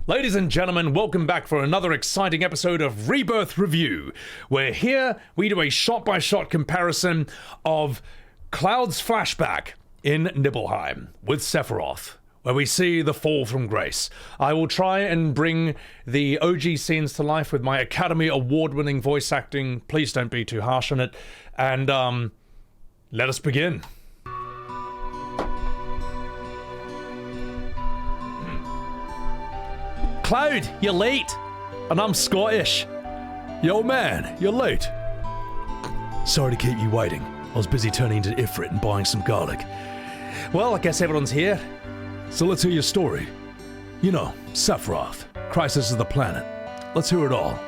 Ladies and gentlemen, welcome back for another exciting episode of Rebirth Review, where here we do a shot-by-shot comparison of Cloud's flashback in Nibelheim with Sephiroth, where we see the fall from grace. I will try and bring the OG scenes to life with my Academy Award-winning voice acting. Please don't be too harsh on it. And, let us begin. Cloud, you're late. And I'm Scottish. Yo man, you're late. Sorry to keep you waiting. I was busy turning into Ifrit and buying some garlic. Well, I guess everyone's here. So let's hear your story. You know, Sephiroth, crisis of the planet. Let's hear it all.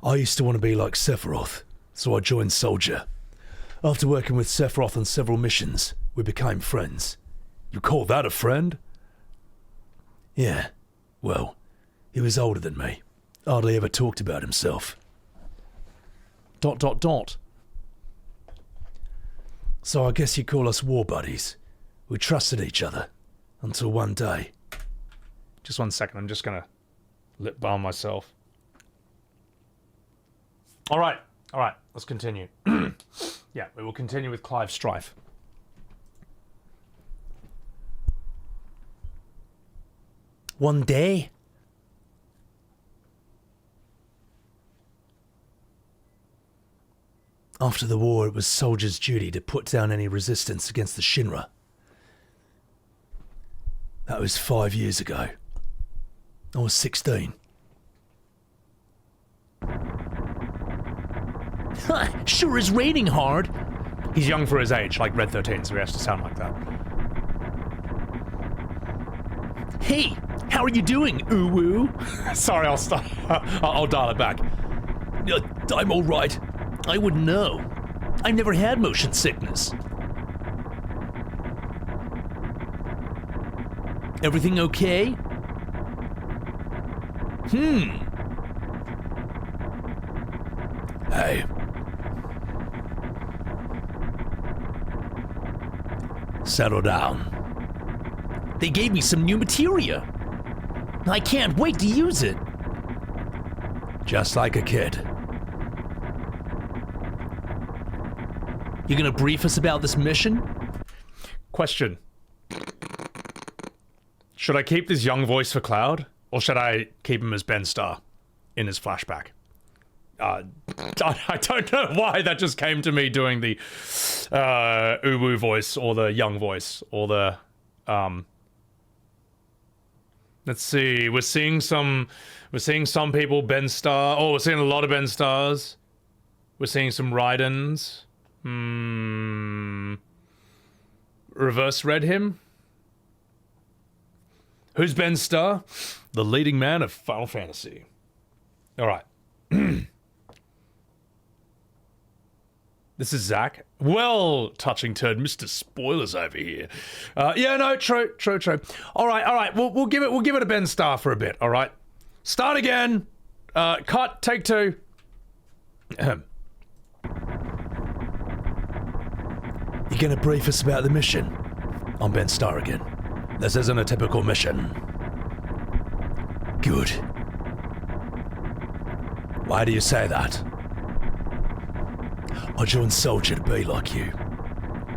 I used to want to be like Sephiroth, so I joined Soldier. After working with Sephiroth on several missions, we became friends. You call that a friend? Yeah, well, he was older than me. Hardly ever talked about himself. ... So I guess you call us war buddies. We trusted each other. Until one day. Just 1 second, I'm just gonna lip balm myself. Alright, let's continue. Yeah, we will continue with Clive's strife. One day? After the war, it was Soldier's duty to put down any resistance against the Shinra. That was 5 years ago. I was 16. Sure is raining hard. He's young for his age, like Red 13, so he has to sound like that. Hey, how are you doing, Uwu? Sorry, I'll stop. I'll dial it back. I'm all right. I wouldn't know. I never had motion sickness. Everything okay? Hey. Settle down. They gave me some new materia. I can't wait to use it. Just like a kid. You gonna brief us about this mission? Question. Should I keep this young voice for Cloud? Or should I keep him as Ben Starr in his flashback? I don't know why that just came to me doing the Uwu voice or the young voice or the let's see, we're seeing some people Ben Starr. Oh, we're seeing a lot of Ben Starrs. We're seeing some Raidens. Reverse read him. Who's Ben Starr? The leading man of Final Fantasy. Alright. This is Zack. Well, touching turd, Mr. Spoilers over here. Yeah, no, true. Alright, we'll give it a Ben Starr for a bit, alright? Start again. Cut, take two. You gonna brief us about the mission? I'm Ben Starr again. This isn't a typical mission. Good. Why do you say that? I joined Soldier to be like you.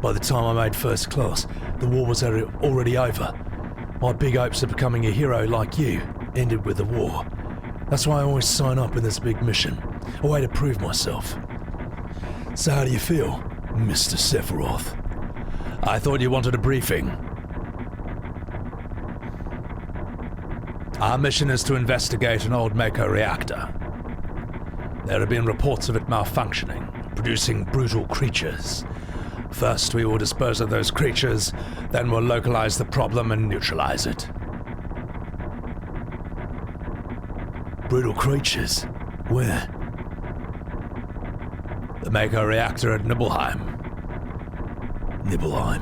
By the time I made first class, the war was already over. My big hopes of becoming a hero like you ended with the war. That's why I always sign up in this big mission, a way to prove myself. So how do you feel, Mr. Sephiroth? I thought you wanted a briefing. Our mission is to investigate an old Mako reactor. There have been reports of it malfunctioning, producing brutal creatures. First, we will dispose of those creatures, then we'll localize the problem and neutralize it. Brutal creatures? Where? The Mako reactor at Nibelheim. Nibelheim?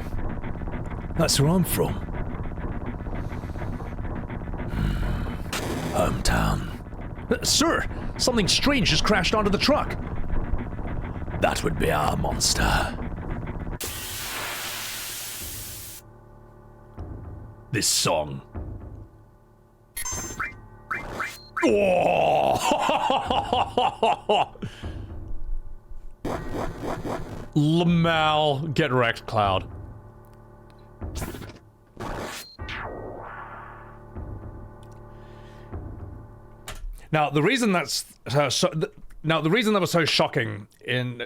That's where I'm from. Hometown. Sir, something strange just crashed onto the truck. That would be our monster. this song. Oh! Lamal, get wrecked, Cloud. Now, the reason that's now the reason that was so shocking in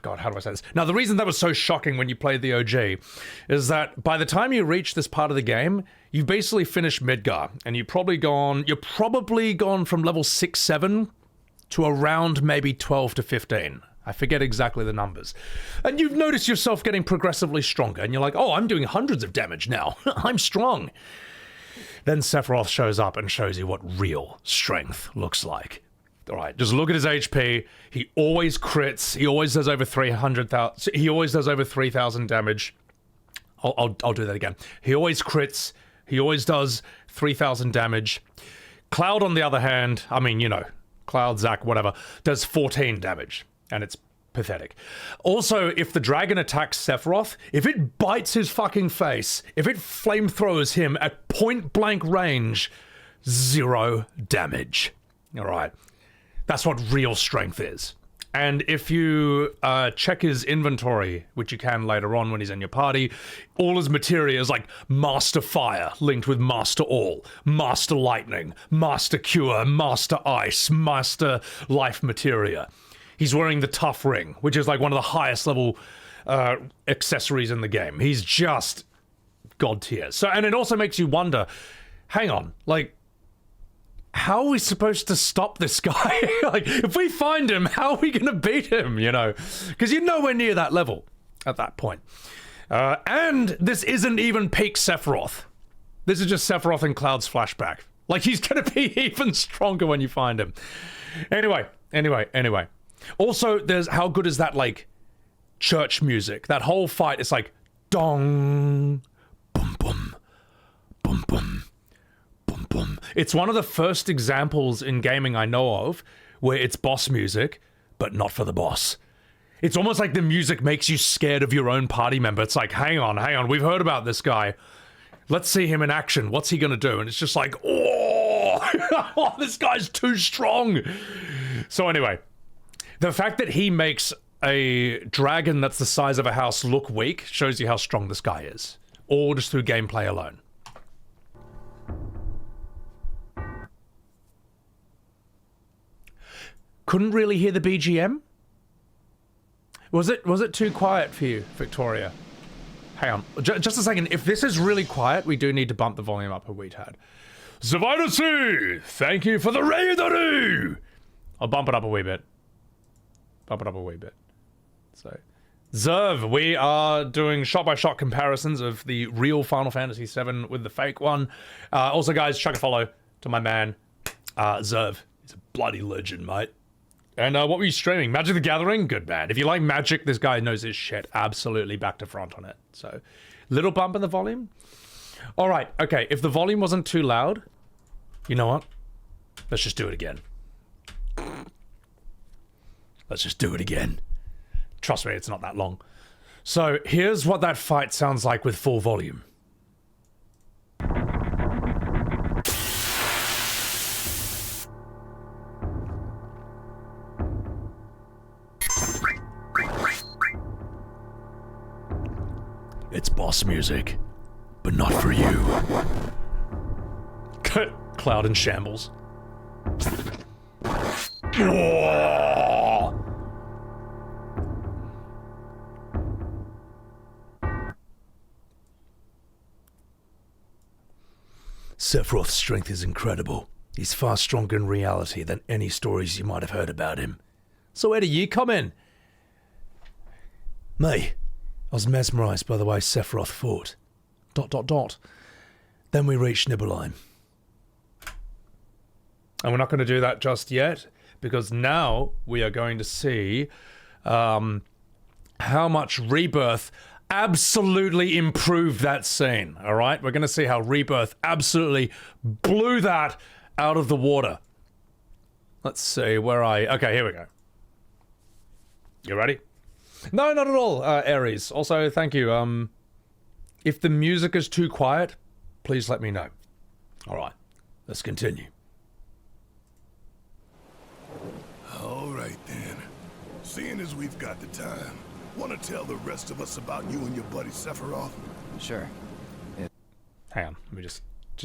God, how do I say this? Now, the reason that was so shocking when you played the OG is that by the time you reach this part of the game, you've basically finished Midgar, and you're probably gone from level 6, 7 to around maybe 12 to 15. I forget exactly the numbers. And you've noticed yourself getting progressively stronger, and you're like, oh, I'm doing hundreds of damage now. I'm strong. Then Sephiroth shows up and shows you what real strength looks like. All right, just look at his HP. He always crits. He always does over 300,000. He always does over 3,000 damage. I'll do that again. He always crits. He always does 3,000 damage. Cloud, on the other hand, I mean, you know, Cloud, Zack, whatever, does 14 damage. And it's pathetic. Also, if the dragon attacks Sephiroth, if it bites his fucking face, if it flamethrowers him at point-blank range, 0 damage. All right. That's what real strength is. And if you check his inventory, which you can later on when he's in your party, all his materia is like Master Fire linked with Master All, Master Lightning, Master Cure, Master Ice, Master Life Materia. He's wearing the Tough Ring, which is like one of the highest level accessories in the game. He's just god tier. So, and it also makes you wonder, hang on, like, how are we supposed to stop this guy? Like, if we find him, how are we going to beat him, you know? Because you're nowhere near that level at that point. And this isn't even peak Sephiroth. This is just Sephiroth and Cloud's flashback. Like, he's going to be even stronger when you find him. Anyway. Also, how good is that, like, church music? That whole fight is like, dong, boom, boom, boom, boom. Boom, boom. It's one of the first examples in gaming I know of where it's boss music, but not for the boss. It's almost like the music makes you scared of your own party member. It's like, hang on, we've heard about this guy. Let's see him in action. What's he gonna do? And it's just like, oh, this guy's too strong. So anyway, the fact that he makes a dragon that's the size of a house look weak shows you how strong this guy is. All just through gameplay alone. Couldn't really hear the BGM? Was it too quiet for you, Victoria? Hang on, just a second. If this is really quiet, we do need to bump the volume up a wee tad. Zavaidasu, thank you for the raid. I'll bump it up a wee bit. So, Zerv, we are doing shot-by-shot comparisons of the real Final Fantasy VII with the fake one. Also, guys, chuck a follow to my man, Zerv. He's a bloody legend, mate. And what were you streaming? Magic the Gathering? Good, man. If you like Magic, this guy knows his shit. Absolutely back to front on it. So, little bump in the volume. All right, okay. If the volume wasn't too loud, you know what? Let's just do it again. Let's just do it again. Trust me, it's not that long. So, here's what that fight sounds like with full volume. It's boss music, but not for you. Cloud in shambles. Sephiroth's strength is incredible. He's far stronger in reality than any stories you might have heard about him. So where do you come in? Me. I was mesmerised by the way Sephiroth fought. ... Then we reached Nibelheim. And we're not going to do that just yet, because now we are going to see how much Rebirth absolutely improved that scene, alright? We're going to see how Rebirth absolutely blew that out of the water. Let's see, okay, here we go. You ready? No, not at all, Aeris. Also, thank you. If the music is too quiet, please let me know. Alright, let's continue. Alright then. Seeing as we've got the time, want to tell the rest of us about you and your buddy Sephiroth? Sure. Hang on, let me just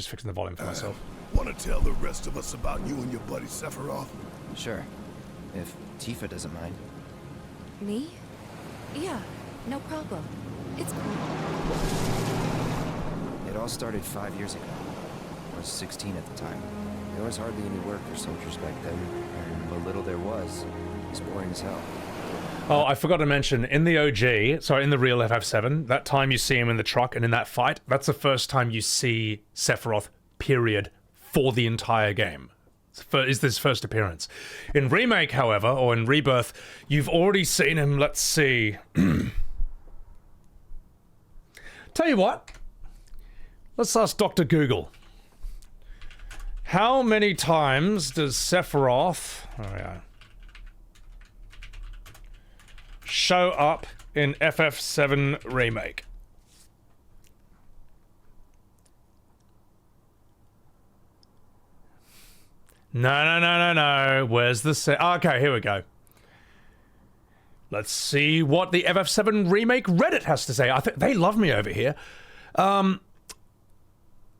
fixing the volume for myself. Want to tell the rest of us about you and your buddy Sephiroth? Sure. If Tifa doesn't mind. Me? Yeah, no problem. It's cool. It all started 5 years ago. I was 16 at the time. There was hardly any work for soldiers back then, and what little there was boring as hell. Oh, I forgot to mention, in the OG, sorry, in the real FF7, that time you see him in the truck and in that fight, that's the first time you see Sephiroth, period, for the entire game. Is this first appearance. In Remake, however, or in Rebirth, you've already seen him, let's see. Tell you what, let's ask Dr. Google. How many times does Sephiroth show up in FF7 Remake? No. Where's the okay, here we go. Let's see what the FF7 Remake Reddit has to say. I think they love me over here.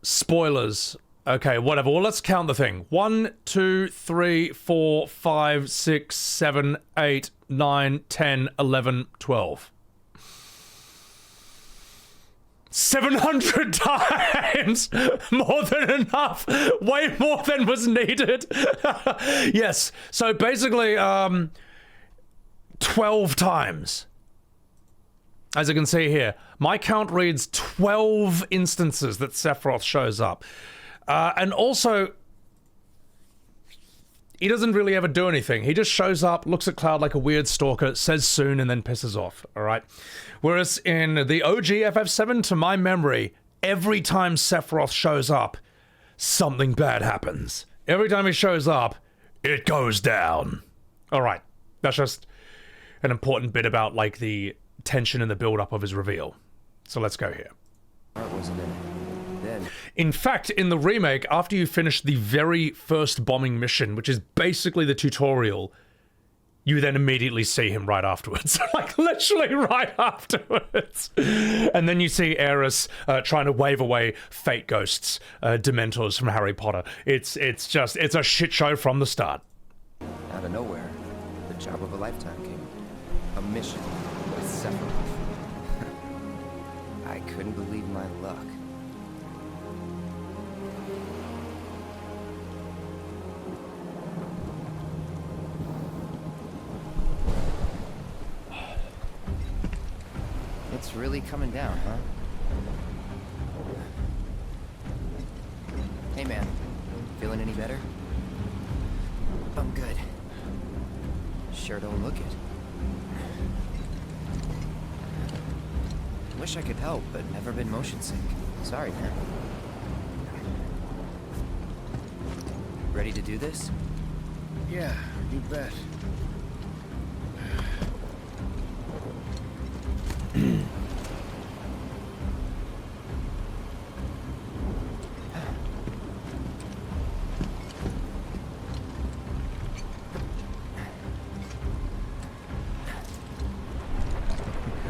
Spoilers. Okay, whatever. Well, let's count the thing. 1, 2, 3, 4, 5, 6, 7, 8, 9, 10, 11, 12. 700 times! More than enough! Way more than was needed! Yes, so basically, 12 times. As you can see here, my count reads 12 instances that Sephiroth shows up. And also, he doesn't really ever do anything. He just shows up, looks at Cloud like a weird stalker, says soon, and then pisses off, alright? Whereas in the OG FF7, to my memory, every time Sephiroth shows up, something bad happens. Every time he shows up, it goes down. Alright, that's just an important bit about, like, the tension and the build-up of his reveal. So let's go here. Wasn't it? Then. In fact, in the remake, after you finish the very first bombing mission, which is basically the tutorial, you then immediately see him right afterwards. Like, literally right afterwards. And then you see Aeris trying to wave away fate ghosts, Dementors from Harry Potter. It's a shit show from the start. Out of nowhere, the job of a lifetime came. A mission with Sephiroth. I couldn't believe my luck. It's really coming down, huh? Hey man, feeling any better? I'm good. Sure don't look it. Wish I could help, but never been motion sync. Sorry, man. Ready to do this? Yeah, you bet.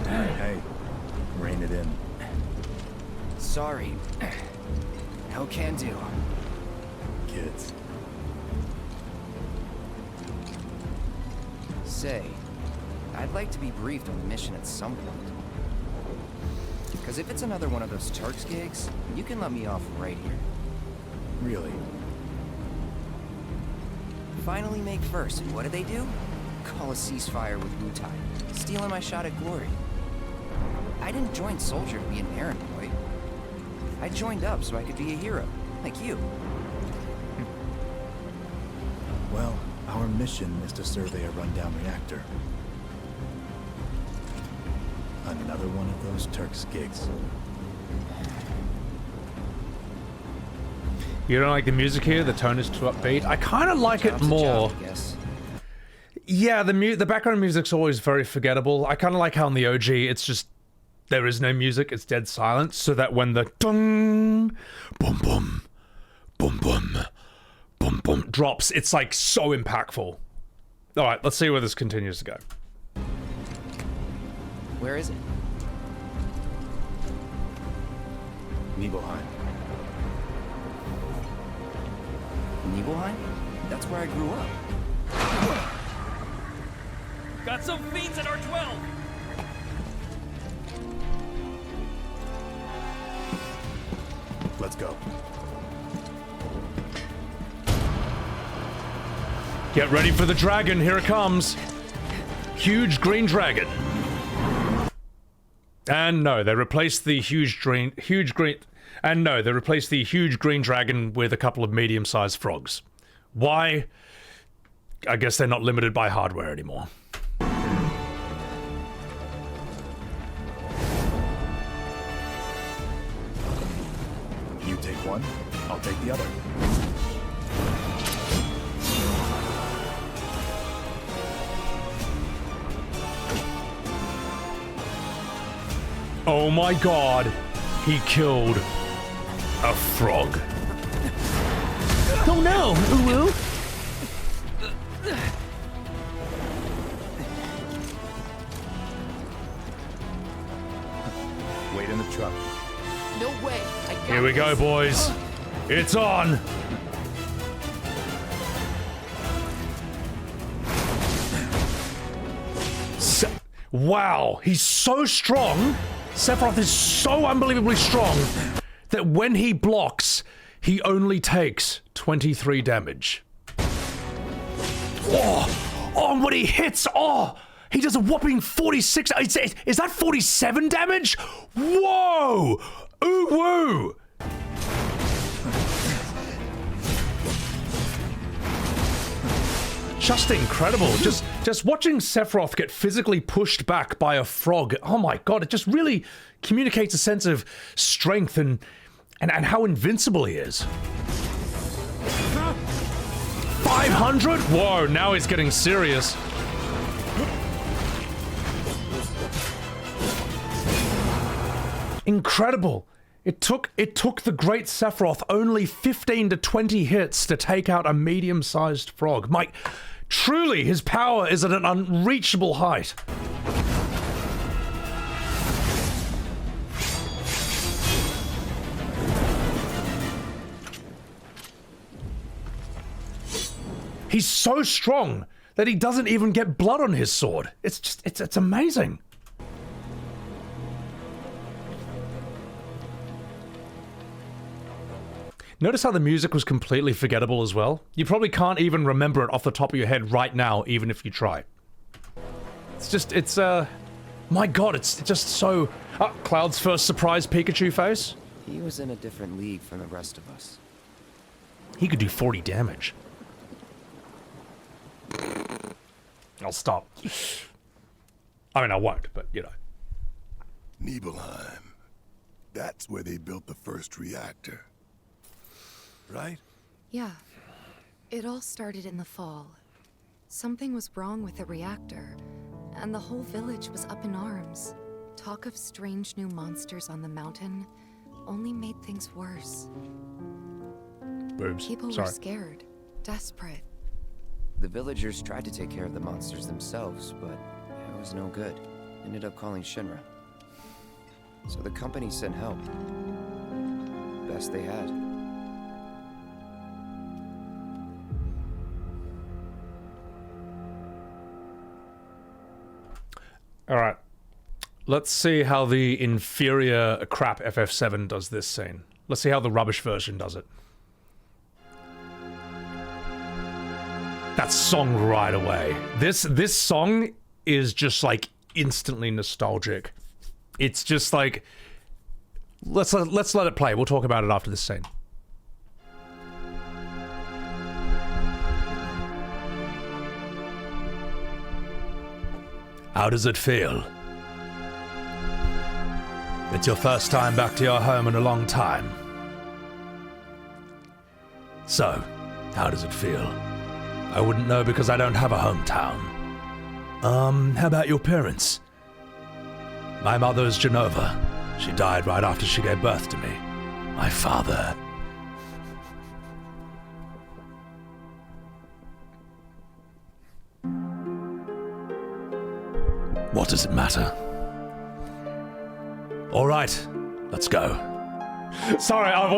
Hey, rein it in. Sorry. No can do. Kids. Say, I'd like to be briefed on the mission at some point. Because if it's another one of those Turks gigs, you can let me off right here. Really? Finally make first, and what do? Call a ceasefire with Wu-Tai, stealing my shot at glory. I didn't join Soldier to be an errand boy. I joined up so I could be a hero, like you. Well, our mission is to survey a rundown reactor. Another one of those Turks gigs. You don't like the music here? The tone is too upbeat? I kind of like it more. Job, I guess. Yeah, the background music's always very forgettable. I kind of like how in the OG it's just there is no music, it's dead silent, so that when the dong, boom boom, boom boom, boom boom drops, it's like so impactful. Alright, let's see where this continues to go. Where is it? Nibelheim. Nibelheim? That's where I grew up. Got some fiends at R12! Let's go. Get ready for the dragon, here it comes. Huge green dragon. And no, they replaced the huge green dragon with a couple of medium-sized frogs. Why? I guess they're not limited by hardware anymore. You take one, I'll take the other. Oh my god, he killed a frog. Oh no, Uwu! Wait in the truck. No way! I got Here we go, boys. It's on. Wow, he's so strong. Sephiroth is so unbelievably strong that when he blocks, he only takes 23 damage. Oh, and when he hits, he does a whopping 46. Is that 47 damage? Whoa! Ooh, woo! Just incredible. Just watching Sephiroth get physically pushed back by a frog. Oh my god, it just really communicates a sense of strength and how invincible he is. 500? Whoa, now he's getting serious. Incredible. It took the great Sephiroth only 15 to 20 hits to take out a medium-sized frog. Mike, truly, his power is at an unreachable height. He's so strong that he doesn't even get blood on his sword. It's amazing. Notice how the music was completely forgettable as well? You probably can't even remember it off the top of your head right now, even if you try. My god, it's just so... Cloud's first surprise Pikachu face? He was in a different league from the rest of us. He could do 40 damage. I'll stop. I mean, I won't, but, you know. Nibelheim. That's where they built the first reactor. Right? Yeah. It all started in the fall. Something was wrong with the reactor, and the whole village was up in arms. Talk of strange new monsters on the mountain only made things worse. Boobs. People were scared, desperate. The villagers tried to take care of the monsters themselves, but it was no good. Ended up calling Shinra. So the company sent help. Best they had. Alright. Let's see how the inferior crap FF7 does this scene. Let's see how the rubbish version does it. That song right away. This song is just like instantly nostalgic. It's just like let's let it play. We'll talk about it after this scene. How does it feel? It's your first time back to your home in a long time. So, how does it feel? I wouldn't know because I don't have a hometown. How about your parents? My mother is Genova. She died right after she gave birth to me. My father. What does it matter? All right, let's go. Sorry, I've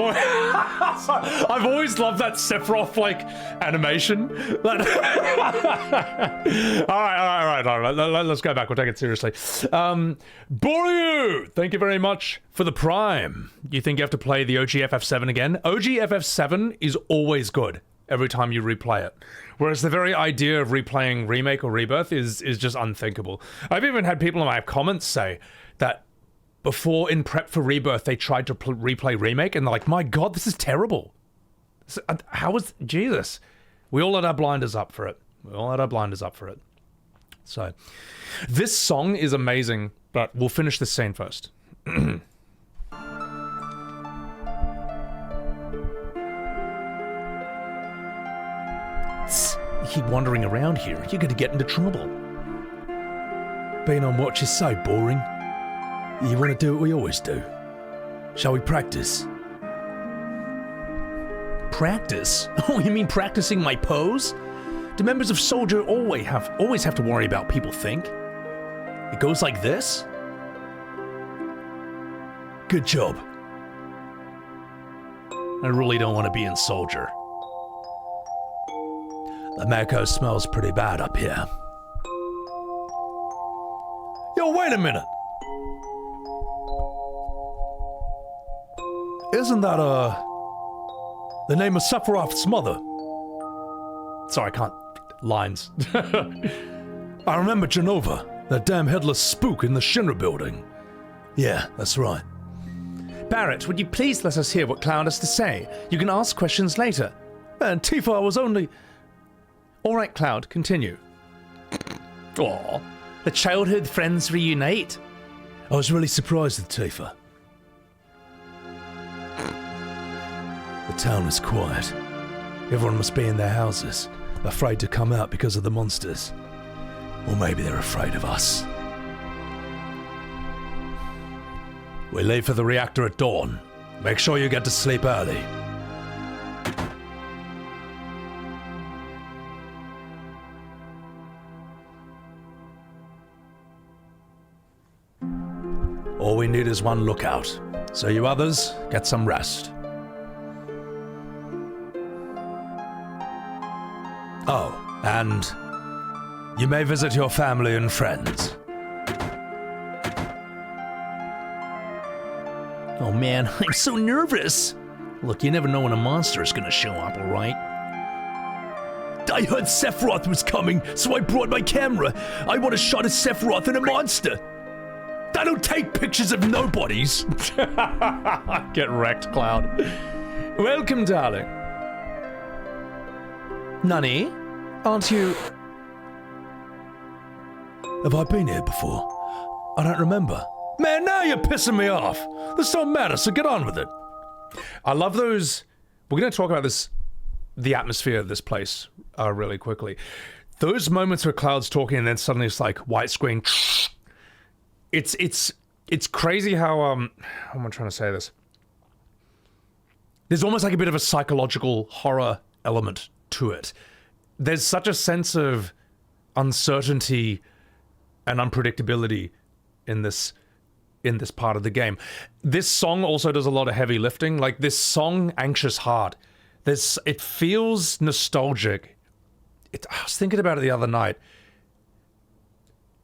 always loved that Sephiroth like animation. All right. Let's go back. We'll take it seriously. Boryu, thank you very much for the Prime. You think you have to play the OG FF7 again? OG FF7 is always good every time you replay it, whereas the very idea of replaying Remake or Rebirth is just unthinkable. I've even had people in my comments say that before, in prep for Rebirth, they tried to replay Remake, and they're like, my god, this is terrible. How is... Jesus. We all had our blinders up for it. So, this song is amazing, but we'll finish this scene first. You keep wandering around here, you're going to get into trouble. Being on watch is so boring. You want to do what we always do. Shall we practice? Practice? Oh, you mean practicing my pose? Do members of Soldier always have to worry about people think? It goes like this? Good job. I really don't want to be in Soldier. The Mako smells pretty bad up here. Yo, wait a minute! Isn't that, the name of Sephiroth's mother? Sorry, I can't... Lines. I remember Genova, that damn headless spook in the Shinra building. Yeah, that's right. Barrett, would you please let us hear what Cloud has to say? You can ask questions later. And Tifa was only... Alright, Cloud, continue. Aw, the childhood friends reunite. I was really surprised with Tifa. The town is quiet. Everyone must be in their houses, afraid to come out because of the monsters. Or maybe they're afraid of us. We leave for the reactor at dawn. Make sure you get to sleep early. All we need is one lookout, so you others get some rest. Oh, and you may visit your family and friends. Oh man, I'm so nervous. Look, you never know when a monster is gonna show up, alright? I heard Sephiroth was coming, so I brought my camera. I want a shot of Sephiroth and a monster. I don't take pictures of nobodies. Get wrecked, Cloud. Welcome, darling. Nani? Aren't you... Have I been here before? I don't remember. Man, now you're pissing me off. This don't matter, so get on with it. I love those... We're going to talk about this, the atmosphere of this place really quickly. Those moments where Cloud's talking and then suddenly it's like white screen. It's crazy how, how am I trying to say this? There's almost like a bit of a psychological horror element to it. There's such a sense of uncertainty and unpredictability in this part of the game. This song also does a lot of heavy lifting. Like this song, Anxious Heart, it feels nostalgic. I was thinking about it the other night.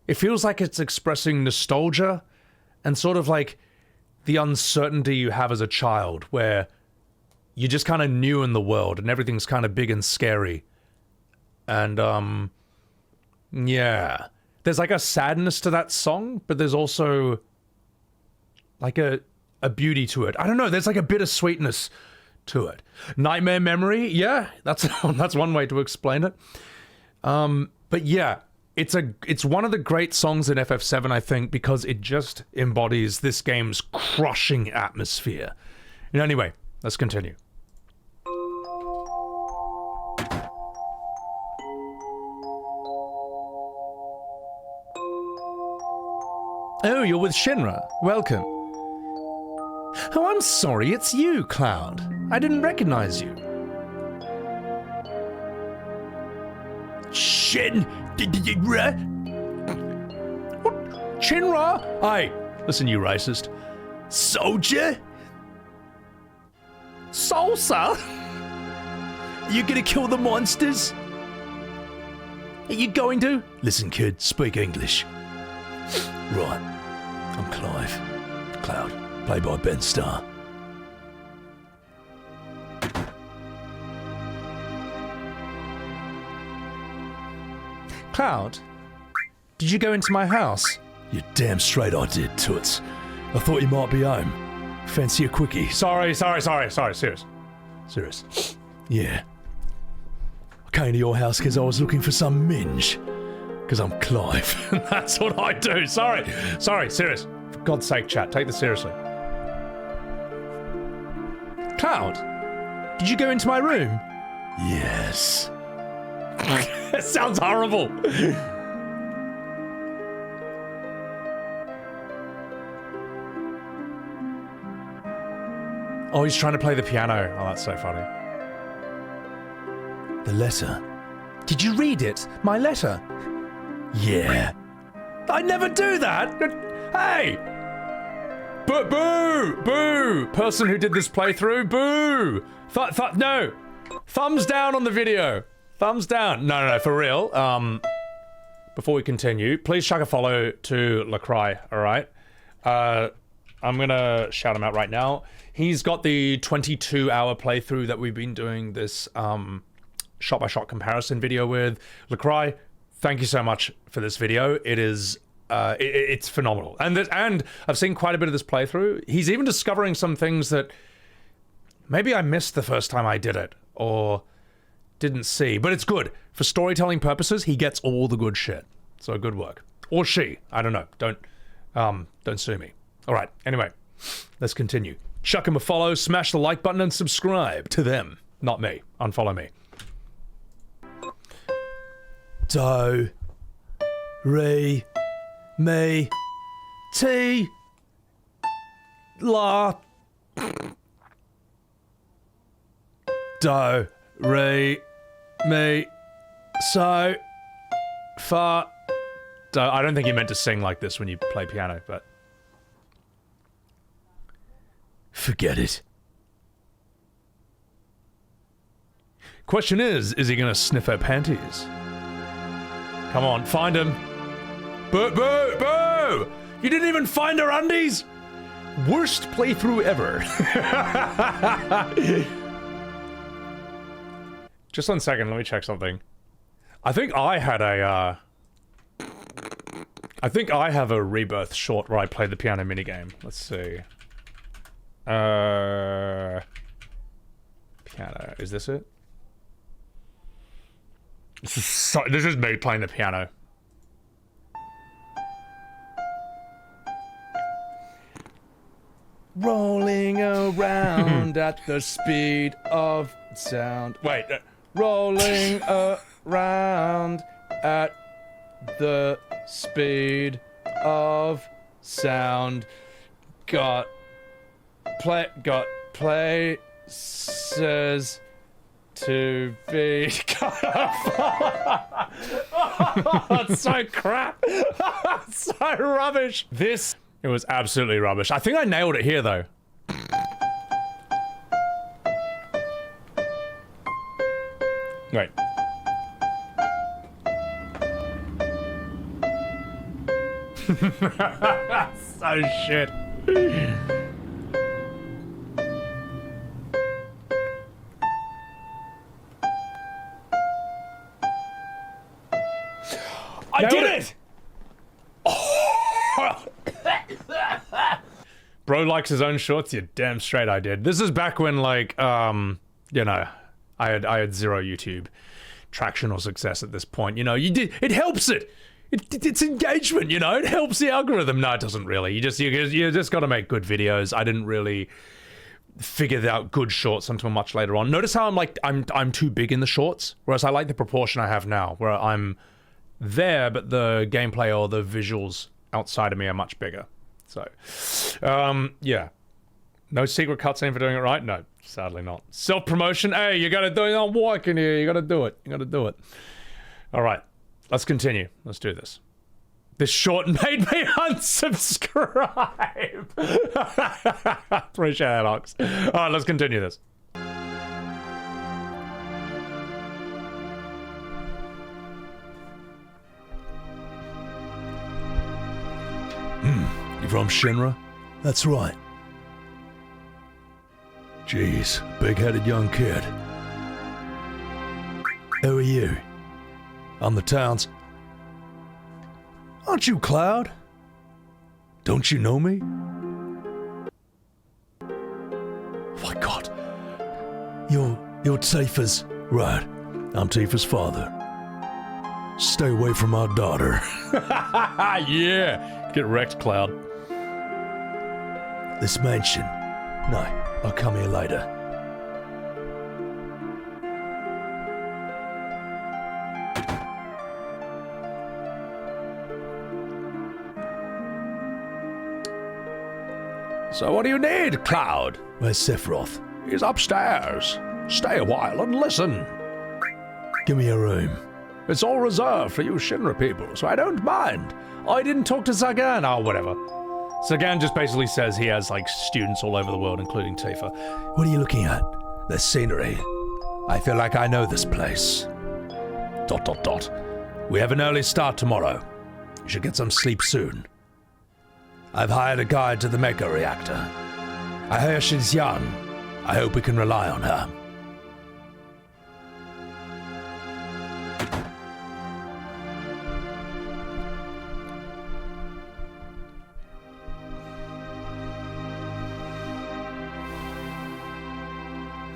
It feels like it's expressing nostalgia and sort of like the uncertainty you have as a child where you're just kind of new in the world and everything's kind of big and scary. And, yeah. There's like a sadness to that song, but there's also like a beauty to it. I don't know, there's like a bittersweetness to it. Nightmare Memory, yeah, that's one way to explain it. But yeah, it's one of the great songs in FF7, I think, because it just embodies this game's crushing atmosphere. Anyway, let's continue. Oh, you're with Shinra. Welcome. Oh, I'm sorry, it's you, Cloud. I didn't recognize you. Shinra? Hey, listen, you racist. Soldier? Salsa? You gonna kill the monsters? Are you going to? Listen, kid, speak English. Right. I'm Clive. Cloud, played by Ben Starr. Cloud, did you go into my house? You're damn straight I did, Toots. I thought you might be home. Fancy a quickie? Sorry, serious. Yeah. I came to your house because I was looking for some minge. Because I'm Clive. That's what I do. Sorry, serious. For God's sake, chat, take this seriously. Cloud, did you go into my room? Yes. It sounds horrible. Oh, he's trying to play the piano. Oh, that's so funny. The letter. Did you read it? My letter? Yeah. I never do that! Hey! Boo! Person who did this playthrough, boo! No! Thumbs down on the video. Thumbs down. No, for real. Before we continue, please chuck a follow to Lacry, alright? I'm gonna shout him out right now. He's got the 22-hour playthrough that we've been doing this shot-by-shot comparison video with. Lacry, thank you so much for this video. It is, it's phenomenal. And I've seen quite a bit of this playthrough. He's even discovering some things that maybe I missed the first time I did it, or didn't see. But it's good. For storytelling purposes, he gets all the good shit. So good work. Or she. I don't know. Don't sue me. All right, anyway, let's continue. Chuck him a follow, smash the like button, and subscribe to them. Not me. Unfollow me. Do, re, mi, ti, la. Do, re, mi, so, fa. Do. I don't think you meant to sing like this when you play piano, but... Forget it. Question is he gonna sniff her panties? Come on, find him. Boo! You didn't even find her undies? Worst playthrough ever. Just 1 second, let me check something. I think I had a, I think I have a Rebirth short where I played the piano minigame. Let's see. Piano. Is this it? This is me playing the piano. Rolling around at the speed of sound. Wait, rolling around at the speed of sound. Got places to be. Oh, that's so crap. So rubbish. It was absolutely rubbish. I think I nailed it here though. Wait. So shit. I did it! Oh. Bro likes his own shorts. You're damn straight I did. This is back when, like, you know, I had zero YouTube traction or success at this point. You know, it helps it. It's engagement, you know. It helps the algorithm. No, it doesn't really. You just got to make good videos. I didn't really figure out good shorts until much later on. Notice how I'm too big in the shorts, whereas I like the proportion I have now, where I'm there, but the gameplay or the visuals outside of me are much bigger. So, yeah. No secret cutscene for doing it right? No, sadly not. Self-promotion? Hey, you gotta do it. I'm walking here. You gotta do it. You gotta do it. All right, let's continue. Let's do this. This short made me unsubscribe. Appreciate that, Ox. All right, let's continue this. You from Shinra? That's right. Jeez, big-headed young kid. Who are you? I'm the town's... Aren't you Cloud? Don't you know me? Oh my God. You're Tifa's... Right, I'm Tifa's father. Stay away from our daughter. Yeah, get wrecked, Cloud. This mansion. No, I'll come here later. So what do you need, Cloud? Where's Sephiroth? He's upstairs. Stay a while and listen. Give me a room. It's all reserved for you Shinra people, so I don't mind. I didn't talk to Zagan, or whatever. Zagan just basically says he has, like, students all over the world, including Tifa. What are you looking at? The scenery. I feel like I know this place. ... We have an early start tomorrow. You should get some sleep soon. I've hired a guide to the Mega Reactor. I hear she's young. I hope we can rely on her.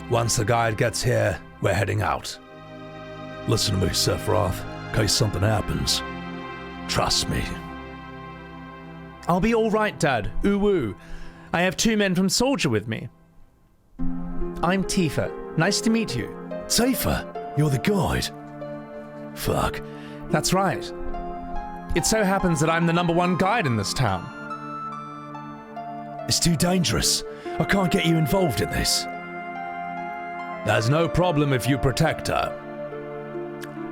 Once the guide gets here, we're heading out. Listen to me, Sephiroth, in case something happens. Trust me. I'll be all right, Dad. Ooh-woo. I have 2 men from Soldier with me. I'm Tifa. Nice to meet you. Tifa, you're the guide. Fuck. That's right. It so happens that I'm the #1 guide in this town. It's too dangerous. I can't get you involved in this. There's no problem if you protect her.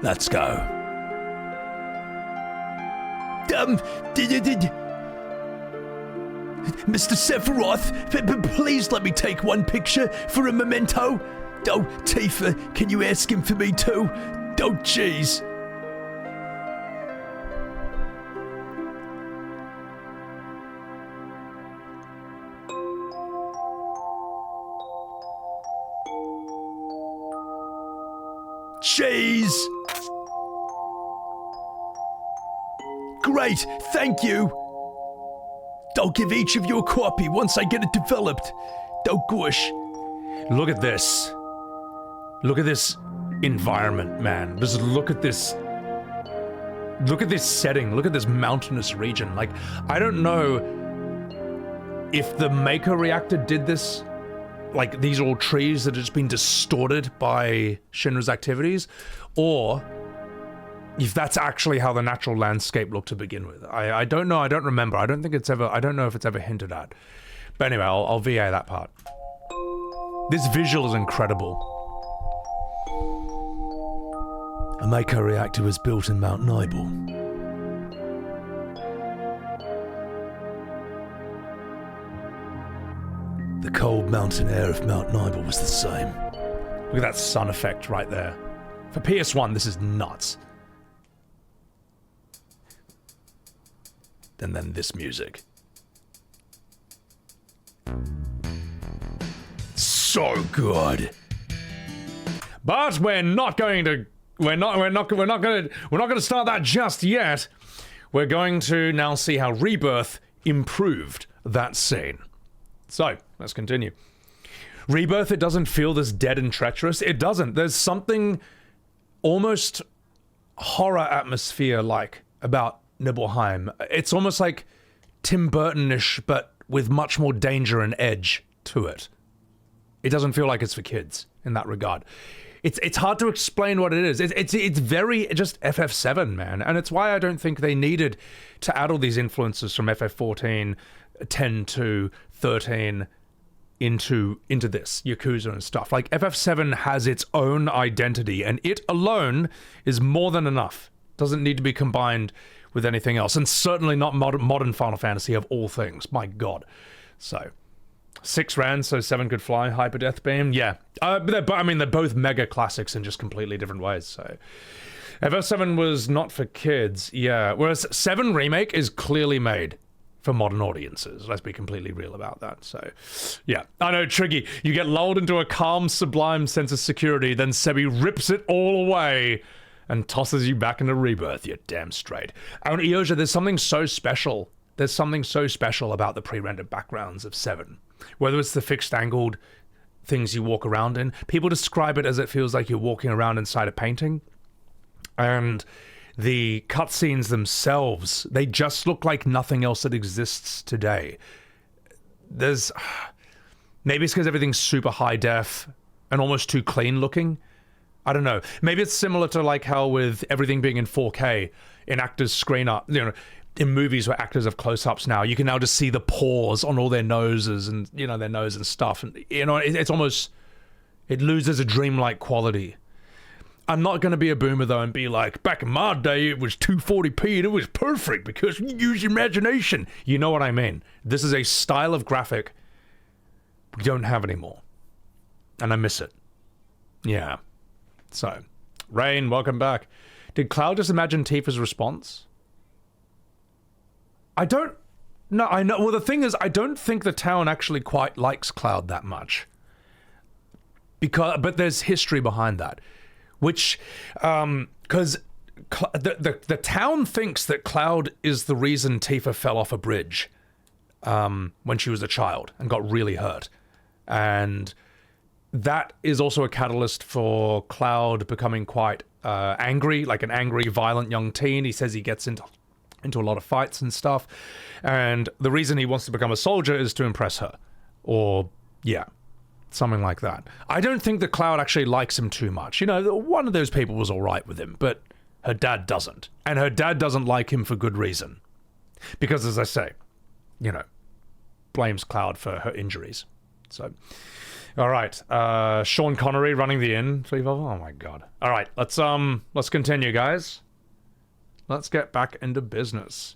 Let's go. Mr. Sephiroth, please let me take one picture for a memento. Oh, Tifa, can you ask him for me too? Oh, jeez. Jeez. Great, thank you. I'll give each of you a copy once I get it developed. Oh, gosh. Look at this. Look at this environment, man. Just look at this. Look at this setting. Look at this mountainous region. Like, I don't know if the Maker Reactor did this. Like, these are all trees that have just been distorted by Shinra's activities, or if that's actually how the natural landscape looked to begin with. I don't know, I don't remember. I don't think it's ever, I don't know if it's ever hinted at. But anyway, I'll VA that part. This visual is incredible. A Mako reactor was built in Mount Nibel. The cold mountain air of Mount Nibel was the same. Look at that sun effect right there. For PS1, this is nuts. And then this music. So good. But we're not going to start that just yet. We're going to now see how Rebirth improved that scene. So, let's continue. Rebirth, it doesn't feel this dead and treacherous. It doesn't. There's something almost horror atmosphere-like about Nibelheim. It's almost like Tim Burton-ish, but with much more danger and edge to it. It doesn't feel like it's for kids in that regard. it's hard to explain what it is. It's very just FF7, man, and it's why I don't think they needed to add all these influences from FF14, 10 to 13 into this Yakuza and stuff. Like FF7 has its own identity, and it alone is more than enough. Doesn't need to be combined with anything else, and certainly not modern Final Fantasy of all things. My God. So 6 ran so 7 could fly. Hyper Death Beam, yeah. But they're both mega classics in just completely different ways. So FF7 was not for kids, yeah. Whereas 7 Remake is clearly made for modern audiences. Let's be completely real about that. So, yeah. I know, Triggy. You get lulled into a calm, sublime sense of security, then Sebby rips it all away and tosses you back into Rebirth. You're damn straight. And Eoja, there's something so special. There's something so special about the pre-rendered backgrounds of 7. Whether it's the fixed-angled things you walk around in. People describe it as it feels like you're walking around inside a painting. And the cutscenes themselves, they just look like nothing else that exists today. Maybe it's because everything's super high def and almost too clean looking. I don't know. Maybe it's similar to like how with everything being in 4K in actors' screen art, in movies where actors have close-ups now, you can now just see the pores on all their noses and, their nose and stuff. And, it's almost, it loses a dreamlike quality. I'm not going to be a boomer, though, and be like, back in my day, it was 240p and it was perfect because you use your imagination. You know what I mean? This is a style of graphic we don't have anymore. And I miss it. Yeah. So, Rain, welcome back. Did Cloud just imagine Tifa's response? I know. Well, the thing is, I don't think the town actually quite likes Cloud that much. But there's history behind that. Which, because the town thinks that Cloud is the reason Tifa fell off a bridge when she was a child and got really hurt. And that is also a catalyst for Cloud becoming quite angry, like an angry, violent young teen. He says he gets into a lot of fights and stuff. And the reason he wants to become a soldier is to impress her. Or, yeah. Something like that. I don't think that Cloud actually likes him too much. One of those people was all right with him, but her dad doesn't. And her dad doesn't like him for good reason. Because, as I say, blames Cloud for her injuries. So, all right. Sean Connery running the inn. Oh my God. All right, let's continue, guys. Let's get back into business.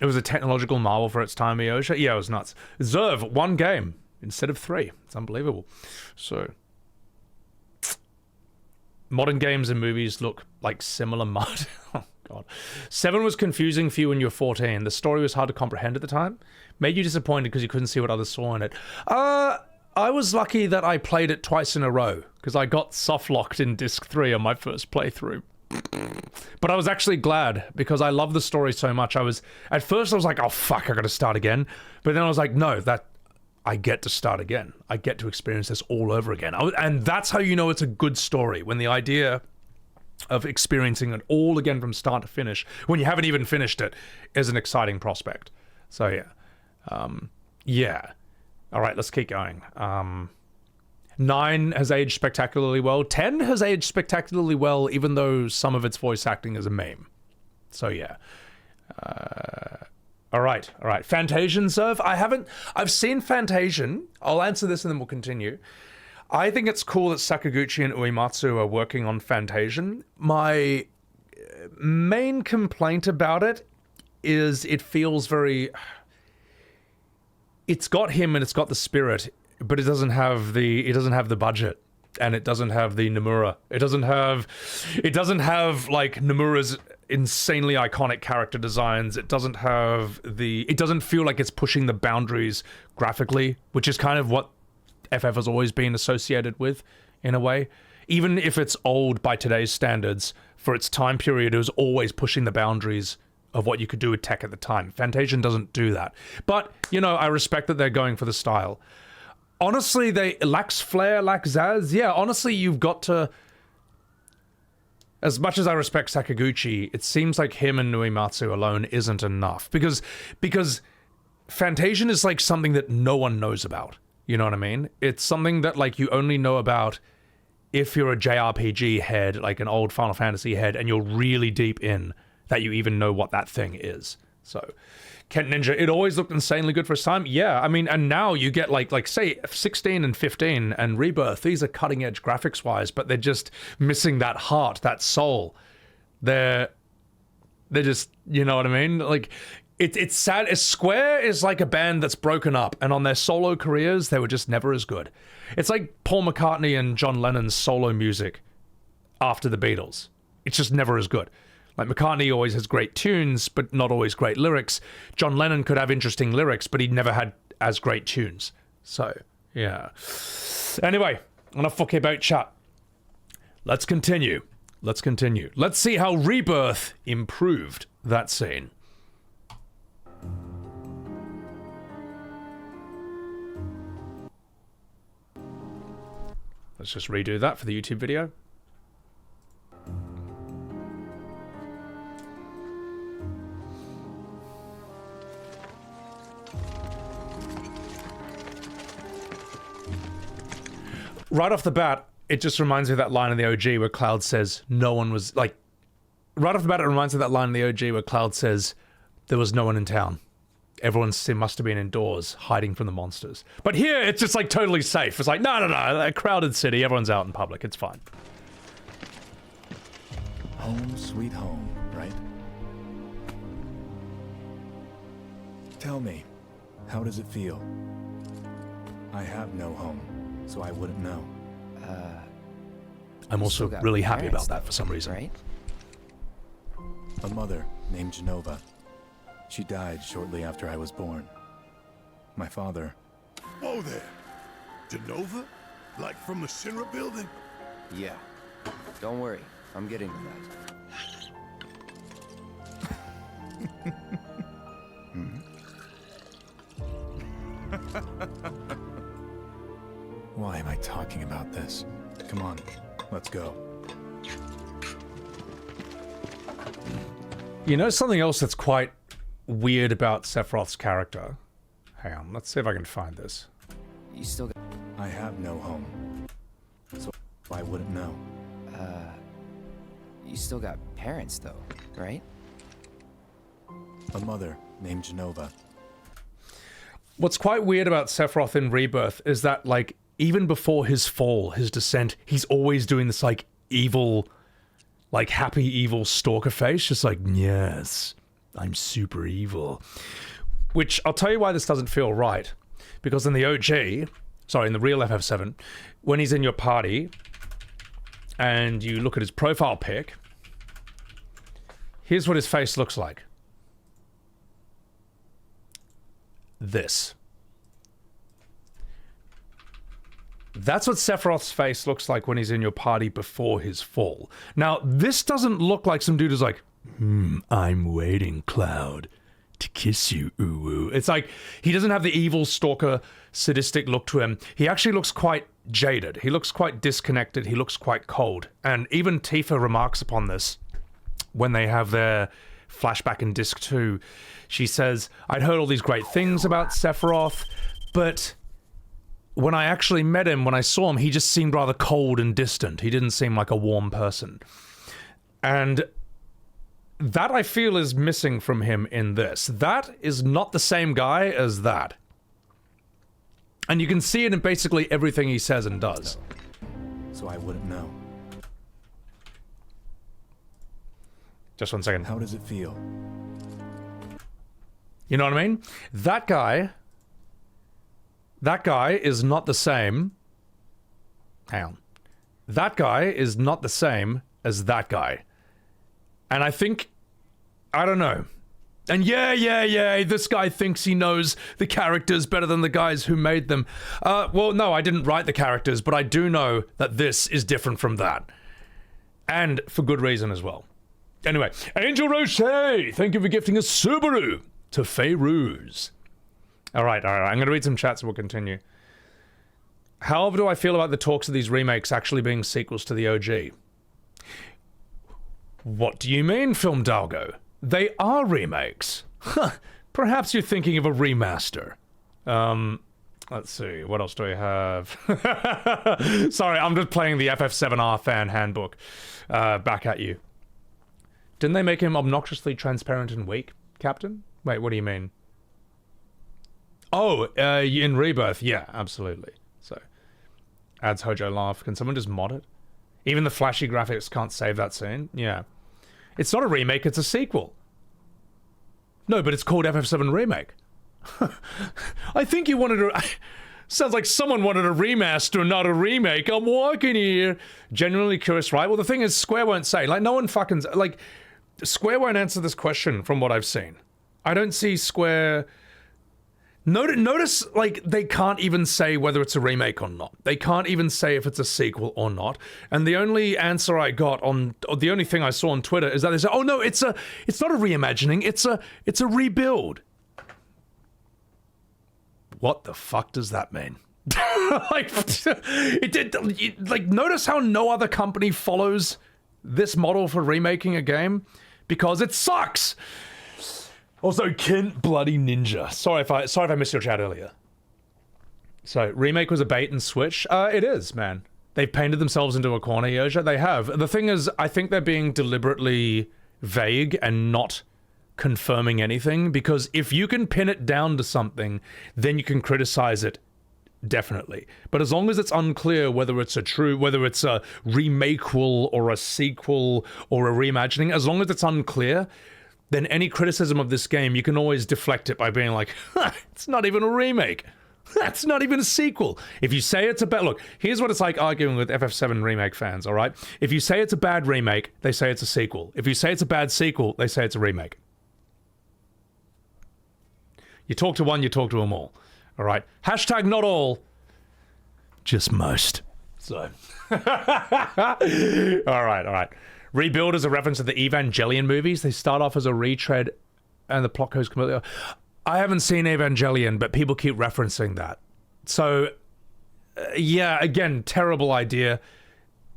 It was a technological marvel for its time, Eoja. Yeah, it was nuts. Zerv, 1 game instead of 3. It's unbelievable. So, modern games and movies look like similar mud. Oh, God. 7 was confusing for you when you were 14. The story was hard to comprehend at the time. Made you disappointed because you couldn't see what others saw in it. I was lucky that I played it twice in a row because I got soft-locked in Disc 3 on my first playthrough. But I was actually glad because I love the story so much. At first I was like, oh fuck, I gotta start again. But then I was like, no, I get to start again. I get to experience this all over again. And that's how you know it's a good story, when the idea of experiencing it all again from start to finish, when you haven't even finished it, is an exciting prospect. So yeah. Yeah. All right, let's keep going. 9 has aged spectacularly well. 10 has aged spectacularly well, even though some of its voice acting is a meme. So yeah. All right. Fantasian, Serve. I've seen Fantasian. I'll answer this and then we'll continue. I think it's cool that Sakaguchi and Uematsu are working on Fantasian. My main complaint about it is it feels very... It's got him and it's got the spirit, but it doesn't have the budget, and it doesn't have the Nomura. It doesn't have like Nomura's insanely iconic character designs. It doesn't feel like it's pushing the boundaries graphically, which is kind of what FF has always been associated with, in a way. Even if it's old by today's standards, for its time period, it was always pushing the boundaries of what you could do with tech at the time. Fantasian doesn't do that. But, I respect that they're going for the style. Honestly, they lacks flair, lacks zazz. Yeah, honestly, you've got to... As much as I respect Sakaguchi, it seems like him and Uematsu alone isn't enough. Because Fantasian is like something that no one knows about. You know what I mean? It's something that, like, you only know about if you're a JRPG head, like an old Final Fantasy head, and you're really deep in, that you even know what that thing is. So, Kent Ninja, it always looked insanely good for its time. Yeah, I mean, and now you get, like say, 16 and 15 and Rebirth. These are cutting-edge graphics-wise, but they're just missing that heart, that soul. They're just, you know what I mean? Like, it's sad. Square is like a band that's broken up, and on their solo careers, they were just never as good. It's like Paul McCartney and John Lennon's solo music after the Beatles. It's just never as good. Like, McCartney always has great tunes, but not always great lyrics. John Lennon could have interesting lyrics, but he never had as great tunes. So, yeah. Anyway, enough fuck about chat. Let's continue. Let's continue. Let's see how Rebirth improved that scene. Let's just redo that for the YouTube video. Right off the bat, it just reminds me of that line in the OG where Cloud says no one was, like, right off the bat it reminds me of that line in the OG where Cloud says there was no one in town. Everyone must have been indoors, hiding from the monsters. But here, it's just, like, totally safe. It's like, no, a crowded city, everyone's out in public, it's fine. Home sweet home, right? Tell me, how does it feel? I have no home, so I wouldn't know. I'm also really happy about that for some reason. Right? A mother named Genova. She died shortly after I was born. My father... Whoa there! Genova? Like from the Shinra building? Yeah. Don't worry, I'm getting to that. Why am I talking about this? Come on, let's go. You know something else that's quite weird about Sephiroth's character? Hang on, let's see if I can find this. You still got... I have no home, so I wouldn't know. You still got parents, though, right? A mother named Genova. What's quite weird about Sephiroth in Rebirth is that, like, even before his fall, his descent, he's always doing this, like, evil, like, happy evil stalker face, just like, yes, I'm super evil. Which, I'll tell you why this doesn't feel right. Because in the OG, sorry, in the real FF7, when he's in your party, and you look at his profile pic, here's what his face looks like. This. That's what Sephiroth's face looks like when he's in your party before his fall. Now, this doesn't look like some dude who's like, I'm waiting, Cloud, to kiss you, ooh. It's like, he doesn't have the evil stalker, sadistic look to him. He actually looks quite jaded. He looks quite disconnected. He looks quite cold. And even Tifa remarks upon this when they have their flashback in Disc 2. She says, I'd heard all these great things about Sephiroth, but when I actually met him, when I saw him, he just seemed rather cold and distant. He didn't seem like a warm person. And that, I feel, is missing from him in this. That is not the same guy as that. And you can see it in basically everything he says and does. So I wouldn't know. Just 1 second. How does it feel? You know what I mean? That guy is not the same. Hang on. That guy is not the same as that guy. And I think, I don't know. And yeah, this guy thinks he knows the characters better than the guys who made them. Well, no, I didn't write the characters, but I do know that this is different from that. And for good reason as well. Anyway, Angel Roche, thank you for gifting a Subaru to Fayruz. All right, I'm going to read some chats and we'll continue. How do I feel about the talks of these remakes actually being sequels to the OG? What do you mean, Film Dalgo? They are remakes. Huh, perhaps you're thinking of a remaster. Let's see, what else do we have? Sorry, I'm just playing the FF7R fan handbook. Back at you. Didn't they make him obnoxiously transparent and weak, Captain? Wait, what do you mean? Oh, in Rebirth, yeah, absolutely. So, adds Hojo laugh. Can someone just mod it? Even the flashy graphics can't save that scene? Yeah. It's not a remake, it's a sequel. No, but it's called FF7 Remake. I think you wanted to... Sounds like someone wanted a remaster, not a remake. I'm walking here. Genuinely curious, right? Well, the thing is, Square won't say. Like, no one fucking... Like, Square won't answer this question from what I've seen. I don't see Square... Notice, like, they can't even say whether it's a remake or not. They can't even say if it's a sequel or not. And the only answer I got on... Or the only thing I saw on Twitter is that they say, oh, no, it's not a reimagining. It's a rebuild. What the fuck does that mean? Like, notice how no other company follows this model for remaking a game? Because it sucks! Also, Kent Bloody Ninja. Sorry if I missed your chat earlier. So, remake was a bait and switch? It is, man. They've painted themselves into a corner, Yoja. They have. The thing is, I think they're being deliberately vague and not confirming anything, because if you can pin it down to something, then you can criticize it, definitely. But as long as it's unclear whether it's a remakeable or a sequel or a reimagining, as long as it's unclear, then any criticism of this game, you can always deflect it by being like, it's not even a remake. That's not even a sequel. If you say it's a bad... Look, here's what it's like arguing with FF7 Remake fans, all right? If you say it's a bad remake, they say it's a sequel. If you say it's a bad sequel, they say it's a remake. You talk to one, you talk to them all. All right? Hashtag not all, just most. So. All right. Rebuild is a reference to the Evangelion movies. They start off as a retread and the plot goes completely... I haven't seen Evangelion, but people keep referencing that. So, yeah, again, terrible idea.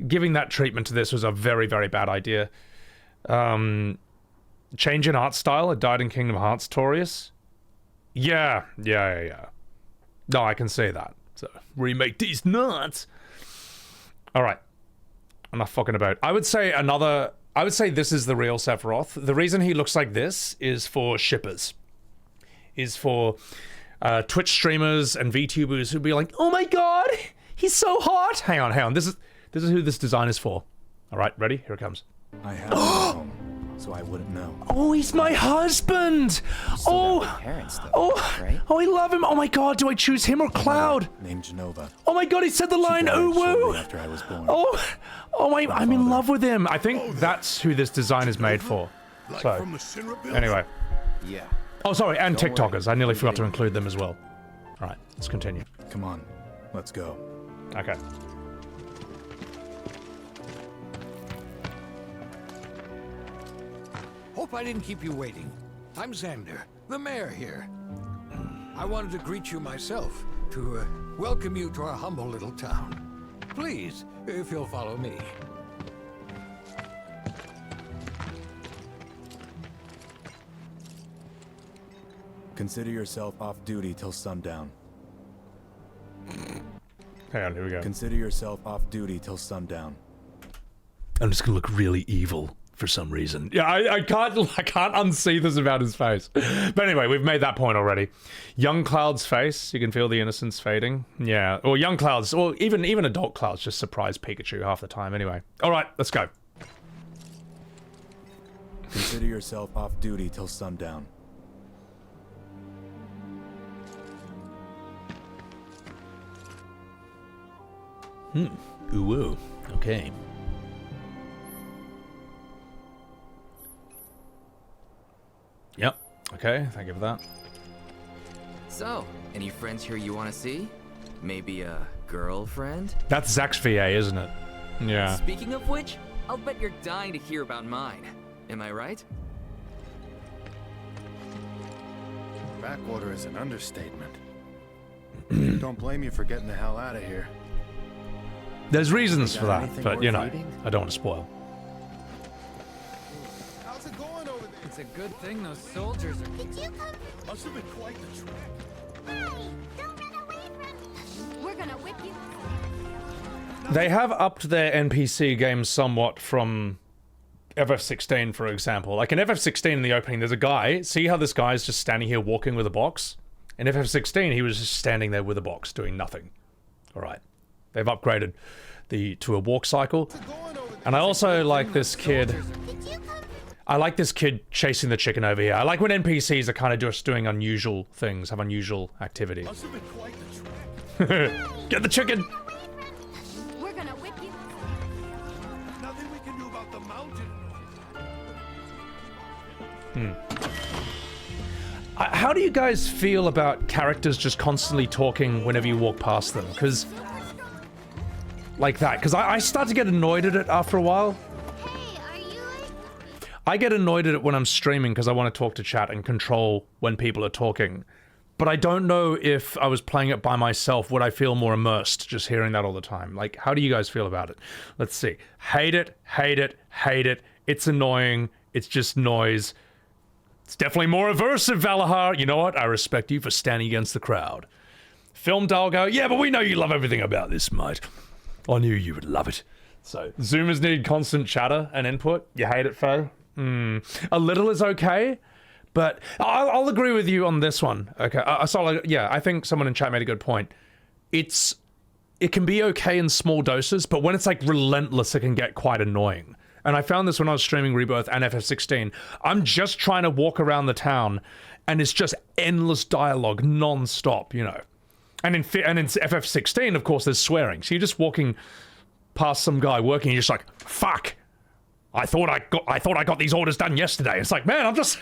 Giving that treatment to this was a very, very bad idea. Change in art style, it died in Kingdom Hearts, Torius. Yeah. No, I can say that. So, remake these nuts. All right. Enough fucking about. I would say this is the real Sephiroth. The reason he looks like this is for shippers. Is for Twitch streamers and VTubers who'd be like, oh my god, he's so hot. Hang on. This is who this design is for. All right, ready? Here it comes. I have no home, so I wouldn't know. Oh, he's my husband. Parents, though, right? Oh, I love him. Oh my god, do I choose him or Cloud? Named Genova. Oh my god, he said the line, ooh woo. After I was born. I'm in love with him. I think that's who this design is made for. Like So, from the Shinra anyway. Yeah. Oh, sorry, and Don't TikTokers. worry. I nearly forgot to include them as well. All right, let's continue. Come on, let's go. Okay. Hope I didn't keep you waiting. I'm Xander, the mayor here. I wanted to greet you myself, to welcome you to our humble little town. Please, if you'll follow me. Consider yourself off duty till sundown. Hang on, here we go. Consider yourself off duty till sundown. I'm just gonna look really evil for some reason. Yeah, I can't unsee this about his face. But anyway, we've made that point already. Young Cloud's face, you can feel the innocence fading. Yeah, or young Cloud's, or even adult Cloud's just surprise Pikachu half the time. Anyway, all right, let's go. Consider yourself off duty till sundown. Ooh, okay. Yep. Okay, thank you for that. So, any friends here you want to see? Maybe a girlfriend? That's Zack's VA, isn't it? Yeah. Speaking of which, I'll bet you're dying to hear about mine. Am I right? Backwater is an understatement. Don't blame you for getting the hell out of here. There's reasons for that, anything but worth you know, eating? I don't want to spoil. How's it going over there? It's a good thing those soldiers are... Must have been quite the trek. Hey, don't run away from They have upped their NPC games somewhat from FF16, for example. Like in FF16 in the opening, there's a guy. See how this guy's just standing here walking with a box? In FF16, he was just standing there with a box, doing nothing. All right. They've upgraded to a walk cycle. And I also like this kid. I like this kid chasing the chicken over here. I like when NPCs are kind of just doing unusual things, have unusual activity. Get the chicken! We're gonna whip you. Nothing we can do about the mountain. How do you guys feel about characters just constantly talking whenever you walk past them? Because... like that. Because I start to get annoyed at it after a while. Hey, are you like... I get annoyed at it when I'm streaming because I want to talk to chat and control when people are talking. But I don't know if I was playing it by myself, would I feel more immersed just hearing that all the time? Like, how do you guys feel about it? Let's see. Hate it, hate it, hate it. It's annoying. It's just noise. It's definitely more aversive, Valahar. You know what? I respect you for standing against the crowd. Film Dalgo. Yeah, but we know you love everything about this, mate. I knew you would love it. So, Zoomers need constant chatter and input. You hate it, Faye? A little is okay. But I'll agree with you on this one. Okay, yeah, I think someone in chat made a good point. It can be okay in small doses, but when it's like relentless, it can get quite annoying. And I found this when I was streaming Rebirth and FF16. I'm just trying to walk around the town, and it's just endless dialogue, non-stop, you know. And in FF16, of course, there's swearing. So you're just walking past some guy working, and you're just like, fuck! I thought I got these orders done yesterday. It's like, man, I'm just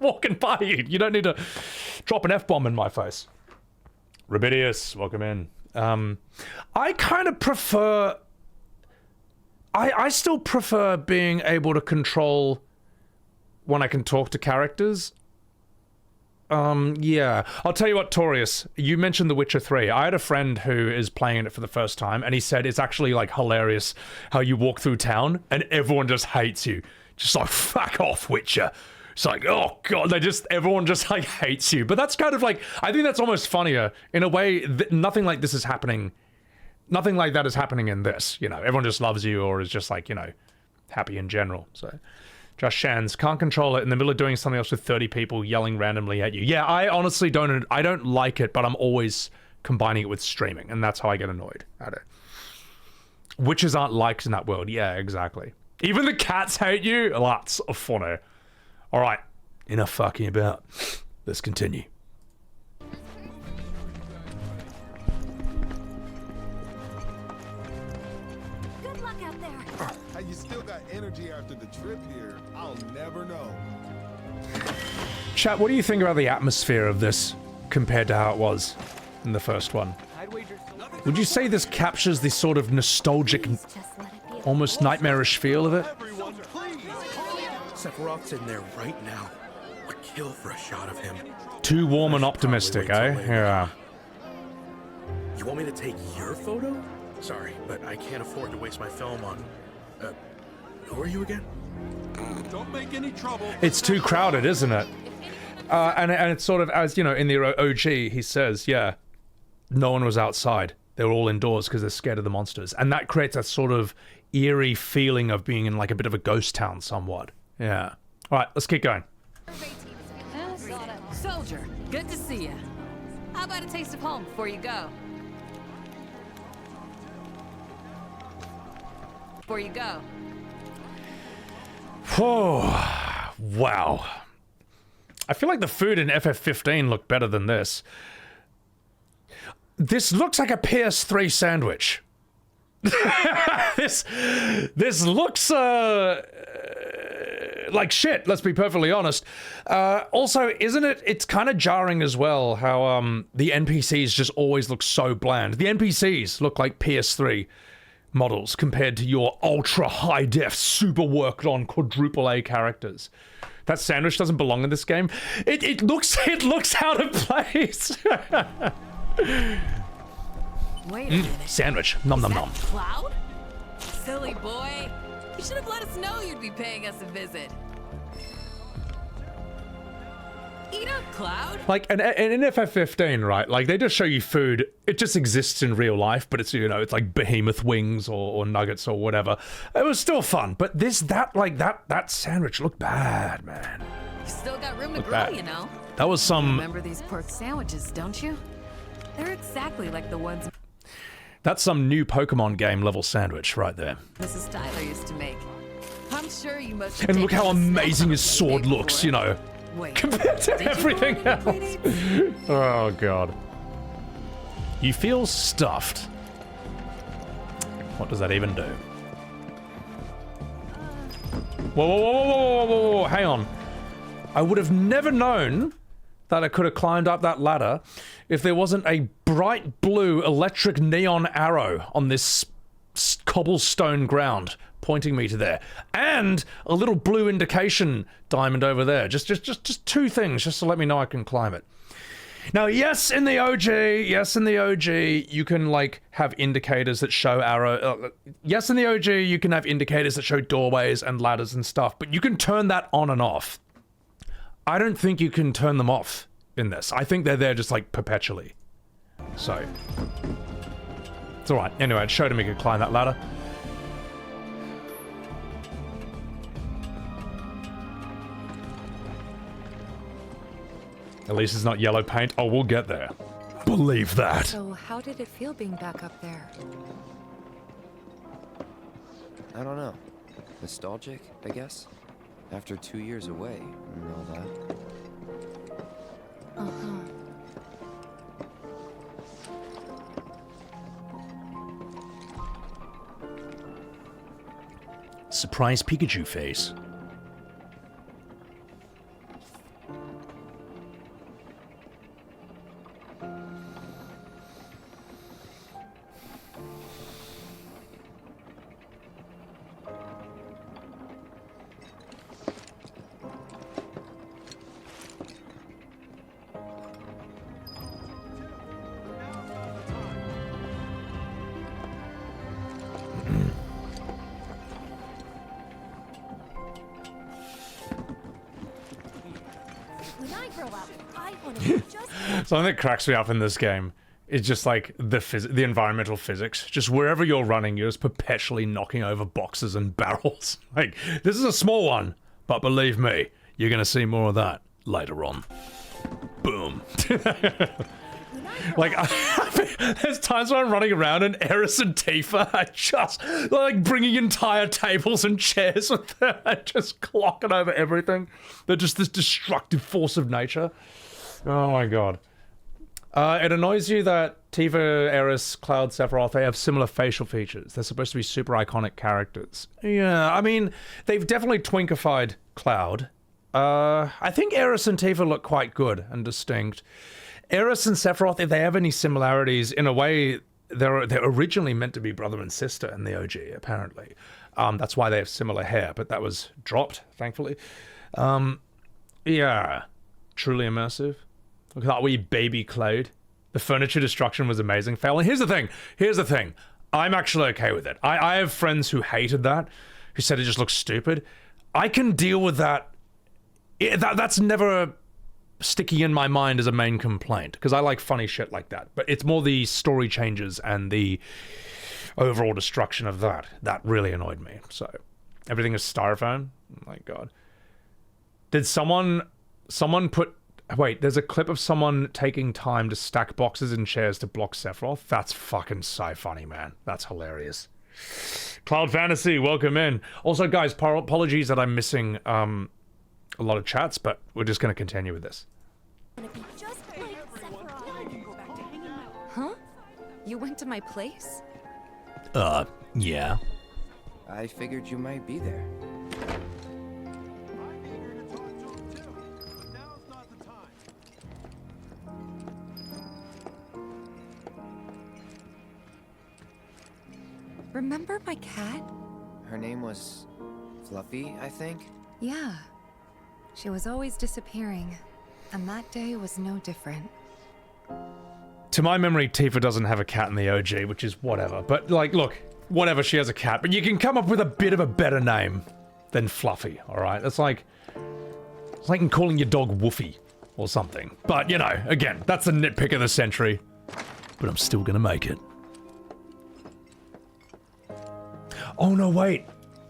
walking by you. You don't need to drop an F-bomb in my face. Rabidius, welcome in. I kind of prefer... I still prefer being able to control when I can talk to characters. Yeah. I'll tell you what, Torius, you mentioned The Witcher 3. I had a friend who is playing it for the first time, and he said it's actually, like, hilarious how you walk through town and everyone just hates you. Just like, fuck off, Witcher. It's like, oh god, everyone just like hates you. But that's kind of like, I think that's almost funnier in a way that nothing like this is happening. Nothing like that is happening in this, you know. Everyone just loves you or is just like, you know, happy in general. So, Josh Shans, can't control it in the middle of doing something else with 30 people yelling randomly at you. Yeah, I honestly don't like it, but I'm always combining it with streaming, and that's how I get annoyed at it. Witches aren't liked in that world. Yeah, exactly. Even the cats hate you? Lots of funny. Alright, enough fucking about. Let's continue. Good luck out there. How you still got energy after the trip here? I'll never know. Chat, what do you think about the atmosphere of this compared to how it was in the first one? Would you say this captures the sort of nostalgic, almost nightmarish feel of it? Sephiroth's in there right now. I'd kill for a shot of him. Too warm and optimistic, eh? Yeah. You want me to take your photo? Sorry, but I can't afford to waste my film on... who are you again? Don't make any trouble. It's too crowded, isn't it? And it's sort of, as, you know, in the OG, he says, yeah, no one was outside. They were all indoors because they're scared of the monsters. And that creates a sort of eerie feeling of being in like a bit of a ghost town somewhat. Yeah. All right, let's keep going. Soldier, good to see you. How about a taste of home before you go? Before you go. Oh, wow. I feel like the food in FF15 looked better than this. This looks like a PS3 sandwich. This looks like shit, let's be perfectly honest. Also, isn't it, it's kind of jarring as well how the NPCs just always look so bland. The NPCs look like PS3 models compared to your ultra high def, super worked on quadruple A characters. That sandwich doesn't belong in this game. It looks out of place. Wait a minute. Sandwich. Nom nom nom. Cloud? Silly boy. You should have let us know you'd be paying us a visit. Eat up, Cloud. Like, and in FF15, right, like, they just show you food. It just exists in real life, but it's, you know, it's like behemoth wings or nuggets or whatever. It was still fun, but that sandwich looked bad, man. You still got room to grow, bad. you know. That was some... Remember these pork sandwiches, don't you? They're exactly like the ones That's some new Pokemon game level sandwich right there. Mrs. Tyler used to make. I'm sure you must. And look how amazing his sword looks, you know, compared to everything else. Oh, God. You feel stuffed. What does that even do? Whoa, whoa, whoa, whoa, whoa, whoa, whoa, hang on. I would have never known that I could have climbed up that ladder if there wasn't a bright blue electric neon arrow on this cobblestone ground pointing me to there, and a little blue indication diamond over there. Just two things, just to let me know I can climb it. Now, yes, in the OG, you can like have indicators that show arrow. Yes, in the OG, you can have indicators that show doorways and ladders and stuff, but you can turn that on and off. I don't think you can turn them off in this. I think they're there just like perpetually. So it's all right. Anyway, it showed him he could climb that ladder. At least it's not yellow paint. Oh, we'll get there. Believe that. So how did it feel being back up there? I don't know. Nostalgic, I guess? After 2 years away and all that. Uh-huh. Surprise Pikachu face. Something that cracks me up in this game is just like the environmental physics. Just wherever you're running, you're just perpetually knocking over boxes and barrels. Like, this is a small one, but believe me, you're gonna see more of that later on. Boom. Like, there's times when I'm running around and Aeris and Tifa are just like bringing entire tables and chairs with them and just clocking over everything. They're just this destructive force of nature. Oh my God. It annoys you that Tifa, Aeris, Cloud, Sephiroth, they have similar facial features. They're supposed to be super iconic characters. Yeah, I mean, they've definitely twinkified Cloud. I think Aeris and Tifa look quite good and distinct. Aeris and Sephiroth, if they have any similarities, in a way, they're originally meant to be brother and sister in the OG, apparently. That's why they have similar hair, but that was dropped, thankfully. Yeah, truly immersive. Look at that wee baby Cloud. The furniture destruction was amazing. Fail. And here's the thing. I'm actually okay with it. I have friends who hated that, who said it just looks stupid. I can deal with that. That's never sticky in my mind as a main complaint, because I like funny shit like that. But it's more the story changes and the overall destruction of that really annoyed me. So everything is styrofoam. Oh my God. Did someone put... Wait, there's a clip of someone taking time to stack boxes and chairs to block Sephiroth. That's fucking so funny, man. That's hilarious. Cloud Fantasy, welcome in. Also, guys, apologies that I'm missing a lot of chats, but we're just going to continue with this. Huh? You went to my place? Yeah. I figured you might be there. Remember my cat? Her name was Fluffy, I think? Yeah. She was always disappearing, and that day was no different. To my memory, Tifa doesn't have a cat in the OG, which is whatever. But, like, look, whatever, she has a cat. But you can come up with a bit of a better name than Fluffy, alright? It's like calling your dog Woofy. or something. But, you know, again, that's the nitpick of the century. But I'm still gonna make it. Oh, no, wait.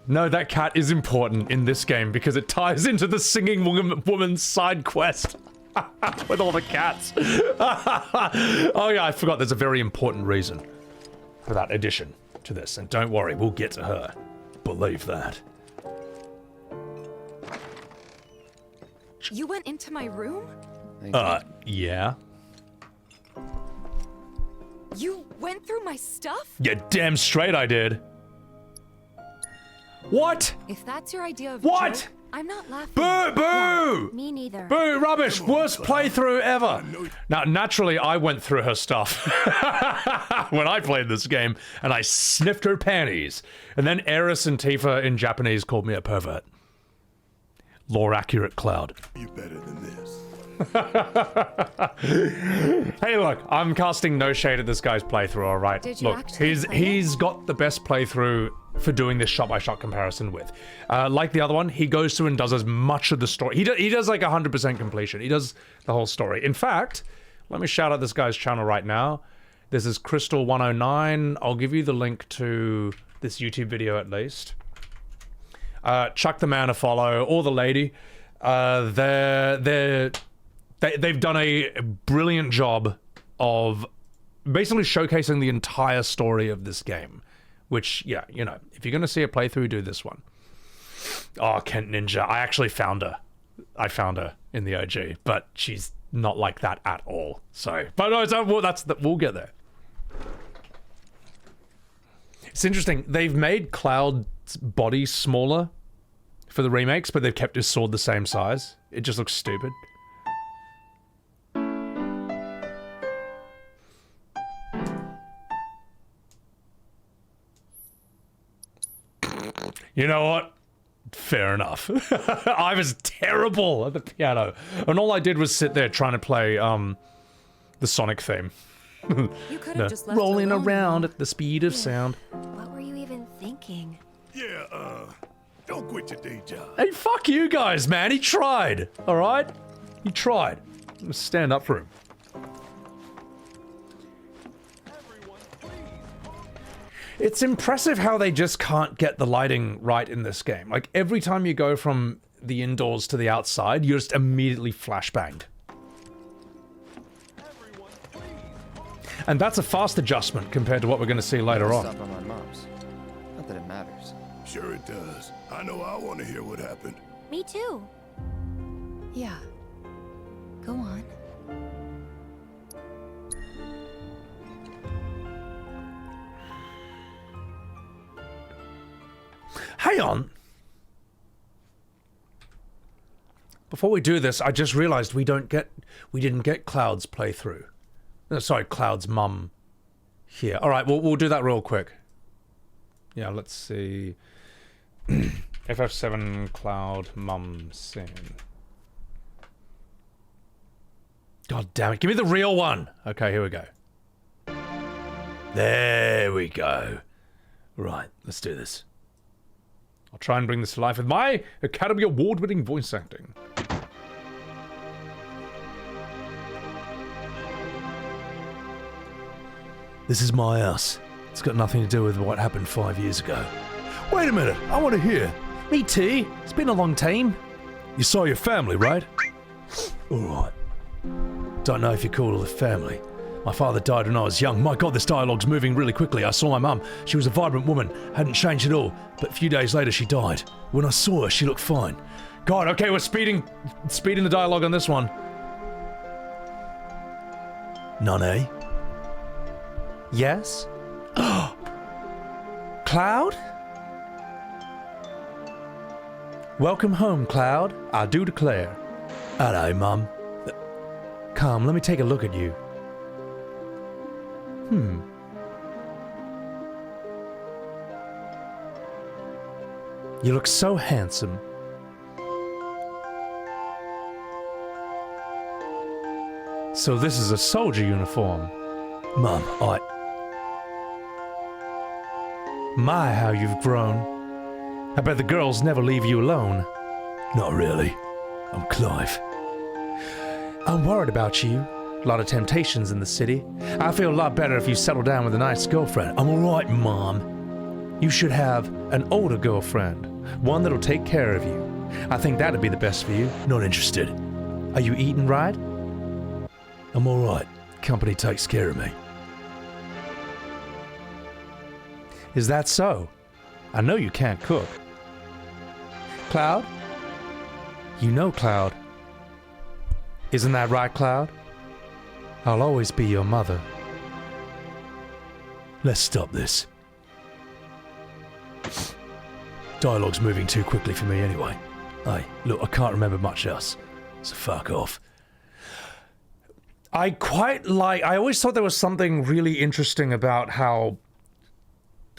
No, that cat is important in this game because it ties into the singing woman's side quest. With all the cats. Oh yeah, I forgot there's a very important reason for that addition to this. And don't worry, we'll get to her. Believe that. You went into my room? Yeah. You went through my stuff? Yeah, damn straight I did. What? If that's your idea of What? joke, I'm not laughing. Boo! Boo! Me neither. Boo! Rubbish! Worst playthrough ever! Now, naturally, I went through her stuff when I played this game, and I sniffed her panties. And then Aeris and Tifa in Japanese called me a pervert. Lore accurate, Cloud. You better than this. Hey, look, I'm casting no shade at this guy's playthrough, alright? Did you Look, actually play he's got the best playthrough for doing this shot-by-shot comparison with. Like the other one, he goes through and does as much of the story. He does like 100% completion. He does the whole story. In fact, let me shout out this guy's channel right now. This is Crystal109. I'll give you the link to this YouTube video at least. Chuck the man a follow, or the lady. They've done a brilliant job of basically showcasing the entire story of this game. Which, yeah, you know, if you're going to see a playthrough, do this one. Oh, Kent Ninja. I actually found her. I found her in the OG, but she's not like that at all. So, but no, we'll get there. It's interesting. They've made Cloud's body smaller for the remakes, but they've kept his sword the same size. It just looks stupid. You know what? Fair enough. I was terrible at the piano. And all I did was sit there trying to play the Sonic theme. You could have just left rolling alone. around at the speed of sound. What were you even thinking? Yeah, don't quit your day job. Hey, fuck you guys, man. He tried. All right? He tried. I'm gonna stand up for him. It's impressive how they just can't get the lighting right in this game. Like, every time you go from the indoors to the outside, you're just immediately flashbanged. And that's a fast adjustment compared to what we're going to see later on. Stop on my mom's. Not that it matters. Sure it does. I know I want to hear what happened. Me too. Yeah. Go on. Hang on. Before we do this, I just realized we didn't get Cloud's playthrough. No, sorry, Cloud's mum here. All right, we'll do that real quick. Yeah, let's see. FF7 Cloud mum scene. God damn it, give me the real one. Okay, here we go. There we go. Right, let's do this. I'll try and bring this to life with my Academy Award-winning voice acting. This is my house. It's got nothing to do with what happened 5 years ago. Wait a minute, I want to hear. Me too. It's been a long time. You saw your family, right? Alright. Don't know if you call her family. My father died when I was young. My god, this dialogue's moving really quickly. I saw my mum. She was a vibrant woman. Hadn't changed at all. But a few days later, she died. When I saw her, she looked fine. God, okay, we're speeding the dialogue on this one. None, eh? Yes? Cloud? Welcome home, Cloud. I do declare. Hello, Mum. Come, let me take a look at you. You look so handsome. So this is a soldier uniform. Mum, My, how you've grown. I bet the girls never leave you alone. Not really. I'm Clive. I'm worried about you. A lot of temptations in the city. I feel a lot better if you settle down with a nice girlfriend. I'm alright, Mom. You should have an older girlfriend. One that'll take care of you. I think that'd be the best for you. Not interested. Are you eating right? I'm alright. Company takes care of me. Is that so? I know you can't cook. Cloud? You know Cloud. Isn't that right, Cloud? I'll always be your mother. Let's stop this. Dialogue's moving too quickly for me anyway. Hey, look, I can't remember much else, so fuck off. I always thought there was something really interesting about how,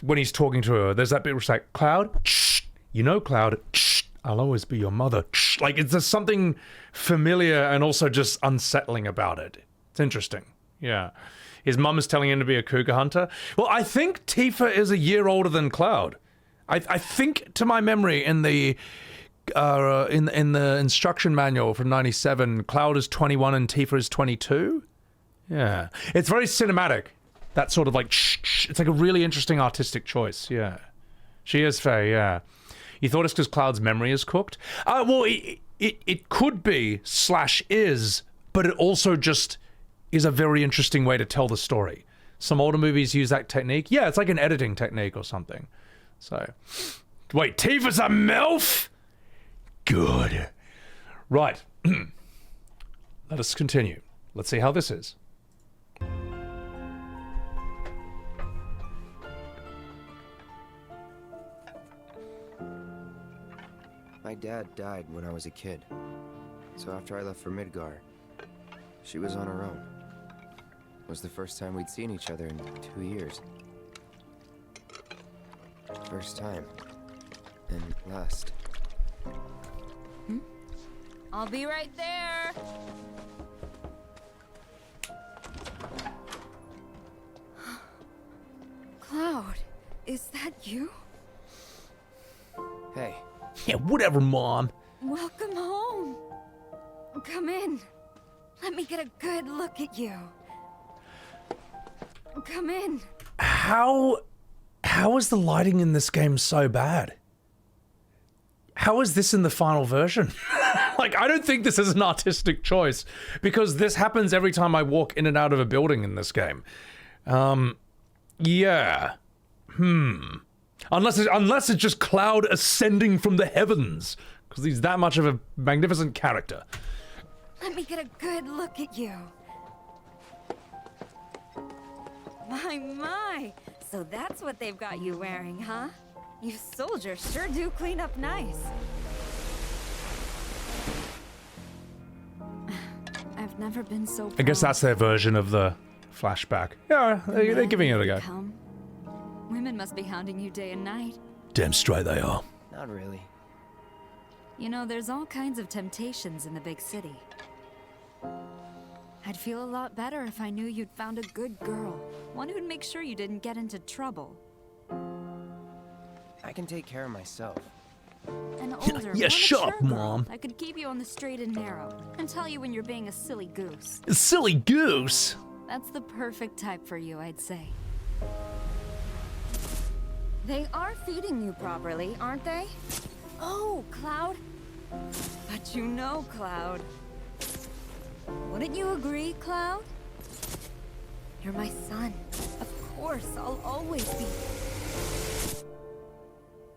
when he's talking to her, there's that bit where it's like, Cloud, shh, you know Cloud, shh, I'll always be your mother, shh. Like, there's something familiar and also just unsettling about it. It's interesting, yeah. His mum is telling him to be a cougar hunter. Well, I think Tifa is a year older than Cloud. I think, to my memory, in the instruction manual from '97, Cloud is 21 and Tifa is 22. Yeah, it's very cinematic. That sort of like shh. It's like a really interesting artistic choice. Yeah, she is fair. Yeah, you thought it's because Cloud's memory is cooked? Well, it could be / is, but it also just is a very interesting way to tell the story. Some older movies use that technique. Yeah, it's like an editing technique or something. So, wait, Tifa's a MILF? Good. Right. Let us continue. Let's see how this is. My dad died when I was a kid. So after I left for Midgar, she was on her own. It was the first time we'd seen each other in 2 years. First time. And last. I'll be right there. Cloud, is that you? Hey. Yeah, whatever, Mom. Welcome home. Come in. Let me get a good look at you. Come in. How is the lighting in this game so bad? How is this in the final version? Like, I don't think this is an artistic choice, because this happens every time I walk in and out of a building in this game. Yeah. Unless it's just Cloud ascending from the heavens, because he's that much of a magnificent character. Let me get a good look at you. My. So that's what they've got you wearing, huh? You soldiers sure do clean up nice. I've never been so proud. I guess that's their version of the flashback. Yeah, they're giving it a go. Women must be hounding you day and night. Damn straight they are. Not really. You know, there's all kinds of temptations in the big city. I'd feel a lot better if I knew you'd found a good girl. One who'd make sure you didn't get into trouble. I can take care of myself. An older, Yeah, shut up, girl Mom. I could keep you on the straight and narrow and tell you when you're being a silly goose. A silly goose? That's the perfect type for you, I'd say. They are feeding you properly, aren't they? Oh, Cloud. But you know, Cloud. Wouldn't you agree, Cloud? You're my son. Of course, I'll always be.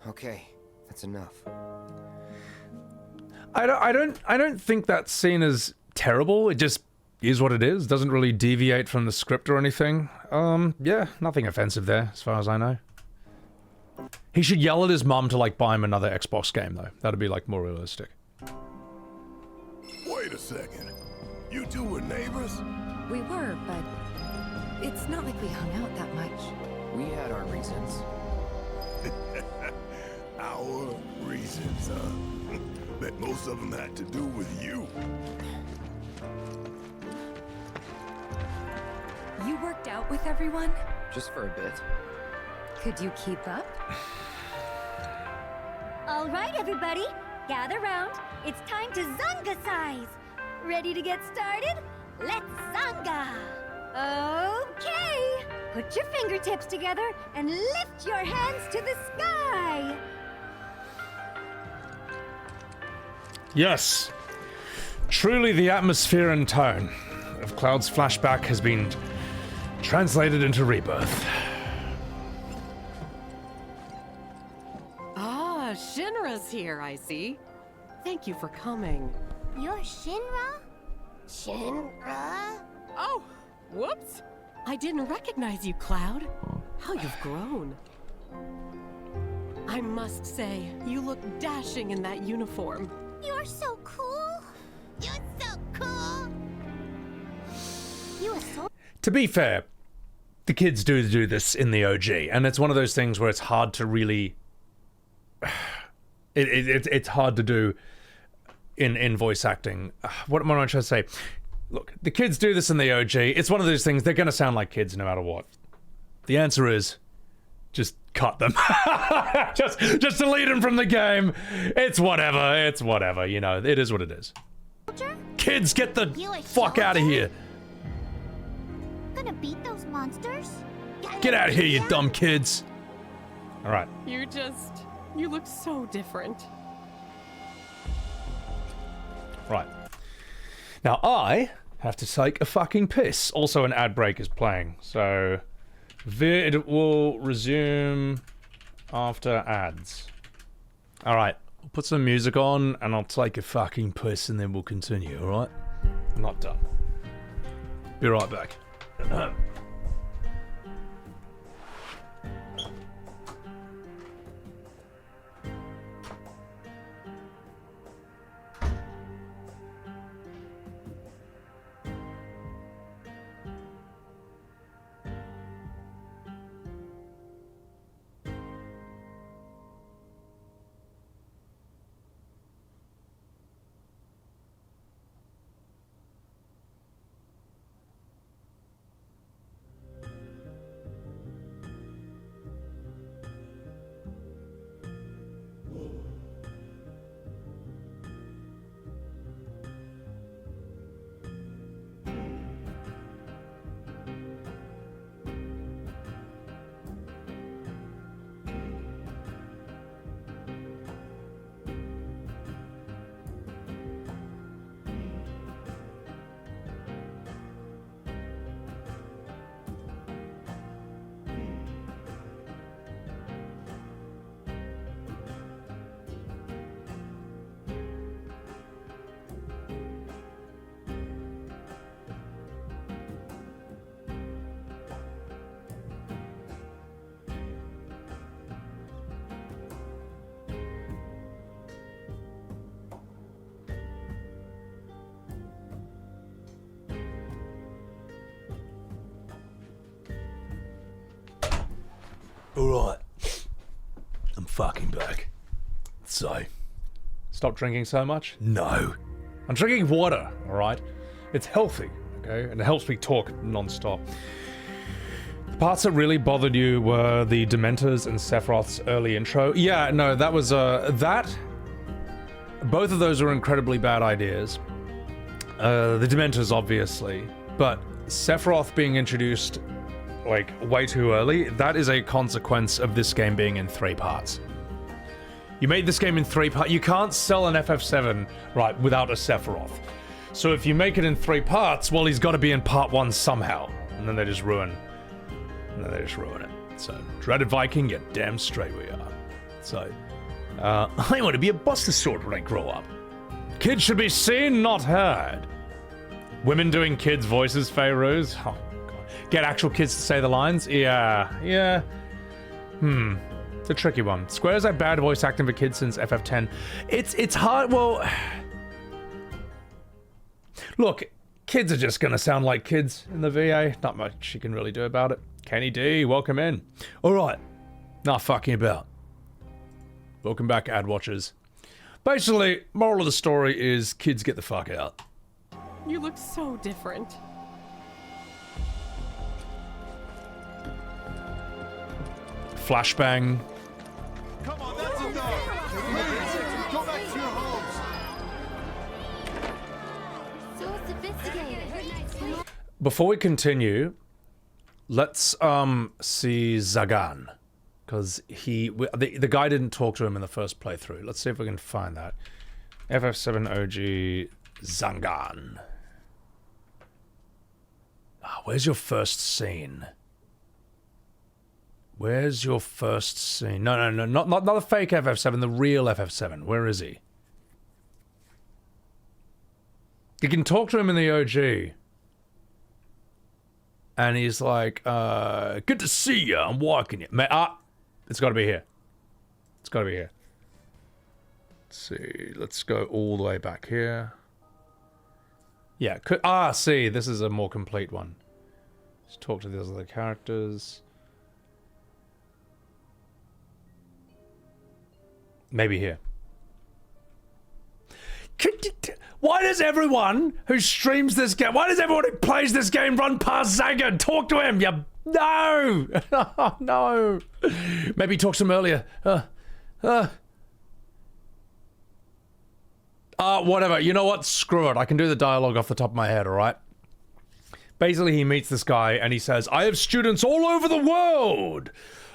Okay, that's enough. I don't think that scene is terrible. It just is what it is. Doesn't really deviate from the script or anything. Yeah, nothing offensive there, as far as I know. He should yell at his mum to, like, buy him another Xbox game, though. That'd be, like, more realistic. Wait a second. You two were neighbors? We were, but it's not like we hung out that much. We had our reasons. Our reasons, huh? Bet most of them had to do with you. You worked out with everyone? Just for a bit. Could you keep up? All right, everybody, gather round. It's time to Zanga-size. Ready to get started? Let's Zanga! Okay! Put your fingertips together and lift your hands to the sky! Yes. Truly the atmosphere and tone of Cloud's flashback has been translated into Rebirth. Ah, Shinra's here, I see. Thank you for coming. You're Shinra? Shinra? Oh, whoops. I didn't recognize you, Cloud. How you've grown. I must say, you look dashing in that uniform. You're so cool. You're so cool. You are so... To be fair, the kids do this in the OG, and it's one of those things where it's hard to really... It's hard to do in voice acting. What am I trying to say? Look, the kids do this in the OG. It's one of those things, they're going to sound like kids no matter what. The answer is, just cut them. just delete them from the game. It's whatever, you know, it is what it is. Kids, get the fuck out of here. Gonna beat those monsters? Get out of here, you dumb kids. All right. You look so different. Right. Now I have to take a fucking piss. Also an ad break is playing, so vid will resume after ads. All right, I'll put some music on and I'll take a fucking piss and then we'll continue, all right? I'm not done. Be right back. Alright. I'm fucking back. So. Stop drinking so much? No. I'm drinking water, alright? It's healthy, okay? And it helps me talk non-stop. The parts that really bothered you were the Dementors and Sephiroth's early intro. Yeah, no, that was, both of those were incredibly bad ideas. The Dementors, obviously. But Sephiroth being introduced like way too early, that is a consequence of this game being in 3 parts. You made this game in 3 parts. You can't sell an FF7 right without a Sephiroth. So if you make it in 3 parts, well, he's got to be in part 1 somehow, and then they just ruin it. So dreaded Viking, you're damn straight we are. So I want to be a Buster Sword when I grow up. Kids should be seen, not heard. Women doing kids' voices, Pharaohs. Oh, get actual kids to say the lines? Yeah. It's a tricky one. Square's had bad voice acting for kids since FF10. It's hard, well... Look, kids are just gonna sound like kids in the VA. Not much you can really do about it. Kenny D, welcome in. Alright, not fucking about. Welcome back, ad watchers. Basically, moral of the story is kids get the fuck out. You look so different. Flashbang. Come on, that's enough. Go back to your homes. Before we continue, let's see Zangan, because the guy didn't talk to him in the first playthrough. Let's see if we can find that. FF7 OG Zangan. Where's your first scene? Where's your first scene? No, not the fake FF7, the real FF7. Where is he? You can talk to him in the OG. And he's like, good to see you, I'm walking you. It's gotta be here. It's gotta be here. Let's see, let's go all the way back here. Yeah, see, this is a more complete one. Let's talk to those other characters. Maybe here. Why does everyone who streams this game, why does everyone who plays this game run past Zangan? Talk to him, no! No! Maybe talk to him earlier. Whatever, you know what? Screw it, I can do the dialogue off the top of my head, alright? Basically, he meets this guy and he says, I have students all over the world!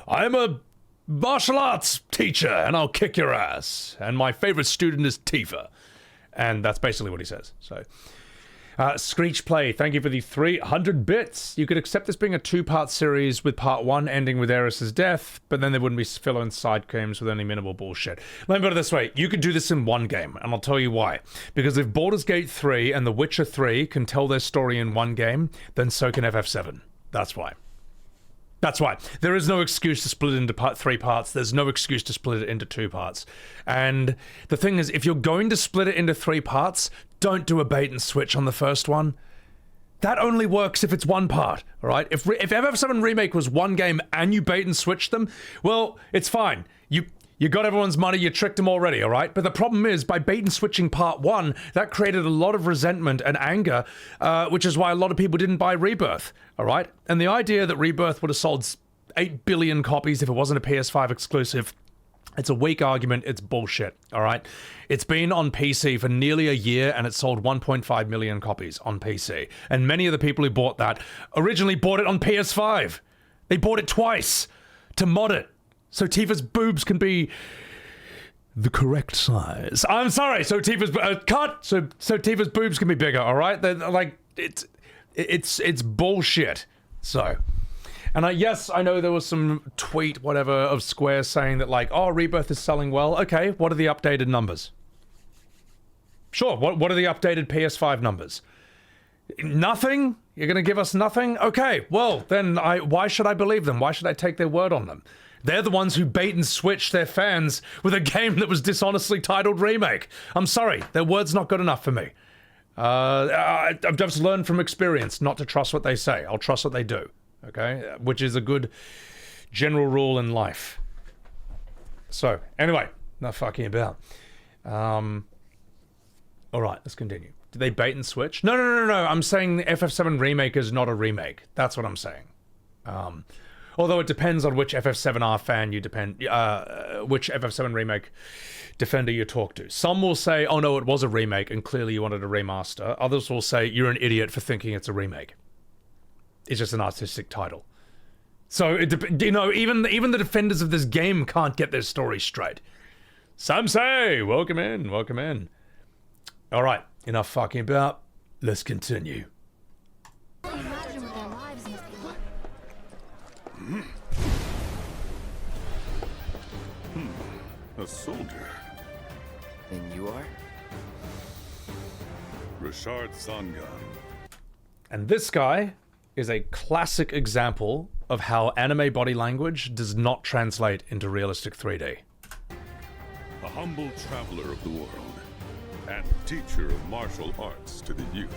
I'm a martial arts teacher and I'll kick your ass. And my favorite student is Tifa. And that's basically what he says. So, Screech Play, thank you for the 300 bits. You could accept this being a two-part series with part 1 ending with Aeris' death, but then there wouldn't be fill-in side games with only minimal bullshit. Let me put it this way, you could do this in one game, and I'll tell you why. Because if Baldur's Gate 3 and The Witcher 3 can tell their story in one game, then so can FF7. That's why. That's why. There is no excuse to split it into 3 parts. There's no excuse to split it into 2 parts. And the thing is, if you're going to split it into 3 parts, don't do a bait and switch on the first one. That only works if it's one part, alright? If FF7 Remake was one game and you bait and switch them, well, it's fine. You got everyone's money, you tricked them already, alright? But the problem is, by bait and switching part 1, that created a lot of resentment and anger, which is why a lot of people didn't buy Rebirth, alright? And the idea that Rebirth would have sold 8 billion copies if it wasn't a PS5 exclusive, it's a weak argument, it's bullshit, alright? It's been on PC for nearly a year and it sold 1.5 million copies on PC. And many of the people who bought that originally bought it on PS5. They bought it twice to mod it. So Tifa's boobs can be the correct size. I'm sorry. So Tifa's cut. So Tifa's boobs can be bigger. All right. They're like it's bullshit. So, and yes, I know there was some tweet whatever of Square saying that like, oh, Rebirth is selling well. Okay, what are the updated numbers? Sure. What are the updated PS5 numbers? Nothing. You're gonna give us nothing? Okay. Well, then why should I believe them? Why should I take their word on them? They're the ones who bait and switch their fans with a game that was dishonestly titled Remake. I'm sorry, their word's not good enough for me. I've just learned from experience not to trust what they say. I'll trust what they do, okay? Which is a good general rule in life. So, anyway, not fucking about. Alright, let's continue. Did they bait and switch? No. I'm saying the FF7 Remake is not a remake. That's what I'm saying. Although it depends on which FF7R fan you which FF7 Remake defender you talk to. Some will say, oh no, it was a remake and clearly you wanted a remaster. Others will say, you're an idiot for thinking it's a remake. It's just an artistic title. So, you know, even the defenders of this game can't get their story straight. Some say, welcome in. Alright, enough fucking about. Let's continue. A soldier. And you are? Richard Zangan. And this guy is a classic example of how anime body language does not translate into realistic 3D. A humble traveler of the world and teacher of martial arts to the youth.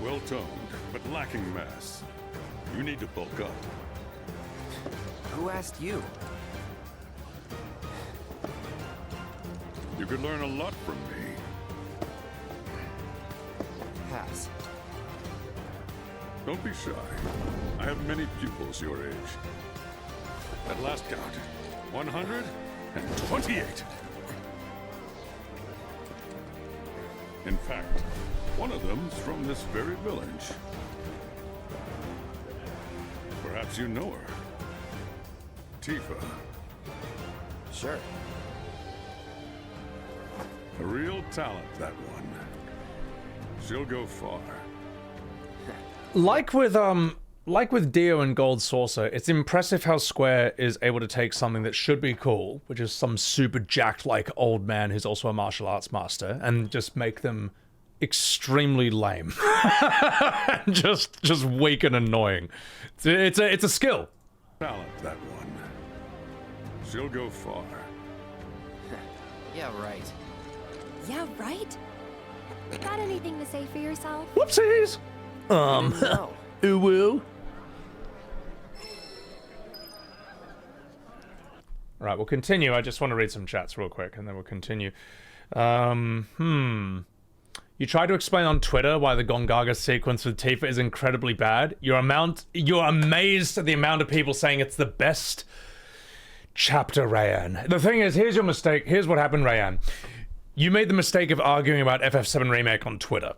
Well-toned, but lacking mass. You need to bulk up. Who asked you? You could learn a lot from me. Pass. Don't be shy. I have many pupils your age. At last count, 128. In fact, one of them's from this very village. Perhaps you know her. Tifa. Sure. A real talent, that one. She'll go far. Like with Dio and Gold Saucer, it's impressive how Square is able to take something that should be cool, which is some super jacked like old man who's also a martial arts master, and just make them extremely lame. just weak and annoying. It's a skill. Talent, that one. She'll go far. Yeah, right. Yeah, right? Got anything to say for yourself? Whoopsies! No. Uwu. Right, we'll continue. I just want to read some chats real quick, and then we'll continue. You tried to explain on Twitter why the Gongaga sequence with Tifa is incredibly bad. You're amazed at the amount of people saying it's the best chapter, Rayan. The thing is, here's your mistake. Here's what happened, Rayan. You made the mistake of arguing about FF7 Remake on Twitter.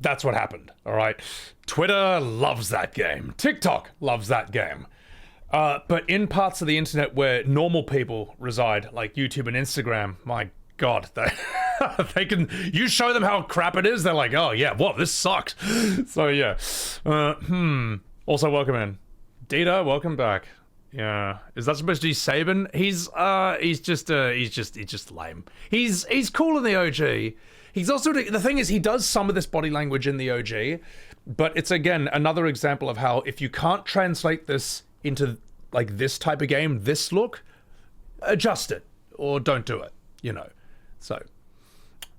That's what happened, all right? Twitter loves that game. TikTok loves that game. But in parts of the internet where normal people reside, like YouTube and Instagram, my God, they can... You show them how crap it is, they're like, oh yeah, whoa, this sucks. So yeah. Also, welcome in. Dita, welcome back. Yeah, is that supposed to be Sabin? He's just lame. He's cool in the OG. He's also, the thing is, he does some of this body language in the OG, but it's again another example of how if you can't translate this into like this type of game, this look, adjust it or don't do it, you know. So,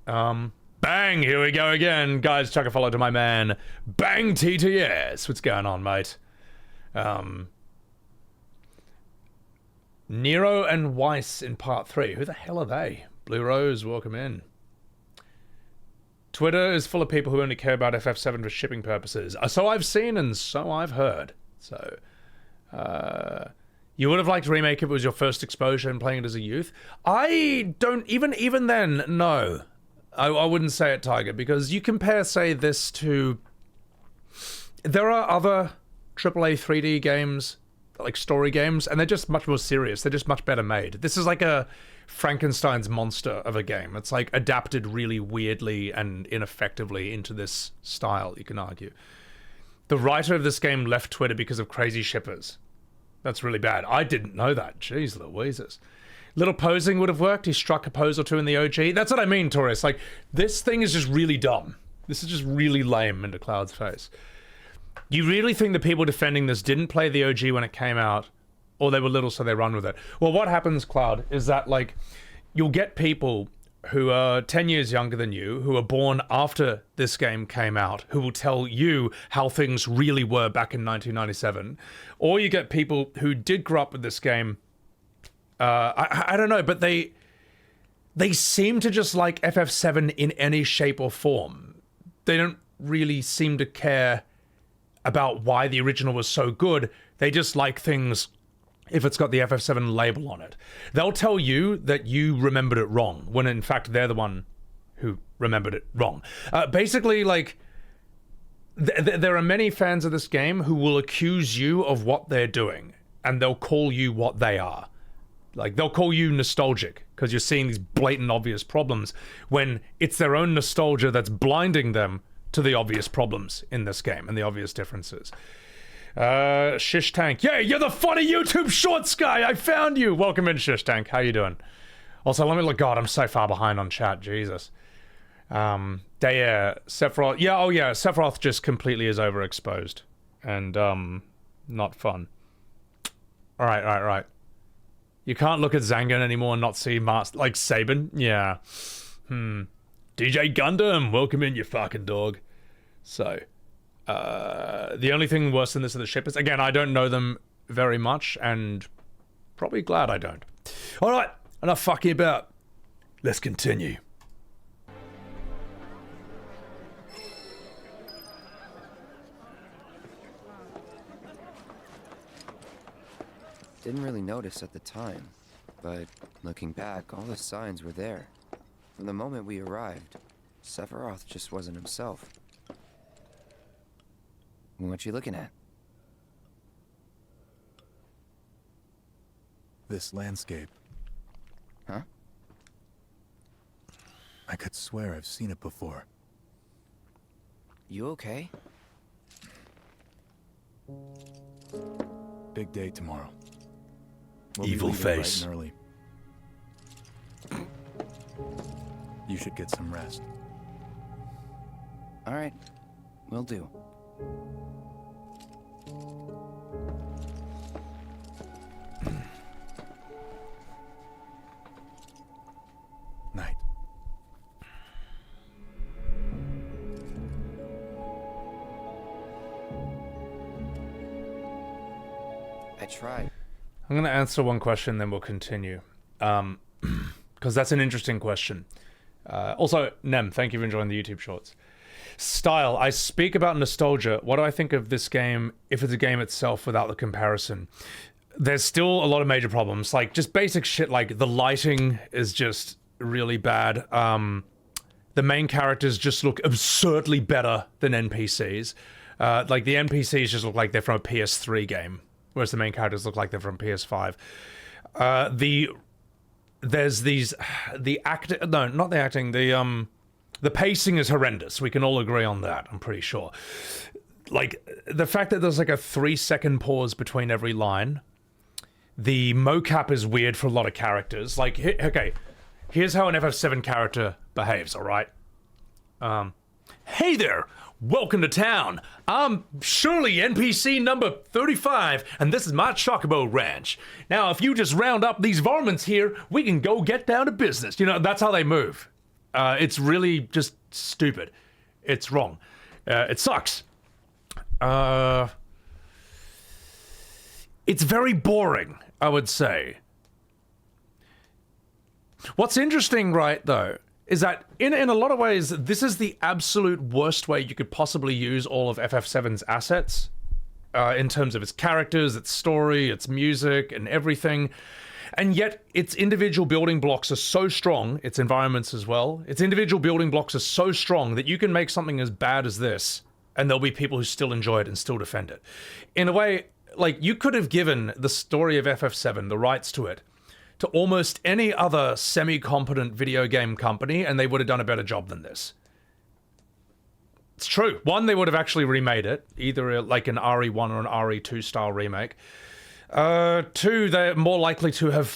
bang, here we go again, guys. Chuck a follow to my man, Bang TTS. What's going on, mate? Nero and Weiss in part 3. Who the hell are they? Blue Rose, welcome in. Twitter is full of people who only care about FF7 for shipping purposes. So I've seen and so I've heard. So, you would have liked Remake if it was your first exposure and playing it as a youth. I don't, even then, no. I wouldn't say it, Tiger, because you compare, say, this to... There are other AAA 3D games, like story games, and they're just much more serious. They're just much better made. This is like a Frankenstein's monster of a game. It's like adapted really weirdly and ineffectively into this style, you can argue. The writer of this game left Twitter because of crazy shippers. That's really bad. I didn't know that. Jeez Louises. Little posing would have worked. He struck a pose or two in the OG. That's what I mean, Taurus. Like, this thing is just really dumb. This is just really lame into Cloud's face. You really think the people defending this didn't play the OG when it came out, or they were little so they run with it? Well, what happens, Cloud, is that, like, you'll get people who are 10 years younger than you, who are born after this game came out, who will tell you how things really were back in 1997. Or you get people who did grow up with this game, I don't know, but they seem to just like FF7 in any shape or form. They don't really seem to care about why the original was so good. They just like things if it's got the FF7 label on it. They'll tell you that you remembered it wrong, when in fact they're the one who remembered it wrong. Basically, like, there are many fans of this game who will accuse you of what they're doing, and they'll call you what they are. Like, they'll call you nostalgic, because you're seeing these blatant, obvious problems, when it's their own nostalgia that's blinding them to the obvious problems in this game, and the obvious differences. Shish Tank. Yeah, you're the funny YouTube Shorts guy! I found you! Welcome in, Shish Tank. How you doing? Also, let me look. God, I'm so far behind on chat. Jesus. Sephiroth. Yeah, oh yeah, Sephiroth just completely is overexposed. And, not fun. Alright. You can't look at Zangan anymore and not see like Sabin? Yeah. DJ Gundam, welcome in, you fucking dog. So, the only thing worse than this are the shippers. Again, I don't know them very much, and probably glad I don't. Alright, enough fucking about. Let's continue. Didn't really notice at the time, but looking back, all the signs were there. From the moment we arrived, Sephiroth just wasn't himself. What you looking at? This landscape. Huh? I could swear I've seen it before. You okay? Big day tomorrow. We'll Evil be leaving face. bright and early. You should get some rest. All right, will do. Night. I tried. I'm going to answer one question, then we'll continue. Because that's an interesting question. Also, Nem, thank you for enjoying the YouTube shorts. Style, I speak about nostalgia. What do I think of this game if it's a game itself without the comparison? There's still a lot of major problems. Like, just basic shit like the lighting is just really bad. The main characters just look absurdly better than NPCs. Like, the NPCs just look like they're from a PS3 game, whereas the main characters look like they're from PS5. The pacing is horrendous. We can all agree on that, I'm pretty sure. Like, the fact that there's like a 3-second pause between every line. The mocap is weird for a lot of characters. Like, okay, here's how an FF7 character behaves, alright? Hey there! Welcome to town. I'm Shirley, NPC number 35, and this is my Chocobo Ranch. Now, if you just round up these varmints here, we can go get down to business. You know, that's how they move. It's really just stupid. It's wrong. It sucks. It's very boring, I would say. What's interesting, right, though, is that in a lot of ways, this is the absolute worst way you could possibly use all of FF7's assets, in terms of its characters, its story, its music, and everything. And yet, its individual building blocks are so strong, its environments as well, its individual building blocks are so strong that you can make something as bad as this, and there'll be people who still enjoy it and still defend it. In a way, like, you could have given the story of FF7, the rights to it, to almost any other semi-competent video game company, and they would have done a better job than this. It's true. One, they would have actually remade it, either like an RE1 or an RE2 style remake. Two, they're more likely to have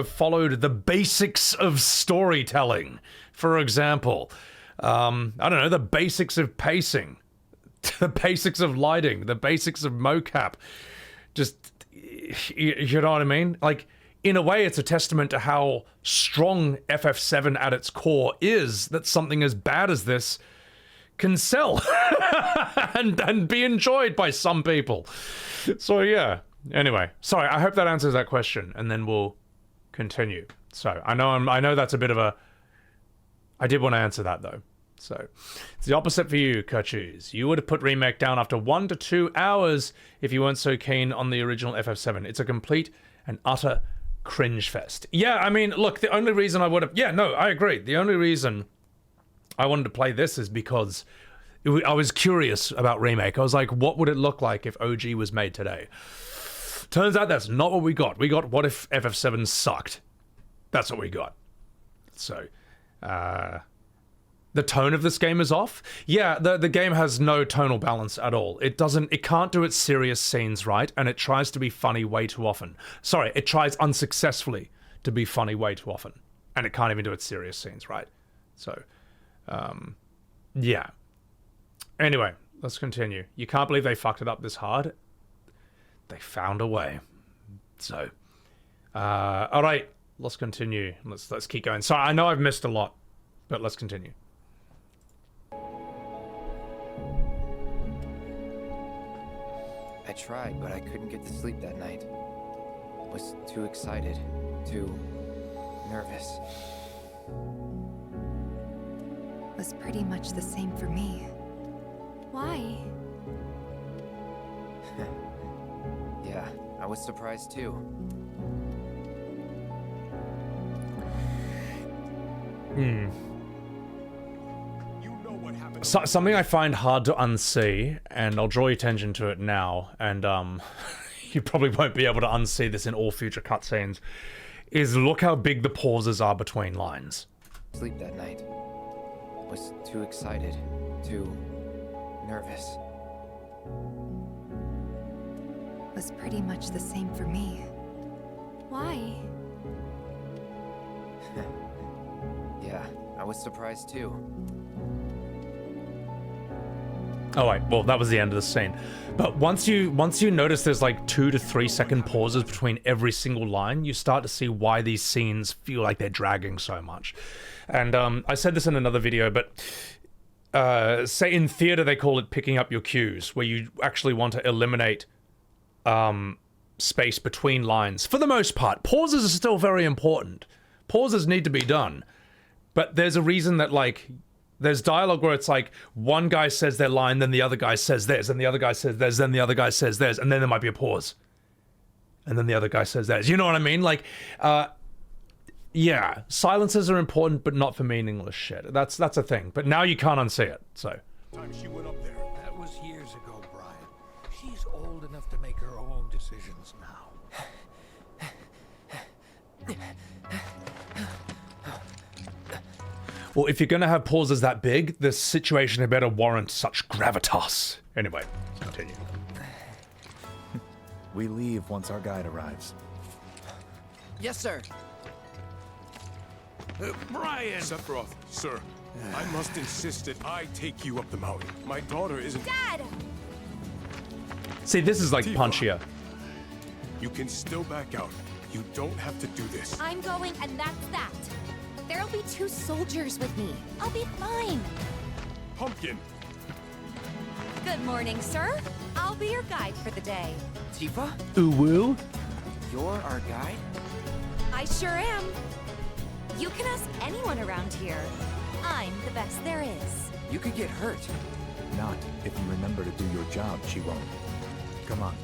followed the basics of storytelling. For example, I don't know, the basics of pacing, the basics of lighting, the basics of mocap. Just, you know what I mean? Like, in a way, it's a testament to how strong FF7 at its core is, that something as bad as this can sell and be enjoyed by some people. So yeah. Anyway, sorry, I hope that answers that question, and then we'll continue. So, I know that's a bit of a... I did want to answer that, though. So, it's the opposite for you, Kerchoos. You would have put Remake down after 1 to 2 hours if you weren't so keen on the original FF7. It's a complete and utter cringe fest. Yeah, I mean, look, the only reason I would have... Yeah, no, I agree. The only reason I wanted to play this is because I was curious about Remake. I was like, what would it look like if OG was made today? Turns out that's not what we got. We got what if FF7 sucked. That's what we got. So, the tone of this game is off. Yeah, the game has no tonal balance at all. It can't do its serious scenes right, and it tries to be funny way too often. Sorry, it tries unsuccessfully to be funny way too often, and it can't even do its serious scenes right. So, yeah. Anyway, let's continue. You can't believe they fucked it up this hard. They found a way. So, all right, let's continue. Let's keep going. Sorry, I know I've missed a lot, but let's continue. I tried, but I couldn't get to sleep that night. Was too excited, too nervous. Was pretty much the same for me. Why? Yeah, I was surprised too. So, something I find hard to unsee, and I'll draw your attention to it now, and you probably won't be able to unsee this in all future cutscenes, is look how big the pauses are between lines. Sleep that night. Was too excited, too nervous. Was pretty much the same for me. Why? Yeah, I was surprised too. Oh wait, well that was the end of the scene. But once you notice there's like 2 to 3 second pauses between every single line, you start to see why these scenes feel like they're dragging so much. And I said this in another video, but say in theater they call it picking up your cues, where you actually want to eliminate space between lines. For the most part, pauses are still very important. Pauses need to be done. But there's a reason that, like, there's dialogue where it's like one guy says their line, then the other guy says theirs, and the other guy says theirs, then the other guy says theirs, and then there might be a pause. And then the other guy says theirs. You know what I mean? Like, yeah, silences are important, but not for meaningless shit. That's a thing. But now you can't unsee it, so. Time she went up there. That was years ago, Brian. She's old enough to make her own decisions now. Well, if you're gonna have pauses that big, the situation had better warrant such gravitas. Anyway, let's continue. We leave once our guide arrives. Yes, sir. Brian! Sephiroth, sir, I must insist that I take you up the mountain. My daughter isn't... Dad! See, this is like Tifa. punchier. You can still back out. You don't have to do this. I'm going, and that's that. There'll be 2 soldiers with me. I'll be fine. Pumpkin! Good morning, sir. I'll be your guide for the day. Tifa? Uwu? You're our guide? I sure am. You can ask anyone around here. I'm the best there is. You could get hurt. Not if you remember to do your job, she won't. Come on.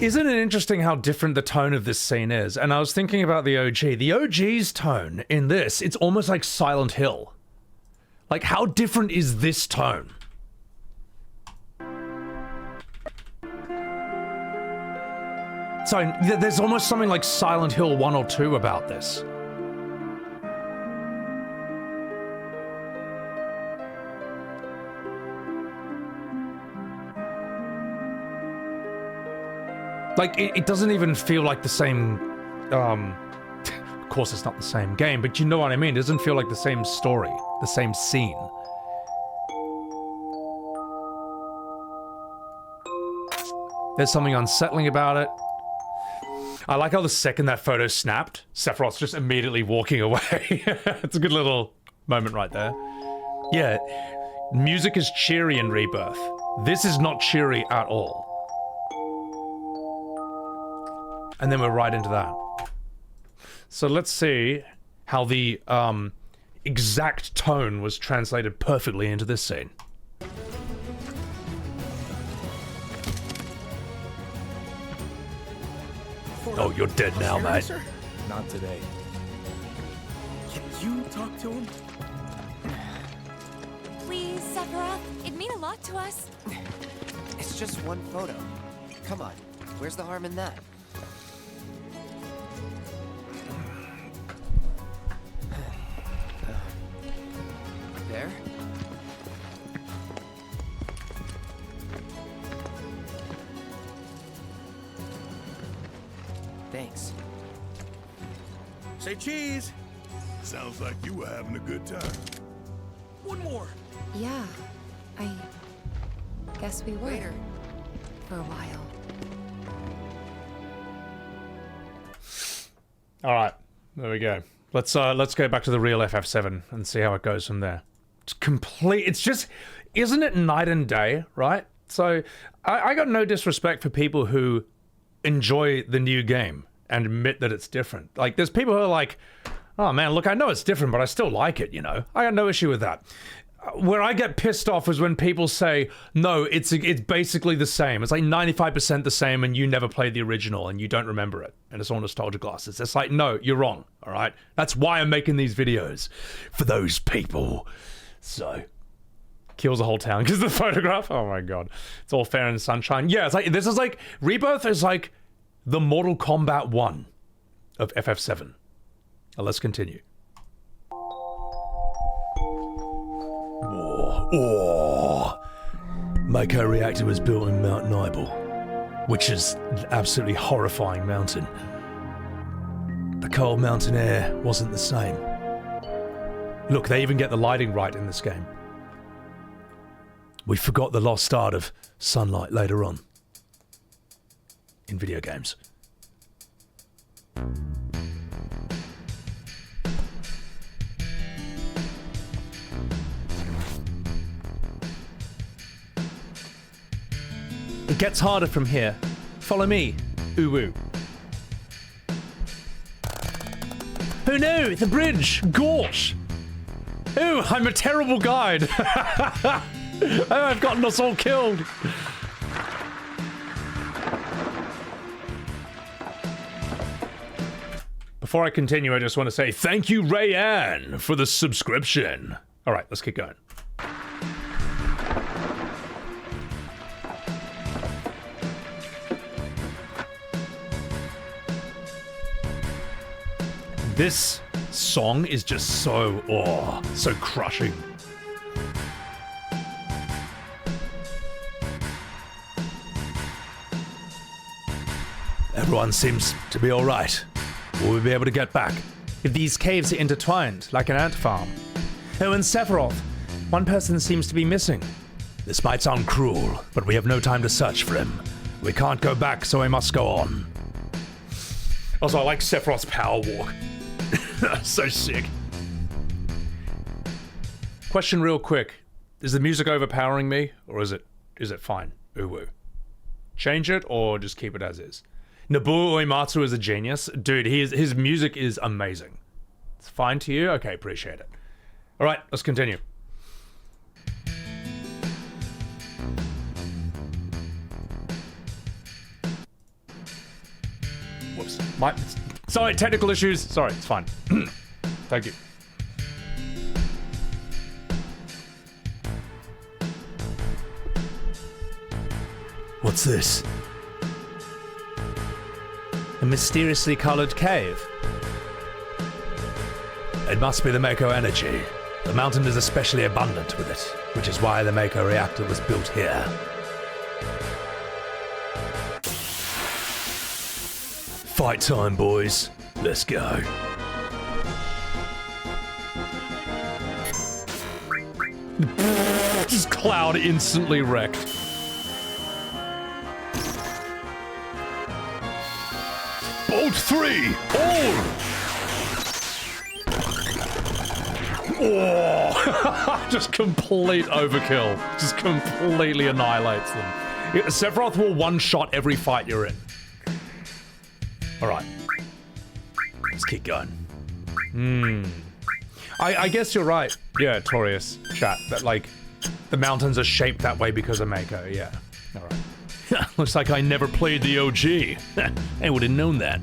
Isn't it interesting how different the tone of this scene is? And I was thinking about the OG. The OG's tone in this, it's almost like Silent Hill. Like, how different is this tone? So, there's almost something like Silent Hill 1 or 2 about this. Like, it doesn't even feel like the same, of course it's not the same game, but you know what I mean? It doesn't feel like the same story, the same scene. There's something unsettling about it. I like how the second that photo snapped, Sephiroth's just immediately walking away. It's a good little moment right there. Yeah, music is cheery in Rebirth. This is not cheery at all. And then we're right into that. So let's see how the exact tone was translated perfectly into this scene. Oh, you're dead now, mate. Not today. Can you talk to him? Please, Sephiroth. It'd mean a lot to us. It's just one photo. Come on. Where's the harm in that? There? Thanks. Say cheese! Sounds like you were having a good time. One more! Yeah, I guess we were. Later. For a while. All right, there we go. Let's go back to the real FF7 and see how it goes from there. It's complete. It's just, isn't it night and day, right? So I got no disrespect for people who enjoy the new game and admit that it's different. Like, there's people who are like, oh man, look, I know it's different, but I still like it, you know? I got no issue with that. Where I get pissed off is when people say, no, it's basically the same. It's like 95% the same and you never played the original and you don't remember it. And it's all nostalgia glasses. It's like, no, you're wrong, all right? That's why I'm making these videos. For those people. So, kills the whole town because the photograph. Oh my god. It's all fair and sunshine. Yeah, it's like, this is like, Rebirth is like the Mortal Kombat 1 of FF7. Now let's continue. Mako reactor was built in Mount Nibel, which is an absolutely horrifying mountain. The cold mountain air wasn't the same. Look, they even get the lighting right in this game. We forgot the lost art of sunlight later on in video games. It gets harder from here. Follow me, Uwu. Oh no, the bridge! Gosh! Ooh, I'm a terrible guide! Oh, I've gotten us all killed! Before I continue, I just want to say thank you, Rayanne, for the subscription. Alright, let's keep going. This song is just so, so crushing. Everyone seems to be all right. Will we be able to get back? If these caves are intertwined, like an ant farm. Oh, and Sephiroth. One person seems to be missing. This might sound cruel, but we have no time to search for him. We can't go back, so we must go on. Also, I like Sephiroth's power walk. So sick. Question real quick. Is the music overpowering me? Or is it fine? Uwu. Change it or just keep it as is? Nobuo Uematsu is a genius. Dude, his music is amazing. It's fine to you? Okay, appreciate it. Alright, let's continue. Whoops. Sorry, technical issues. Sorry, it's fine. Thank you. What's this? A mysteriously colored cave. It must be the Mako energy. The mountain is especially abundant with it, which is why the Mako reactor was built here. Fight time, boys. Let's go. Just Cloud instantly wrecked. Bolt 3! All! Oh! Just complete overkill. Just completely annihilates them. Sephiroth will one-shot every fight you're in. Alright. Let's keep going. I guess you're right. Yeah, Torius, chat. That, like, the mountains are shaped that way because of Mako, yeah. Alright. Looks like I never played the OG. I would have known that.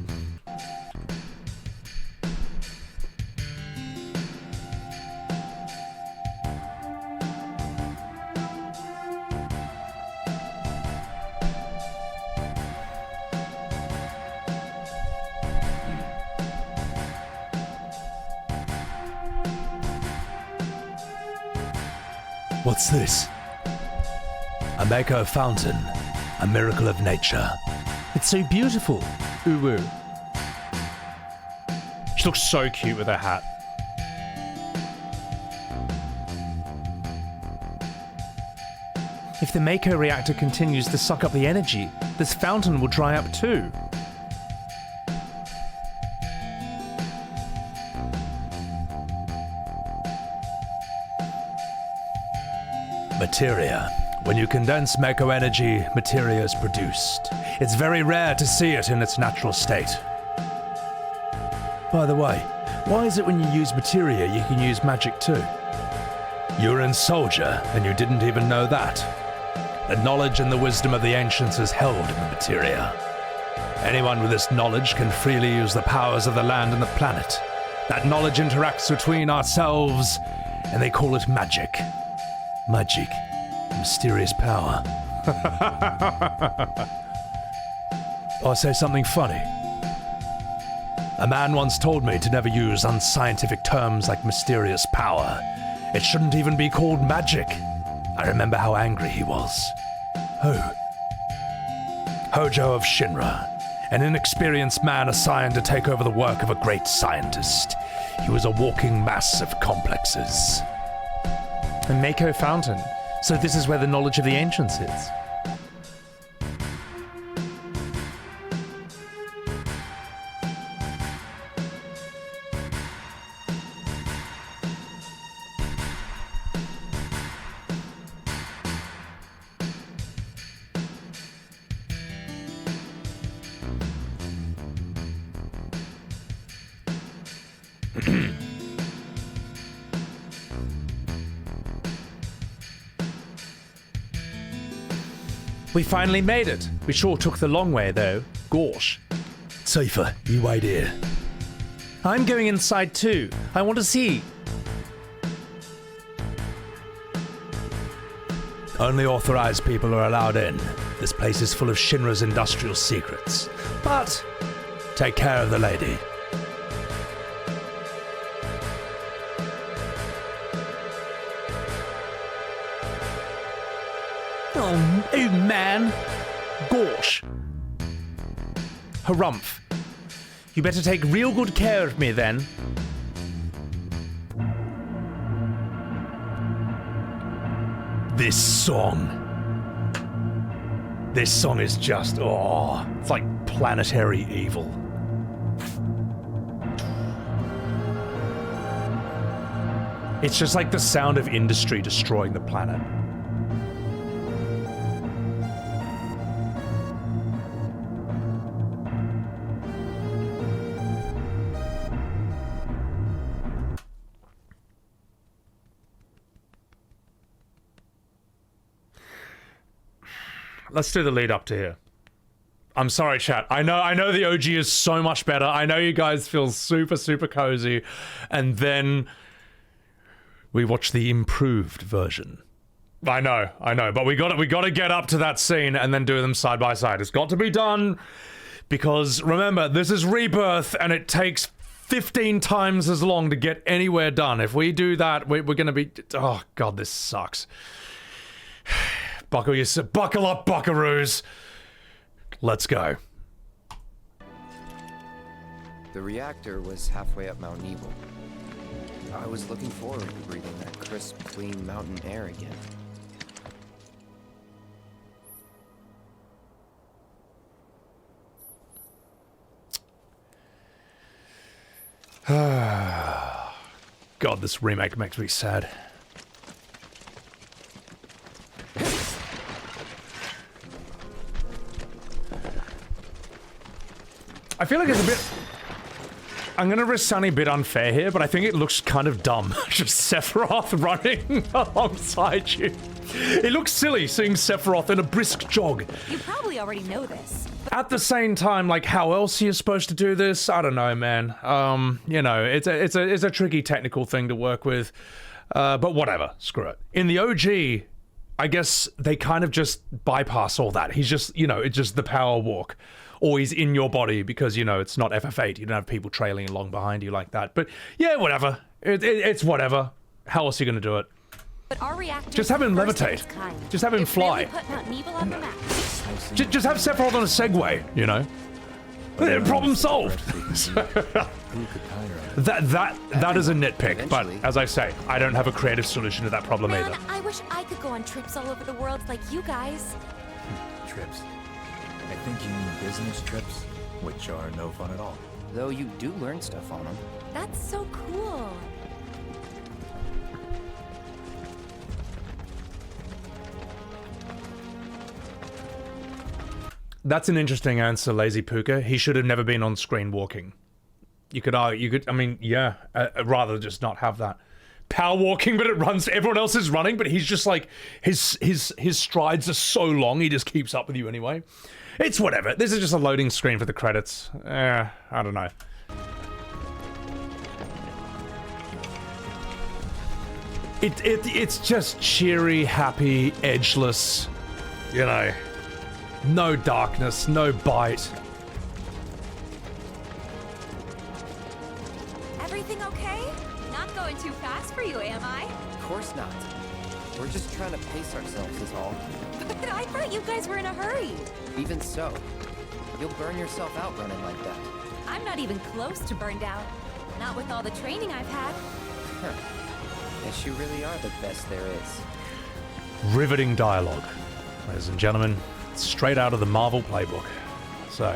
What's this? A Mako fountain. A miracle of nature. It's so beautiful. Uwu. She looks so cute with her hat. If the Mako reactor continues to suck up the energy, this fountain will dry up too. Materia. When you condense Mako energy, materia is produced. It's very rare to see it in its natural state. By the way, why is it when you use materia you can use magic too? You were in Soldier, and you didn't even know that. The knowledge and the wisdom of the ancients is held in the Materia. Anyone with this knowledge can freely use the powers of the land and the planet. That knowledge interacts between ourselves, and they call it magic. Magic. Mysterious power. Or say something funny. A man once told me to never use unscientific terms like mysterious power. It shouldn't even be called magic. I remember how angry he was. Hojo of Shinra, an inexperienced man assigned to take over the work of a great scientist. He was a walking mass of complexes. A Mako fountain. So this is where the knowledge of the ancients is. We finally made it. We sure took the long way, though. Gosh. Tifa, you wait here. I'm going inside too. I want to see. Only authorized people are allowed in. This place is full of Shinra's industrial secrets. But take care of the lady. Oh man. Gosh. Harumph. You better take real good care of me then. This song is just, it's like planetary evil. It's just like the sound of industry destroying the planet. Let's do the lead up to here. I'm sorry, chat. I know the OG is so much better. I know you guys feel super, super cozy. And then we watch the improved version. I know. But we gotta get up to that scene and then do them side by side. It's got to be done because remember, this is Rebirth and it takes 15 times as long to get anywhere done. If we do that, we're gonna be... Oh, God, this sucks. Buckle up, buckaroos. Let's go. The reactor was halfway up Mount Nibel. I was looking forward to breathing that crisp, clean mountain air again. God, this remake makes me sad. I feel like it's a bit... I'm gonna risk sounding a bit unfair here, but I think it looks kind of dumb. Just Sephiroth running alongside you. It looks silly seeing Sephiroth in a brisk jog. You probably already know this. At the same time, like, how else are you supposed to do this? I don't know, man. You know, it's a tricky technical thing to work with. But whatever, screw it. In the OG, I guess they kind of just bypass all that. He's just, you know, it's just the power walk. Or he's in your body because, you know, it's not FF8. You don't have people trailing along behind you like that. But yeah, whatever. It's whatever. How else are you going to do it? But our reactor just have him levitate. Just have him fly. Just have Sephiroth on a Segway, you know? Problem solved. that is a nitpick, but as I say, I don't have a creative solution to that problem either. I wish I could go on trips all over the world like you guys. Trips. I think you mean business trips, which are no fun at all. Though you do learn stuff on them. That's so cool. That's an interesting answer, Lazy Puka. He should have never been on screen walking. You could argue, I mean, yeah, rather just not have that. power walking, but it runs. Everyone else is running, but he's just like his strides are so long, he just keeps up with you anyway. It's whatever. This is just a loading screen for the credits. I don't know. It's just cheery, happy, edgeless. You know, no darkness, no bite. Everything okay? Not going too fast for you, am I? Of course not. We're just trying to pace ourselves is all. But I thought you guys were in a hurry. Even so, you'll burn yourself out running like that. I'm not even close to burned out. Not with all the training I've had. Huh. Guess you really are the best there is. Riveting dialogue, ladies and gentlemen. Straight out of the Marvel playbook. So,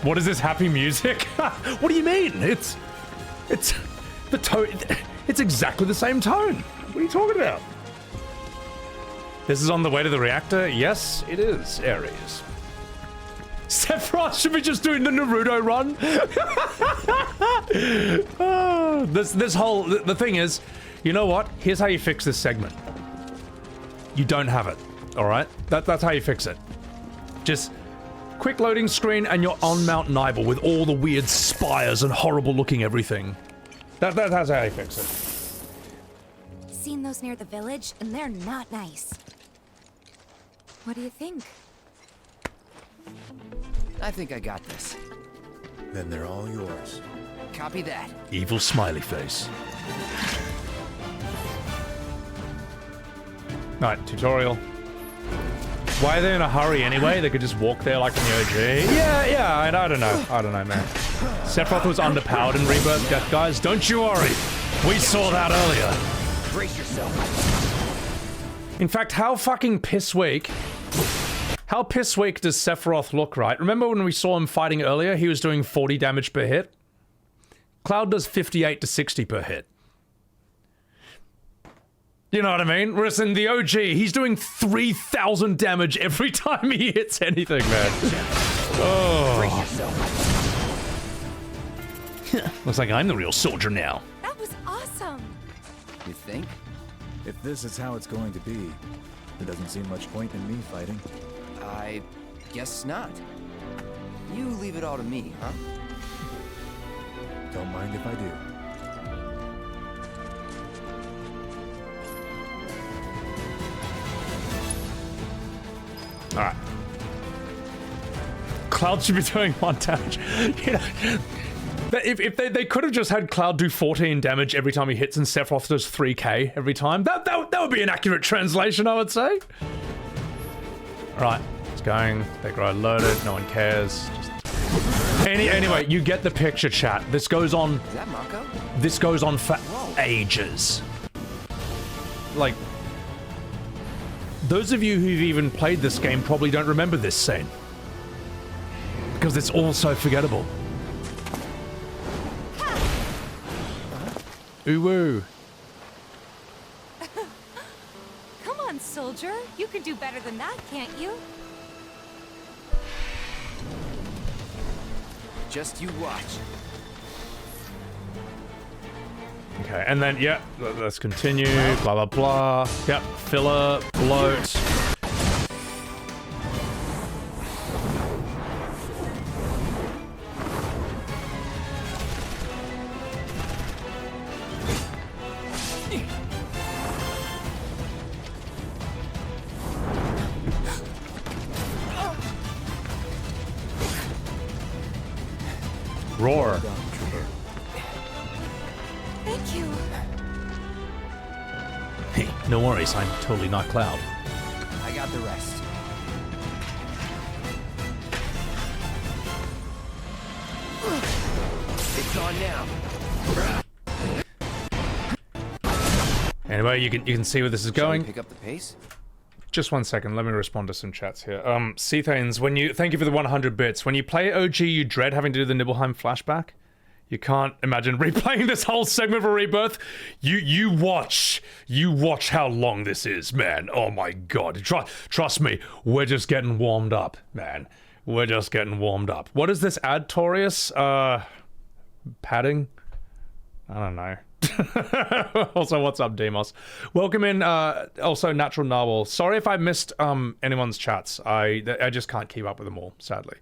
what is this happy music? What do you mean? It's the tone. It's exactly the same tone. What are you talking about? This is on the way to the reactor? Yes, it is, Aeris. Sephiroth should be just doing the Naruto run. The thing is, you know what? Here's how you fix this segment. You don't have it, all right? That's how you fix it. Just quick loading screen and you're on Mount Nibel with all the weird spires and horrible looking everything. That's how you fix it. Seen those near the village, and they're not nice. What do you think? I think I got this. Then they're all yours. Copy that. Evil smiley face. Right, tutorial. Why are they in a hurry anyway? They could just walk there like in the OG. Yeah, I don't know. I don't know, man. Sephiroth was underpowered in Rebirth, guys. Don't you worry. We saw that earlier. Brace yourself. In fact, how fucking piss weak does Sephiroth look, right? Remember when we saw him fighting earlier? He was doing 40 damage per hit. Cloud does 58 to 60 per hit. You know what I mean? Whereas in the OG, he's doing 3,000 damage every time he hits anything, man. Oh. Looks like I'm the real soldier now. That was awesome. You think? If this is how it's going to be, there doesn't seem much point in me fighting. I guess not. You leave it all to me, huh? Don't mind if I do. Alright. Cloud should be doing 1 damage. You know, if they could have just had Cloud do 14 damage every time he hits and Sephiroth does 3k every time, that would be an accurate translation, I would say. Alright, it's going. They grow loaded, no one cares. Anyway, you get the picture, chat. This goes on... Is that Mako? This goes on for ages. Like... Those of you who've even played this game probably don't remember this scene. Because it's all so forgettable. Ooh-woo. Come on, soldier. You can do better than that, can't you? Just you watch. Okay, and then, yeah, let's continue, blah, blah, blah. Yep, filler, bloat. Roar. Thank you. Hey, no worries, I'm totally not Cloud. I got the rest. It's on now. Anyway, you can see where this is going. Pick up the pace. Just 1 second, let me respond to some chats here. Cethanes, thank you for the 100 bits. When you play OG, you dread having to do the Nibelheim flashback. You can't imagine replaying this whole segment of Rebirth. You watch how long this is, man. Oh my god. Trust me, we're just getting warmed up, man. We're just getting warmed up. What does this add, Torius? Padding? I don't know. Also, what's up, Demos? Welcome in, also Natural Narwhal. Sorry if I missed anyone's chats. I just can't keep up with them all, sadly.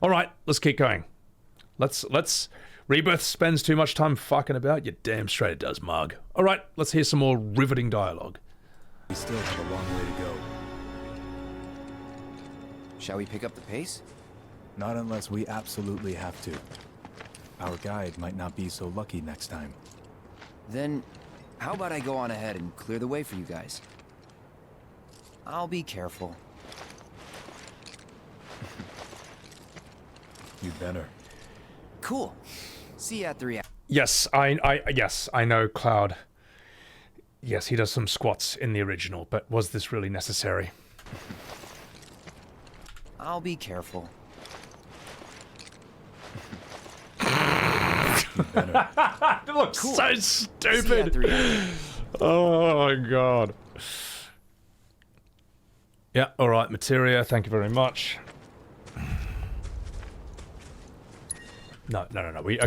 All right, let's keep going. Let's Rebirth spends too much time fucking about. You damn straight it does, Mug. All right, let's hear some more riveting dialogue. We still have a long way to go. Shall we pick up the pace? Not unless we absolutely have to. Our guide might not be so lucky next time. Then, how about I go on ahead and clear the way for you guys? I'll be careful. You better. Cool. See you at the reactor. Yes, I know Cloud. Yes, he does some squats in the original, but was this really necessary? I'll be careful. It looks so stupid. Oh my god. Yeah, alright, Materia, thank you very much. No. We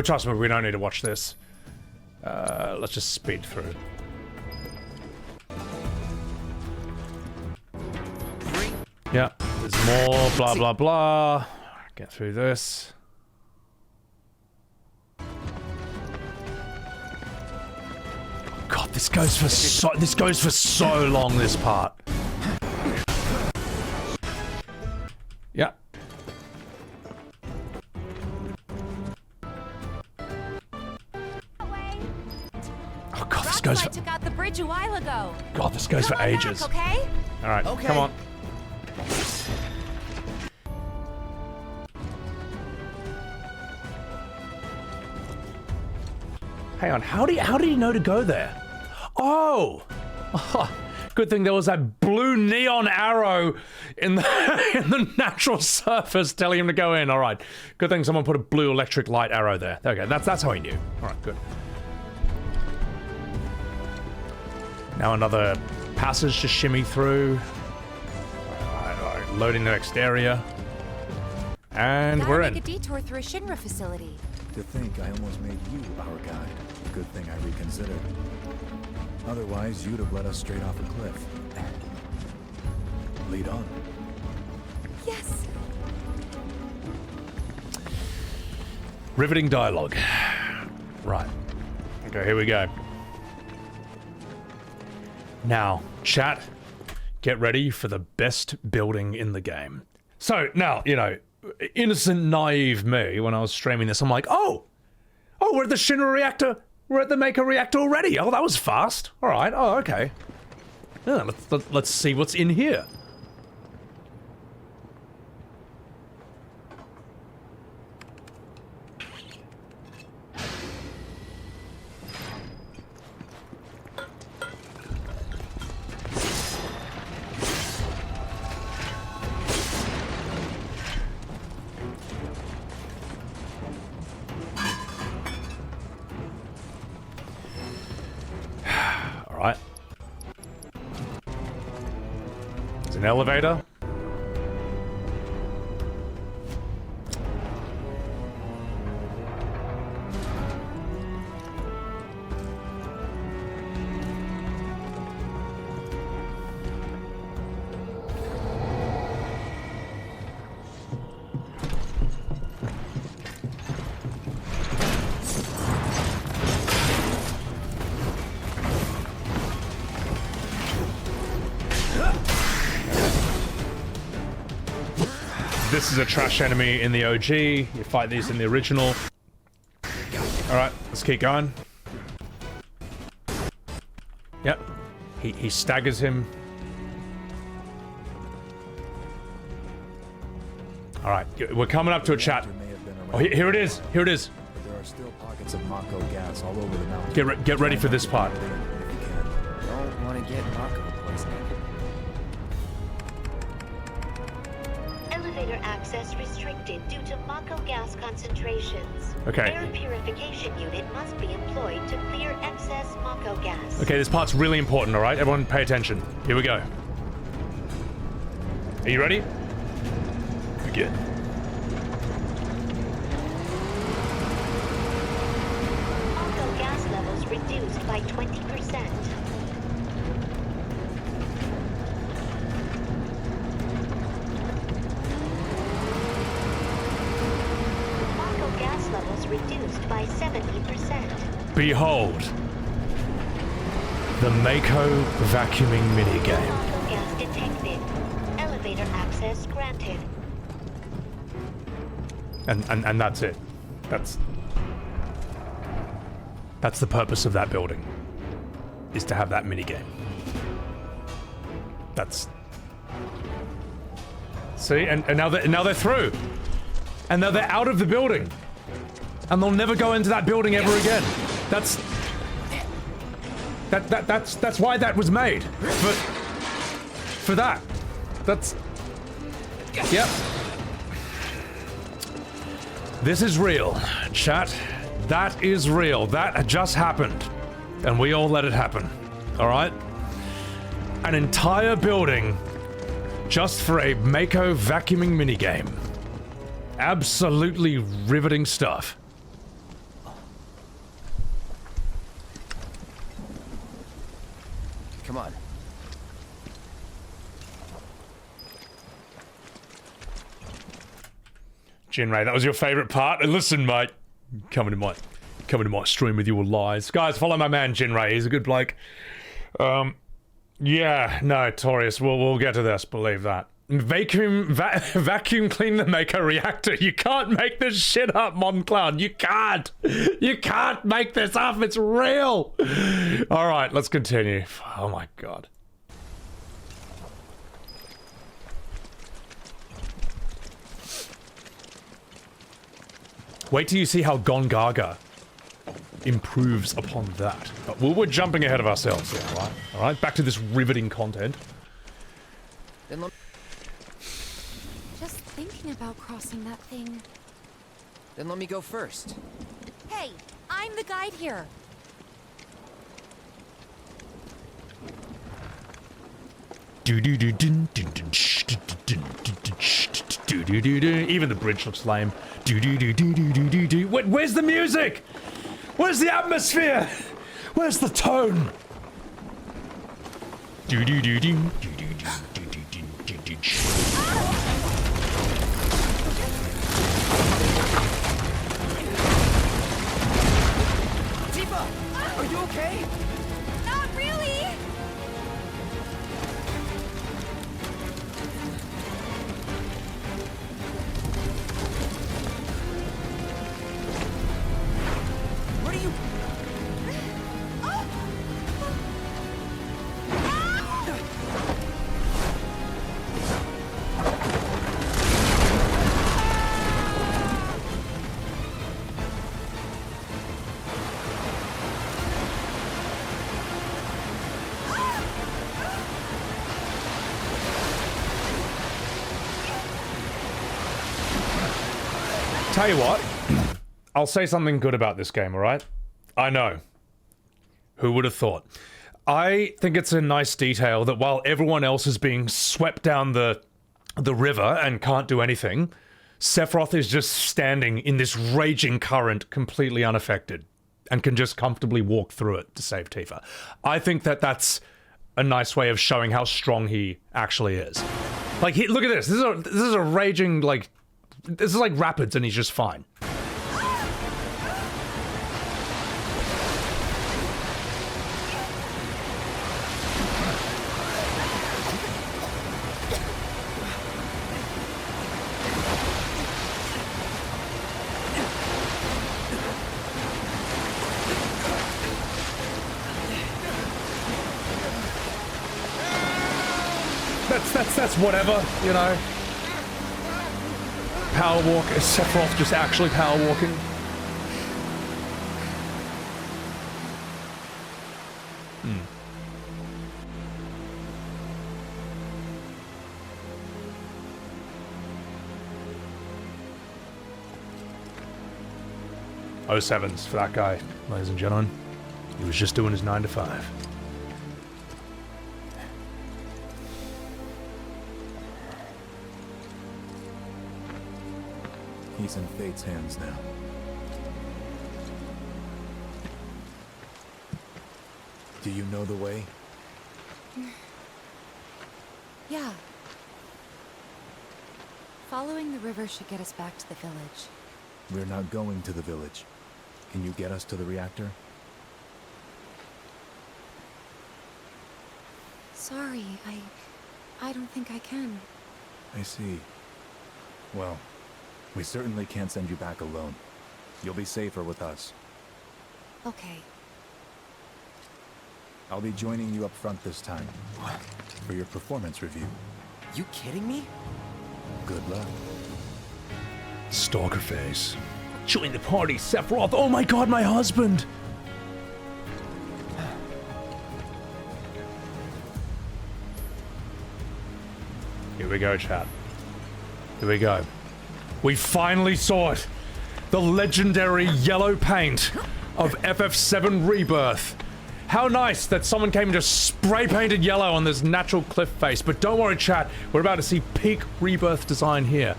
trust me, we don't need to watch this. Let's just speed through. Yeah, there's more blah blah blah. Get through this. God, this goes for so long, this part. Yeah. Oh god, this goes for... took out the bridge a while ago. God, this goes for ages. Back, okay? Alright, come on. Hang on, how did he know to go there? Oh! Good thing there was that blue neon arrow in the natural surface telling him to go in. Alright. Good thing someone put a blue electric light arrow there. Okay, that's how he knew. Alright, good. Now another passage to shimmy through. Alright, loading the next area. And we're in. Gotta make a detour through a Shinra facility. To think I almost made you our guide. Good thing I reconsidered. Otherwise, you'd have led us straight off a cliff. Lead on. Yes. Riveting dialogue. Right. Okay, here we go. Now, chat, get ready for the best building in the game. So, now, you know, innocent, naive me, when I was streaming this, I'm like, oh, we're at the Shinra reactor. We're at the Maker reactor already. Oh, that was fast. All right. Oh, okay. Yeah, let's see what's in here. Alright. There's an elevator. This is a trash enemy in the OG. You fight these in the original. Alright, let's keep going. Yep. He staggers him. Alright, we're coming up to a chat. Oh, here it is. Here it is. But there are still pockets of Mako gas all over the mountain. Get ready for this part. Don't want to get Mako poisoning. Elevator access restricted due to Mako gas concentrations. Okay. Air purification unit must be employed to clear excess Mako gas. Okay, this part's really important, alright? Everyone pay attention. Here we go. Are you ready? Begin. Mako gas levels reduced by 20%. Mako gas levels reduced by 70%. Behold, the Mako vacuuming minigame. Mako gas detected. Elevator access granted. And that's it. That's the purpose of that building, is to have that minigame. That's... See, and now they're through. And now they're out of the building. And they'll never go into that building ever again. That's why that was made. For that. That's... Yep. This is real, chat. That is real. That just happened. And we all let it happen. Alright? An entire building just for a Mako vacuuming minigame. Absolutely riveting stuff. Come on. Jinray, that was your favorite part? And listen, mate, coming to my stream with your lies. Guys, follow my man Jinray. He's a good bloke. Yeah, no, Torius, we'll get to this. Believe that. Vacuum clean the Mako reactor. You can't make this shit up, Mon Cloud. You can't. You can't make this up. It's real. All right, let's continue. Oh my god. Wait till you see how Gongaga improves upon that. But we're jumping ahead of ourselves here, alright? Alright, back to this riveting content. Just thinking about crossing that thing. Then let me go first. Hey, I'm the guide here. Even the bridge looks lame. Where's the music? Where's the atmosphere? Where's the tone? Tifa, are you okay? Not really. What are you... Tell you what, I'll say something good about this game, alright? I know. Who would have thought? I think it's a nice detail that while everyone else is being swept down the river and can't do anything, Sephiroth is just standing in this raging current completely unaffected and can just comfortably walk through it to save Tifa. I think that that's a nice way of showing how strong he actually is. Like, look at this. This is a raging, like... This is like rapids and he's just fine. That's whatever, you know. Power walk, is Sephiroth just actually power walking? Hmm. .07s for that guy, ladies and gentlemen. He was just doing his 9 to 5. He's in fate's hands now. Do you know the way? Yeah. Following the river should get us back to the village. We're not going to the village. Can you get us to the reactor? Sorry, I don't think I can. I see. Well, we certainly can't send you back alone. You'll be safer with us. Okay. I'll be joining you up front this time. For your performance review. You kidding me? Good luck. Stalker face. Join the party, Sephiroth. Oh my god, my husband! Here we go, chat. Here we go. We finally saw it. The legendary yellow paint of FF7 Rebirth. How nice that someone came and just spray painted yellow on this natural cliff face. But don't worry, chat. We're about to see peak Rebirth design here.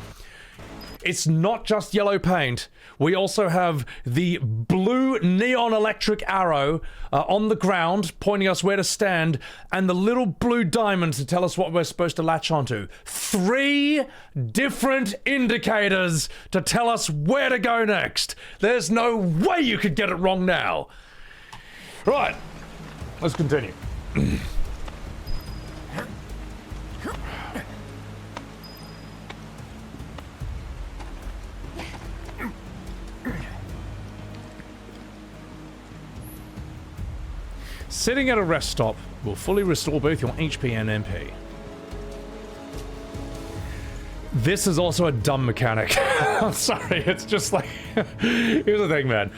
It's not just yellow paint. We also have the blue neon electric arrow on the ground, pointing us where to stand, and the little blue diamond to tell us what we're supposed to latch onto. 3 different indicators to tell us where to go next. There's no way you could get it wrong now. Right, let's continue. Sitting at a rest stop will fully restore both your HP and MP. This is also a dumb mechanic. I'm sorry, it's just like... Here's the thing, man.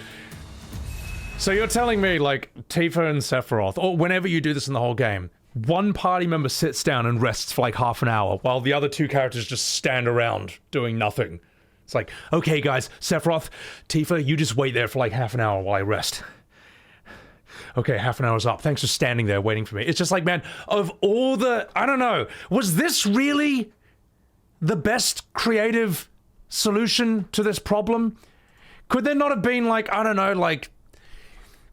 So you're telling me, like, Tifa and Sephiroth, or whenever you do this in the whole game, one party member sits down and rests for like half an hour, while the other 2 characters just stand around doing nothing. It's like, okay guys, Sephiroth, Tifa, you just wait there for like half an hour while I rest. Okay, half an hour's up. Thanks for standing there waiting for me. It's just like, man, of all the... I don't know. Was this really the best creative solution to this problem? Could there not have been, like, I don't know, like...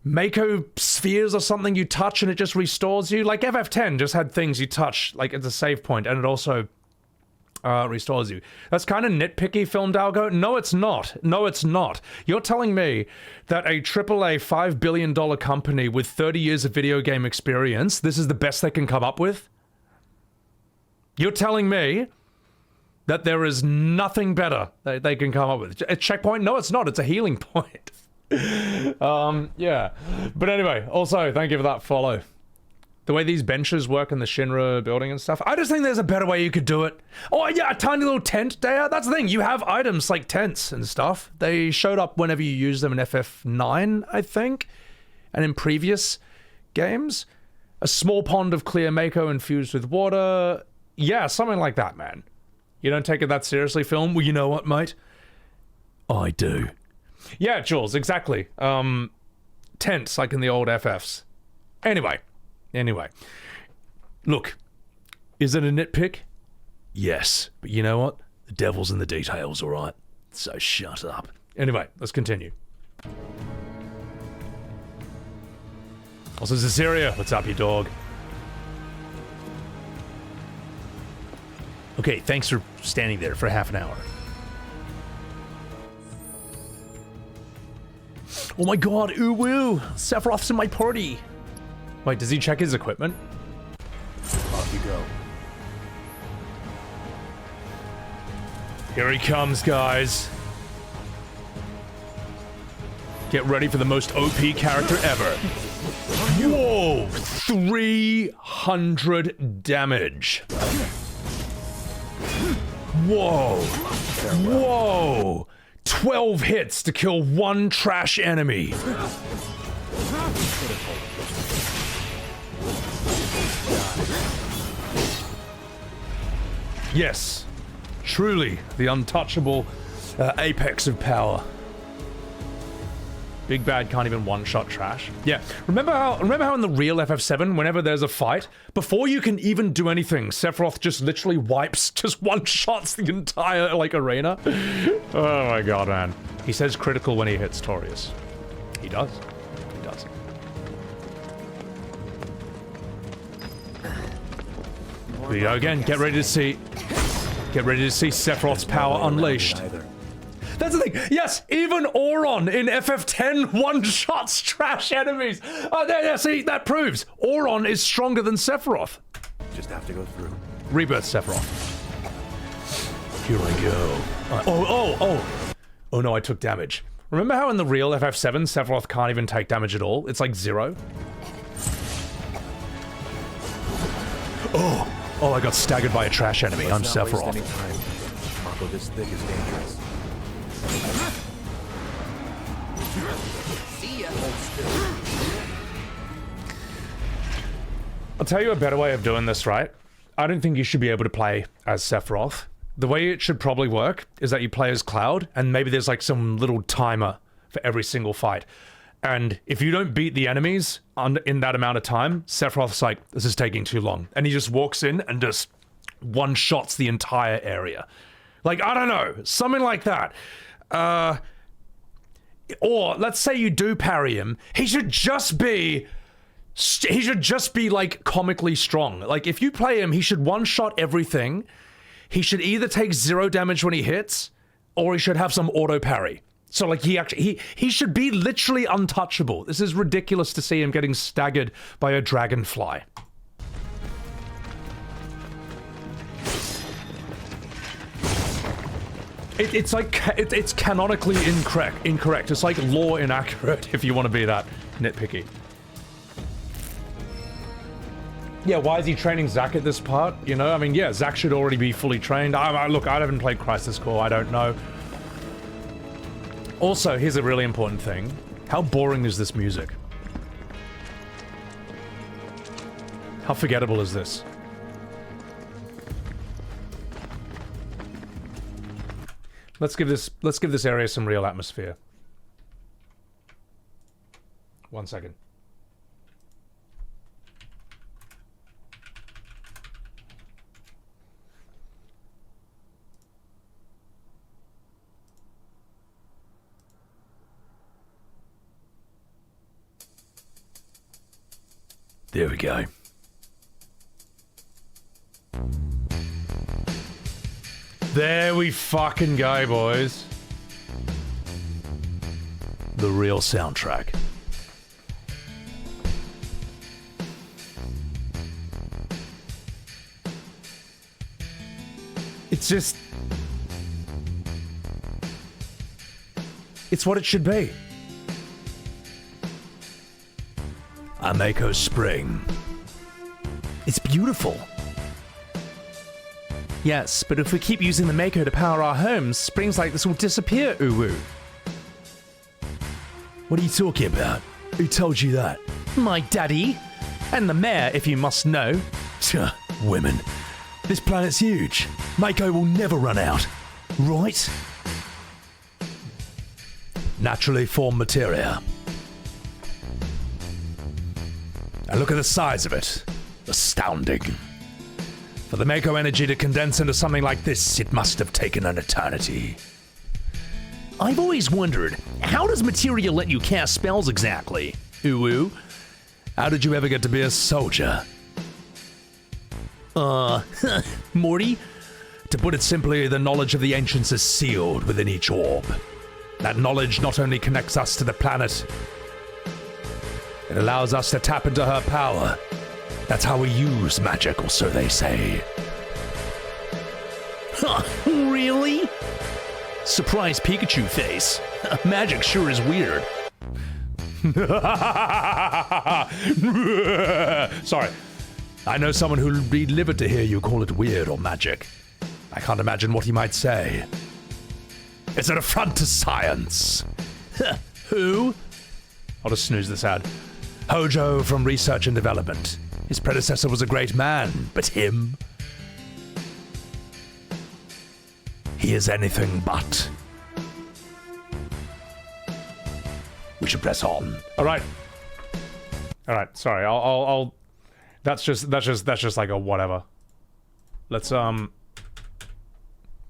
Mako spheres or something you touch and it just restores you? Like, FF10 just had things you touch, like, at the save point, and it also... restores you. That's kind of nitpicky, Film Dalgo. No, it's not. No, it's not. You're telling me that a AAA $5 billion company with 30 years of video game experience, this is the best they can come up with? You're telling me that there is nothing better that they can come up with? A checkpoint? No, it's not. It's a healing point. Yeah. But anyway, also, thank you for that follow. The way these benches work in the Shinra building and stuff. I just think there's a better way you could do it. Oh yeah, a tiny little tent there. That's the thing. You have items like tents and stuff. They showed up whenever you use them in FF9, I think. And in previous games. A small pond of clear Mako infused with water. Yeah, something like that, man. You don't take it that seriously, Film? Well, you know what, mate? I do. Yeah, Jules, exactly. Tents, like in the old FFs. Anyway, look, is it a nitpick? Yes, but you know what? The devil's in the details, all right? So shut up. Anyway, let's continue. Also, Zazeria, what's up, you dog? Okay, thanks for standing there for half an hour. Oh my god, ooh woo! Sephiroth's in my party! Wait, does he check his equipment? Off you go. Here he comes, guys. Get ready for the most OP character ever. Whoa! 300 damage. Whoa! Whoa! 12 hits to kill 1 trash enemy. Yes, truly the untouchable apex of power. Big bad can't even one-shot trash. Yeah, remember how in the real FF7, whenever there's a fight, before you can even do anything, Sephiroth just literally wipes, just one-shots the entire, like, arena? Oh my god, man. He says critical when he hits Torius. He does. He does. Here we go again. Get ready to see Sephiroth's power unleashed. That's the thing. Yes, even Auron in FF10 one-shots trash enemies. There, see, that proves Auron is stronger than Sephiroth. Just have to go through. Rebirth Sephiroth. Here I go. Oh no, I took damage. Remember how in the real FF7, Sephiroth can't even take damage at all? It's like 0. Oh, I got staggered by a trash enemy. I'm Sephiroth. Mako this thick is dangerous. See ya. I'll tell you a better way of doing this, right? I don't think you should be able to play as Sephiroth. The way it should probably work is that you play as Cloud, and maybe there's like some little timer for every single fight. And if you don't beat the enemies in that amount of time, Sephiroth's like, this is taking too long. And he just walks in and just one-shots the entire area. Like, I don't know, something like that. Or, let's say you do parry him, he should just be like comically strong. Like, if you play him, he should one-shot everything. He should either take 0 damage when he hits, or he should have some auto parry. So like he should be literally untouchable. This is ridiculous to see him getting staggered by a dragonfly. It's like it's canonically incorrect. It's like lore inaccurate if you want to be that nitpicky. Yeah, why is he training Zack at this part? You know, I mean, yeah, Zack should already be fully trained. Look, I haven't played Crisis Core. I don't know. Also, here's a really important thing. How boring is this music? How forgettable is this? Let's give this area some real atmosphere. 1 second. There we go. There we fucking go, boys. The real soundtrack. It's just... it's what it should be. A Mako Spring. It's beautiful. Yes, but if we keep using the Mako to power our homes, springs like this will disappear, Uwu. What are you talking about? Who told you that? My daddy. And the mayor, if you must know. Women. This planet's huge. Mako will never run out. Right? Naturally formed materia. And look at the size of it. Astounding. For the Mako energy to condense into something like this, it must have taken an eternity. I've always wondered, how does materia let you cast spells exactly? Uwu? How did you ever get to be a soldier? Morty? To put it simply, the knowledge of the ancients is sealed within each orb. That knowledge not only connects us to the planet, it allows us to tap into her power. That's how we use magic, or so they say. Huh, really? Surprise Pikachu face. Magic sure is weird. Sorry. I know someone who'd be livid to hear you call it weird or magic. I can't imagine what he might say. It's an affront to science. Who? I'll just snooze this ad. Hojo from Research and Development. His predecessor was a great man, but him? He is anything but. We should press on. All right. Sorry. I'll. That's just like a whatever. Let's do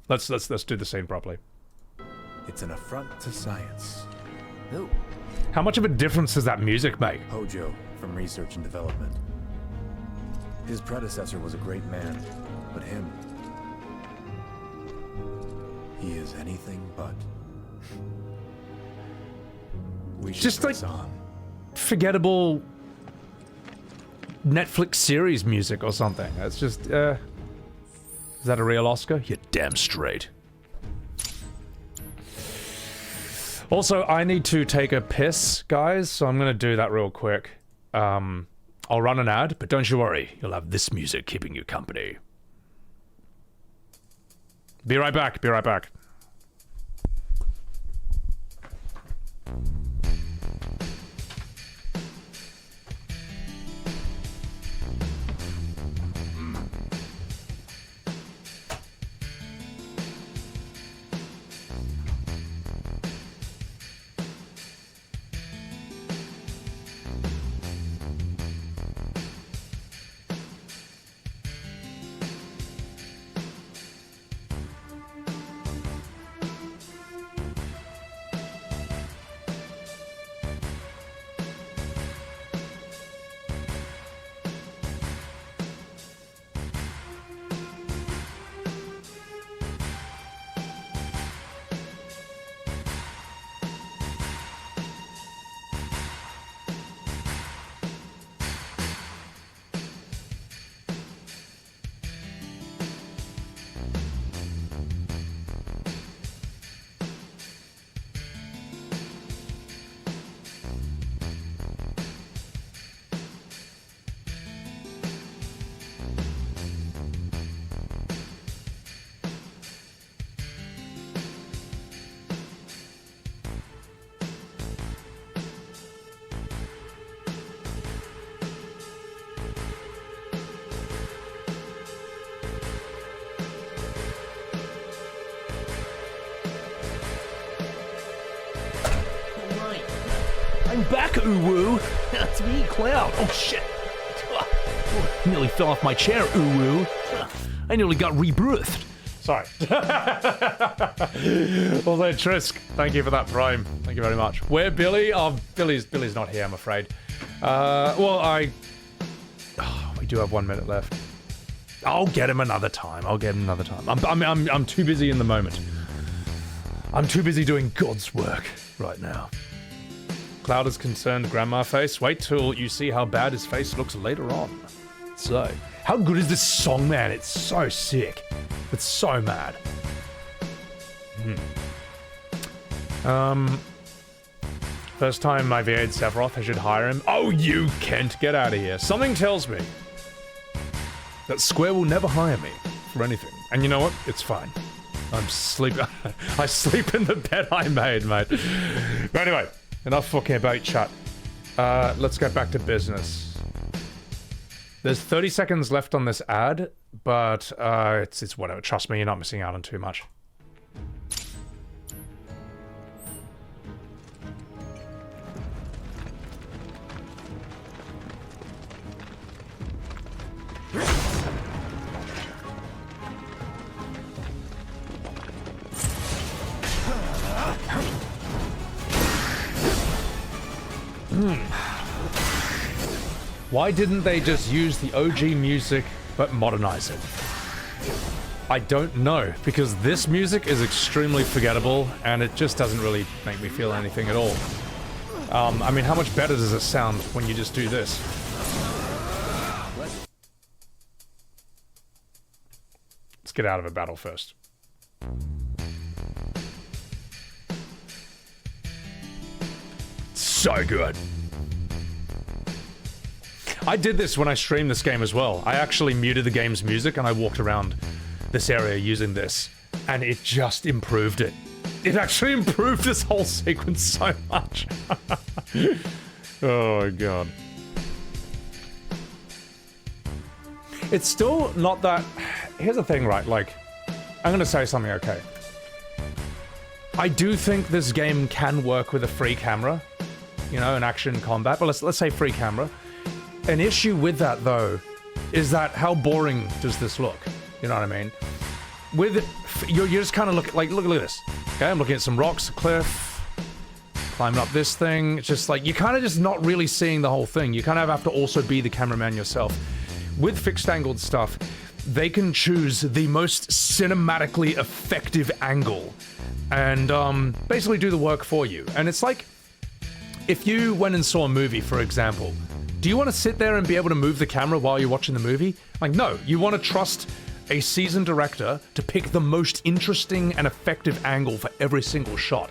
the scene properly. It's an affront to science. Who? How much of a difference does that music make? Hojo from Research and Development. His predecessor was a great man, but him... he is anything but. We should Just press like on. forgettable Netflix series music or something. It's just, is that a real Oscar? You're damn straight. Also, I need to take a piss, guys, so I'm gonna do that real quick. I'll run an ad, but don't you worry, you'll have this music keeping you company. Be right back, be right back. I'm back, Uwu! That's me, Cloud! Oh shit! Nearly fell off my chair, Uwu! I nearly got rebirthed! Sorry. Although Trisk, thank you for that prime. Thank you very much. Where Billy? Oh, Billy's not here, I'm afraid. We do have 1 minute left. I'll get him another time. I'll get him another time. I'm too busy in the moment. I'm too busy doing God's work right now. Cloud is concerned grandma face. Wait till you see how bad his face looks later on. So, how good is this song, man? It's so sick. It's so mad. First time I VA'd Sephiroth, I should hire him. Oh, you Kent, get out of here. Something tells me that Square will never hire me for anything. And you know what? It's fine. I'm sleeping. I sleep in the bed I made, mate. But anyway, enough fucking about chat. Let's get back to business. There's 30 seconds left on this ad, but it's whatever. Trust me, you're not missing out on too much. Why didn't they just use the OG music but modernize it? I don't know, because this music is extremely forgettable and it just doesn't really make me feel anything at all. I mean, how much better does it sound when you just do this? Let's get out of a battle first. So good. I did this when I streamed this game as well. I actually muted the game's music and I walked around this area using this, and it just improved it. It actually improved this whole sequence so much. Oh my god. It's still not that... Here's the thing, right? Like, I'm gonna say something, okay? I do think this game can work with a free camera, you know, in action combat, but let's say free camera. An issue with that, though, is that how boring does this look? You know what I mean? With you're just kind of look at this. Okay, I'm looking at some rocks, a cliff, climbing up this thing. It's just like you're kind of just not really seeing the whole thing. You kind of have to also be the cameraman yourself. with fixed angled stuff, they can choose the most cinematically effective angle and basically do the work for you. And it's like, if you went and saw a movie, for example, do you want to sit there and be able to move the camera while you're watching the movie? Like, no, you want to trust a seasoned director to pick the most interesting and effective angle for every single shot.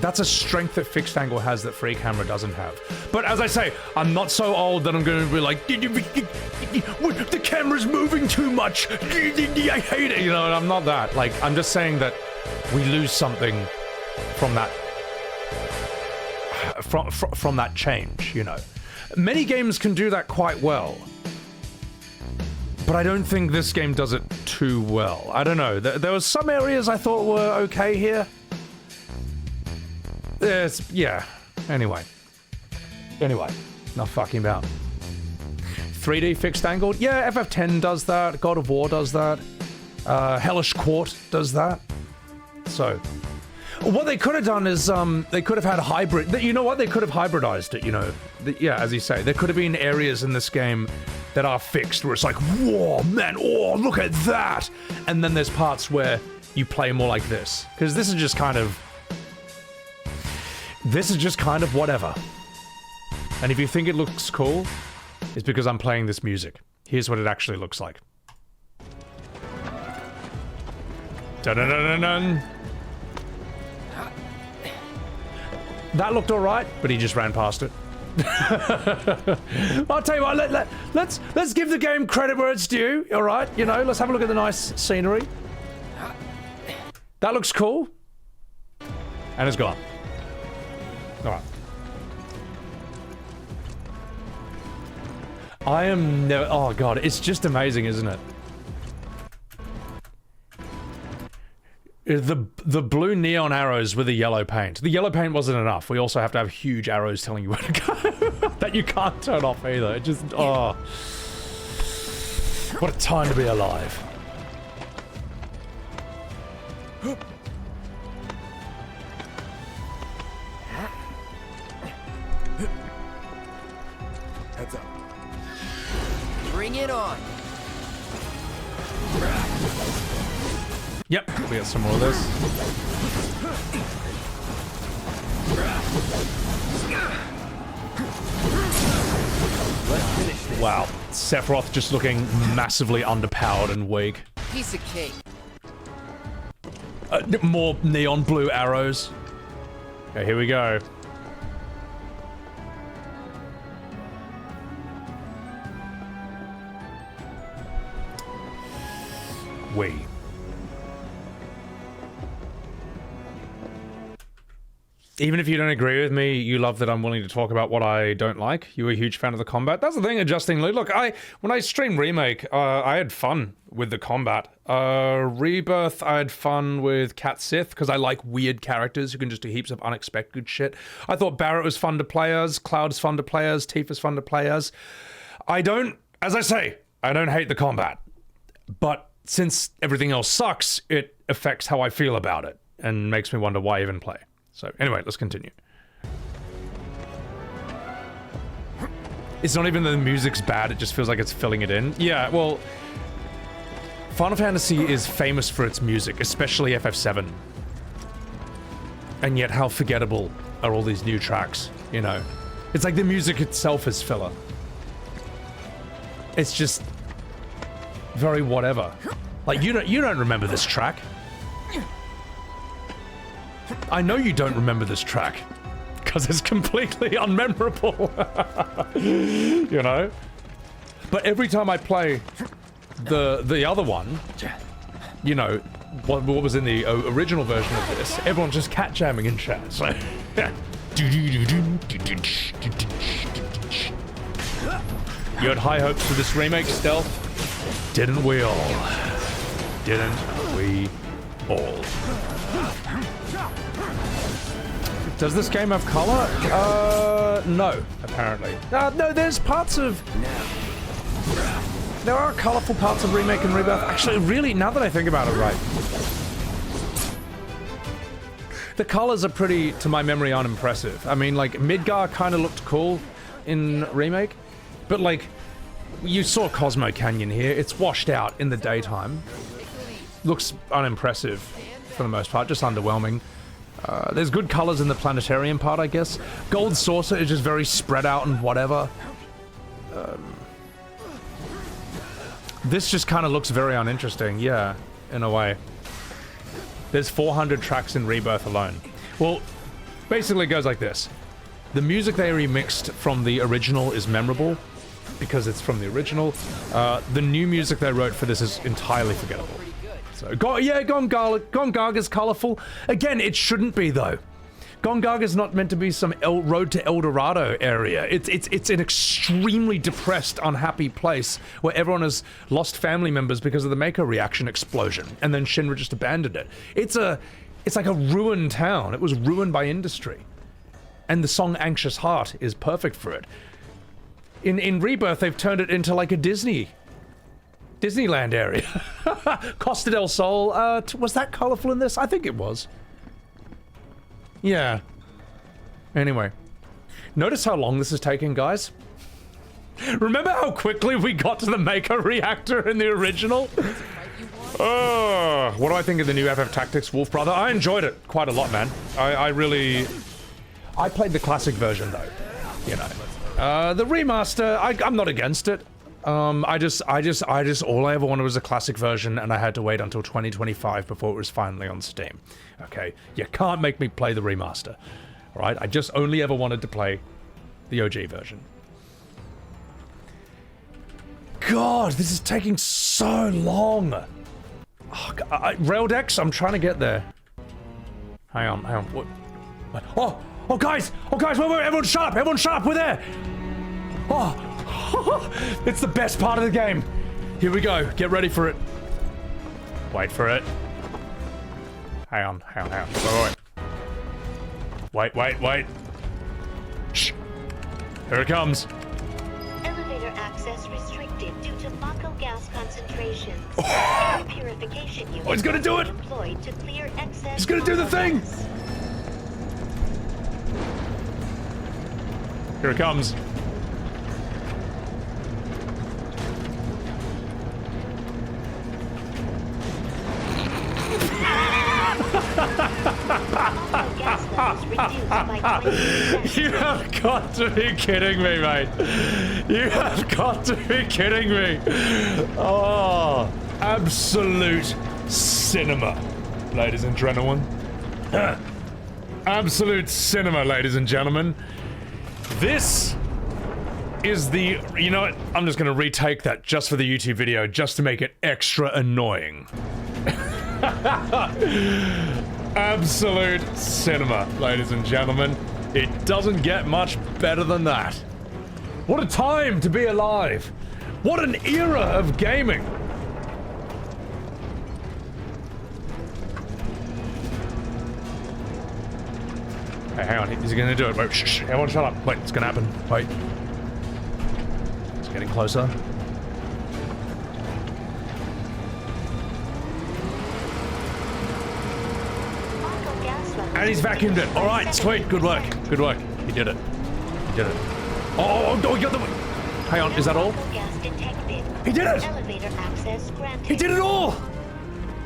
That's a strength that fixed angle has that free camera doesn't have. But as I say, I'm not so old that I'm going to be like, the camera's moving too much, I hate it, you know, and I'm not that. Like, I'm just saying that we lose something from that, from that change, you know. Many games can do that quite well, but I don't think this game does it too well. I don't know, there were some areas I thought were okay here. Yeah, anyway, not fucking about. 3D fixed angled, yeah, FF10 does that, God of War does that, Hellish Court does that. So, what they could have done is, they could have had hybrid, you know what, they could have hybridized it, you know, yeah, as you say, there could have been areas in this game that are fixed where it's like, whoa, man, oh, look at that, and then there's parts where you play more like this, because this is just kind of whatever. And if you think it looks cool, it's because I'm playing this music. Here's what it actually looks like. Dun-dun-dun-dun-dun. That looked alright, but he just ran past it. I'll tell you what, let's give the game credit where it's due, alright? You know, let's have a look at the nice scenery. That looks cool. And it's gone. Alright. I am never... Oh god, it's just amazing, isn't it? The blue neon arrows with the yellow paint. The yellow paint wasn't enough. We also have to have huge arrows telling you where to go. That you can't turn off either. It just... Oh. What a time to be alive. Heads up. Bring it on. Yep, we got some more of this. Wow, Sephiroth just looking massively underpowered and weak. Piece of cake. More neon blue arrows. Okay, here we go. Even if you don't agree with me, you love that I'm willing to talk about what I don't like. You're a huge fan of the combat. That's the thing, adjusting. Look, when I streamed Remake, I had fun with the combat. Rebirth, I had fun with Cait Sith, because I like weird characters who can just do heaps of unexpected shit. I thought Barrett was fun to play as, Cloud's fun to play as, Tifa's fun to play as. As I say, I don't hate the combat. But since everything else sucks, it affects how I feel about it, and makes me wonder why even play. So, anyway, let's continue. It's not even that the music's bad, it just feels like it's filling it in. Yeah, well, Final Fantasy is famous for its music, especially FF7. And yet, how forgettable are all these new tracks, you know? It's like the music itself is filler. It's just very whatever. Like, you don't remember this track. I know you don't remember this track, because it's completely unmemorable, you know? But every time I play the other one, you know, what was in the original version of this, everyone's just cat jamming in chat, so... You had high hopes for this remake, Stealth? Didn't we all? Didn't we all? Does this game have color? No, apparently. No, there's parts of... There are colorful parts of Remake and Rebirth. Actually, really, now that I think about it, right. The colors are pretty, to my memory, unimpressive. I mean, like, Midgar kind of looked cool. in Remake. But like, you saw Cosmo Canyon here. It's washed out in the daytime. Looks unimpressive for the most part, just underwhelming. There's good colors in the planetarium part, I guess. Gold Saucer is just very spread out and whatever. This just kind of looks very uninteresting, yeah, in a way. There's 400 tracks in Rebirth alone. Well, basically it goes like this. The music they remixed from the original is memorable, because it's from the original. The new music they wrote for this is entirely forgettable. So, Gongaga's colorful. Again, it shouldn't be, though. Gongaga's not meant to be some road to El Dorado area. It's an extremely depressed, unhappy place where everyone has lost family members because of the Mako reaction explosion, and then Shinra just abandoned it. It's like a ruined town. It was ruined by industry. And the song Anxious Heart is perfect for it. In Rebirth, they've turned it into like a Disneyland area. Costa del Sol, was that colorful in this? I think it was. Yeah. Anyway. Notice how long this is taking, guys? Remember how quickly we got to the Mako reactor in the original? What do I think of the new FF Tactics Wolf Brother? I enjoyed it quite a lot, man. I played the classic version, though. You know. The remaster, I'm not against it. All I ever wanted was a classic version, and I had to wait until 2025 before it was finally on Steam. Okay, you can't make me play the remaster. Alright, I just only ever wanted to play the OG version. God, this is taking so long. Oh, Rail decks, I'm trying to get there. Hang on. What? Oh, guys, wait, everyone shut up, we're there. Oh. It's the best part of the game. Here we go. Get ready for it. Wait for it. Hang on. Wait. Shh. Here it comes. Elevator access restricted due to Mako gas concentrations. Purification unit. Oh, he's gonna do it. Employed to clear excess. He's gonna do the thing. Here it comes. You have got to be kidding me, mate. You have got to be kidding me. Oh, absolute cinema, ladies and gentlemen. Absolute cinema, ladies and gentlemen. This is the... You know what? I'm just going to retake that just for the YouTube video, just to make it extra annoying. Absolute cinema, ladies and gentlemen. It doesn't get much better than that. What a time to be alive. What an era of gaming. Hey, hang on, he's gonna do it. Wait, shh, everyone shut up. Wait, it's gonna happen. Wait. It's getting closer. And he's vacuumed it. All right, sweet. Good work. Good work. He did it. He did it. Oh, he got the... Hang on, is that all? He did it! He did it all!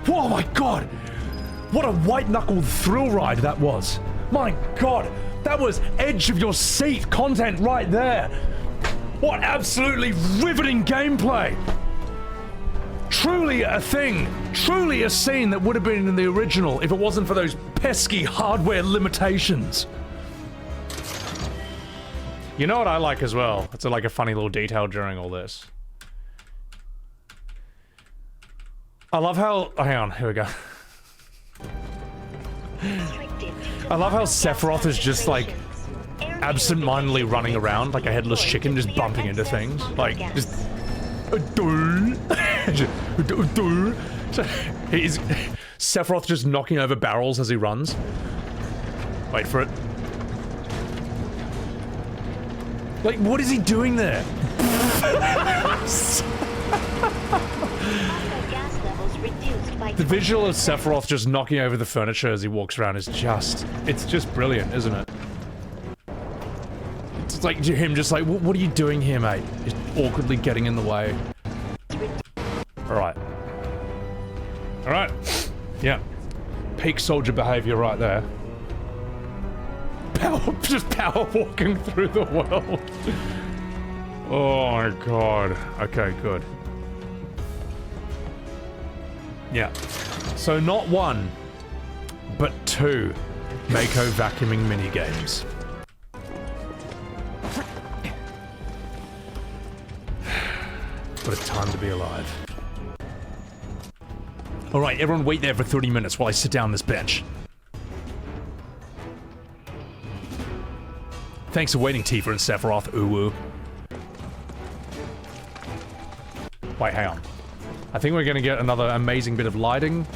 Oh my god! What a white-knuckled thrill ride that was. My god, that was edge of your seat content right there. What absolutely riveting gameplay. Truly a thing. Truly a scene that would have been in the original if it wasn't for those pesky hardware limitations. You know what I like as well? It's like a funny little detail during all this. I love how... hang on, here we go. I love how Sephiroth is just like absent-mindedly running around like a headless chicken, just bumping into things. Like, just... He's... Sephiroth just knocking over barrels as he runs. Wait for it. Like, what is he doing there? The visual of Sephiroth just knocking over the furniture as he walks around is just... it's just brilliant, isn't it? Just like him, just like, what are you doing here, mate? Just awkwardly getting in the way. Alright. Alright. Yeah. Peak soldier behavior right there. Just power walking through the world. Oh my god. Okay, good. Yeah. So not one, but two Mako vacuuming mini-games. What a time to be alive. Alright, everyone wait there for 30 minutes while I sit down on this bench. Thanks for waiting, Tifa and Sephiroth, uwu. Wait, hang on. I think we're gonna get another amazing bit of lighting.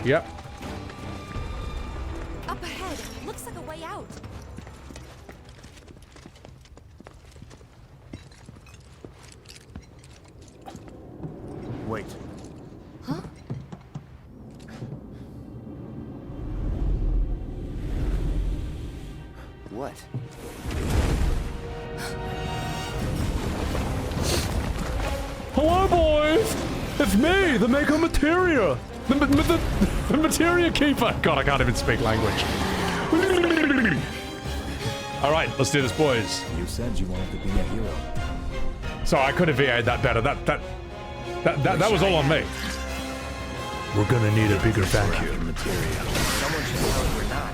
Yep. Up ahead. Looks like a way out. Wait. Huh? What? Hello, boys! It's me, the Mako Materia! The Materia Keeper! God, I can't even speak language. Alright, let's do this, boys. You said you wanted to be a hero. Sorry, I could have VA'd that better. That was all on me. We're gonna need a bigger vacuum. Materia. Someone should know we're not.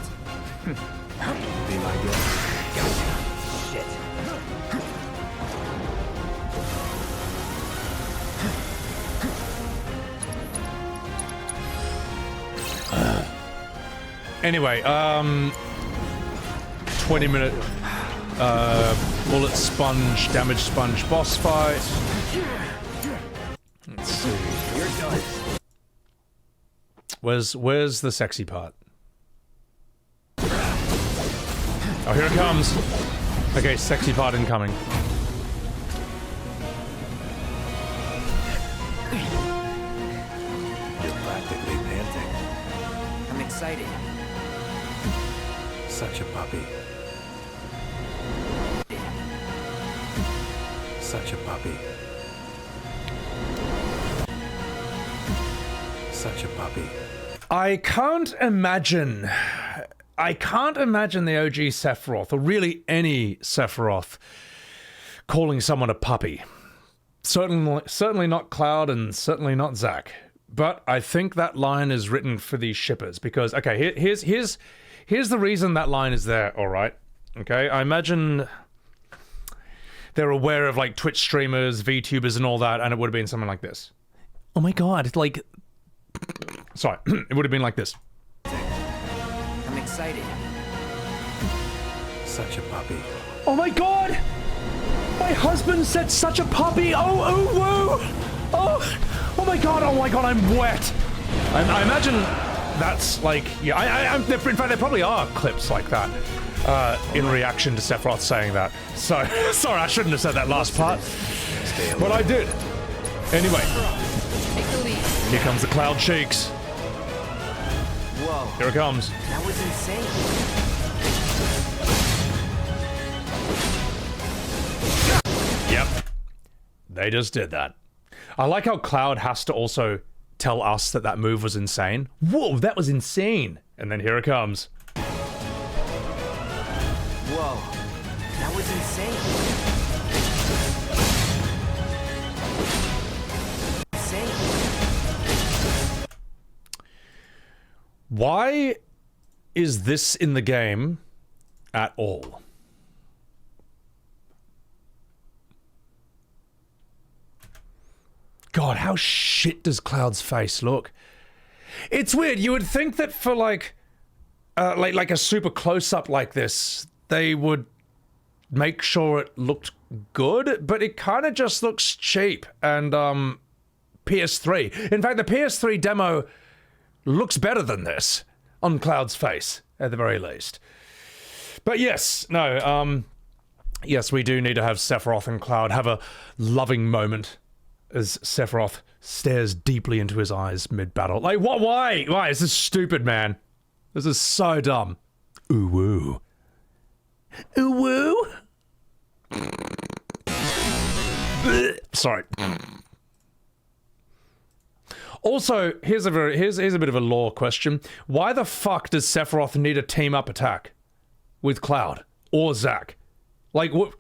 Be my guest. Gotcha. Shit. Anyway, 20-minute bullet sponge, damage sponge boss fight. Let's see. You're done. Where's the sexy part? Oh, here it comes. Okay, sexy part incoming. You're practically panting. I'm excited. Such a puppy. Such a puppy. Such a puppy. I can't imagine the OG Sephiroth, or really any Sephiroth, calling someone a puppy. Certainly not Cloud, and certainly not Zack. But I think that line is written for these shippers, because, okay, here's the reason that line is there, alright? Okay, I imagine they're aware of, like, Twitch streamers, VTubers, and all that, and it would have been something like this. Oh my god, it's like... Sorry, it would have been like this. I'm excited. Such a puppy. Oh my god! My husband said such a puppy! Oh, whoa! Oh my god, I'm wet! I imagine that's like... Yeah, in fact, there probably are clips like that. In reaction to Sephiroth saying that. So, sorry, I shouldn't have said that last part. But I did. Anyway. Here comes the Cloud Cheeks. Whoa. Here it comes. That was insane. Yep. They just did that. I like how Cloud has to also tell us that move was insane. Whoa, that was insane. And then here it comes. Whoa. That was insane. Why is this in the game at all? God, how shit does Cloud's face look? It's weird. You would think that for like a super close-up like this, they would make sure it looked good, but it kind of just looks cheap. And PS3. In fact, the PS3 demo looks better than this on Cloud's face, at the very least. But yes, no, yes, we do need to have Sephiroth and Cloud have a loving moment as Sephiroth stares deeply into his eyes mid-battle. Like, what? Why? Why? This is stupid, man. This is so dumb. Ooh-woo. Ooh-woo? Sorry. Also, here's a bit of a lore question. Why the fuck does Sephiroth need a team-up attack with Cloud or Zack? Like, what?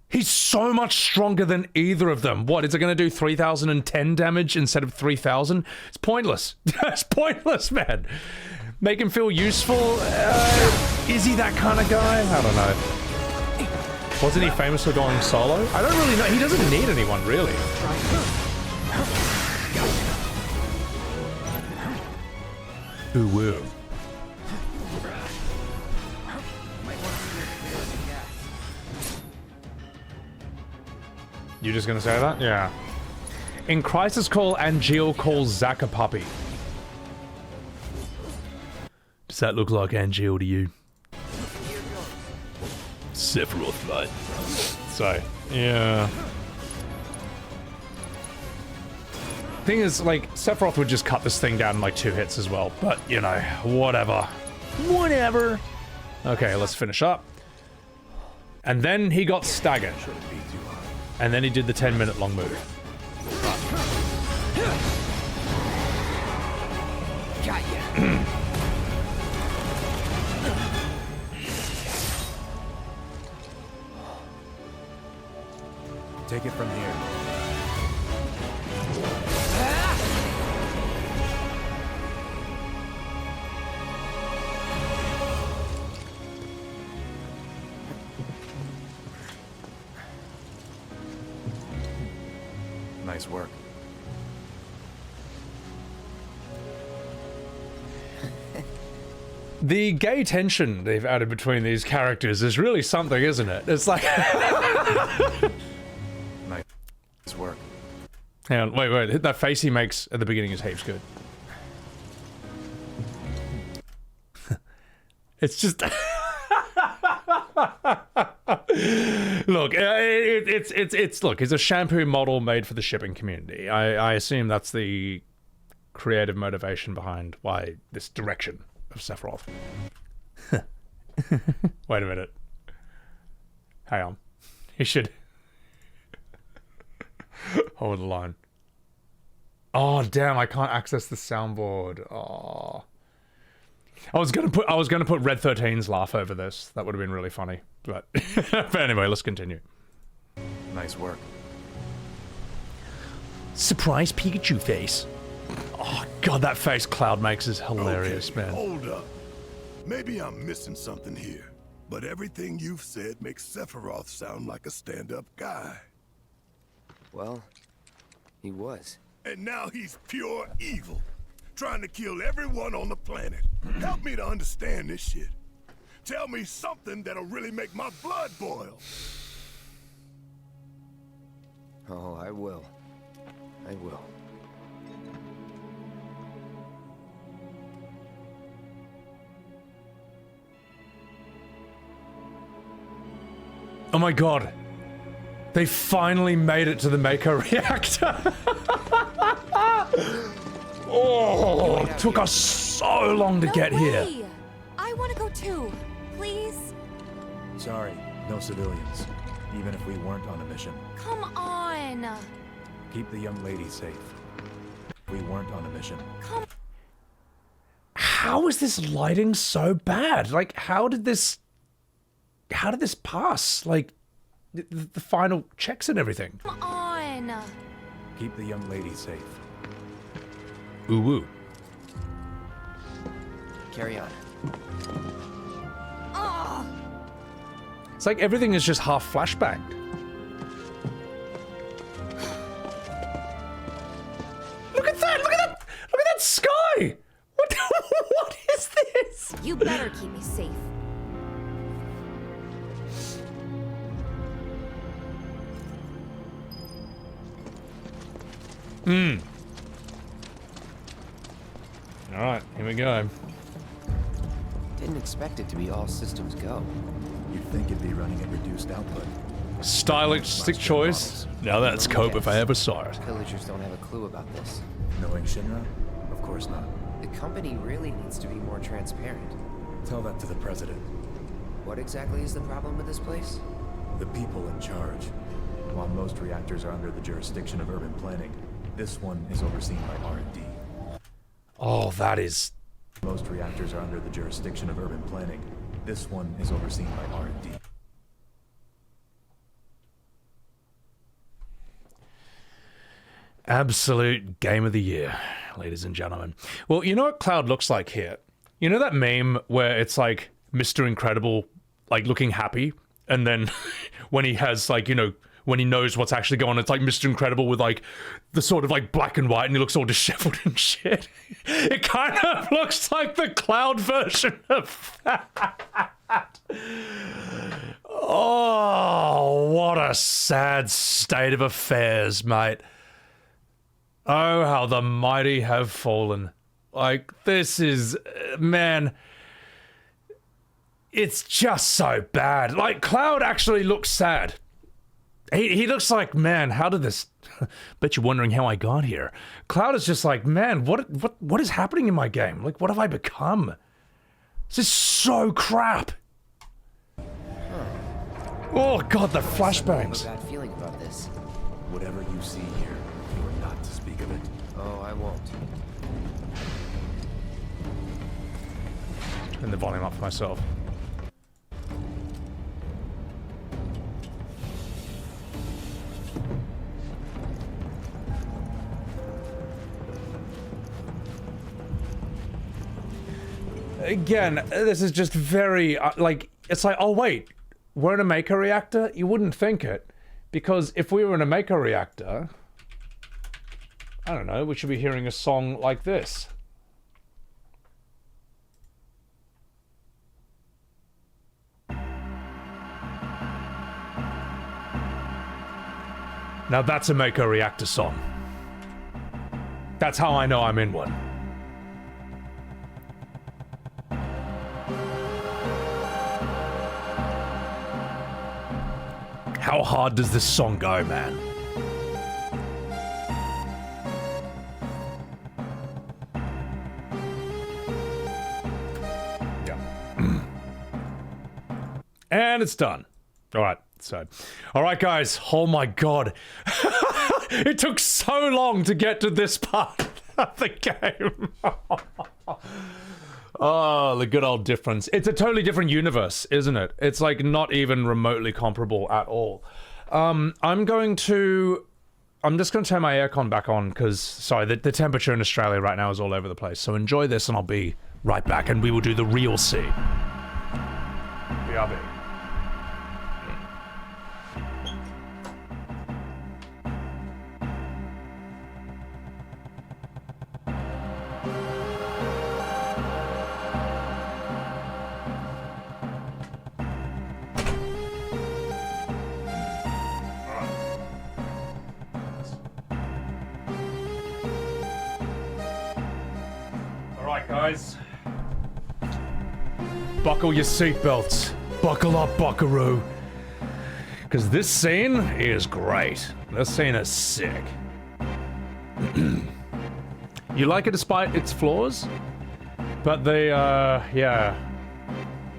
He's so much stronger than either of them. What, is it going to do 3,010 damage instead of 3,000? It's pointless. It's pointless, man. Make him feel useful? Is he that kind of guy? I don't know. Wasn't he famous for going solo? I don't really know. He doesn't need anyone, really. Who will? You just gonna say that? Yeah. In Crisis Call, Angeal calls Zack a puppy. Does that look like Angeal to you? Sephiroth, mate. So, yeah. Thing is, like, Sephiroth would just cut this thing down in like 2 hits as well, but, you know, whatever. Whatever. Okay, let's finish up. And then he got staggered. And then he did the 10-minute long move. Got ya. Take it from here. Nice work. The gay tension they've added between these characters is really something, isn't it? It's like... Nice work. Hang on, wait. That face he makes at the beginning is heaps good. It's just... Look, look, it's a shampoo model made for the shipping community. I assume that's the creative motivation behind why this direction of Sephiroth. Wait a minute. Hang on. He should hold the line. Oh damn, I can't access the soundboard. Oh. I was gonna put Red 13's laugh over this. That would have been really funny. But anyway, let's continue. Nice work. Surprise Pikachu face. Oh god, that face Cloud makes is hilarious, okay, man. Hold up. Maybe I'm missing something here, but everything you've said makes Sephiroth sound like a stand-up guy. Well, he was. And now he's pure evil, trying to kill everyone on the planet. Help me to understand this shit. Tell me something that'll really make my blood boil. Oh, I will. I will. Oh my god. They finally made it to the Mako reactor. Oh, it took us so long to get here. I want to go too. Please? Sorry, no civilians. Even if we weren't on a mission. Come on. Keep the young lady safe. We weren't on a mission. How is this lighting so bad? Like, how did this pass? Like, the final checks and everything. Come on. Keep the young lady safe. Ooh woo. Carry on. Oh. It's like everything is just half flashbacked. Look at that! Look at that! Look at that sky! What? What is this? You better keep me safe. Alright, here we go. Didn't expect it to be all systems go. You'd think it'd be running at reduced output. Stylistic choice. Now that's cope if I ever saw it. Pillagers don't have a clue about this. Knowing Shinra? Of course not. The company really needs to be more transparent. Tell that to the president. What exactly is the problem with this place? The people in charge. While most reactors are under the jurisdiction of urban planning, this one is overseen by R&D. Oh, that is... Most reactors are under the jurisdiction of urban planning. This one is overseen by R&D. Absolute game of the year, ladies and gentlemen. Well, you know what Cloud looks like here? You know that meme where it's like Mr. Incredible, like looking happy, and then when he has like, you know, when he knows what's actually going on, it's like Mr. Incredible with like the sort of like black and white and he looks all disheveled and shit. It kind of looks like the Cloud version of that. Oh, what a sad state of affairs, mate. Oh, how the mighty have fallen. Like, this is, man, it's just so bad. Like, Cloud actually looks sad. He looks like, man, how did this... Bet you're wondering how I got here. Cloud is just like, man, what is happening in my game? Like, what have I become? This is so crap. Oh, God, the flashbangs. I have a bad feeling about this. Whatever you see here, you are not to speak of it. Oh, I won't. Turn the volume up for myself. Again, this is just very, like, it's like, oh wait, we're in a Maker reactor? You wouldn't think it. Because if we were in a Maker reactor, I don't know, we should be hearing a song like this. Now that's a Maker reactor song. That's how I know I'm in one. How hard does this song go, man? Yeah. And it's done. All right, so. All right, guys. Oh my God. It took so long to get to this part of the game. Oh, the good old difference. It's a totally different universe, isn't it? It's like not even remotely comparable at all. I'm just going to turn my aircon back on because, sorry, the temperature in Australia right now is all over the place. So enjoy this and I'll be right back and we will do the real C. BRB. Guys, buckle your seatbelts. Buckle up, buckaroo. Because this scene is great. This scene is sick. You like it despite its flaws? But yeah.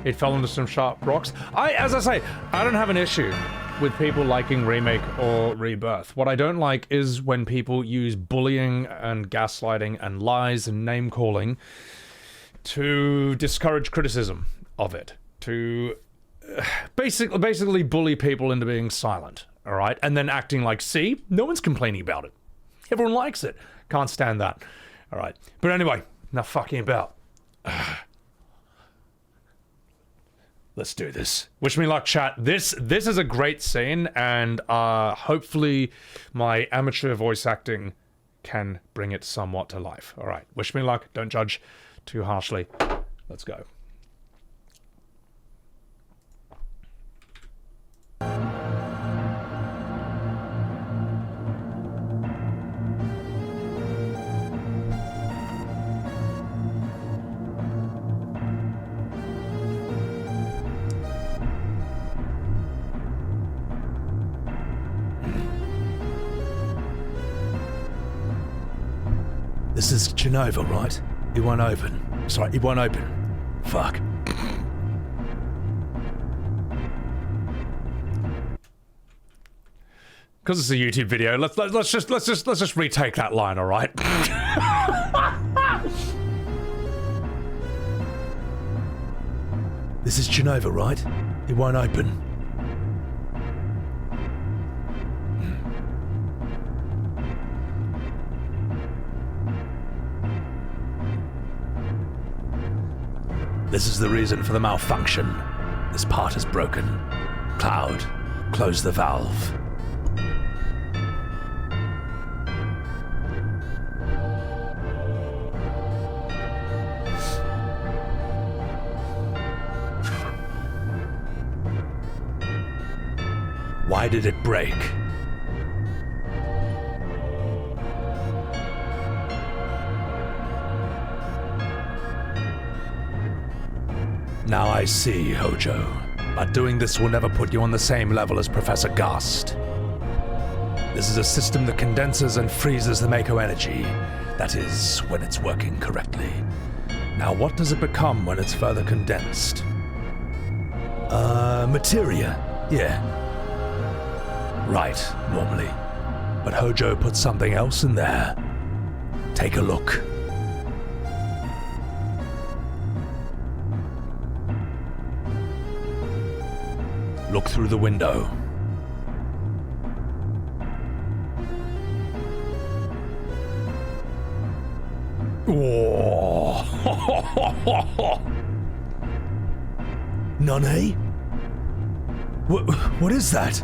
It fell into some sharp rocks. As I say, I don't have an issue with people liking Remake or Rebirth. What I don't like is when people use bullying and gaslighting and lies and name-calling to discourage criticism of it. To basically bully people into being silent, all right? And then acting like, see, no one's complaining about it. Everyone likes it. Can't stand that. All right. But anyway, enough fucking about. Let's do this. Wish me luck, chat. This is a great scene, and hopefully my amateur voice acting can bring it somewhat to life. All right. Wish me luck. Don't judge too harshly. Let's go. This is Genova, right? It won't open. Sorry, it won't open. Fuck. Because it's a YouTube video, let's just retake that line, all right? This is Genova, right? It won't open. This is the reason for the malfunction. This part is broken. Cloud, close the valve. Why did it break? Now I see, Hojo. But doing this will never put you on the same level as Professor Gast. This is a system that condenses and freezes the Mako energy. That is, when it's working correctly. Now what does it become when it's further condensed? Materia. Yeah. Right, normally. But Hojo put something else in there. Take a look. Look through the window. Whoa. None? What is that?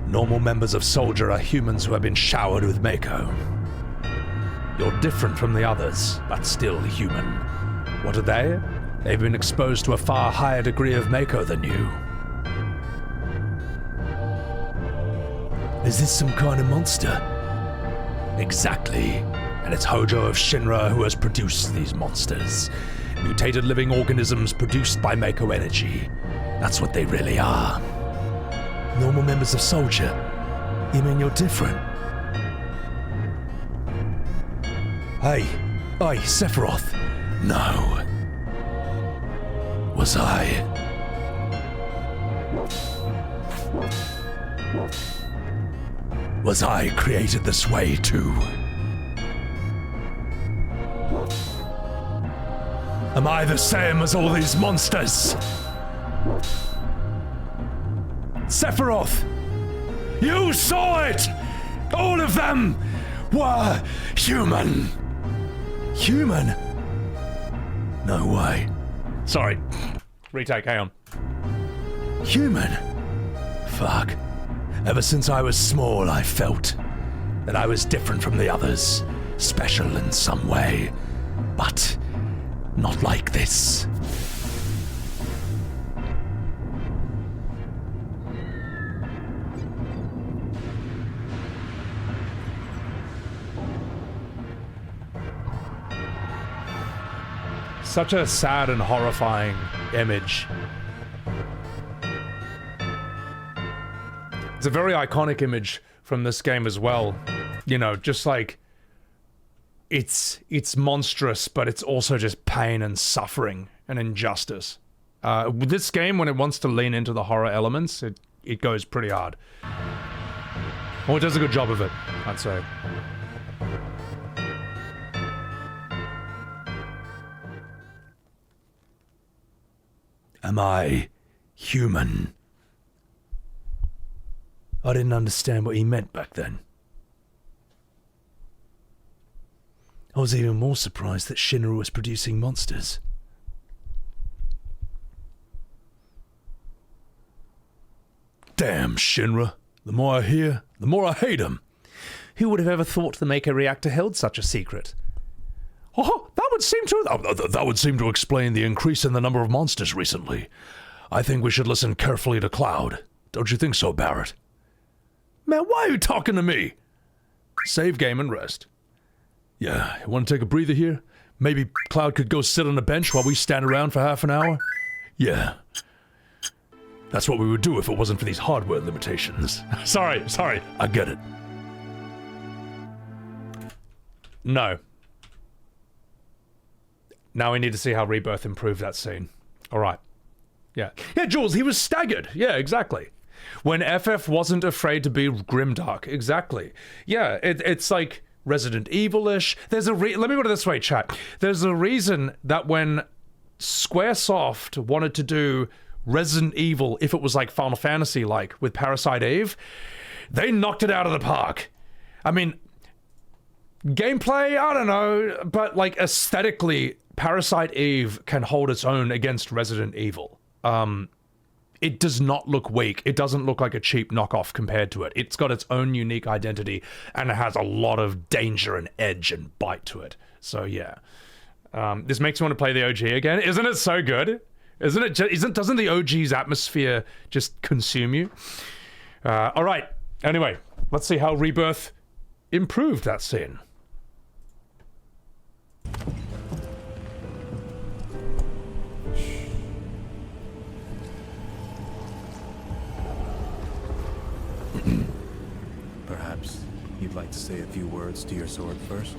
Normal members of Soldier are humans who have been showered with Mako. You're different from the others, but still human. What are they? They've been exposed to a far higher degree of Mako than you. Is this some kind of monster? Exactly. And it's Hojo of Shinra who has produced these monsters. Mutated living organisms produced by Mako energy. That's what they really are. Normal members of Soldier? You mean you're different? Hey, Sephiroth. No. Was I? Was I created this way too? Am I the same as all these monsters? Sephiroth! You saw it! All of them were human! Human? No way. Sorry. Retake, hang on. Human? Fuck. Ever since I was small, I felt that I was different from the others. Special in some way. But not like this. Such a sad and horrifying image. It's a very iconic image from this game as well. You know, just like it's monstrous, but it's also just pain and suffering and injustice. With this game, when it wants to lean into the horror elements, it goes pretty hard. Well, it does a good job of it, I'd say. Am I human? I didn't understand what he meant back then. I was even more surprised that Shinra was producing monsters. Damn Shinra. The more I hear, the more I hate them. Who would have ever thought the Mako Reactor held such a secret? Oh, that would seem to explain the increase in the number of monsters recently. I think we should listen carefully to Cloud. Don't you think so, Barrett? Man, why are you talking to me? Save game and rest. Yeah, you want to take a breather here? Maybe Cloud could go sit on a bench while we stand around for half an hour? Yeah. That's what we would do if it wasn't for these hardware limitations. Sorry. I get it. No. Now we need to see how Rebirth improved that scene. Alright. Yeah. Yeah, Jules, he was staggered. Yeah, exactly. When FF wasn't afraid to be grimdark. Exactly. Yeah, it's like Resident Evil-ish. There's a let me put it this way, chat. There's a reason that when Squaresoft wanted to do Resident Evil, if it was like Final Fantasy, like with Parasite Eve, they knocked it out of the park. I mean, gameplay, I don't know, but like aesthetically, Parasite Eve can hold its own against Resident Evil. It does not look weak. It doesn't look like a cheap knockoff compared to it. It's got its own unique identity, and it has a lot of danger and edge and bite to it. So yeah, this makes me want to play the OG again. Isn't it so good? Isn't it? Doesn't the OG's atmosphere just consume you? All right. Anyway, let's see how Rebirth improved that scene. Perhaps you'd like to say a few words to your sword first?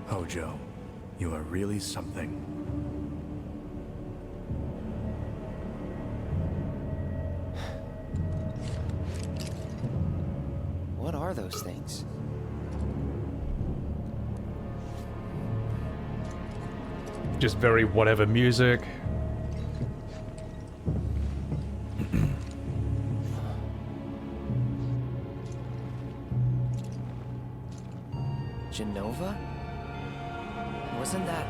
Hojo, you are really something. What are those things? Just very whatever music. Genova? Wasn't that...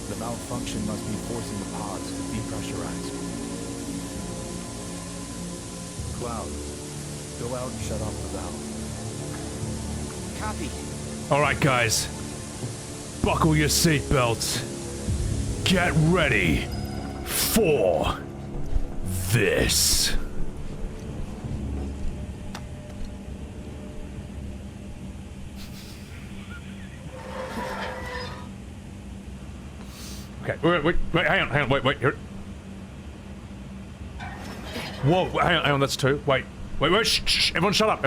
The malfunction must be forcing the pods to depressurize. Cloud, go out and shut off the valve. Copy. All right, guys. Buckle your seatbelts. Get ready for this. Okay, wait, hang on, wait, here. Whoa, hang on, that's two. Wait, shh, everyone shut up,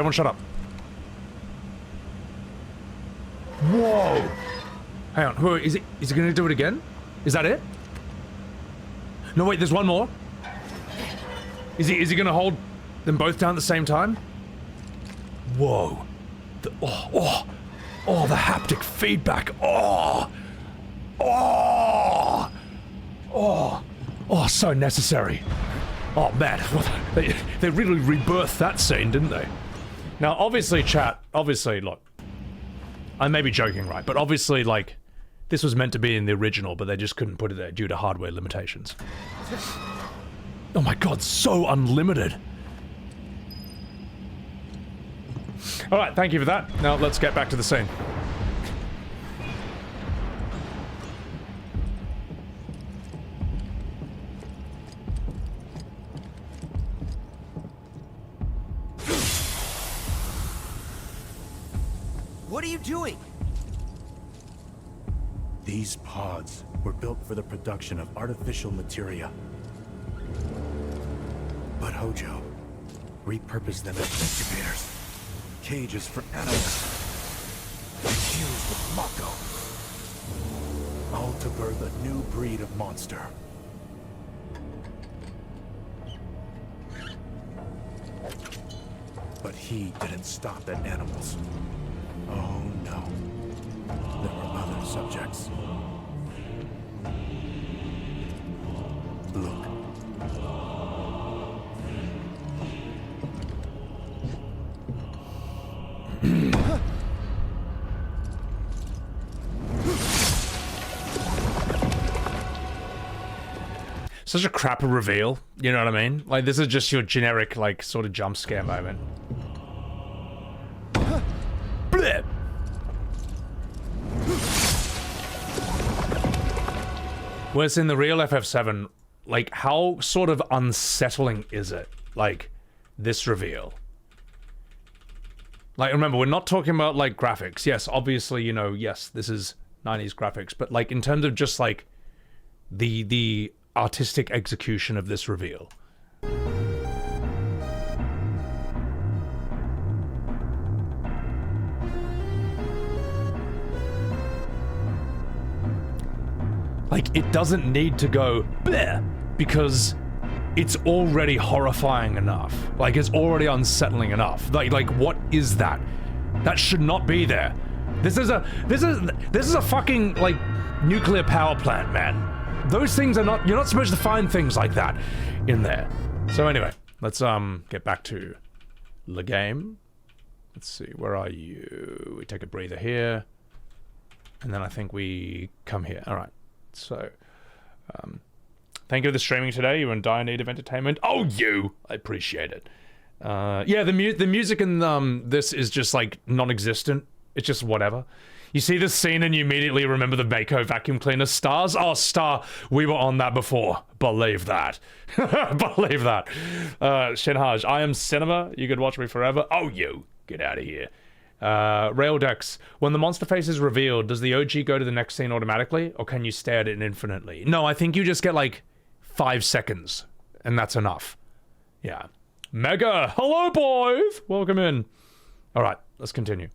Whoa! Hang on, who is he gonna do it again? Is that it? No, wait, there's one more. Is he gonna hold them both down at the same time? Whoa. The haptic feedback. So necessary. Oh man, they really rebirthed that scene, didn't they? Now, obviously, chat, look, I may be joking, right? But obviously, like, this was meant to be in the original, but they just couldn't put it there due to hardware limitations. Oh my god, so unlimited. Alright, thank you for that. Now, let's get back to the scene. What are you doing? These pods were built for the production of artificial materia. But Hojo repurposed them as incubators, cages for animals, infused with Mako, all to birth a new breed of monster. But he didn't stop at animals. Oh no. There were other subjects. Look. such a crapper reveal, you know what I mean? Like, this is just your generic, like, sort of jump scare moment. Blip! Whereas in the real FF7, like, how sort of unsettling is it? Like, this reveal. Like, remember, we're not talking about, like, graphics. Yes, obviously, you know, yes, this is 90s graphics, but, like, in terms of just, like, the artistic execution of this reveal. Like, it doesn't need to go bleh, because it's already horrifying enough. Like, it's already unsettling enough. Like what is that? That should not be there. This is a fucking, like, nuclear power plant, man. Those things are not, you're not supposed to find things like that in there. So anyway, let's get back to the game. Let's see, where are you? We take a breather here. And then I think we come here. All right. So, thank you for the streaming today. You're in dire need of entertainment. Oh, you! I appreciate it. Yeah, the music in this is just, like, non-existent. It's just whatever. You see this scene and you immediately remember the Mako vacuum cleaner stars? Oh, Star, we were on that before. Believe that. Believe that. Shinhaj, I am cinema. You could watch me forever. Oh, you! Get out of here. Raildex, when the monster face is revealed, does the OG go to the next scene automatically, or can you stare at it infinitely? No, I think you just get like 5 seconds, and that's enough. Yeah. Mega, hello boys! Welcome in. Alright, let's continue.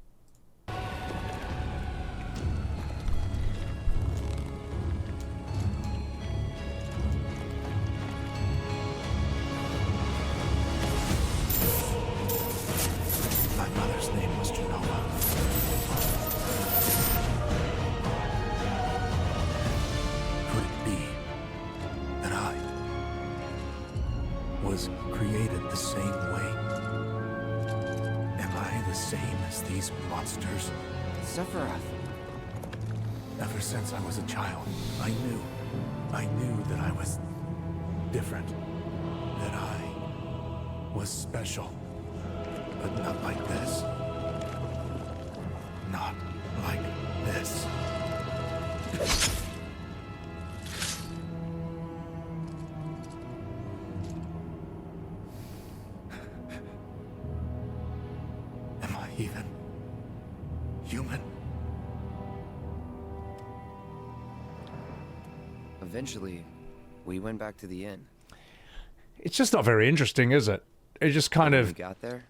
Created the same way? Am I the same as these monsters? Sephiroth. Ever since I was a child, I knew that I was different. That I was special. But not like this. Not like this. Even human? Eventually, we went back to the inn. It's just not very interesting, is it? It just kind of... We got there?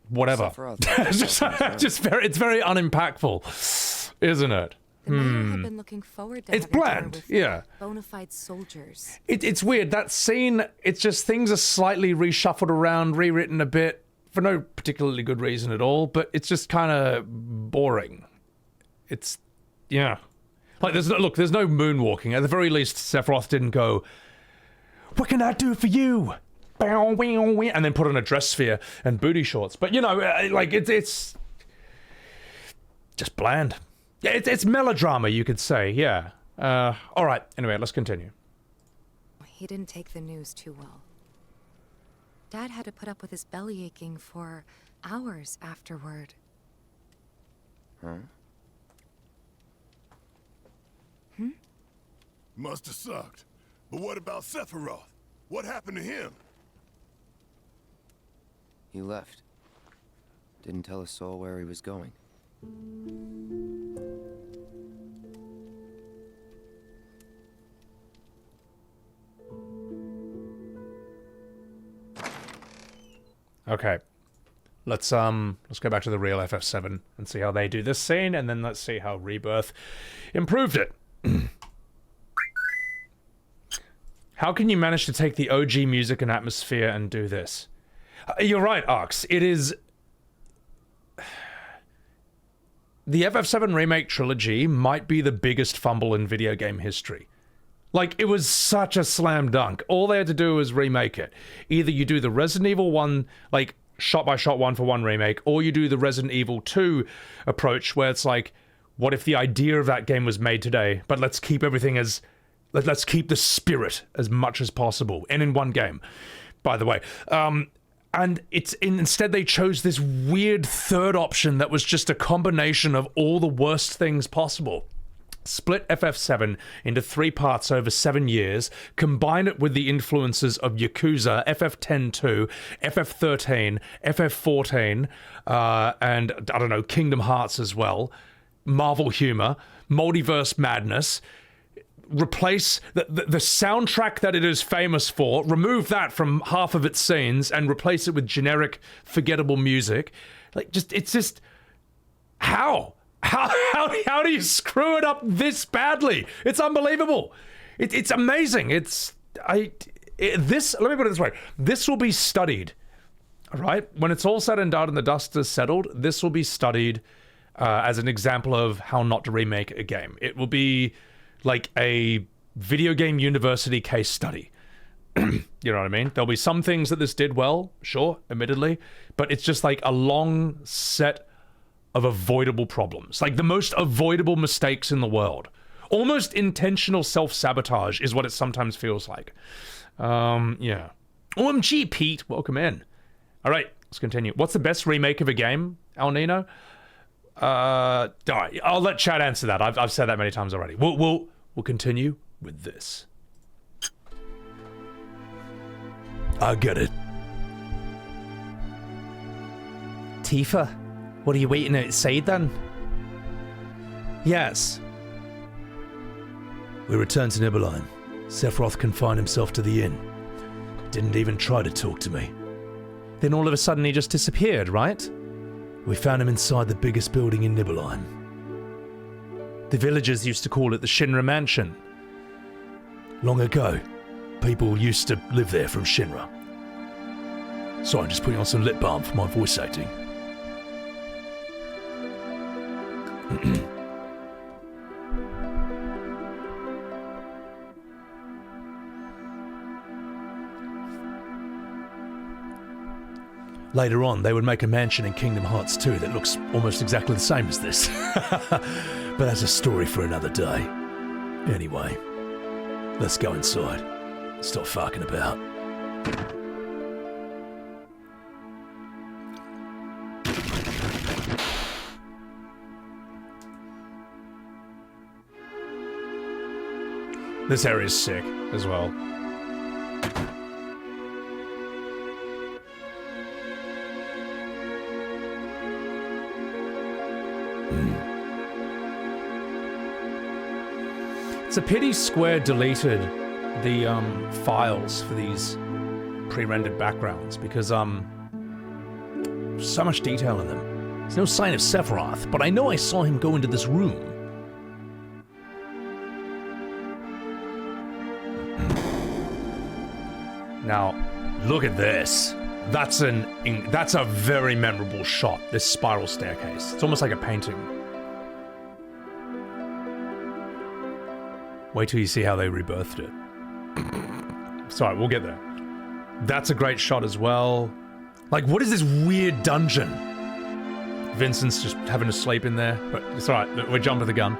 Whatever. it's very unimpactful, isn't it? The mayor had been looking forward to it's bland, yeah. Bona fide soldiers. It's weird. That scene, it's just things are slightly reshuffled around, rewritten a bit. For no particularly good reason at all, but it's just kind of boring. It's, yeah. Like, there's no moonwalking. At the very least, Sephiroth didn't go, what can I do for you? And then put on a dress sphere and booty shorts. But, you know, like, it's just bland. Yeah, it's melodrama, you could say, yeah. All right, anyway, let's continue. He didn't take the news too well. Dad had to put up with his belly aching for hours afterward. Huh? Must have sucked. But what about Sephiroth? What happened to him? He left. Didn't tell a soul where he was going. Okay, let's go back to the real FF7 and see how they do this scene, and then let's see how Rebirth improved it. How can you manage to take the OG music and atmosphere and do this? You're right, Arx. It is... The FF7 Remake trilogy might be the biggest fumble in video game history. Like, it was such a slam dunk. All they had to do was remake it. Either you do the Resident Evil 1, like, shot-by-shot one-for-one remake, or you do the Resident Evil 2 approach, where it's like, what if the idea of that game was made today, but let's keep everything as Let's keep the spirit as much as possible, and in one game, by the way. And instead they chose this weird third option that was just a combination of all the worst things possible. Split FF7 into 3 parts over 7 years, combine it with the influences of Yakuza, FF10-2, FF13, FF14, and, I don't know, Kingdom Hearts as well, Marvel humor, multiverse madness, replace the soundtrack that it is famous for, remove that from half of its scenes, and replace it with generic, forgettable music. Like, it's just... How do you screw it up this badly? It's unbelievable. It's amazing. Let me put it this way. This will be studied, all right? When it's all said and done and the dust is settled, this will be studied as an example of how not to remake a game. It will be like a video game university case study. You know what I mean? There'll be some things that this did well, sure, admittedly, but it's just like a long set of avoidable problems, like the most avoidable mistakes in the world. Almost intentional self-sabotage is what it sometimes feels like. Yeah. OMG, Pete, welcome in. All right, let's continue. What's the best remake of a game, El Nino? All right, I'll let Chad answer that. I've said that many times already. We'll continue with this. I get it. Tifa, what are you waiting outside then? Yes. We returned to Nibelheim. Sephiroth confined himself to the inn. Didn't even try to talk to me. Then all of a sudden he just disappeared, right? We found him inside the biggest building in Nibelheim. The villagers used to call it the Shinra Mansion. Long ago, people used to live there from Shinra. Sorry, I'm just putting on some lip balm for my voice acting. Later on, they would make a mansion in Kingdom Hearts 2 that looks almost exactly the same as this. But that's a story for another day. Anyway, let's go inside. Stop fucking about. This area is sick as well. It's a pity Square deleted the files for these pre-rendered backgrounds because so much detail in them. There's no sign of Sephiroth, but I know I saw him go into this room. Now, look at this. That's a very memorable shot, this spiral staircase. It's almost like a painting. Wait till you see how they rebirthed it. Sorry, we'll get there. That's a great shot as well. Like, what is this weird dungeon? Vincent's just having to sleep in there. But it's alright, we're jumping the gun.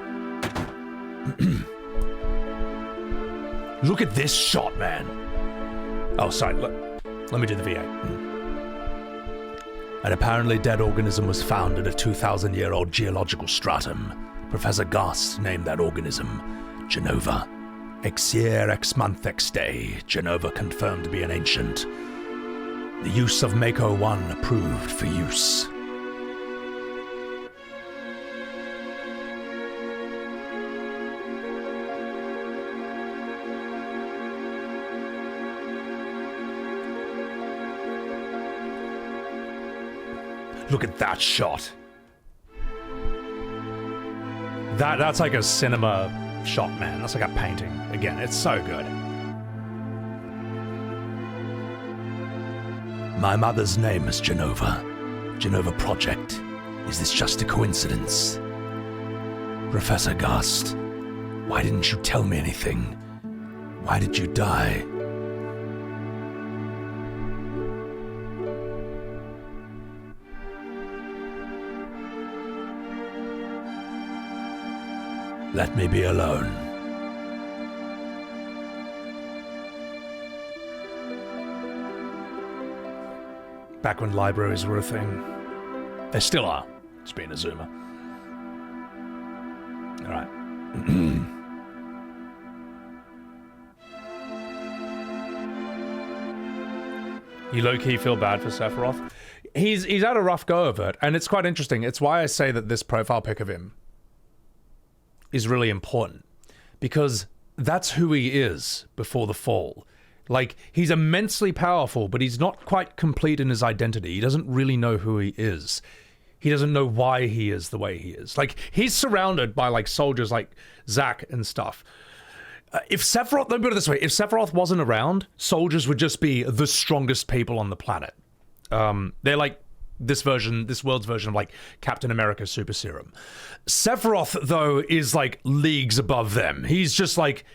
Look at this shot, man. Oh, sorry, let me do the V8. An apparently dead organism was found in a 2,000-year-old geological stratum. Professor Gast named that organism Genova. Ex year, ex month, ex day, Genova confirmed to be an ancient. The use of Mako 1 approved for use. Look at that shot. That's like a cinema shot, man. That's like a painting. Again, it's so good. My mother's name is Genova. Genova Project. Is this just a coincidence? Professor Gast, why didn't you tell me anything? Why did you die? Let me be alone. back when libraries were a thing. They still are, just being a zoomer. Alright. You low-key feel bad for Sephiroth? He's had a rough go of it, and it's quite interesting. It's why I say that this profile pic of him is really important. Because that's who he is before the fall. Like, he's immensely powerful, but he's not quite complete in his identity. He doesn't really know who he is. He doesn't know why he is the way he is. Like, he's surrounded by, like, soldiers like Zack and stuff. If Sephiroth, let me put it this way, if Sephiroth wasn't around, soldiers would just be the strongest people on the planet. They're like this world's version of, like, Captain America Super Serum. Sephiroth, though, is, like, leagues above them. He's just, like,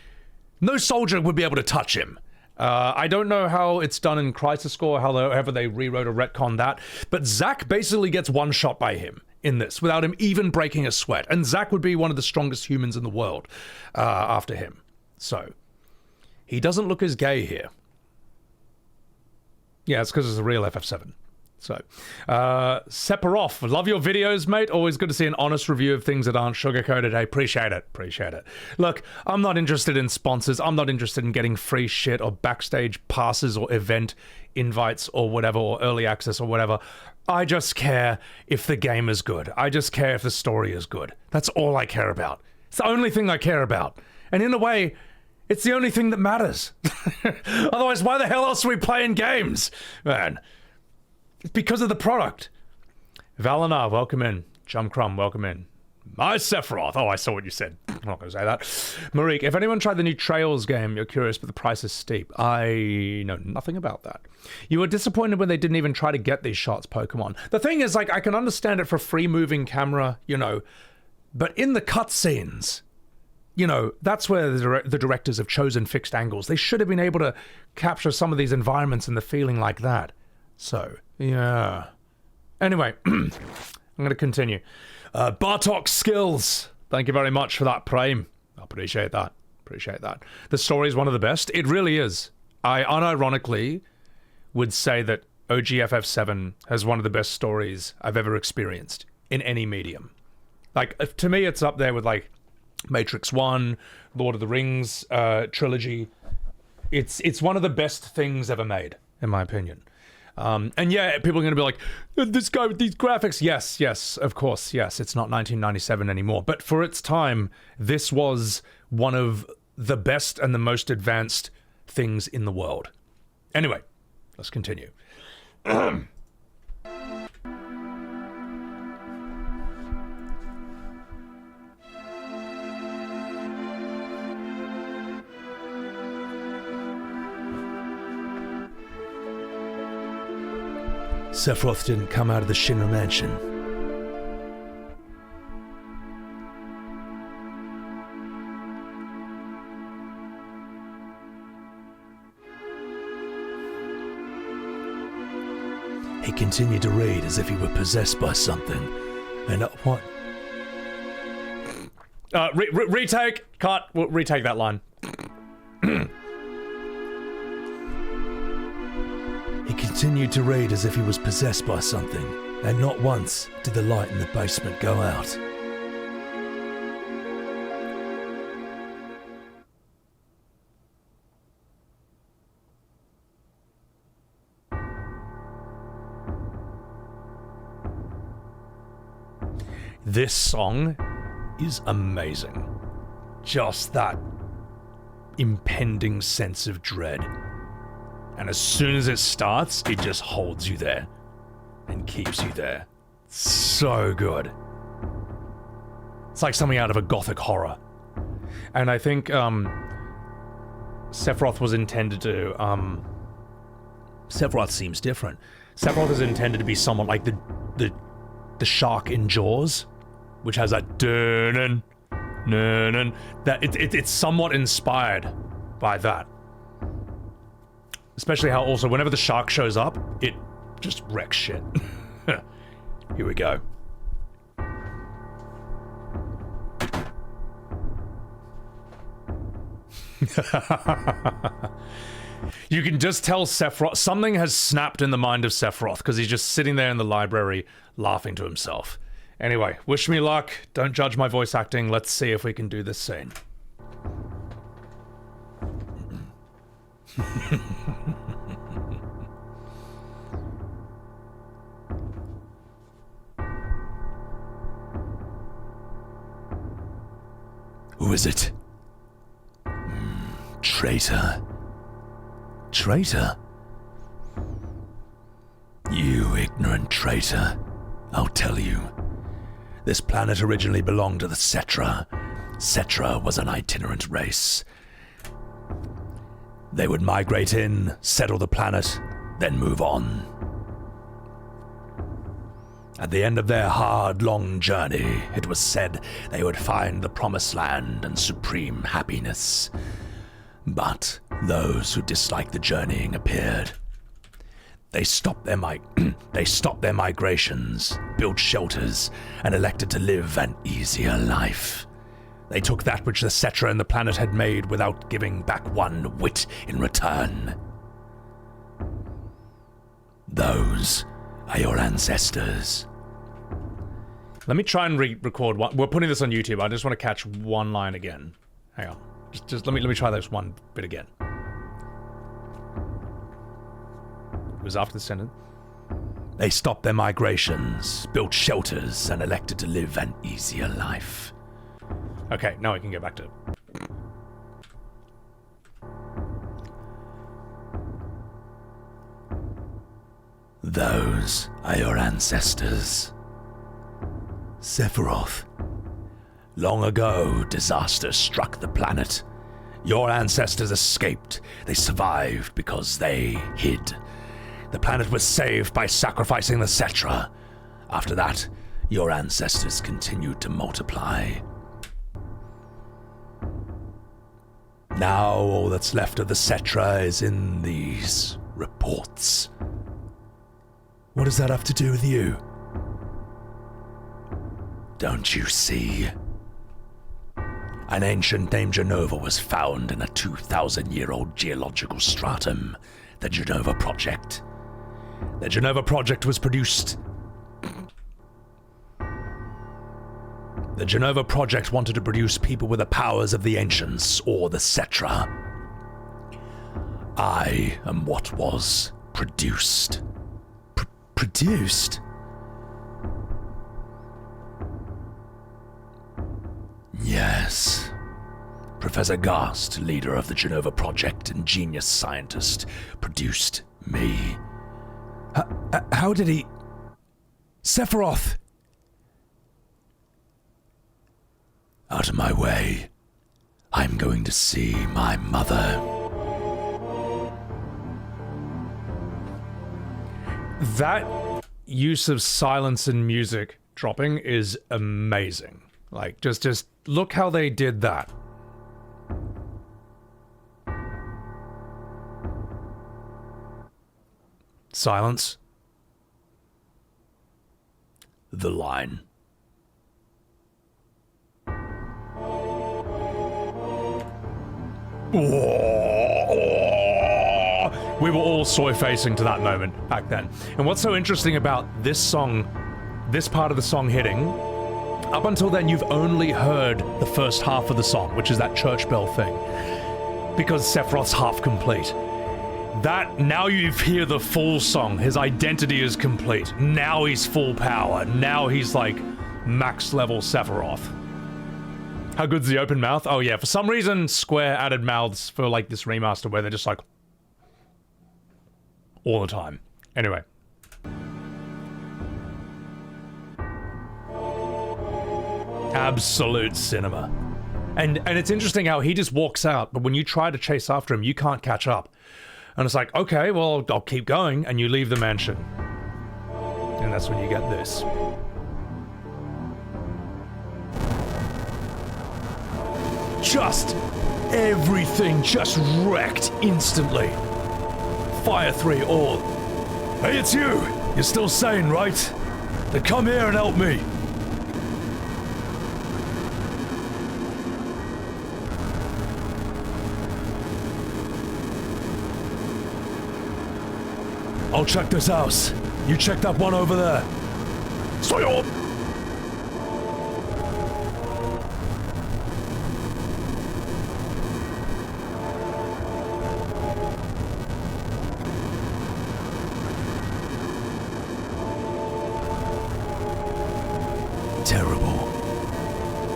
no soldier would be able to touch him. I don't know how it's done in Crisis Core, however they rewrote or retcon that, but Zack basically gets one shot by him in this, without him even breaking a sweat. And Zack would be one of the strongest humans in the world after him. So, he doesn't look as gay here. Yeah, it's because it's a real FF7. So, Sephiroth, love your videos, mate. Always good to see an honest review of things that aren't sugar-coated. Hey, appreciate it. Look, I'm not interested in sponsors. I'm not interested in getting free shit or backstage passes or event invites or whatever, or early access or whatever. I just care if the game is good. I just care if the story is good. That's all I care about. It's the only thing I care about. And in a way, it's the only thing that matters. Otherwise, why the hell else are we playing games? Man. It's because of the product. Valinar, welcome in. Jumcrum, welcome in. My Sephiroth. Oh, I saw what you said. I'm not going to say that. Marique, if anyone tried the new Trails game, you're curious, but the price is steep. I know nothing about that. You were disappointed when they didn't even try to get these shots, Pokemon. The thing is, like, I can understand it for free-moving camera, you know, but in the cutscenes, you know, that's where the directors have chosen fixed angles. They should have been able to capture some of these environments and the feeling like that. So, yeah. Anyway, I'm going to continue. Bartok Skills. Thank you very much for that, Prime. I appreciate that. The story is one of the best. It really is. I unironically would say that OG FF7 has one of the best stories I've ever experienced in any medium. Like, to me, it's up there with, like, Matrix 1, Lord of the Rings trilogy. It's one of the best things ever made, in my opinion. And yeah, people are going to be like, this guy with these graphics. Yes, of course, yes. It's not 1997 anymore. But for its time, this was one of the best and the most advanced things in the world. Anyway, let's continue. Sephiroth didn't come out of the Shinra mansion. He continued to raid as if he were possessed by something. And what? Retake! Cut! We'll retake that line. He continued to raid as if he was possessed by something, and not once did the light in the basement go out. This song is amazing. Just that impending sense of dread. And as soon as it starts, it just holds you there and keeps you there. So good. It's like something out of a gothic horror. And I think Sephiroth was intended to Sephiroth seems different. Sephiroth is intended to be somewhat like the shark in Jaws, which has that dun that it's somewhat inspired by that. Especially how also whenever the shark shows up, it just wrecks shit. Here we go. You can just tell Sephiroth, something has snapped in the mind of Sephiroth, because he's just sitting there in the library laughing to himself. Anyway, wish me luck. Don't judge my voice acting. Let's see if we can do this scene. Who is it? Traitor. Traitor? You ignorant traitor. I'll tell you. This planet originally belonged to the Cetra. Cetra was an itinerant race. They would migrate in, settle the planet, then move on. At the end of their hard, long journey, it was said they would find the promised land and supreme happiness. But those who disliked the journeying appeared. They stopped their migrations, built shelters, and elected to live an easier life. They took that which the Cetra and the planet had made without giving back one whit in return. Those are your ancestors. Let me try and re-record one. We're putting this on YouTube. I just want to catch one line again. Hang on. Just let me try this one bit again. It was after the sentence. They stopped their migrations, built shelters, and elected to live an easier life. Okay, now we can get back to it. Those are your ancestors. Sephiroth. Long ago, disaster struck the planet. Your ancestors escaped. They survived because they hid. The planet was saved by sacrificing the Cetra. After that, your ancestors continued to multiply. Now all that's left of the Cetra is in these reports. What does that have to do with you? Don't you see? An ancient named Genova was found in a 2,000-year-old geological stratum, the Genova Project. The Genova Project was produced... The Genova Project wanted to produce people with the powers of the Ancients, or the Cetra. I am what was produced. Produced? Yes. Professor Gast, leader of the Genova Project and genius scientist, produced me. How did he... Sephiroth! Out of my way. I'm going to see my mother. That use of silence and music dropping is amazing. Like, just look how they did that. Silence. The line. We were all soy-facing to that moment back then. And what's so interesting about this song, this part of the song hitting, up until then you've only heard the first half of the song, which is that church bell thing, because Sephiroth's half complete. That, now you hear the full song, his identity is complete. Now he's full power. Now he's like max level Sephiroth. How good's the open mouth? Oh yeah, for some reason Square added mouths for like this remaster where they're just like all the time. Anyway. Absolute cinema. And it's interesting how he just walks out, but when you try to chase after him, you can't catch up. And it's like, okay, well, I'll keep going, and you leave the mansion. And that's when you get this. Just everything just wrecked instantly. Fire 3 all. Hey, it's you! You're still sane, right? Then come here and help me. I'll check this house. You check that one over there. Soyo! Terrible.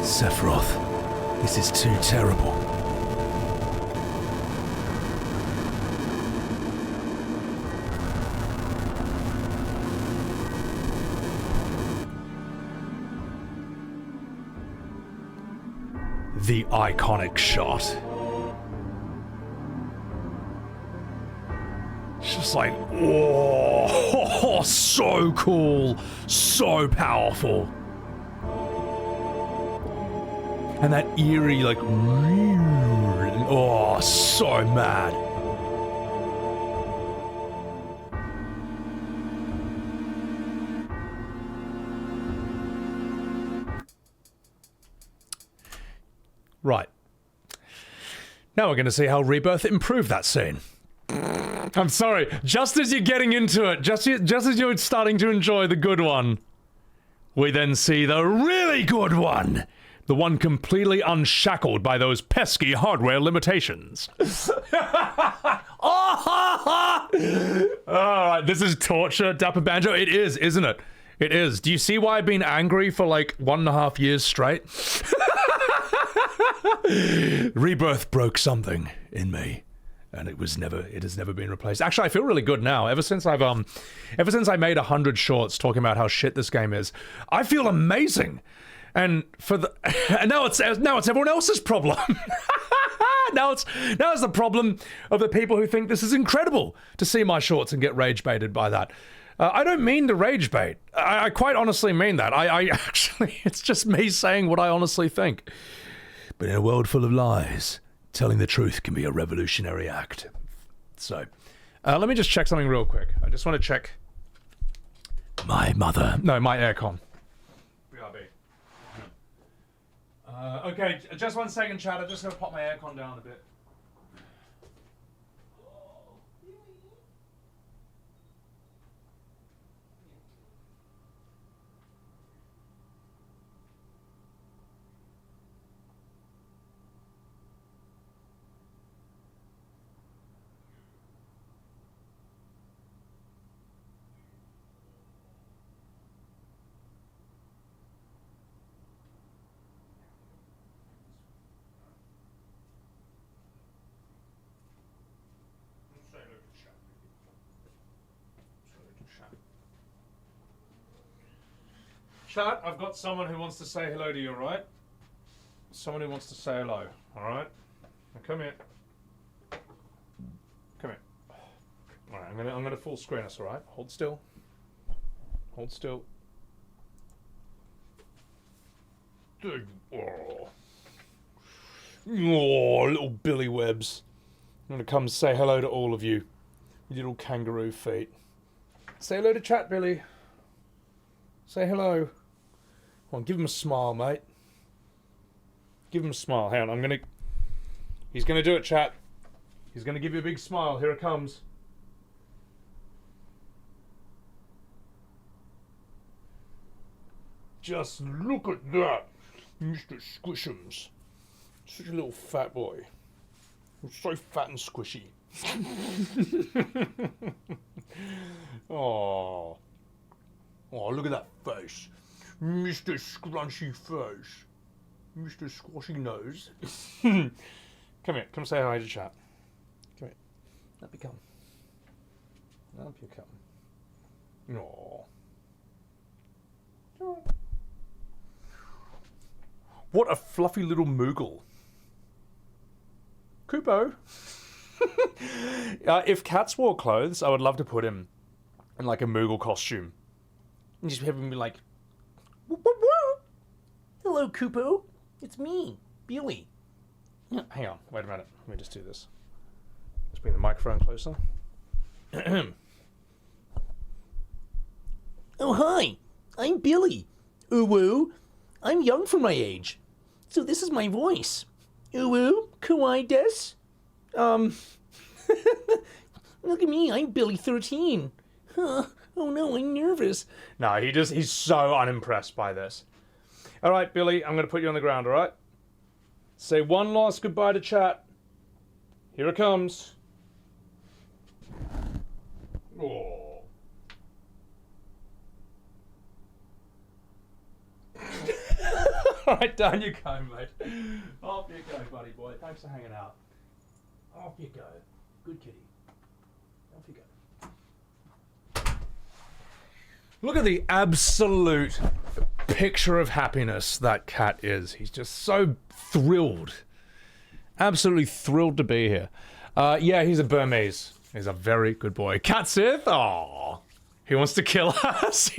Sephiroth, this is too terrible. The iconic shot. It's just like, oh, so cool, so powerful. And that eerie, like, oh, so mad. Right. Now we're going to see how Rebirth improved that scene. I'm sorry, just as you're getting into it, just as you're starting to enjoy the good one, we then see the really good one. The one completely unshackled by those pesky hardware limitations. Alright, this is torture, Dapper Banjo. It is, isn't it? It is. Do you see why I've been angry for like 1.5 years straight? Rebirth broke something in me, and it has never been replaced. Actually, I feel really good now. Ever since I made 100 shorts talking about how shit this game is, I feel amazing. And now it's everyone else's problem. now it's the problem of the people who think this is incredible to see my shorts and get rage baited by that. I don't mean to rage bait. I quite honestly mean that. I actually, it's just me saying what I honestly think. But in a world full of lies, telling the truth can be a revolutionary act. So, let me just check something real quick. I just want to check my aircon. Okay, just 1 second, chat. I'm just going to pop my aircon down a bit. Chat, I've got someone who wants to say hello to you, alright? Someone who wants to say hello, alright? Now come here. Come here. Alright, I'm gonna full screen us, alright? Hold still. Hold still. Oh, little Billy Webbs. I'm gonna come say hello to all of you. You little kangaroo feet. Say hello to chat, Billy. Say hello. Come on, give him a smile, mate. Give him a smile. Hang on, he's gonna do it, chat. He's gonna give you a big smile. Here it comes. Just look at that, Mr. Squishums. Such a little fat boy. So fat and squishy. Oh, look at that face. Mr. Scrunchy face. Mr. Squashy nose. Come here, come say hi to chat. Come here. Up you come. Up you come. Aww. What a fluffy little Moogle. Kupo. If cats wore clothes, I would love to put him in like a Moogle costume. And just have him be like, whoop, whoop, whoop. Hello, Kupo. It's me, Billy. Hang on, wait a minute. Let me just do this. Let's bring the microphone closer. Oh, hi. I'm Billy. Uwu. I'm young for my age. So this is my voice. Uwu, kawaii desu. Look at me, I'm Billy 13. oh no, I'm nervous. No, he's so unimpressed by this. All right, Billy, I'm going to put you on the ground, all right? Say one last goodbye to chat. Here it comes. Oh. All right, down you go, mate. Off you go, buddy boy. Thanks for hanging out. Off you go. Good kitty. Off you go. Look at the absolute picture of happiness that cat is. He's just so thrilled. Absolutely thrilled to be here. Yeah, he's a Burmese. He's a very good boy. Cait Sith? Aww. He wants to kill us.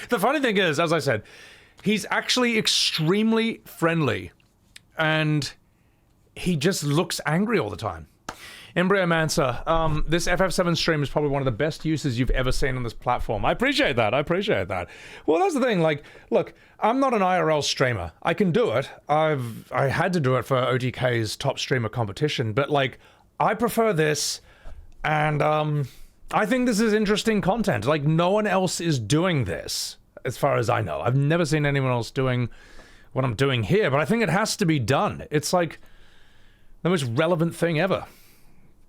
The funny thing is, as I said, he's actually extremely friendly. And he just looks angry all the time. Embryomancer, this FF7 stream is probably one of the best uses you've ever seen on this platform. I appreciate that. Well, that's the thing. Like, look, I'm not an IRL streamer. I can do it. I had to do it for OTK's top streamer competition, but like, I prefer this, and I think this is interesting content. Like, no one else is doing this, as far as I know. I've never seen anyone else doing what I'm doing here, but I think it has to be done. It's like the most relevant thing ever.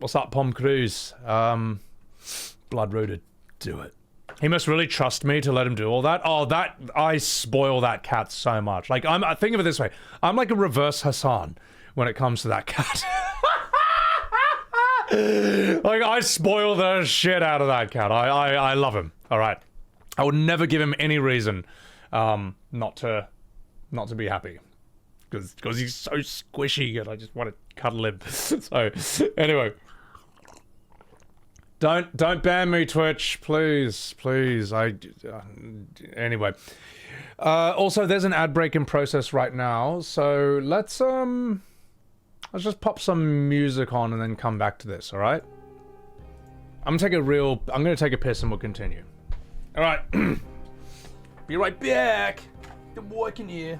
What's up, Pom Cruise? Blood-rooted. Do it. He must really trust me to let him do all that. Oh, I spoil that cat so much. Like, I think of it this way. I'm like a reverse Hassan when it comes to that cat. Like, I spoil the shit out of that cat. I love him. All right. I would never give him any reason not to be happy. Because he's so squishy and I just want to cuddle him. So, anyway. Don't ban me, Twitch, please. Anyway. Also, there's an ad break in process right now, so let's just pop some music on and then come back to this, all right? I'm gonna take a piss and we'll continue. All right. Be right back. I'm working here.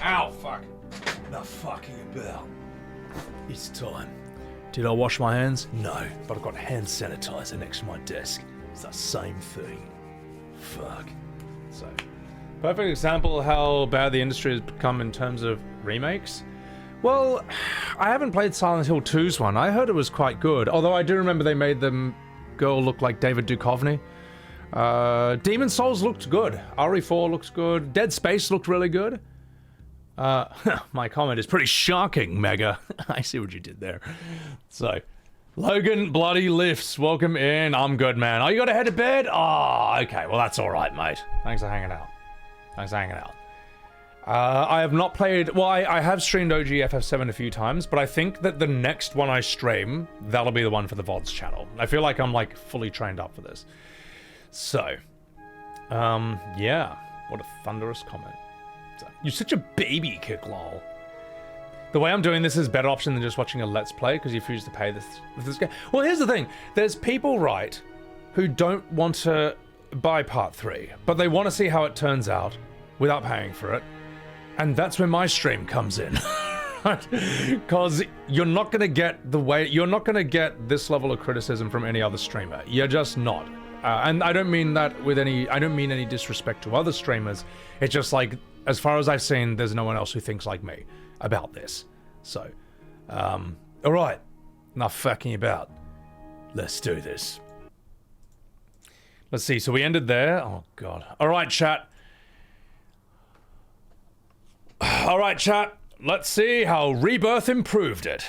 Ow, fuck. The fucking bell. It's time. Did I wash my hands? No, but I've got hand sanitizer next to my desk. It's the same thing. Fuck. So, perfect example of how bad the industry has become in terms of remakes. Well, I haven't played Silent Hill 2's one. I heard it was quite good, although I do remember they made the girl look like David Duchovny. Demon Souls looked good. RE4 looks good. Dead Space looked really good. My comment is pretty shocking, Mega. I see what you did there. So, Logan Bloody Lifts, welcome in. I'm good, man. Oh, you gotta head to bed? Oh, okay. Well, that's alright, mate. Thanks for hanging out. I have not played... Well, I have streamed OG FF7 a few times, but I think that the next one I stream, that'll be the one for the VODs channel. I feel like I'm, like, fully trained up for this. So, yeah. What a thunderous comment. You're such a baby kick, lol. The way I'm doing this is a better option than just watching a Let's Play, because you refuse to pay this game. Well, here's the thing. There's people, right, who don't want to buy Part 3, but they want to see how it turns out without paying for it. And that's where my stream comes in. Because you're not going to get you're not going to get this level of criticism from any other streamer. You're just not. And I don't mean that with I don't mean any disrespect to other streamers. It's just like, as far as I've seen, there's no one else who thinks like me about this. So, alright. Enough fucking about. Let's do this. Let's see, so we ended there. Oh, God. Alright, chat. Alright, chat. let's see how Rebirth improved it.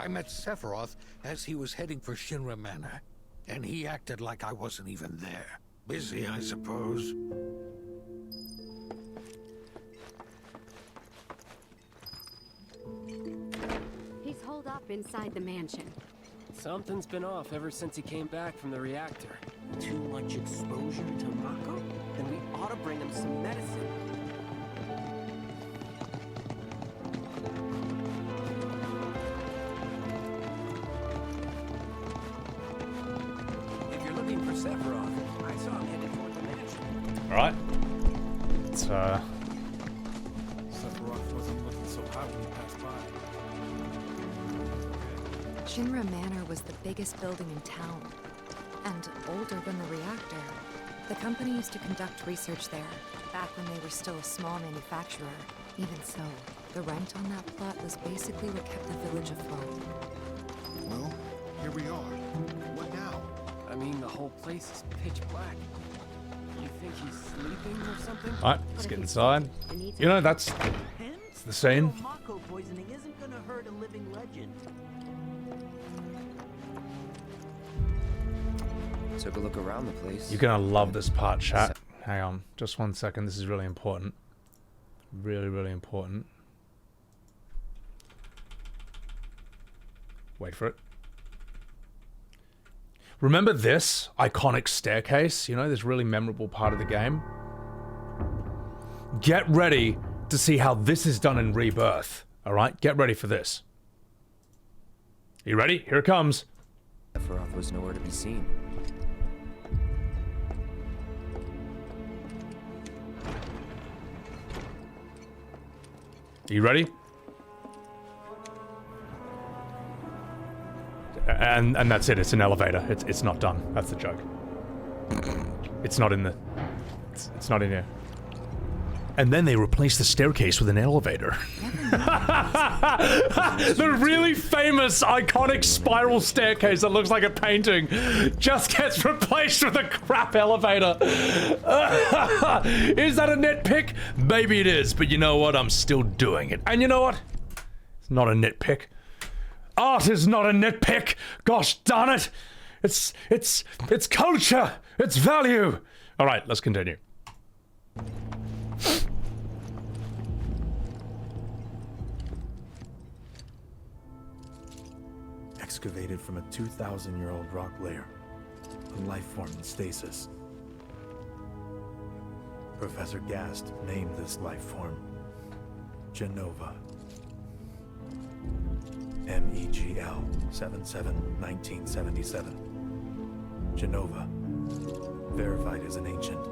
I met Sephiroth as he was heading for Shinra Manor, and he acted like I wasn't even there. Busy, I suppose. He's holed up inside the mansion. Something's been off ever since he came back from the reactor. Too much exposure to Mako? Then we ought to bring him some medicine. If you're looking for Sephiroth, I saw him headed toward the mansion. Alright. It's, Sephiroth wasn't looking so hot when he passed by. Shinra Manor was the biggest building in town, and older than the reactor. The company used to conduct research there, back when they were still a small manufacturer. Even so, the rent on that plot was basically what kept the village afloat. Well, here we are. What now? I mean, the whole place is pitch black. You think he's sleeping or something? Alright, let's get inside. You know, that's the scene. Mako poisoning isn't gonna hurt a living legend. Took a look around the place. You're gonna love this part, chat. Hang on, just 1 second. This is really important. Really, really important. Wait for it. Remember this iconic staircase? You know, this really memorable part of the game? Get ready to see how this is done in Rebirth. Alright, get ready for this. You ready? Here it comes. Sephiroth was nowhere to be seen. You ready? And that's it. It's an elevator. It's not done. That's the joke. It's not in the. It's not in here. And then they replaced the staircase with an elevator. The really famous, iconic spiral staircase that looks like a painting just gets replaced with a crap elevator. Is that a nitpick? Maybe it is, but you know what? I'm still doing it. And you know what? It's not a nitpick. Art is not a nitpick. Gosh darn it! It's culture. It's value. All right, let's continue. Excavated from a 2,000-year-old rock layer, a life form in stasis. Professor Gast named this life form Genova. MEGL 77-1977. Genova. Verified as an ancient.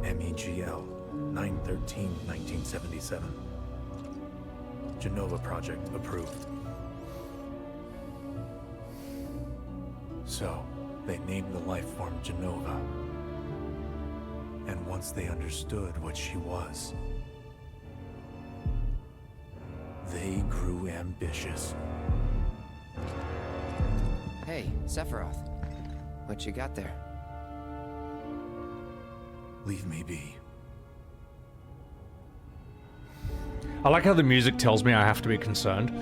MEGL 9/13/1977. Genova project approved. So, they named the life form Genova. And once they understood what she was, they grew ambitious. Hey, Sephiroth. What you got there? Leave me be. I like how the music tells me I have to be concerned.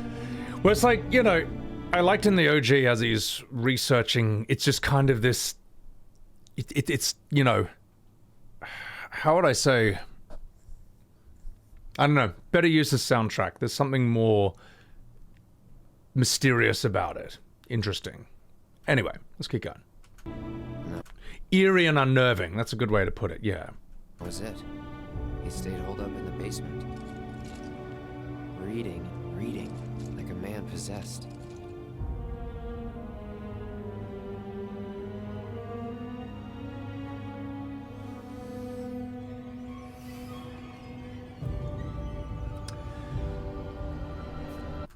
Where it's like, you know, I liked in the OG as he's researching, it's just kind of this... It's, you know... How would I say... I don't know. Better use the soundtrack. There's something more mysterious about it. Interesting. Anyway, let's keep going. Eerie and unnerving. That's a good way to put it, yeah. That was it. He stayed holed up in the basement. Reading, like a man possessed.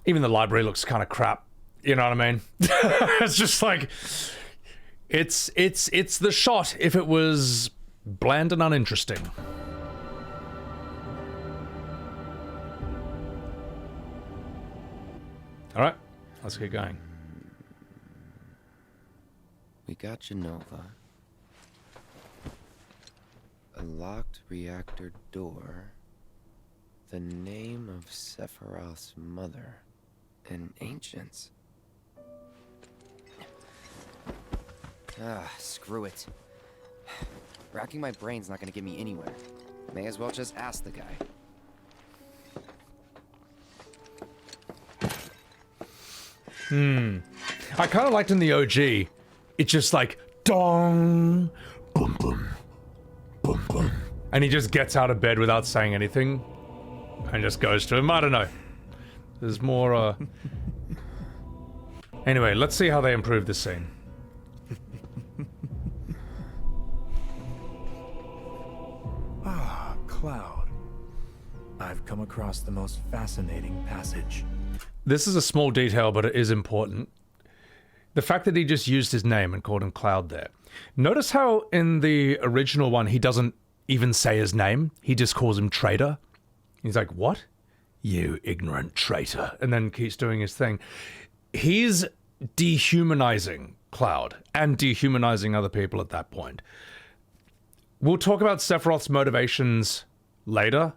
Even the library looks kind of crap. You know what I mean? It's just like, it's the shot if it was bland and uninteresting. All right, let's get going. We got Genova. A locked reactor door. The name of Sephiroth's mother. And ancients. Ah, screw it. Racking my brain's not gonna get me anywhere. May as well just ask the guy. I kind of liked in the OG, it's just like, dong, boom, boom, boom, boom. And he just gets out of bed without saying anything and just goes to him. I don't know. There's more, Anyway, let's see how they improve this scene. Ah, Cloud. I've come across the most fascinating passage. This is a small detail, but it is important. The fact that he just used his name and called him Cloud there. Notice how in the original one, he doesn't even say his name. He just calls him traitor. He's like, what? You ignorant traitor. And then keeps doing his thing. He's dehumanizing Cloud and dehumanizing other people at that point. We'll talk about Sephiroth's motivations later,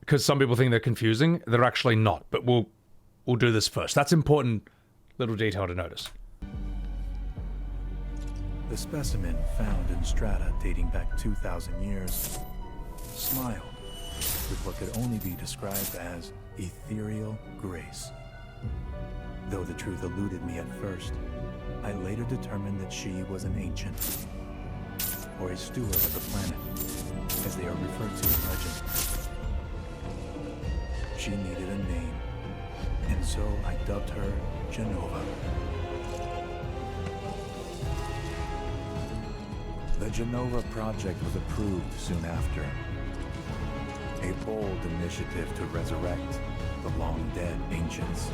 because some people think they're confusing. They're actually not, but we'll do this first. That's important little detail to notice. The specimen found in strata dating back 2,000 years smiled with what could only be described as ethereal grace. Though the truth eluded me at first, I later determined that she was an ancient, or a steward of the planet, as they are referred to in legend. She needed a name, and so I dubbed her Genova. The Genova project was approved soon after. A bold initiative to resurrect the long-dead ancients.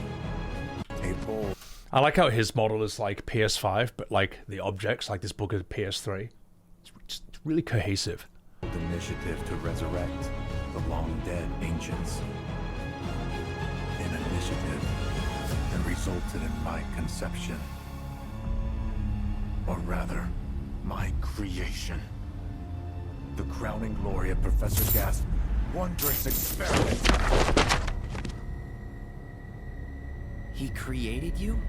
A bold... I like how his model is like PS5, but like the objects, like this book is PS3. It's really cohesive. Initiative to resurrect the long-dead ancients. An initiative that resulted in my conception. Or rather, my creation. The crowning glory of Professor Gas' wondrous experiment. He created you?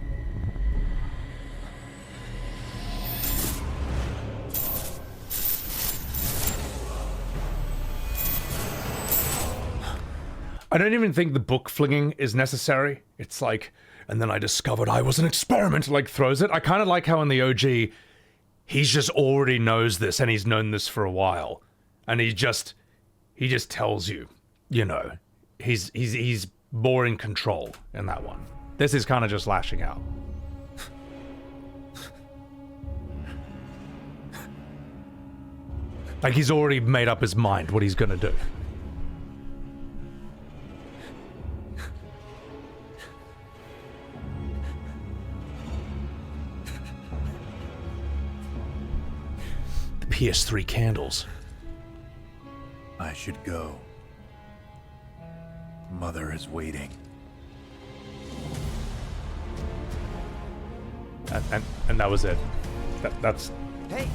I don't even think the book flinging is necessary. It's like, and then I discovered I was an experiment, like throws it. I kind of like how in the OG, he's just already knows this and he's known this for a while. And he just tells you, you know, he's more in control in that one. This is kind of just lashing out. Like he's already made up his mind what he's gonna do. The PS3 candles. I should go. Mother is waiting. And that was it. That's Hey!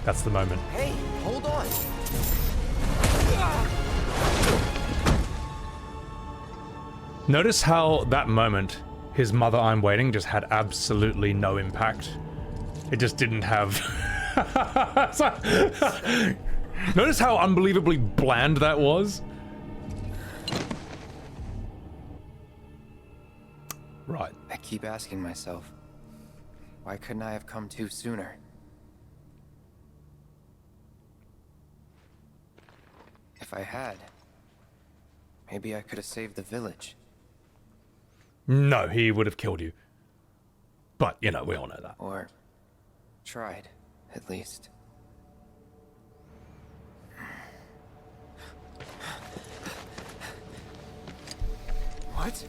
That's the moment. Hey, hold on! Notice how that moment, his mother I'm waiting, just had absolutely no impact. It just didn't have... Notice how unbelievably bland that was? Right. I keep asking myself, why couldn't I have come to sooner? If I had, maybe I could have saved the village. No, he would have killed you. But, you know, we all know that. Or tried, at least. What?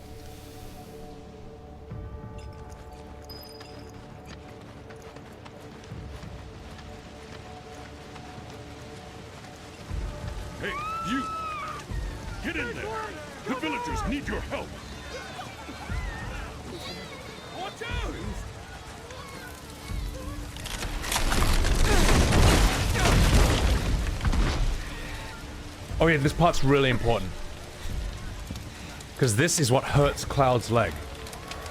You! Get in there! The villagers need your help! Watch out! Oh yeah, this part's really important. Because this is what hurts Cloud's leg.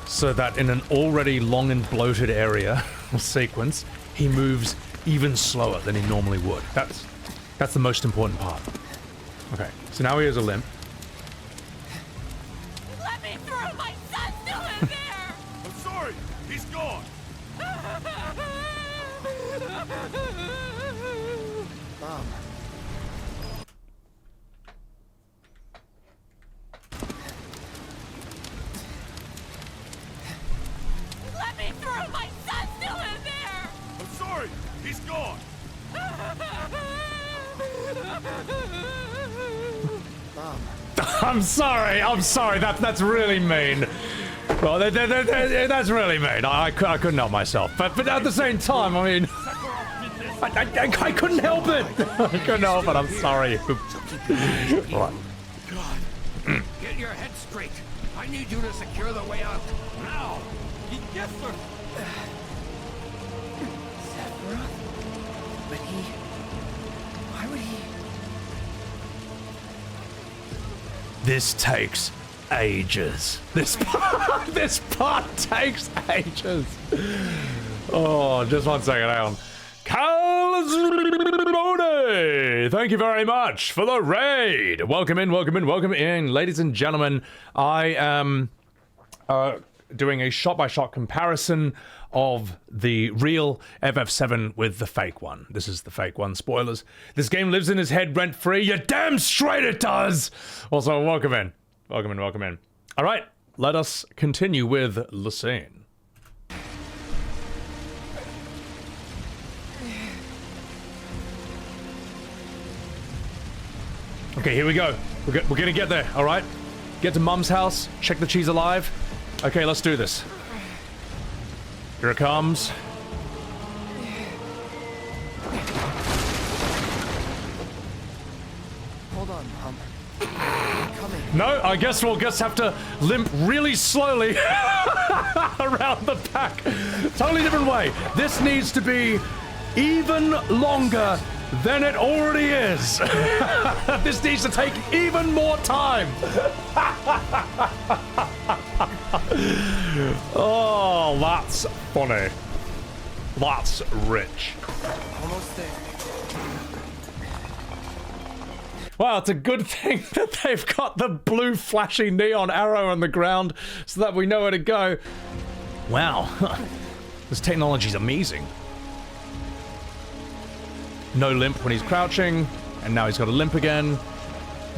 So that in an already long and bloated area or sequence, he moves even slower than he normally would. That's the most important part. Okay, so now he has a limp. Let me through! My son's still in there! I'm sorry, he's gone. Mom. Let me through! My son's still in there! I'm sorry, he's gone. I'm sorry, that's really mean. Well, that's really mean. I couldn't help myself. But at the same time, I mean, I couldn't help it. I couldn't help it, I'm sorry. Right. God, get your head straight. I need you to secure the way out. Now! Yes, sir! Sephiroth? But why would he? This takes ages. This part takes ages. Oh, just 1 second, hang on. Calzone, thank you very much for the raid. Welcome in, ladies and gentlemen. I am doing a shot-by-shot comparison of the real FF7 with the fake one. This is the fake one. Spoilers. This game lives in his head rent-free. You're damn straight it does! Also, welcome in. All right, let us continue with the scene. Okay, here we go. We're gonna get there, all right? Get to Mum's house, check that she's alive. Okay, let's do this. Here it comes. Hold on, Mom. I'm coming. No, I guess we'll just have to limp really slowly around the back. Totally different way. This needs to be even longer than it already is. This needs to take even more time. Oh, that's funny. That's rich. Almost there. Well, it's a good thing that they've got the blue flashy neon arrow on the ground so that we know where to go. Wow, this technology's amazing. No limp when he's crouching, and now he's got a limp again.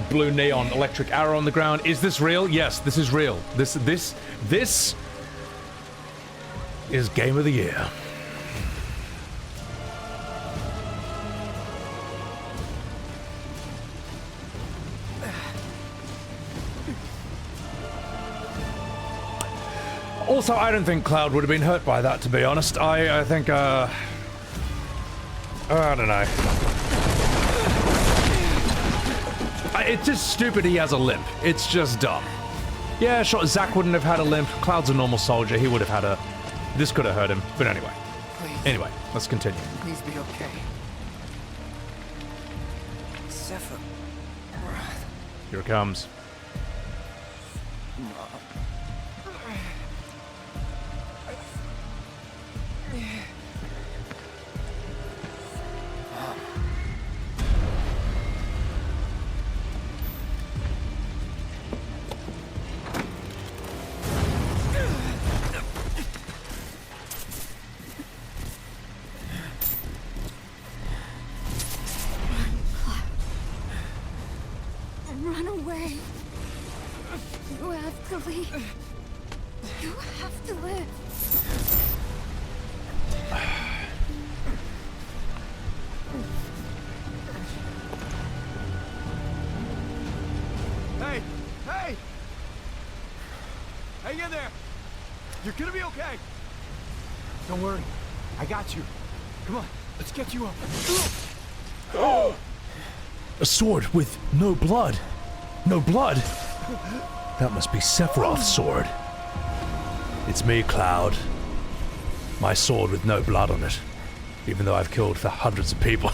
Blue neon electric arrow on the ground. Is this real? Yes, this is real. This is Game of the Year. Also, I don't think Cloud would have been hurt by that, to be honest. I think, I don't know. It's just stupid he has a limp. It's just dumb. Yeah, sure, Zack wouldn't have had a limp. Cloud's a normal soldier. He would have had a... This could have hurt him. But anyway. Please. Anyway, let's continue. Please be okay. Sephiroth. Here it comes. Run away. You have to leave. You have to live. Hey! Hey! Hang in there! You're gonna be okay! Don't worry. I got you. Come on, let's get you up. A sword with no blood. No blood? That must be Sephiroth's sword. It's me, Cloud. My sword with no blood on it. Even though I've killed the hundreds of people.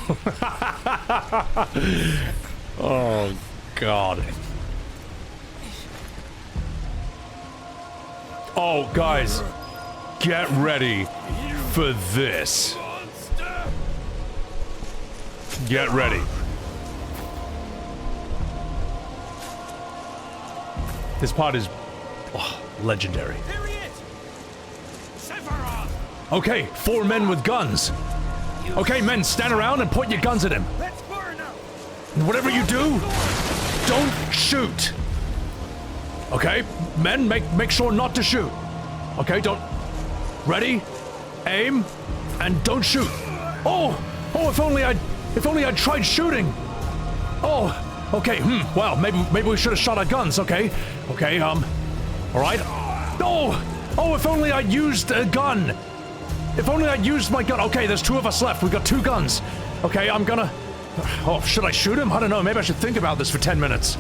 Oh, God. Oh, guys. Get ready for this. Get ready. This part is legendary. Here he is! Sephiroth! Okay, 4 men with guns. Okay, men, stand around and point your guns at him. Let's burn him! Whatever you do, don't shoot. Okay, men, make sure not to shoot. Okay, don't. Ready, aim, and don't shoot. Oh, if only I'd tried shooting. Oh, okay. Well, maybe we should have shot our guns. Okay, all right. Oh, if only I'd used a gun. If only I'd used my gun. Okay, there's 2 of us left. We've got 2 guns. Okay, I'm gonna. Oh, should I shoot him? I don't know. Maybe I should think about this for 10 minutes.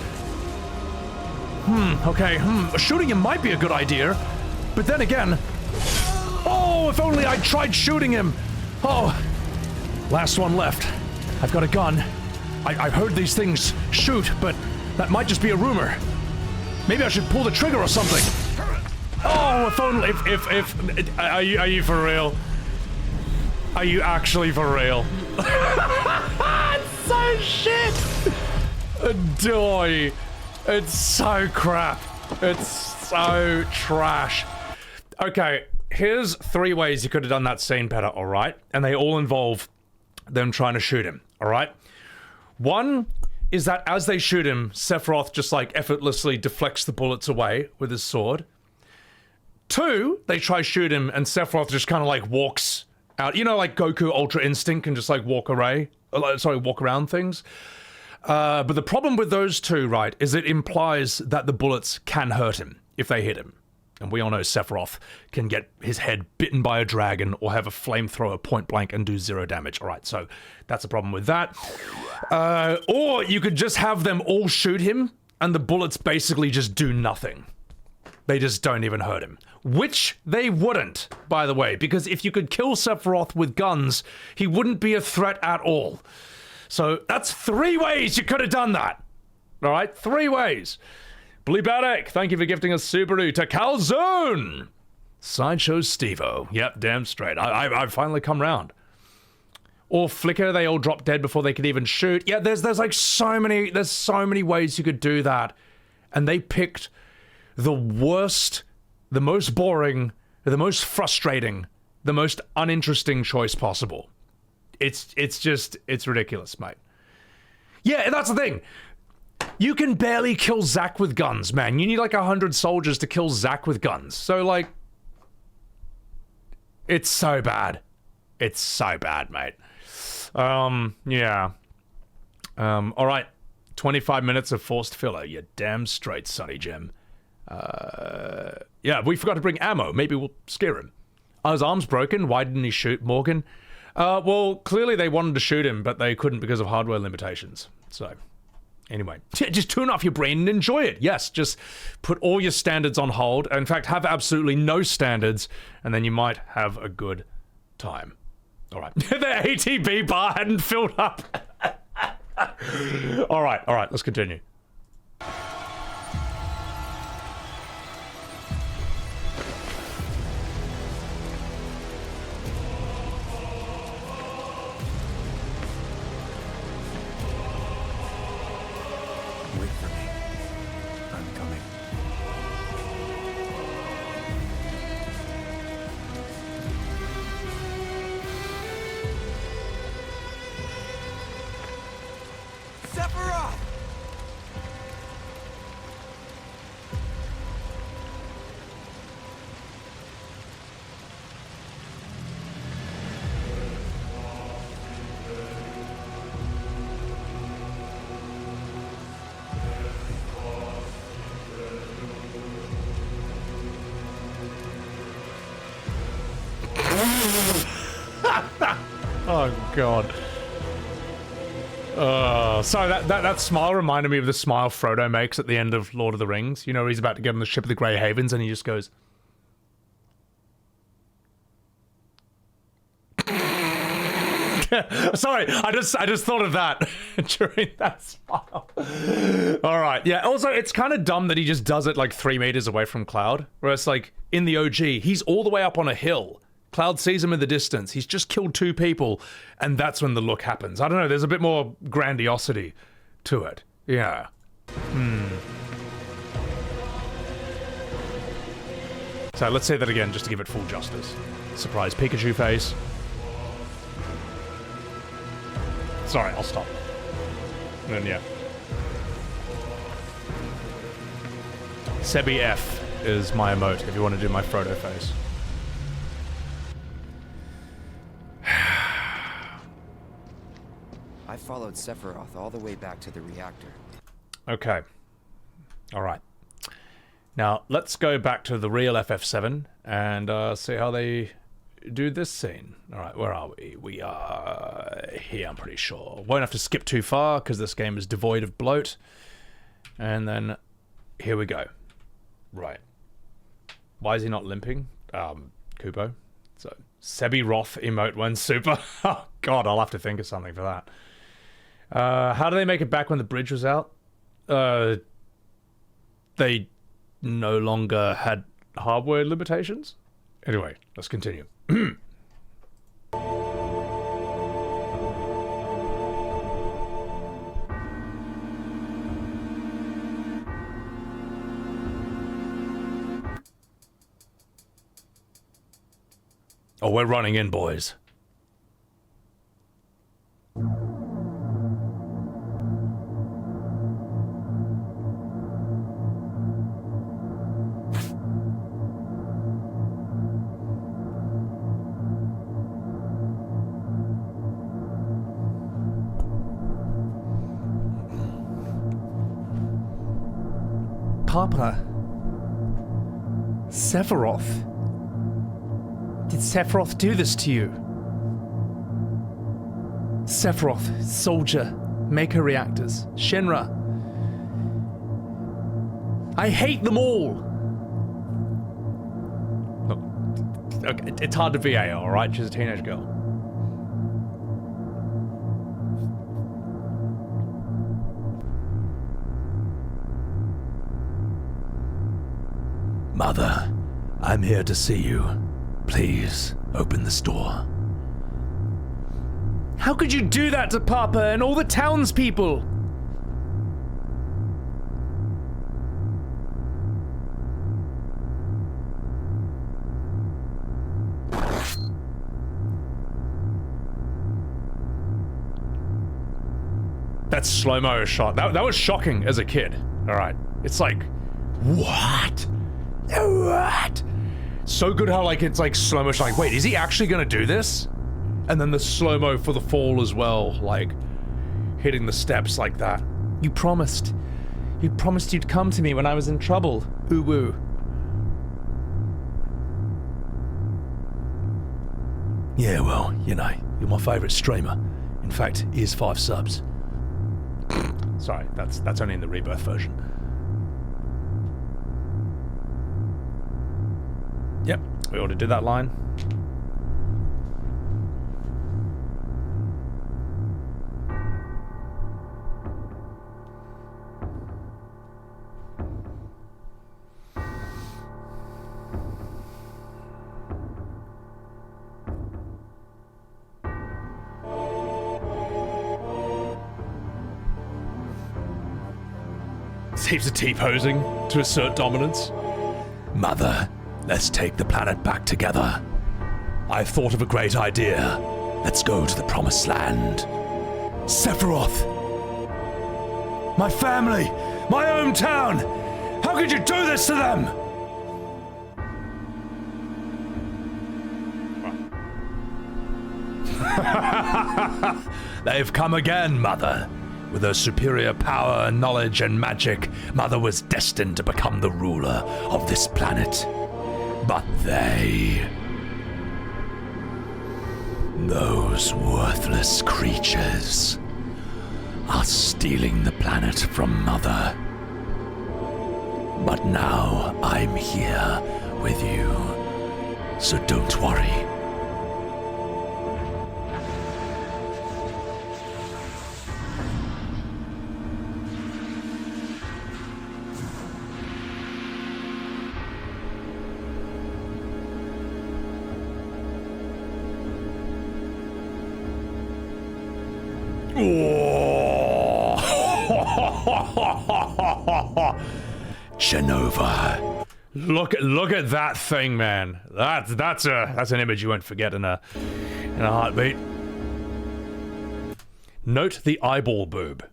Okay. Shooting him might be a good idea, but then again. Oh, if only I'd tried shooting him. Oh, last one left. I've got a gun. I've heard these things shoot, but that might just be a rumor. Maybe I should pull the trigger or something. Oh, if only, if, are you for real? Are you actually for real? It's so shit! Adoy. It's so crap. It's so trash. Okay, here's 3 ways you could have done that scene better, alright? And they all involve them trying to shoot him, alright? 1 is that as they shoot him, Sephiroth just like effortlessly deflects the bullets away with his sword. 2, they try shoot him and Sephiroth just kind of like walks out. You know, like Goku Ultra Instinct can just like walk around things. But the problem with those 2, right, is it implies that the bullets can hurt him if they hit him. And we all know Sephiroth can get his head bitten by a dragon or have a flamethrower point blank and do 0 damage. All right, so that's a problem with that. Or you could just have them all shoot him and the bullets basically just do nothing. They just don't even hurt him. Which they wouldn't, by the way, because if you could kill Sephiroth with guns, he wouldn't be a threat at all. So that's 3 ways you could have done that. All right, 3 ways. Bleepatic, thank you for gifting us Subaru to Calzone. Sideshow Stevo. Yep, damn straight. I've finally come round. Or Flicker, they all dropped dead before they could even shoot. Yeah, there's like so many ways you could do that. And they picked the worst, the most boring, the most frustrating, the most uninteresting choice possible. It's ridiculous, mate. Yeah, that's the thing. You can barely kill Zack with guns, man. You need like 100 soldiers to kill Zack with guns. So like, it's so bad. It's so bad, mate. Yeah. All right. 25 minutes of forced filler. You're damn straight, Sonny Jim. Yeah, we forgot to bring ammo. Maybe we'll scare him. His arm's broken. Why didn't he shoot Morgan? Well, clearly they wanted to shoot him, but they couldn't because of hardware limitations. So, anyway. Just tune off your brain and enjoy it. Yes, just put all your standards on hold. In fact, have absolutely no standards, and then you might have a good time. All right. The ATB bar hadn't filled up. All right, let's continue. Wait for me. I'm coming. Sephiroth! Oh god. Sorry, that smile reminded me of the smile Frodo makes at the end of Lord of the Rings. You know, he's about to get on the ship of the Grey Havens and he just goes... Sorry, I just thought of that during that smile. All right, yeah. Also, it's kind of dumb that he just does it like 3 meters away from Cloud, whereas like in the OG, he's all the way up on a hill. Cloud sees him in the distance. He's just killed 2 people, and that's when the look happens. I don't know. There's a bit more grandiosity to it. Yeah. So let's say that again, just to give it full justice. Surprise Pikachu face. Sorry, I'll stop. And then, yeah. Sebby F is my emote if you want to do my Frodo face. I followed Sephiroth all the way back to the reactor. Okay. Alright. Now, let's go back to the real FF7 and see how they do this scene. Alright, where are we? We are here, I'm pretty sure. Won't have to skip too far, because this game is devoid of bloat. And then, here we go. Right. Why is he not limping? Kupo. So, Sephiroth emote when super. Oh, God, I'll have to think of something for that. How do they make it back when the bridge was out? They no longer had hardware limitations? Anyway, let's continue. Oh, we're running in, boys. Papa. Sephiroth. Did Sephiroth do this to you? Sephiroth, soldier, maker reactors, Shinra. I hate them all! Look, okay, it's hard to VA, alright? She's a teenage girl. Mother, I'm here to see you. Please, open this door. How could you do that to Papa and all the townspeople? That slow-mo shot, that was shocking as a kid. Alright, it's like, what? What? So good how like it's like slow motion, like wait, is he actually gonna do this? And then the slow-mo for the fall as well, like hitting the steps like that. You promised you'd come to me when I was in trouble, Uwu. Yeah, well, you know, you're my favorite streamer. In fact, here's 5 subs. Sorry, that's only in the Rebirth version. Yep, we already did that line. Heaps of T-posing to assert dominance. Mother, let's take the planet back together. I've thought of a great idea. Let's go to the Promised Land. Sephiroth! My family! My hometown! How could you do this to them? They've come again, Mother. With her superior power, knowledge, and magic, Mother was destined to become the ruler of this planet. But they... those worthless creatures are stealing the planet from Mother. But now I'm here with you, so don't worry. Genova. Look at that thing, man. That's an image you won't forget in a heartbeat. Note the eyeball boob.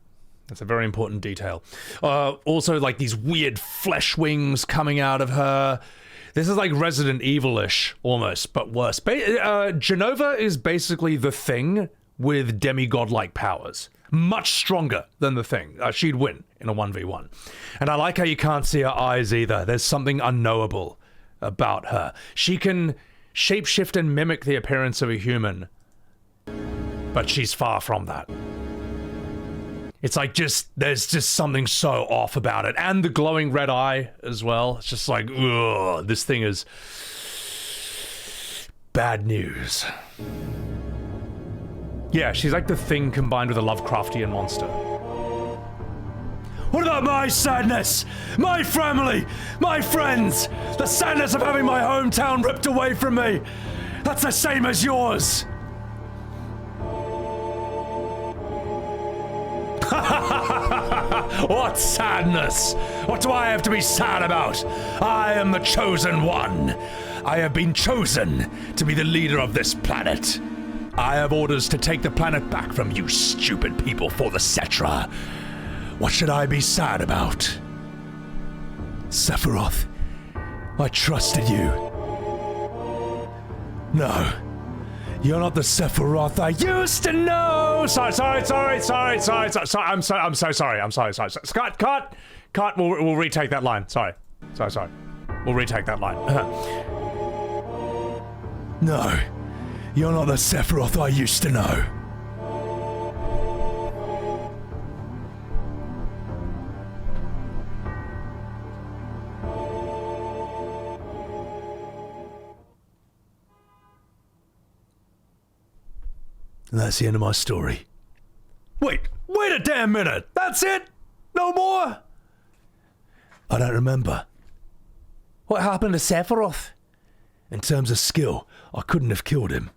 That's a very important detail. Also, like these weird flesh wings coming out of her. This is like Resident Evil-ish almost, but worse. Genova is basically the Thing with demigod-like powers. Much stronger than the Thing. She'd win in a 1v1. And I like how you can't see her eyes either. There's something unknowable about her. She can shapeshift and mimic the appearance of a human, but she's far from that. It's like there's just something so off about it. And the glowing red eye as well. It's just like, ugh, this thing is bad news. Yeah, she's like the Thing combined with a Lovecraftian monster. What about my sadness? My family? My friends? The sadness of having my hometown ripped away from me? That's the same as yours! What sadness? What do I have to be sad about? I am the chosen one. I have been chosen to be the leader of this planet. I have orders to take the planet back from you stupid people for the Cetra. What should I be sad about? Sephiroth, I trusted you. No, you're not the Sephiroth I used to know. Sorry. I'm so sorry. Cut. We'll retake that line. Sorry. We'll retake that line. No. You're not the Sephiroth I used to know. And that's the end of my story. Wait a damn minute! That's it? No more? I don't remember. What happened to Sephiroth? In terms of skill, I couldn't have killed him.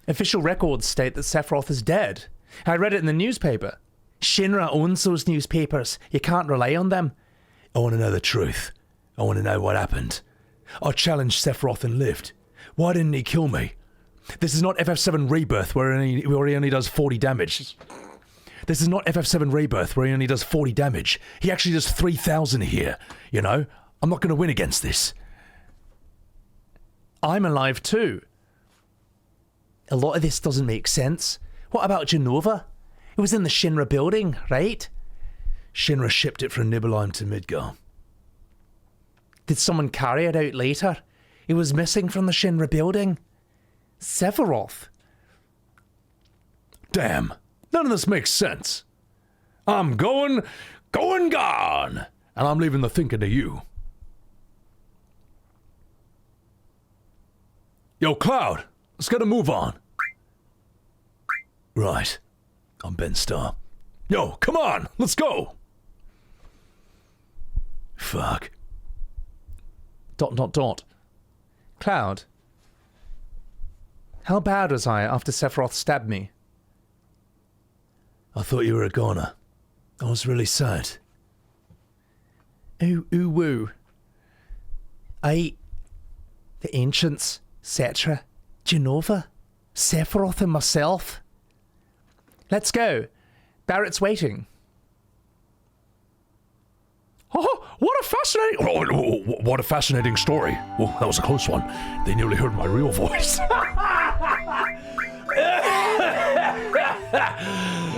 Official records state that Sephiroth is dead. I read it in the newspaper. Shinra owns those newspapers. You can't rely on them. I want to know the truth. I want to know what happened. I challenged Sephiroth and lived. Why didn't he kill me? This is not FF7 Rebirth where he only does 40 damage. This is not FF7 Rebirth where he only does 40 damage. He actually does 3,000 here, you know? I'm not going to win against this. I'm alive too. A lot of this doesn't make sense. What about Genova? It was in the Shinra building, right? Shinra shipped it from Nibelheim to Midgar. Did someone carry it out later? It was missing from the Shinra building. Sephiroth. Damn, none of this makes sense. I'm gone, and I'm leaving the thinking to you. Yo, Cloud, let's get a move on. Right, I'm Ben Starr. Yo, come on, let's go. Fuck. ... Cloud. How bad was I after Sephiroth stabbed me? I thought you were a goner. I was really sad. Ooh, woo. The ancients, Cetra, Genova, Sephiroth and myself. Let's go. Barrett's waiting. Oh, what a fascinating story. Oh, that was a close one. They nearly heard my real voice.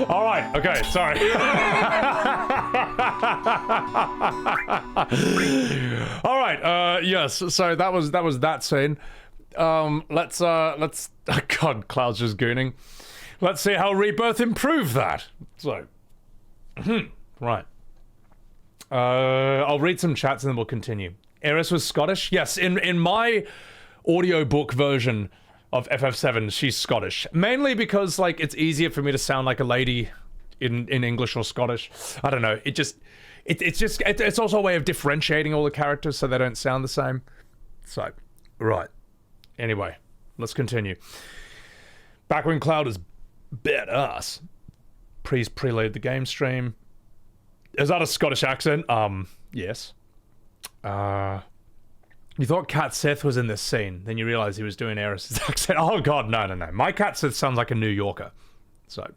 All right, okay, sorry. All right, yes, so that was that scene. Let's God, Cloud's just gooning. Let's see how Rebirth improved that. So, right. I'll read some chats and then we'll continue. Aeris was Scottish? Yes, in my audiobook version of FF7, she's Scottish. Mainly because, like, it's easier for me to sound like a lady in English or Scottish. I don't know. It's also a way of differentiating all the characters so they don't sound the same. So, right. Anyway, let's continue. Back when Cloud was badass. Please preload the game stream. Is that a Scottish accent? Yes. You thought Cait Sith was in this scene, then you realize he was doing Aeris' accent. Oh god, no. My Cait Sith sounds like a New Yorker. So,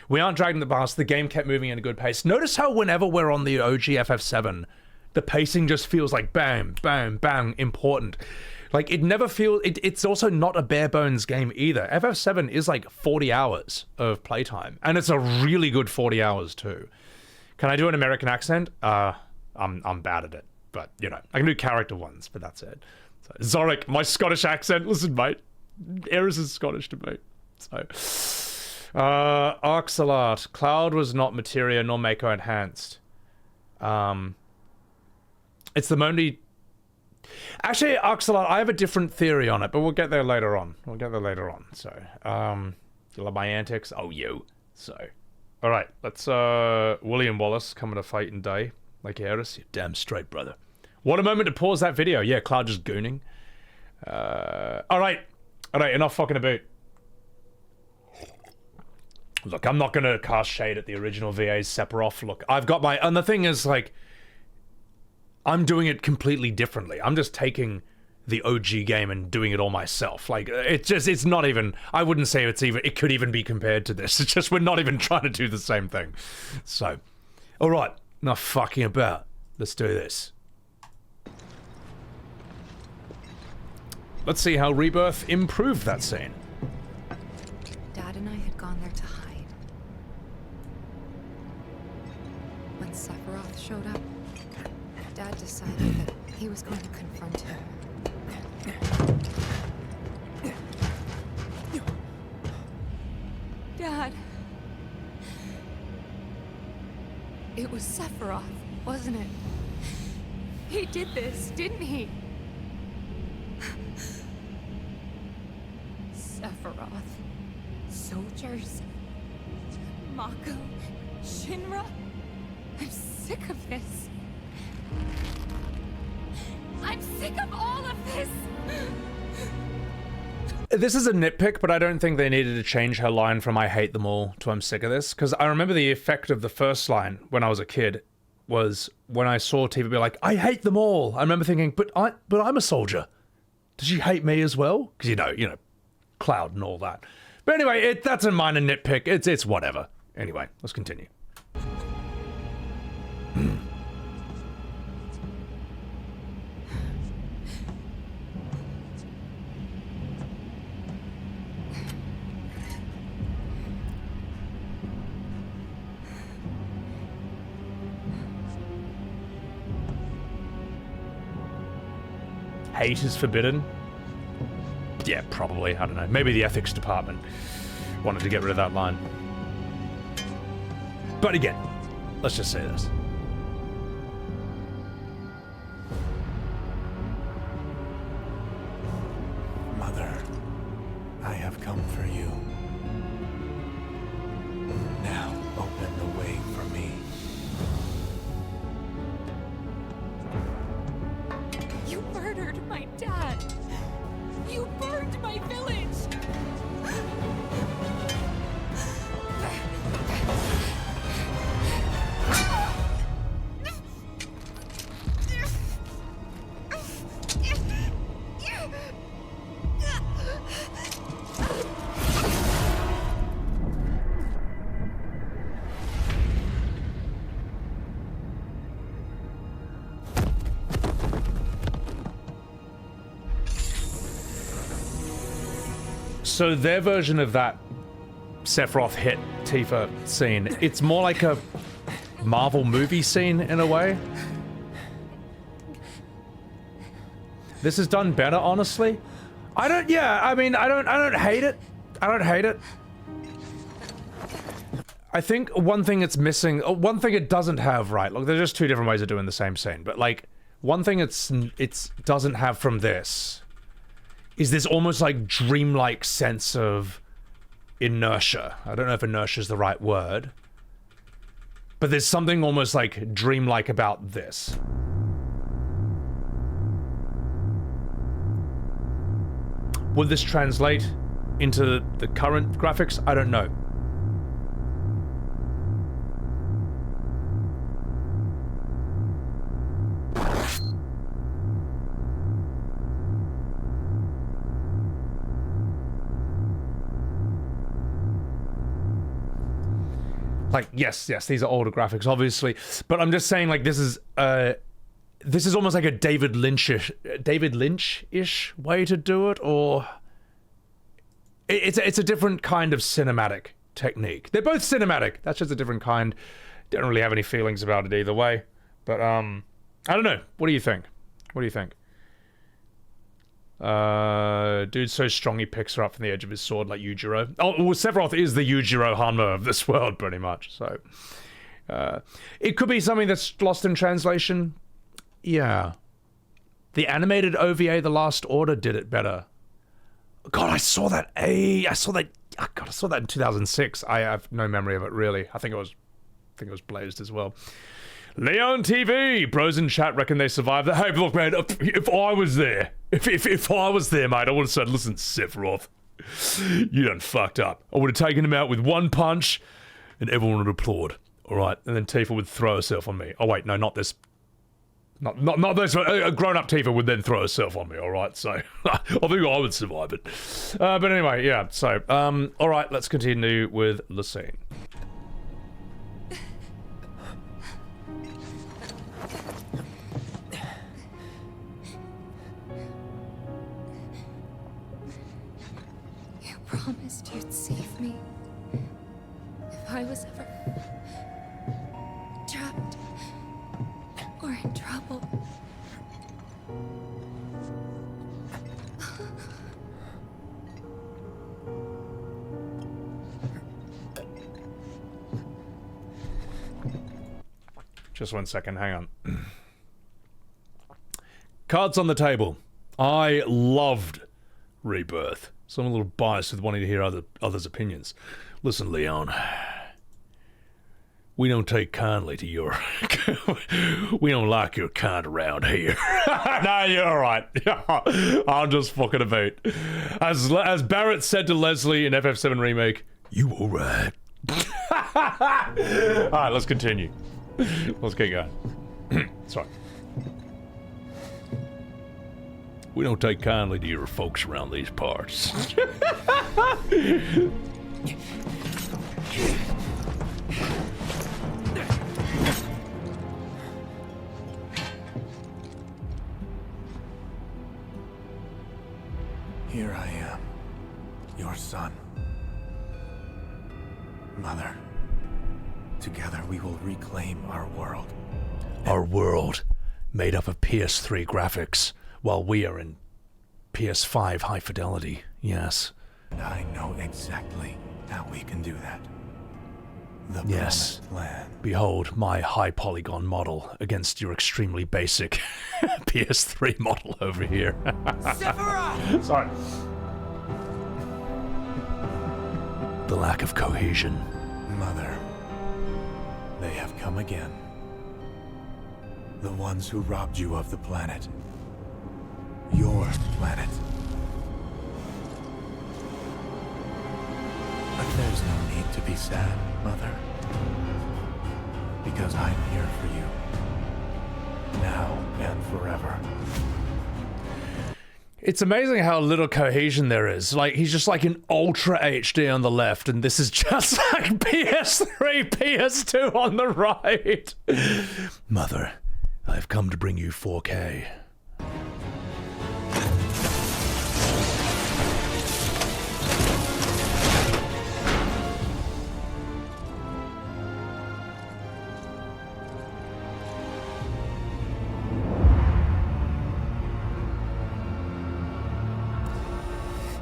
we aren't dragging the past. The game kept moving at a good pace. Notice how whenever we're on the OG FF7, the pacing just feels like bang, bang, bang, important. Like, it never feels... It's also not a bare bones game either. FF7 is like 40 hours of playtime, and it's a really good 40 hours too. Can I do an American accent? I'm bad at it, but, you know, I can do character ones, but that's it. So, Zorik, my Scottish accent, listen, mate. Aeris is Scottish to me. So... Oxalart. Cloud was not Materia nor Mako enhanced. It's the only... Actually, Oxalart, I have a different theory on it, but we'll get there later on. So, you love my antics? Oh, you. So, alright, let's, William Wallace coming to fight in day. Like Aeris. You're damn straight, brother. What a moment to pause that video. Yeah, Cloud just gooning. Alright, enough fucking about. Look, I'm not gonna cast shade at the original VA's Sephiroth. Look, I've got my... And the thing is, like... I'm doing it completely differently. I'm just taking the OG game and doing it all myself. Like, it's not even... I wouldn't say it could even be compared to this. It's just we're not even trying to do the same thing. So, alright, enough fucking about. Let's do this. Let's see how Rebirth improved that scene. Dad and I had gone there to hide. When Sephiroth showed up, Dad decided that he was going to confront him. Dad! It was Sephiroth, wasn't it? He did this, didn't he? Sephiroth. Soldiers. Mako. Shinra. I'm sick of this. I'm sick of all of this! This is a nitpick, but I don't think they needed to change her line from I hate them all to I'm sick of this, because I remember the effect of the first line when I was a kid was when I saw Tifa be like, I hate them all. I remember thinking, but I'm a soldier. Does she hate me as well? Because, you know, Cloud and all that. But anyway, that's a minor nitpick. It's whatever. Anyway, let's continue. Hate is forbidden? Yeah, probably. I don't know. Maybe the ethics department wanted to get rid of that line. But again, let's just say this. Mother, I have come for you. Now open the way for me. You murdered my dad! You burned my village! So their version of that Sephiroth hit Tifa scene, it's more like a Marvel movie scene in a way. This is done better, honestly. I don't hate it. I don't hate it. I think one thing it's missing, one thing it doesn't have, right? Look, there's just two different ways of doing the same scene, but like, one thing it doesn't have from this is this almost like dreamlike sense of inertia. I don't know if inertia is the right word, but there's something almost like dreamlike about this. Would this translate into the current graphics? I don't know. Like, yes, these are older graphics, obviously, but I'm just saying, like, this is almost like a David Lynch-ish way to do it, or it's a different kind of cinematic technique. They're both cinematic. That's just a different kind. Don't really have any feelings about it either way. But I don't know. What do you think? What do you think? Dude's so strong he picks her up from the edge of his sword like Yujiro. Oh, well, Sephiroth is the Yujiro Hanma of this world, pretty much. So it could be something that's lost in translation. Yeah. The animated OVA, The Last Order, did it better. God, I saw that in 2006. I have no memory of it, really. I think it was Blazed as well. Leon TV! Bros in chat reckon they survived that. Hey, look, man, if I was there, if I was there, mate, I would have said, listen, Sephiroth, you done fucked up. I would have taken him out with one punch, and everyone would applaud. All right, and then Tifa would throw herself on me. Oh wait, no, not this. Not this. A grown-up Tifa would then throw herself on me. All right, so I think I would survive it. But anyway, yeah. So, all right, let's continue with the scene. You promised you'd save me if I was ever trapped or in trouble. Just 1 second, hang on. Cards on the table. I loved Rebirth. So I'm a little biased with wanting to hear others' opinions. Listen, Leon. We don't take kindly to your... we don't like your kind around here. No, you're alright. I'm just fucking about. As Barrett said to Leslie in FF7 Remake, you alright. Alright, let's continue. Let's get going. Sorry. We don't take kindly to your folks around these parts. Here I am, your son. Mother, together we will reclaim our world. Our world, made up of PS3 graphics, while we are in PS5 high fidelity, yes. I know exactly how we can do that. The yes. promised land. Behold my high polygon model against your extremely basic PS3 model over here. Sephiroth! Sorry. The lack of cohesion. Mother, they have come again. The ones who robbed you of the planet. Your planet. But there's no need to be sad, Mother. Because I'm here for you. Now and forever. It's amazing how little cohesion there is. Like, he's just like in Ultra HD on the left, and this is just like PS3, PS2 on the right. Mother, I've come to bring you 4K.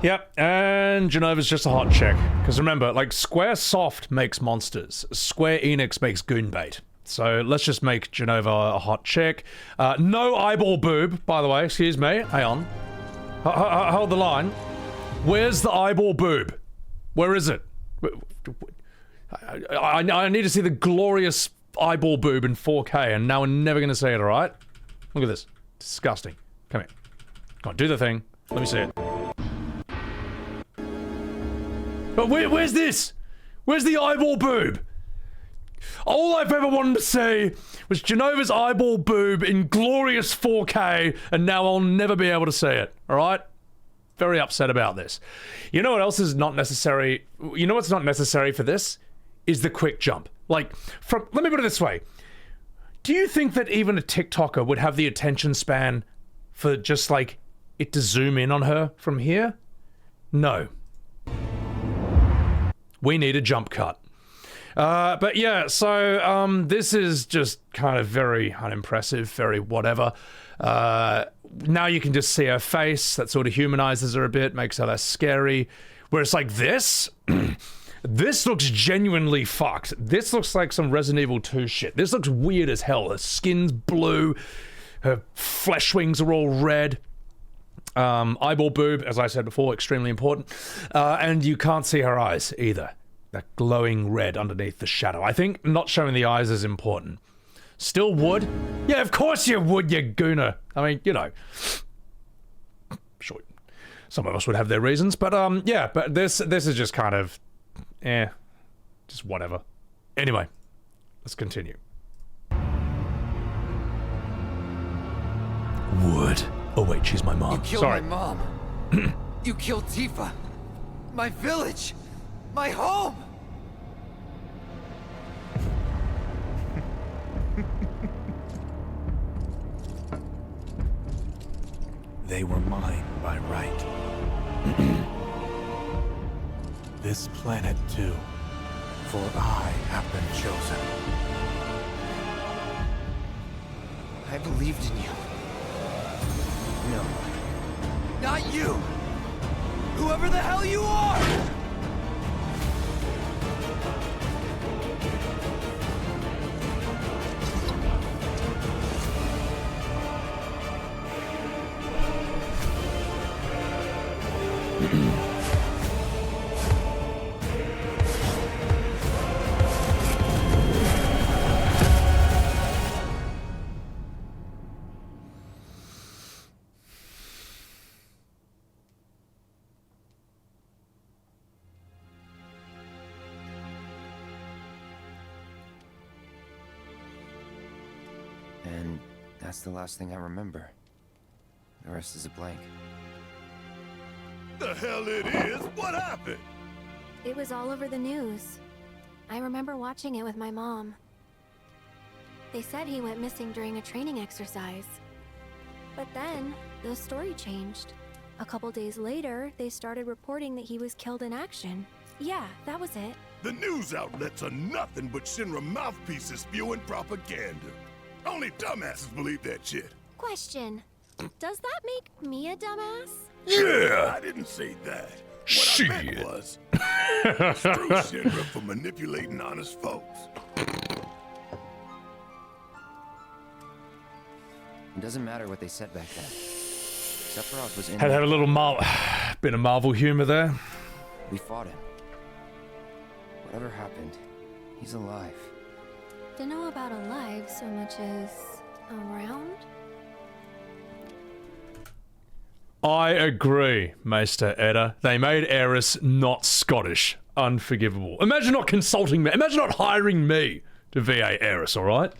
Yep, and Genova's just a hot chick. Because remember, like, Squaresoft makes monsters. Square Enix makes goonbait. So let's just make Genova a hot chick. No eyeball boob, by the way, excuse me. Hang on. Hold the line. Where's the eyeball boob? Where is it? I need to see the glorious eyeball boob in 4K, and now we're never going to see it, alright? Look at this. Disgusting. Come here. Come on, do the thing. Let me see it. But where's this? Where's the eyeball boob? All I've ever wanted to see was Genova's eyeball boob in glorious 4K, and now I'll never be able to see it, alright? Very upset about this. You know what else is not necessary? You know what's not necessary for this? Is the quick jump. Like, let me put it this way. Do you think that even a TikToker would have the attention span for just, like, it to zoom in on her from here? No. We need a jump cut. But yeah, so this is just kind of very unimpressive, very whatever. Now you can just see her face. That sort of humanizes her a bit, makes her less scary. Whereas like this, this looks genuinely fucked. This looks like some Resident Evil 2 shit. This looks weird as hell. Her skin's blue, her flesh wings are all red. Eyeball boob, as I said before, extremely important. And you can't see her eyes either. That glowing red underneath the shadow. I think not showing the eyes is important. Still would? Yeah, of course you would, you gooner. I mean, you know. Sure. Some of us would have their reasons, but yeah, but this is just kind of just whatever. Anyway, let's continue. Wood. Oh wait, she's my mom. You killed my mom. You killed Tifa. My village. My home. They were mine by right. This planet too, for I have been chosen. I believed in you. No. Not you! Whoever the hell you are! And that's the last thing I remember. The rest is a blank. The hell it is? What happened? It was all over the news. I remember watching it with my mom. They said he went missing during a training exercise. But then, the story changed. A couple days later, they started reporting that he was killed in action. Yeah, that was it. The news outlets are nothing but Shinra mouthpieces spewing propaganda. Only dumbasses believe that shit. Question. Does that make me a dumbass? Yeah! I didn't say that. What I meant was, screw Shinra for manipulating honest folks. It doesn't matter what they said back then. Sephiroth was in. Had a little bit of Marvel humor there. We fought him. Whatever happened, he's alive. To know about alive so much as around? I agree, Meister Edda. They made Aeris not Scottish. Unforgivable. Imagine not consulting me. Imagine not hiring me to VA Aeris, alright?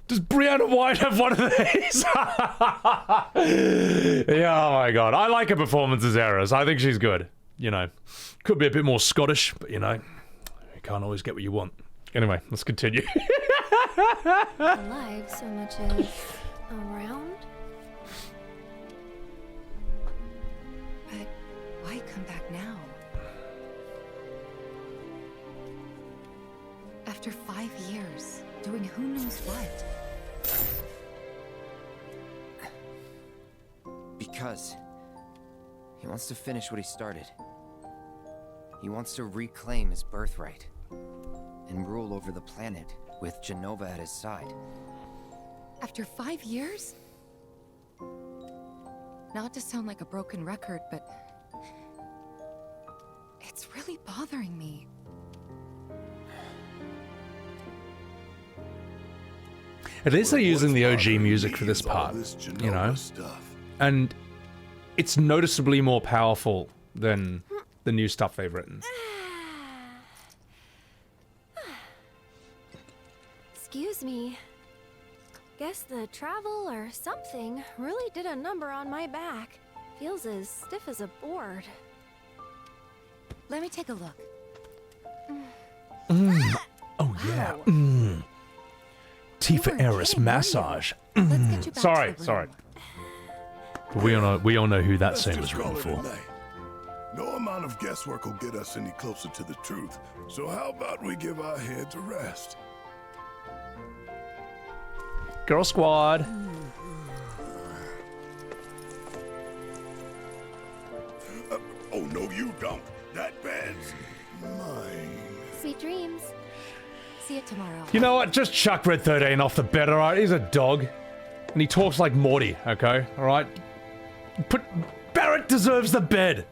Does Brianna White have one of these? Yeah, oh my god. I like her performance as Aeris. I think she's good. You know, could be a bit more Scottish, but you know, you can't always get what you want. Anyway, let's continue. Alive so much as around? But why come back now? After 5 years, doing who knows what? Because He wants to finish what he started. He wants to reclaim his birthright and rule over the planet with Genova at his side. After 5 years? Not to sound like a broken record, but it's really bothering me. At least they're using the OG music for this part, you know? And it's noticeably more powerful than the new stuff they've written. Excuse me. Guess the travel or something really did a number on my back. Feels as stiff as a board. Let me take a look. Oh yeah. Tifa Aeris massage. Sorry. But we all know who that scene was written for. No amount of guesswork will get us any closer to the truth. So how about we give our heads a rest? Girl Squad. Oh, no, you don't. That bed's mine. Sweet dreams. See you tomorrow. You know what? Just chuck Red 13 off the bed, alright? He's a dog. And he talks like Morty, okay? Alright? Barrett deserves the bed.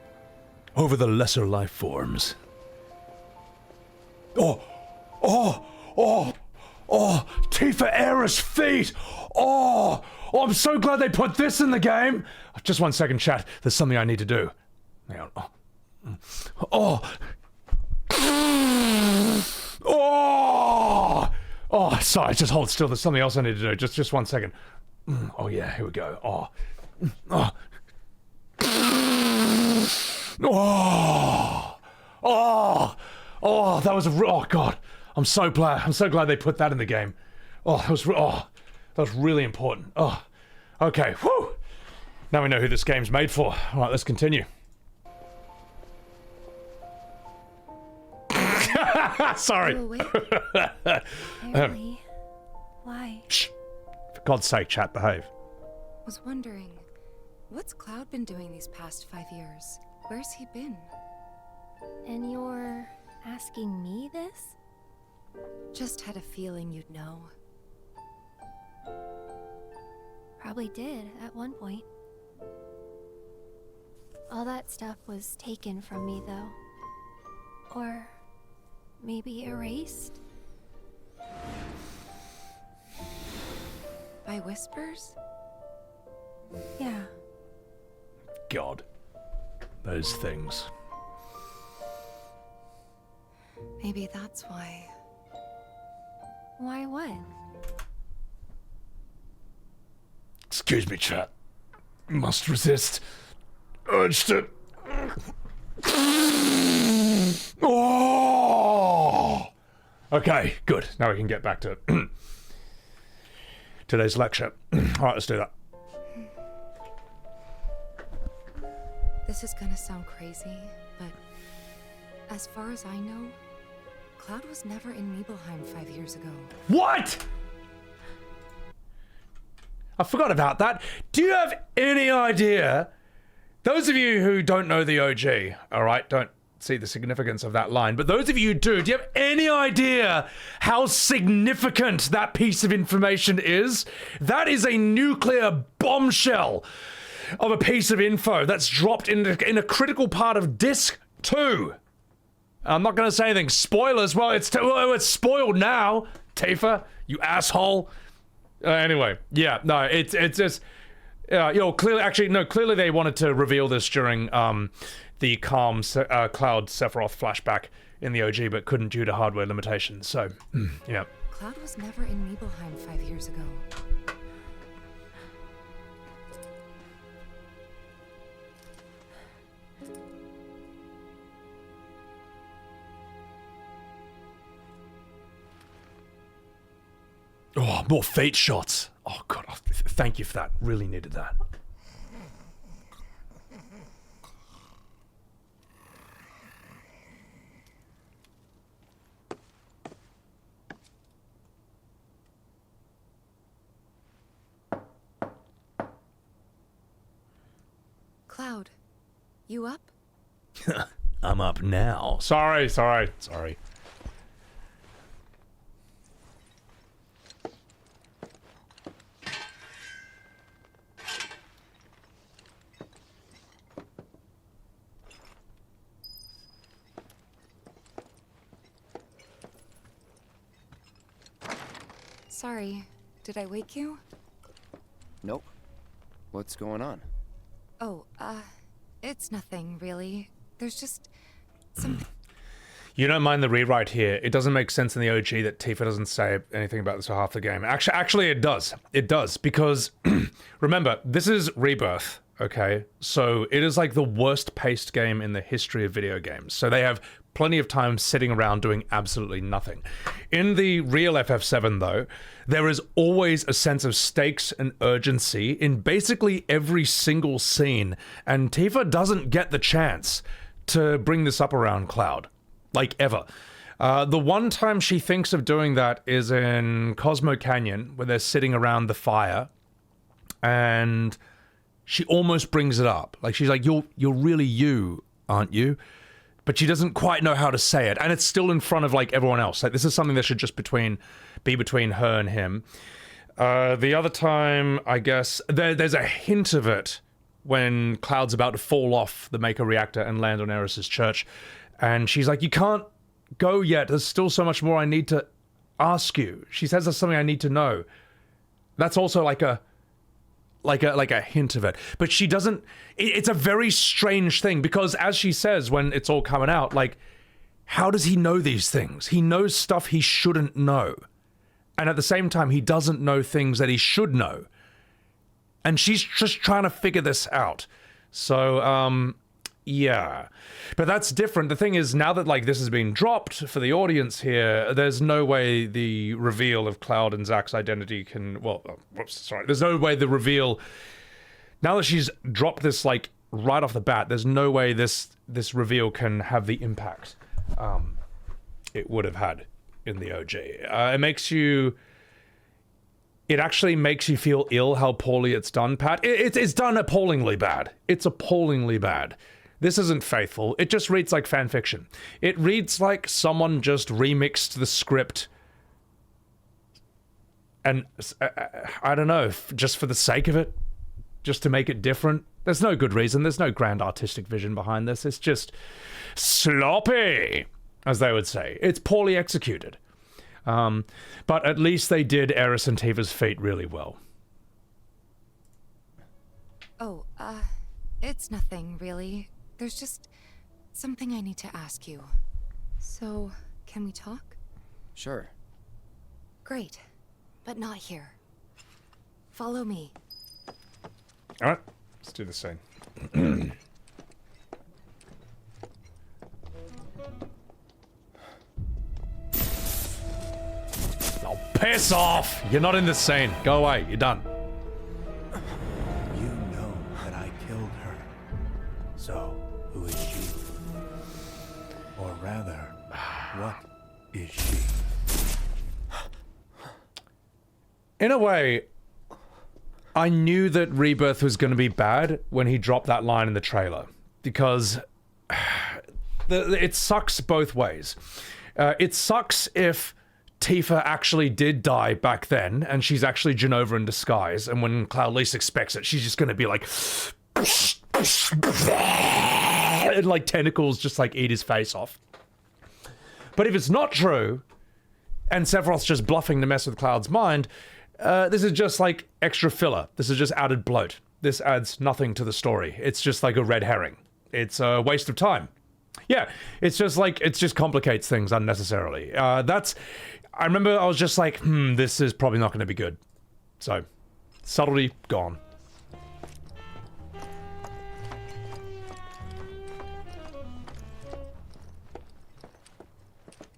Over the lesser life forms. Tifa Aeris feet! Oh, I'm so glad they put this in the game! Just 1 second, chat. There's something I need to do. Hang on. Sorry, just hold still. There's something else I need to do. Just 1 second. Oh yeah, here we go. That was God. I'm so glad they put that in the game. That was really important. Okay, whew. Now we know who this game's made for. All right, let's continue. Sorry. Really? Why? Shh. For God's sake, chat, behave. Was wondering, what's Cloud been doing these past 5 years? Where's he been? And you're asking me this? Just had a feeling you'd know. Probably did at one point. All that stuff was taken from me, though. Or maybe erased? By whispers? Yeah. God. Those things. Maybe that's why. Why what? Excuse me, chat. Must resist. Urge to... Okay, good. Now we can get back to today's lecture. Alright, let's do that. This is gonna sound crazy, but as far as I know, Cloud was never in Nibelheim 5 years ago. What?! I forgot about that. Do you have any idea? Those of you who don't know the OG, alright, don't see the significance of that line, but those of you who do you have any idea how significant that piece of information is? That is a nuclear bombshell of a piece of info that's dropped in a critical part of Disc 2. I'm not going to say anything. Spoilers. Well, it's spoiled now, Tifa, you asshole. Anyway, yeah, no, it's just, clearly they wanted to reveal this during the Cloud Sephiroth flashback in the OG, but couldn't due to hardware limitations. So, yeah. Cloud was never in Nibelheim 5 years ago. Oh, more fate shots. Oh, God. Thank you for that. Really needed that. Cloud, You up? I'm up now. Sorry. Sorry. Sorry, did I wake you? Nope. What's going on? Oh, it's nothing, really. There's just something. You don't mind the rewrite here. It doesn't make sense in the OG that Tifa doesn't say anything about this for half the game. Actually, it does. It does, because remember, this is Rebirth, okay? So it is like the worst paced game in the history of video games. So they have plenty of time sitting around doing absolutely nothing. In the real FF7, though, there is always a sense of stakes and urgency in basically every single scene, and Tifa doesn't get the chance to bring this up around Cloud. Like, ever. The one time she thinks of doing that is in Cosmo Canyon, where they're sitting around the fire, and she almost brings it up. Like, she's like, you're really you, aren't you? But she doesn't quite know how to say it, and it's still in front of, like, everyone else. Like, this is something that should just be between her and him. The other time, I guess, there's a hint of it when Cloud's about to fall off the Maker Reactor and land on Aeris' church. And she's like, you can't go yet. There's still so much more I need to ask you. She says there's something I need to know. That's also like a hint of it. But she doesn't... It's a very strange thing, because as she says when it's all coming out, like, how does he know these things? He knows stuff he shouldn't know. And at the same time, he doesn't know things that he should know. And she's just trying to figure this out. So, yeah. But that's different. The thing is, now that, like, this has been dropped for the audience here, there's no way the reveal of Cloud and Zack's identity can... Well, there's no way the reveal... Now that she's dropped this, like, right off the bat, there's no way this reveal can have the impact it would have had in the OG. It makes you... It actually makes you feel ill how poorly it's done, Pat. It's done appallingly bad. It's appallingly bad. This isn't faithful. It just reads like fan fiction. It reads like someone just remixed the script and, I don't know, just for the sake of it, just to make it different. There's no good reason. There's no grand artistic vision behind this. It's just sloppy, as they would say. It's poorly executed. But at least they did Aeris and Tifa's feat really well. Oh, it's nothing, really. There's just something I need to ask you. So, can we talk? Sure. Great, but not here. Follow me. Alright, let's do the same. Oh, piss off! You're not in this scene. Go away, you're done. You know that I killed her. So, who is she? Or rather, what is she? In a way, I knew that Rebirth was going to be bad when he dropped that line in the trailer. Because it sucks both ways. It sucks if Tifa actually did die back then, and she's actually Genova in disguise, and when Cloud least expects it, she's just going to be like... and like tentacles just like eat his face off. But if it's not true, and Sephiroth's just bluffing to mess with Cloud's mind, this is just like extra filler. This is just added bloat. This adds nothing to the story. It's just like a red herring. It's a waste of time. Yeah, it's just like, it just complicates things unnecessarily. I remember I was just like, this is probably not going to be good. So, subtlety gone.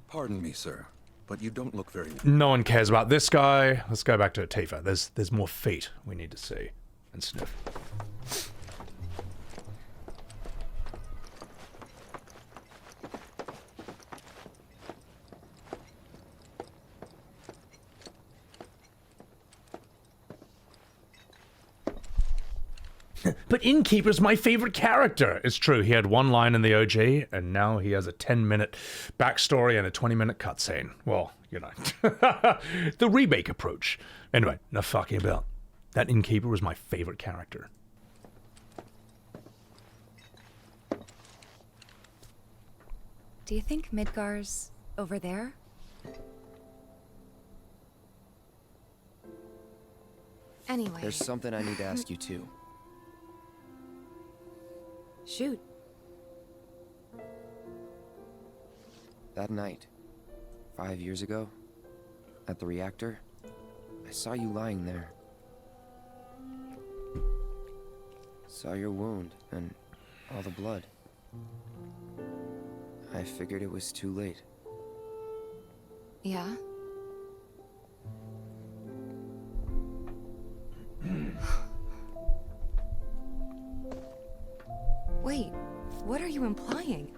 Pardon me, sir, but you don't look very... No one cares about this guy. Let's go back to Tifa. There's more feet we need to see and sniff. But Innkeeper's my favorite character. It's true, he had one line in the OG, and now he has a 10-minute backstory and a 20-minute cutscene. Well, you know. The remake approach. Anyway, enough fucking about. That Innkeeper was my favorite character. Do you think Midgar's over there? Anyway. There's something I need to ask you too. Shoot. That night, 5 years ago, at the reactor, I saw you lying there. Saw your wound and all the blood. I figured it was too late. Yeah? Wait, what are you implying?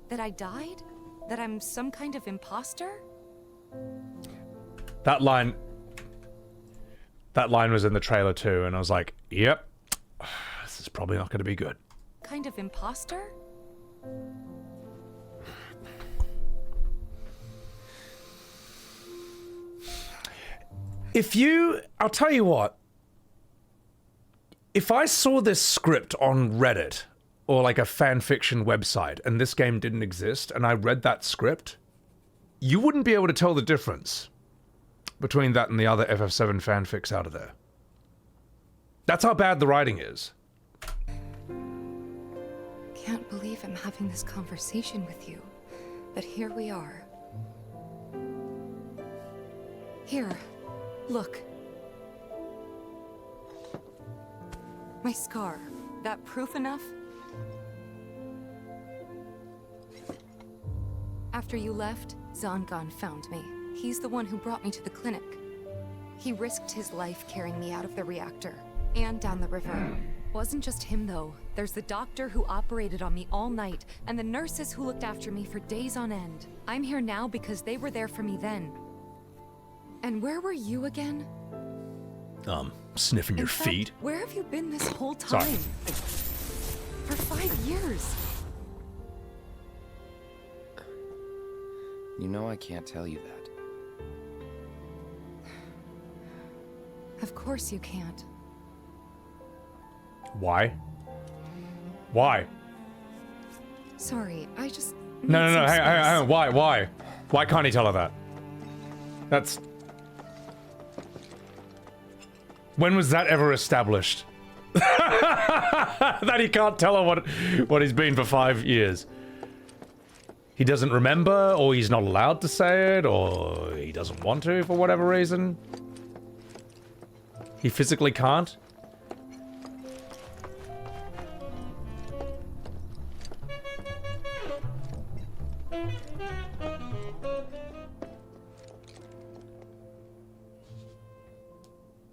That I died? That I'm some kind of imposter? That line was in the trailer too, and I was like, yep, this is probably not going to be good. Kind of imposter? I'll tell you what, if I saw this script on Reddit, or like a fanfiction website, and this game didn't exist, and I read that script, you wouldn't be able to tell the difference between that and the other FF7 fanfics out of there. That's how bad the writing is. Can't believe I'm having this conversation with you, but here we are. Here, look. My scar. That proof enough? After you left, Zangan found me. He's the one who brought me to the clinic. He risked his life carrying me out of the reactor and down the river. Wasn't just him though. There's the doctor who operated on me all night and the nurses who looked after me for days on end. I'm here now because they were there for me then. And where were you again? Sniffing your feet. Where have you been this whole time? Sorry. For 5 years. You know I can't tell you that. Of course you can't. Why? Why? Sorry, I just... No, hang on, why? Why can't he tell her that? That's... When was that ever established? That he can't tell her what he's been for 5 years. He doesn't remember, or he's not allowed to say it, or he doesn't want to for whatever reason. He physically can't.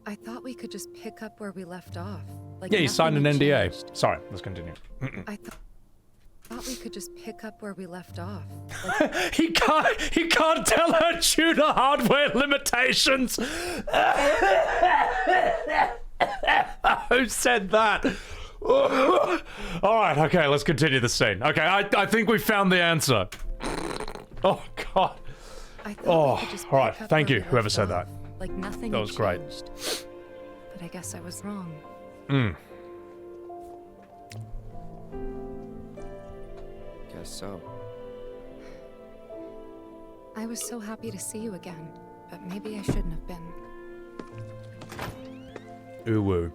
I thought we could just pick up where we left off. Like Yeah, he signed an nothing NDA. had changed. Sorry, let's continue. I thought we could just pick up where we left off. He can't tell her due to hardware limitations. Who said that? All right, okay, let's continue the scene. Okay, I think we found the answer. Oh God. Oh, all right. Thank you, whoever said that. Like nothing That had was great. changed. But I guess I was wrong. Guess so. I was so happy to see you again, but maybe I shouldn't have been. Ooh woo.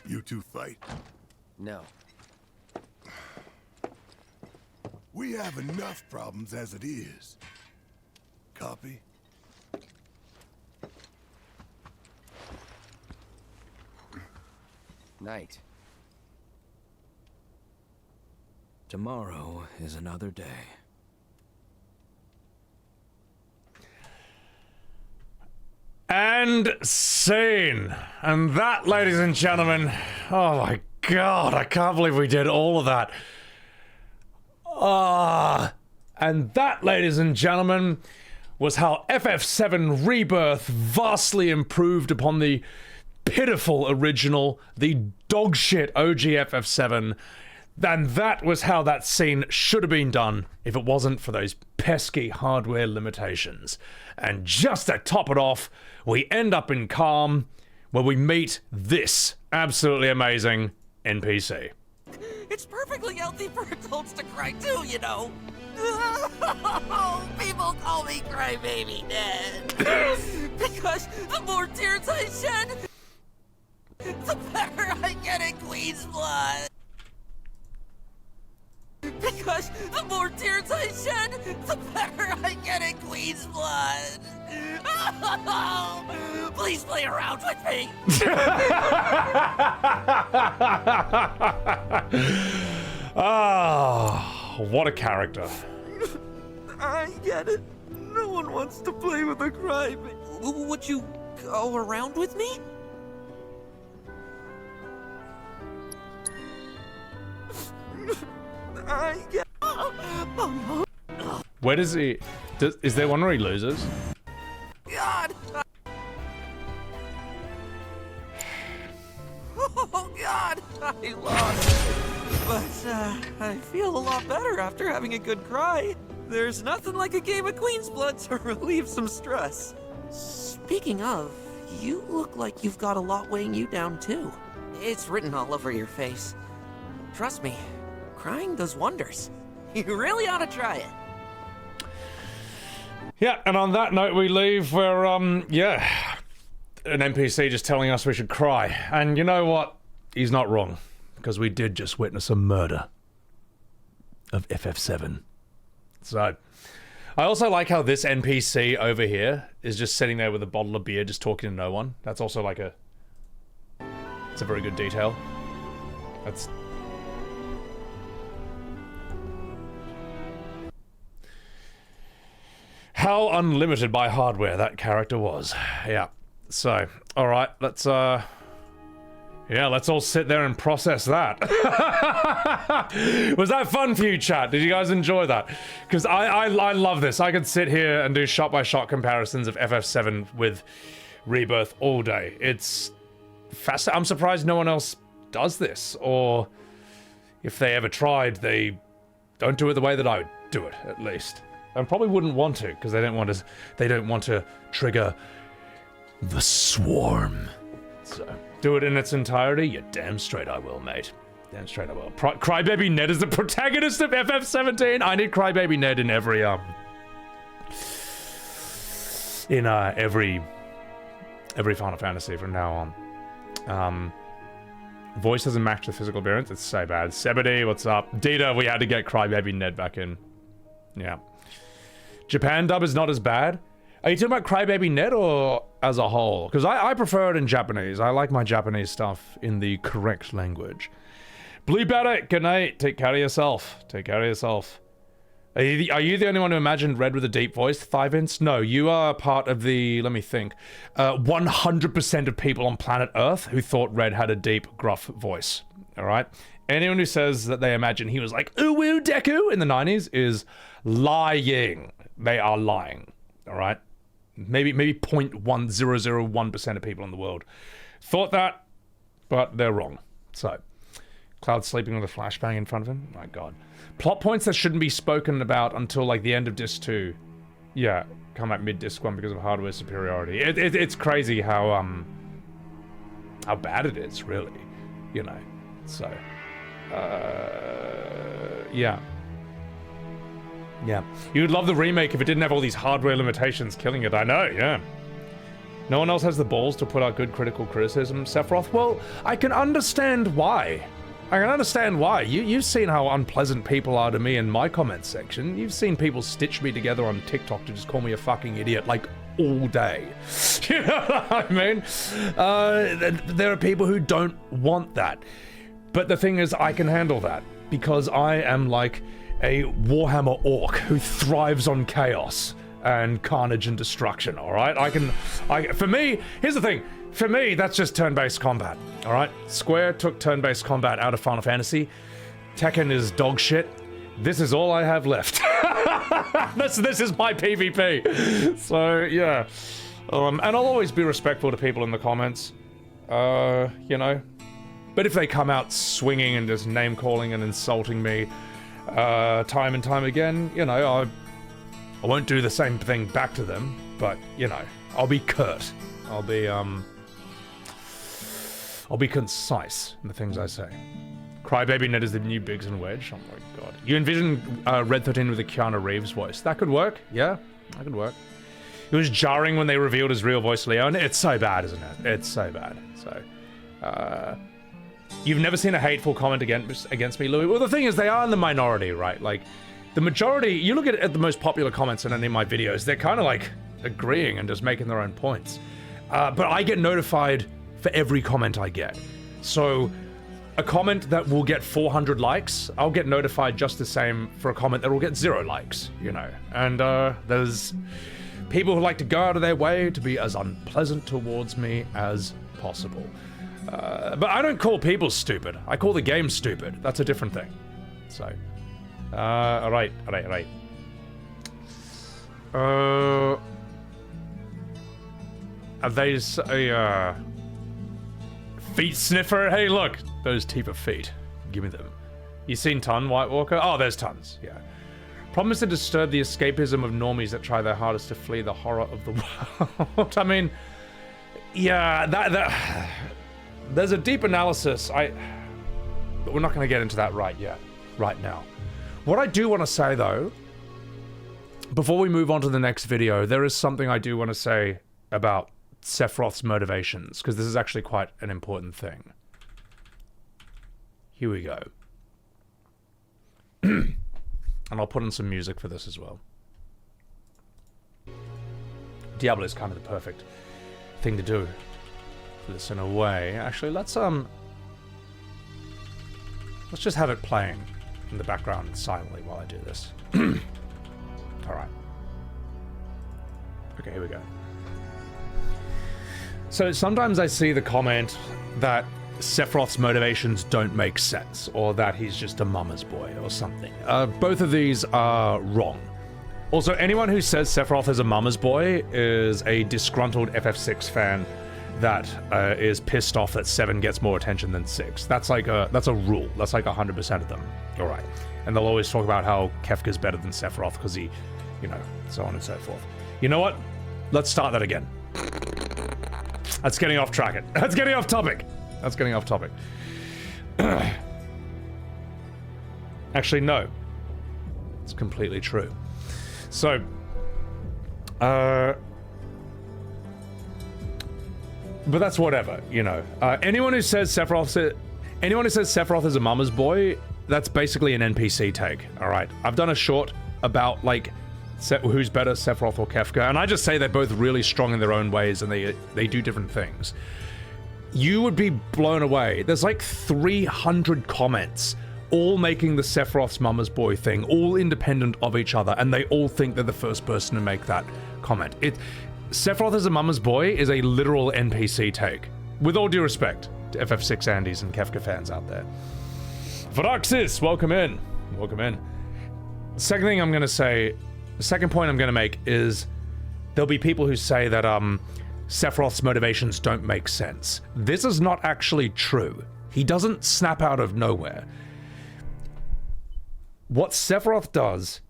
You two fight? No. We have enough problems as it is. Copy? Night. Tomorrow is another day. And scene. And that, ladies and gentlemen, oh my God, I can't believe we did all of that. And that, ladies and gentlemen, was how FF7 Rebirth vastly improved upon the pitiful original, the dogshit OG FF7. And that was how that scene should have been done if it wasn't for those pesky hardware limitations. And just to top it off, we end up in Calm, where we meet this absolutely amazing NPC. It's perfectly healthy for adults to cry too, you know. People call me Crybaby Ned. Because the more tears I shed, the better I get in Queen's blood. Because the more tears I shed, the better I get in Queen's blood. Please play around with me. What a character. I get it. No one wants to play with a crybaby. Would you go around with me? I get. Oh no. Where does he? Is there one where he loses? God. Oh God, I lost. But I feel a lot better after having a good cry. There's nothing like a game of Queen's Blood to relieve some stress. Speaking of, you look like you've got a lot weighing you down too. It's written all over your face. Trust me, crying does wonders. You really ought to try it. Yeah, and on that note we leave where, yeah, an NPC just telling us we should cry. And you know what? He's not wrong, because we did just witness a murder of FF7. So, I also like how this NPC over here is just sitting there with a bottle of beer just talking to no one. That's also like it's a very good detail. That's... How unlimited by hardware that character was. Yeah. So, alright, let's all sit there and process that. Was that fun for you, chat? Did you guys enjoy that? Because I love this. I could sit here and do shot-by-shot comparisons of FF7 with Rebirth all day. It's fascinating. I'm surprised no one else does this. Or if they ever tried, they don't do it the way that I would do it, at least. And probably wouldn't want to, because they don't want to trigger the swarm. So, do it in its entirety? You're damn straight I will, mate. Damn straight I will. Crybaby Ned is the protagonist of FF17. I need Crybaby Ned in every Final Fantasy from now on. Voice doesn't match the physical appearance. It's so bad. Sebedy, what's up? Dita, we had to get Crybaby Ned back in. Yeah. Japan dub is not as bad. Are you talking about Crybaby Ned or as a whole? Because I prefer it in Japanese. I like my Japanese stuff in the correct language. Bleep at it. Good night. Take care of yourself. Take care of yourself. Are you the only one who imagined Red with a deep voice, Thivins? No, you are part of the, let me think, 100% of people on planet Earth who thought Red had a deep, gruff voice. All right? Anyone who says that they imagine he was like, ooh-woo Deku in the 90s is lying. They are lying. All right? Maybe 0.1001% of people in the world thought that, but they're wrong. So, Cloud sleeping with a flashbang in front of him? My god. Plot points that shouldn't be spoken about until like the end of Disc 2. Yeah, come at mid-Disc 1 because of hardware superiority. It's crazy how bad it is, really. You know, so... yeah. Yeah. You'd love the remake if it didn't have all these hardware limitations killing it. I know, yeah. No one else has the balls to put out good critical criticism, Sephiroth? Well, I can understand why. I can understand why. You've seen how unpleasant people are to me in my comments section. You've seen people stitch me together on TikTok to just call me a fucking idiot, like, all day. You know what I mean? There are people who don't want that. But the thing is, I can handle that. Because I am like a Warhammer orc who thrives on chaos and carnage and destruction, alright? For me, here's the thing. For me, that's just turn-based combat, all right? Square took turn-based combat out of Final Fantasy. Tekken is dog shit. This is all I have left. This is my PvP. So, yeah. And I'll always be respectful to people in the comments. You know. But if they come out swinging and just name-calling and insulting me time and time again, you know, I won't do the same thing back to them. But, you know, I'll be curt. I'll be concise in the things I say. Crybaby Ned is the new Biggs and Wedge. Oh my god. You envision Red 13 with a Keanu Reeves voice. That could work. Yeah, that could work. It was jarring when they revealed his real voice, Leon. It's so bad, isn't it? It's so bad. So, you've never seen a hateful comment against me, Louis? Well, the thing is, they are in the minority, right? Like, the majority, you look at the most popular comments in any of my videos, they're kind of like agreeing and just making their own points. But I get notified for every comment I get. So, a comment that will get 400 likes, I'll get notified just the same for a comment that will get 0 likes, you know. And there's people who like to go out of their way to be as unpleasant towards me as possible. But I don't call people stupid. I call the game stupid. That's a different thing. So, alright. They say, feet sniffer? Hey, look, those Tifa feet. Give me them. You seen Ton, White Walker? Oh, there's tons, yeah. Problem is to disturb the escapism of normies that try their hardest to flee the horror of the world. I mean, yeah, that there's a deep analysis. But we're not going to get into that right now. What I do want to say, though, before we move on to the next video, there is something I do want to say about Sephiroth's motivations, because this is actually quite an important thing. Here we go. And I'll put in some music for this as well. Diablo is kind of the perfect thing to do for this in a way. Actually, let's just have it playing in the background silently while I do this. Alright. Okay, here we go. So sometimes I see the comment that Sephiroth's motivations don't make sense, or that he's just a mama's boy or something. Both of these are wrong. Also, anyone who says Sephiroth is a mama's boy is a disgruntled FF6 fan that is pissed off that 7 gets more attention than 6. That's a rule. That's like 100% of them. All right. And they'll always talk about how Kefka's better than Sephiroth because he, you know, so on and so forth. You know what? Let's start that again. That's getting off track. That's getting off topic. That's getting off topic. Actually, no. It's completely true. So, but that's whatever, you know. Anyone who says Sephiroth is a mama's boy, that's basically an NPC take. All right, I've done a short about like who's better, Sephiroth or Kefka, and I just say they're both really strong in their own ways, and they do different things. You would be blown away. There's like 300 comments, all making the Sephiroth's mama's boy thing, all independent of each other, and they all think they're the first person to make that comment. Sephiroth as a mama's boy is a literal NPC take. With all due respect to FF6 Andes and Kefka fans out there. Varaxis, welcome in. Welcome in. The second thing I'm going to say, the second point I'm going to make is there'll be people who say that Sephiroth's motivations don't make sense. This is not actually true. He doesn't snap out of nowhere. What Sephiroth does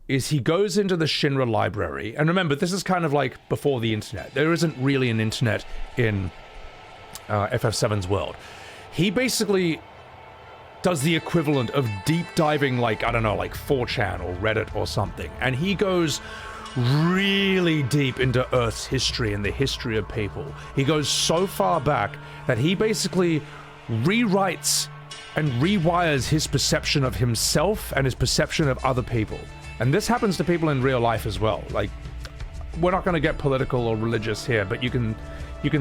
is he goes into the Shinra library, and remember, this is kind of like before the internet. There isn't really an internet in FF7's world. He basically does the equivalent of deep diving, like, I don't know, like 4chan or Reddit or something, and he goes really deep into Earth's history and the history of people. He goes so far back that he basically rewrites and rewires his perception of himself and his perception of other people. And this happens to people in real life as well. Like, we're not going to get political or religious here, but you can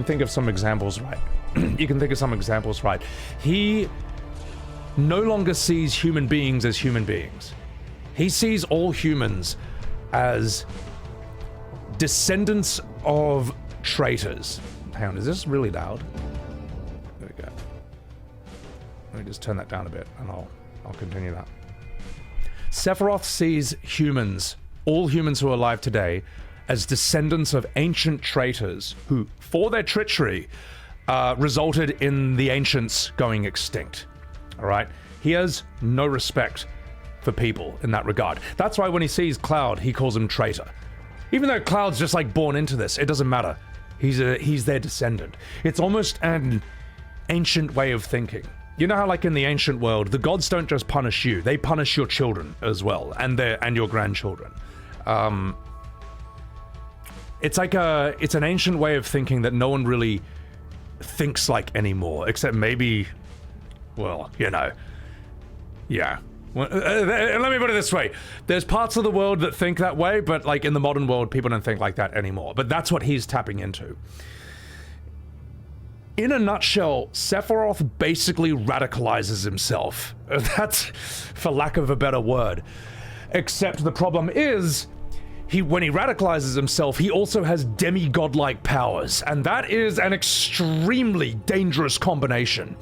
think of some examples, right? You can think of some examples, right? He no longer sees human beings as human beings. He sees all humans as descendants of traitors. hang on, is this really loud? There we go. Let me just turn that down a bit, and I'll continue that. Sephiroth sees humans, all humans who are alive today, as descendants of ancient traitors who, for their treachery, resulted in the ancients going extinct. All right? He has no respect for people in that regard. That's why when he sees Cloud, he calls him traitor. Even though Cloud's just like born into this, it doesn't matter. He's their descendant. It's almost an ancient way of thinking. You know how like in the ancient world, the gods don't just punish you, they punish your children as well, and your grandchildren. It's an ancient way of thinking that no one really thinks like anymore, except maybe, well, you know, yeah. Well, let me put it this way. There's parts of the world that think that way, but like in the modern world, people don't think like that anymore. But that's what he's tapping into. In a nutshell, Sephiroth basically radicalizes himself. That's for lack of a better word. Except the problem is, when he radicalizes himself, he also has demigod-like powers, and that is an extremely dangerous combination.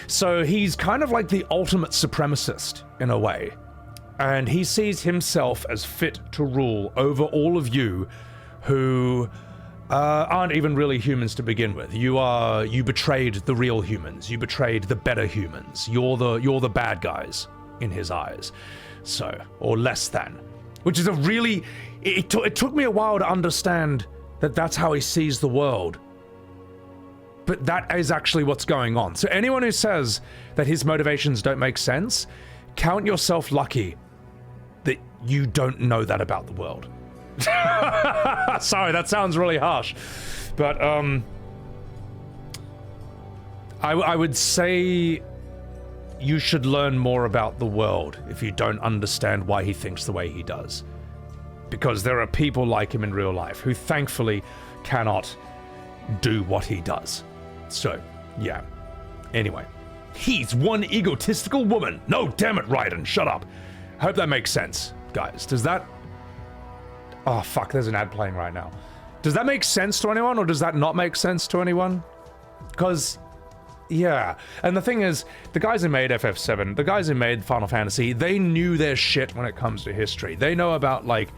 So he's kind of like the ultimate supremacist, in a way. And he sees himself as fit to rule over all of you who aren't even really humans to begin with. You betrayed the real humans. You betrayed the better humans. You're the bad guys in his eyes. So, or less than. Which is a really... It took me a while to understand that that's how he sees the world. But that is actually what's going on. So anyone who says that his motivations don't make sense, count yourself lucky that you don't know that about the world. Sorry, that sounds really harsh. But, I would say you should learn more about the world if you don't understand why he thinks the way he does. Because there are people like him in real life who thankfully cannot do what he does. So, yeah. Anyway. He's one egotistical woman. No, damn it, Raiden, shut up. Hope that makes sense, guys. Does that... Oh, fuck, there's an ad playing right now. Does that make sense to anyone, or does that not make sense to anyone? Because, yeah. And the thing is, the guys who made FF7, the guys who made Final Fantasy, they knew their shit when it comes to history. They know about, like,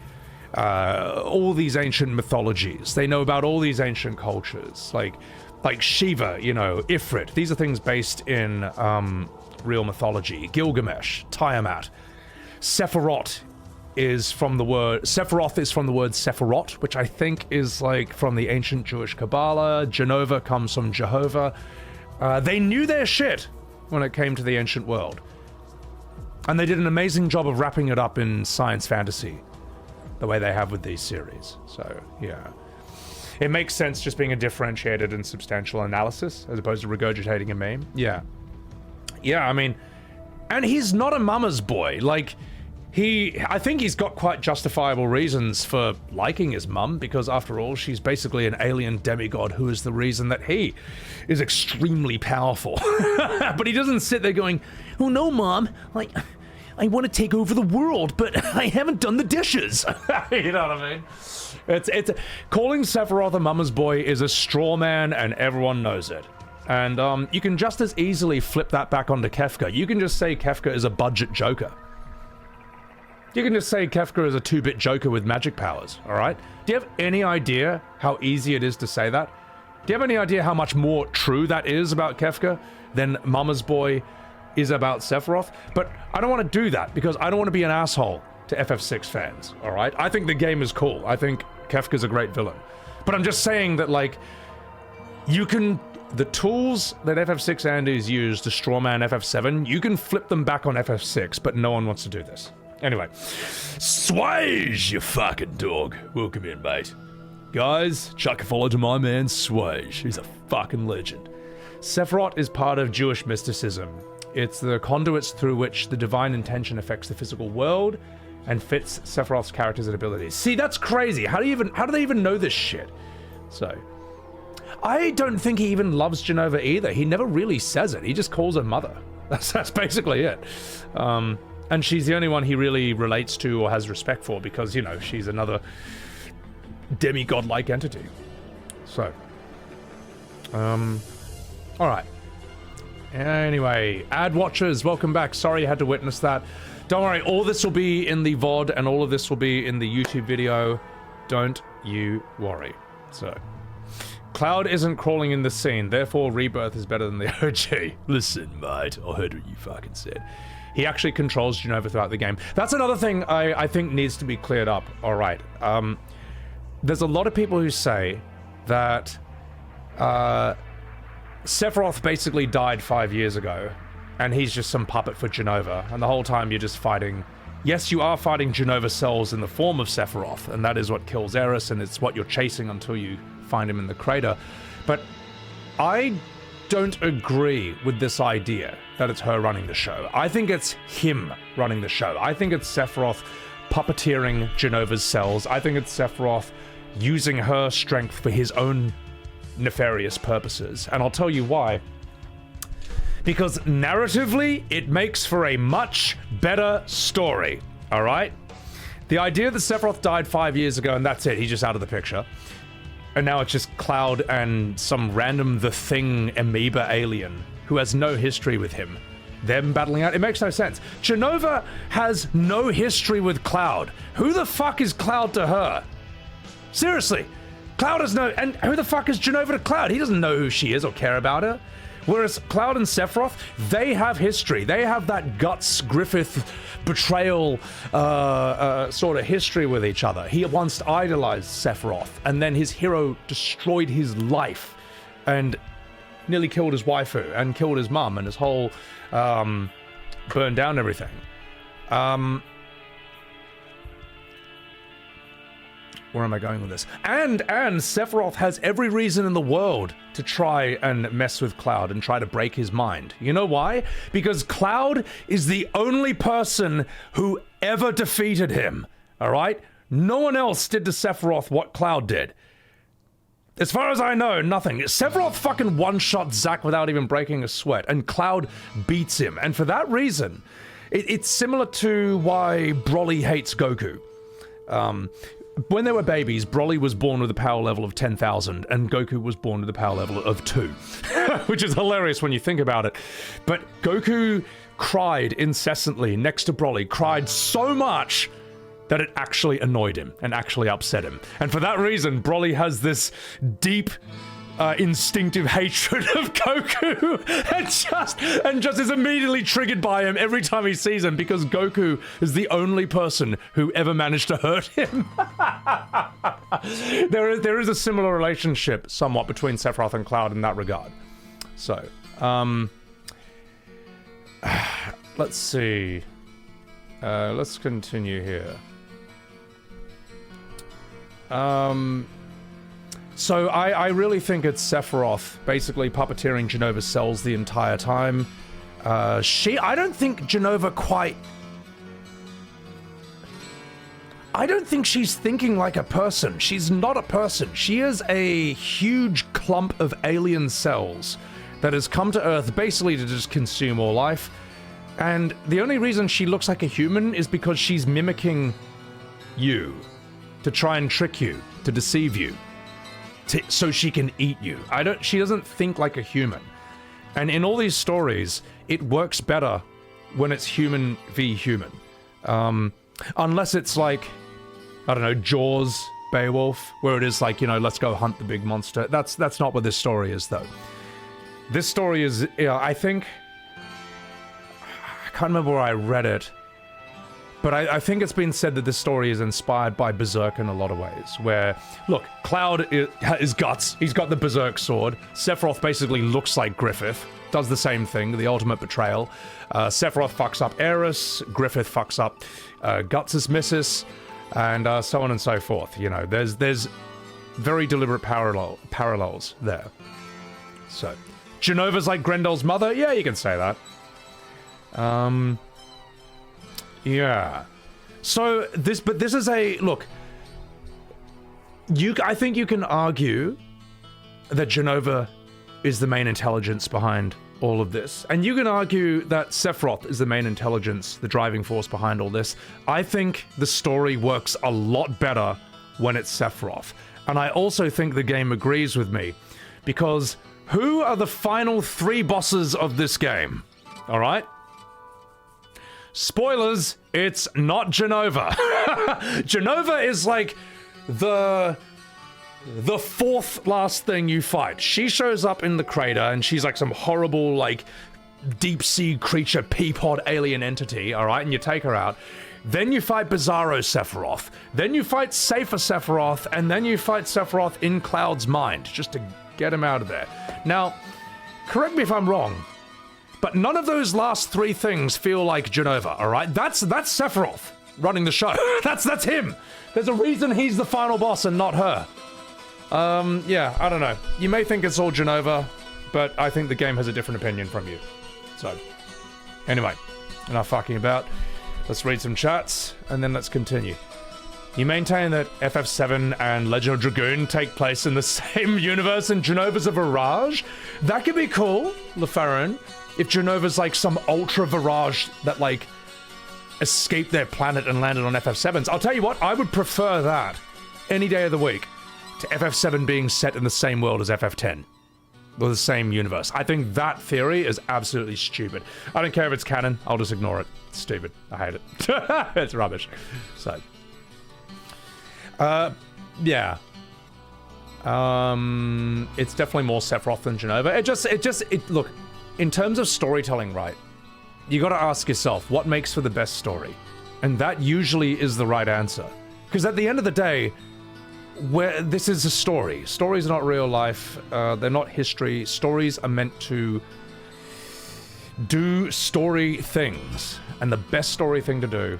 all these ancient mythologies. They know about all these ancient cultures. Like Shiva, you know, Ifrit. These are things based in real mythology. Gilgamesh, Tiamat. Sephiroth is from the word Sephiroth, which I think is like from the ancient Jewish Kabbalah. Genova comes from Jehovah. They knew their shit when it came to the ancient world. And they did an amazing job of wrapping it up in science fantasy, the way they have with these series. So, yeah. It makes sense just being a differentiated and substantial analysis as opposed to regurgitating a meme. Yeah. Yeah, I mean, and he's not a mama's boy. Like, I think he's got quite justifiable reasons for liking his mum, because after all, she's basically an alien demigod who is the reason that he is extremely powerful. But he doesn't sit there going, oh no, Mom, like, I want to take over the world, but I haven't done the dishes. You know what I mean? It's calling Sephiroth a mama's boy is a straw man, and everyone knows it. And you can just as easily flip that back onto Kefka. You can just say Kefka is a budget Joker. You can just say Kefka is a 2-bit Joker with magic powers, alright? Do you have any idea how easy it is to say that? Do you have any idea how much more true that is about Kefka than Mama's Boy is about Sephiroth? But I don't want to do that, because I don't want to be an asshole to FF6 fans, alright? I think the game is cool. I think Kefka's a great villain. But I'm just saying that, like, you can... The tools that FF6 Andy's used to strawman FF7, you can flip them back on FF6, but no one wants to do this. Anyway, Swage, you fucking dog. Welcome in, mate. Guys, chuck a follow to my man Swage. He's a fucking legend. Sephiroth is part of Jewish mysticism. It's the conduits through which the divine intention affects the physical world and fits Sephiroth's characters and abilities. See, that's crazy. How do they even know this shit? So, I don't think he even loves Genova either. He never really says it. He just calls her mother. That's basically it. And she's the only one he really relates to or has respect for because, you know, she's another demigod-like entity. So, Alright. Anyway, ad watchers, welcome back. Sorry you had to witness that. Don't worry, all this will be in the VOD and all of this will be in the YouTube video. Don't you worry. So, Cloud isn't crawling in the scene, therefore Rebirth is better than the OG. Listen, mate, I heard what you fucking said. He actually controls Jenova throughout the game. That's another thing I think needs to be cleared up. Alright, there's a lot of people who say that Sephiroth basically died 5 years ago, and he's just some puppet for Jenova, and the whole time you're just fighting... Yes, you are fighting Jenova cells in the form of Sephiroth, and that is what kills Aeris, and it's what you're chasing until you find him in the crater. But I don't agree with this idea that it's her running the show. I think it's him running the show. I think it's Sephiroth puppeteering Jenova's cells. I think it's Sephiroth using her strength for his own nefarious purposes. And I'll tell you why. Because narratively, it makes for a much better story, alright? The idea that Sephiroth died 5 years ago and that's it, he's just out of the picture. And now it's just Cloud and some random The Thing amoeba alien who has no history with him. Them battling out, it makes no sense. Jenova has no history with Cloud. Who the fuck is Cloud to her? Seriously, Cloud has no, and who the fuck is Jenova to Cloud? He doesn't know who she is or care about her. Whereas Cloud and Sephiroth, they have history. They have that Guts, Griffith, betrayal sort of history with each other. He once idolized Sephiroth, and then his hero destroyed his life and nearly killed his waifu and killed his mum and his whole burned down everything. Where am I going with this? And Sephiroth has every reason in the world to try and mess with Cloud and try to break his mind. You know why? Because Cloud is the only person who ever defeated him. Alright? No one else did to Sephiroth what Cloud did. As far as I know, nothing. Sephiroth fucking one-shot Zack without even breaking a sweat, and Cloud beats him. And for that reason, it's similar to why Broly hates Goku. When they were babies, Broly was born with a power level of 10,000, and Goku was born with a power level of 2. Which is hilarious when you think about it. But Goku cried incessantly next to Broly, cried so much that it actually annoyed him and actually upset him. And for that reason, Broly has this deep, instinctive hatred of Goku and just is immediately triggered by him every time he sees him, because Goku is the only person who ever managed to hurt him. There is a similar relationship somewhat between Sephiroth and Cloud in that regard. So, let's see. Let's continue here. So I really think it's Sephiroth basically puppeteering Jenova's cells the entire time. I don't think Jenova quite... I don't think she's thinking like a person. She's not a person. She is a huge clump of alien cells that has come to Earth basically to just consume all life. And the only reason she looks like a human is because she's mimicking you to try and trick you, to deceive you. So she can eat you. She doesn't think like a human. And in all these stories, it works better when it's human v human. Unless it's like, I don't know, Jaws, Beowulf, where it is like, you know, let's go hunt the big monster. That's not what this story is, though. This story is, I think, I can't remember where I read it, but I think it's been said that this story is inspired by Berserk in a lot of ways, where, look, Cloud is guts, he's got the Berserk sword, Sephiroth basically looks like Griffith, does the same thing, the ultimate betrayal, Sephiroth fucks up Aeris, Griffith fucks up Guts' missus, and so on and so forth, you know, there's very deliberate parallels there. So, Jenova's like Grendel's mother? Yeah, you can say that. Yeah. So, this is a... Look. I think you can argue that Jenova is the main intelligence behind all of this. And you can argue that Sephiroth is the main intelligence, the driving force behind all this. I think the story works a lot better when it's Sephiroth. And I also think the game agrees with me. Because Who are the final 3 bosses of this game? Alright? Spoilers, it's not Jenova. Jenova is like the 4th last thing you fight. She shows up in the crater and she's like some horrible like deep sea creature pea-pod alien entity, alright? And you take her out. Then you fight Bizarro Sephiroth. Then you fight Safer Sephiroth, and then you fight Sephiroth in Cloud's mind, just to get him out of there. Now, correct me if I'm wrong, but none of those last 3 things feel like Jenova, alright? That's Sephiroth running the show. That's him. There's a reason he's the final boss and not her. Yeah, I don't know. You may think it's all Jenova, but I think the game has a different opinion from you. So, anyway, enough fucking about. Let's read some chats, and then let's continue. You maintain that FF7 and Legend of Dragoon take place in the same universe and Jenova's a Virage? That could be cool, LaFarron, if Jenova's like some ultra Virage that like escaped their planet and landed on FF7s. I'll tell you what, I would prefer that any day of the week to FF7 being set in the same world as FF10. Or the same universe. I think that theory is absolutely stupid. I don't care if it's canon, I'll just ignore it. It's stupid. I hate it. It's rubbish. So. Yeah. It's definitely more Sephiroth than Jenova. Look, in terms of storytelling, right, you gotta ask yourself, what makes for the best story? And that usually is the right answer. Because at the end of the day, where this is a story. Stories are not real life. They're not history. Stories are meant to do story things. And the best story thing to do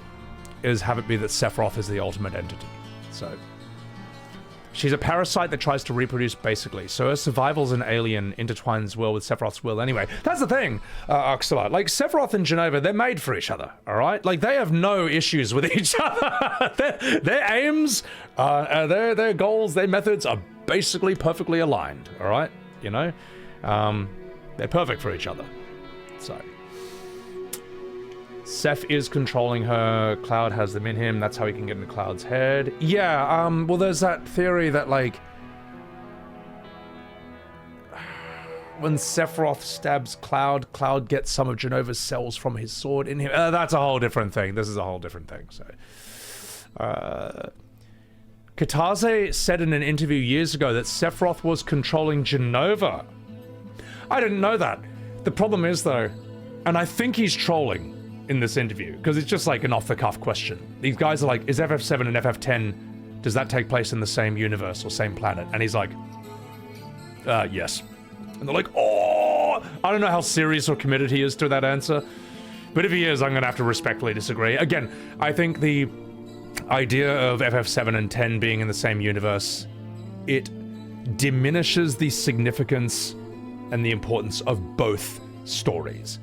is have it be that Sephiroth is the ultimate entity. So, she's a parasite that tries to reproduce, basically. So her survival as an alien intertwines well with Sephiroth's will anyway. That's the thing, Oxalot. Like, Sephiroth and Jenova, they're made for each other, alright? Like, they have no issues with each other. their aims, their goals, their methods are basically perfectly aligned, alright? You know? They're perfect for each other. So. Seph is controlling her, Cloud has them in him, that's how he can get into Cloud's head. Yeah, well there's that theory that like, when Sephiroth stabs Cloud, Cloud gets some of Jenova's cells from his sword in him. That's a whole different thing, this is a whole different thing, so. Katase said in an interview years ago that Sephiroth was controlling Jenova. I didn't know that. The problem is though, and I think he's trolling in this interview, because it's just like an off-the-cuff question. These guys are like, is FF7 and FF10, does that take place in the same universe or same planet? And he's like, yes. And they're like, oh! I don't know how serious or committed he is to that answer, but if he is, I'm gonna have to respectfully disagree. Again, I think the idea of FF7 and 10 being in the same universe, it diminishes the significance and the importance of both stories.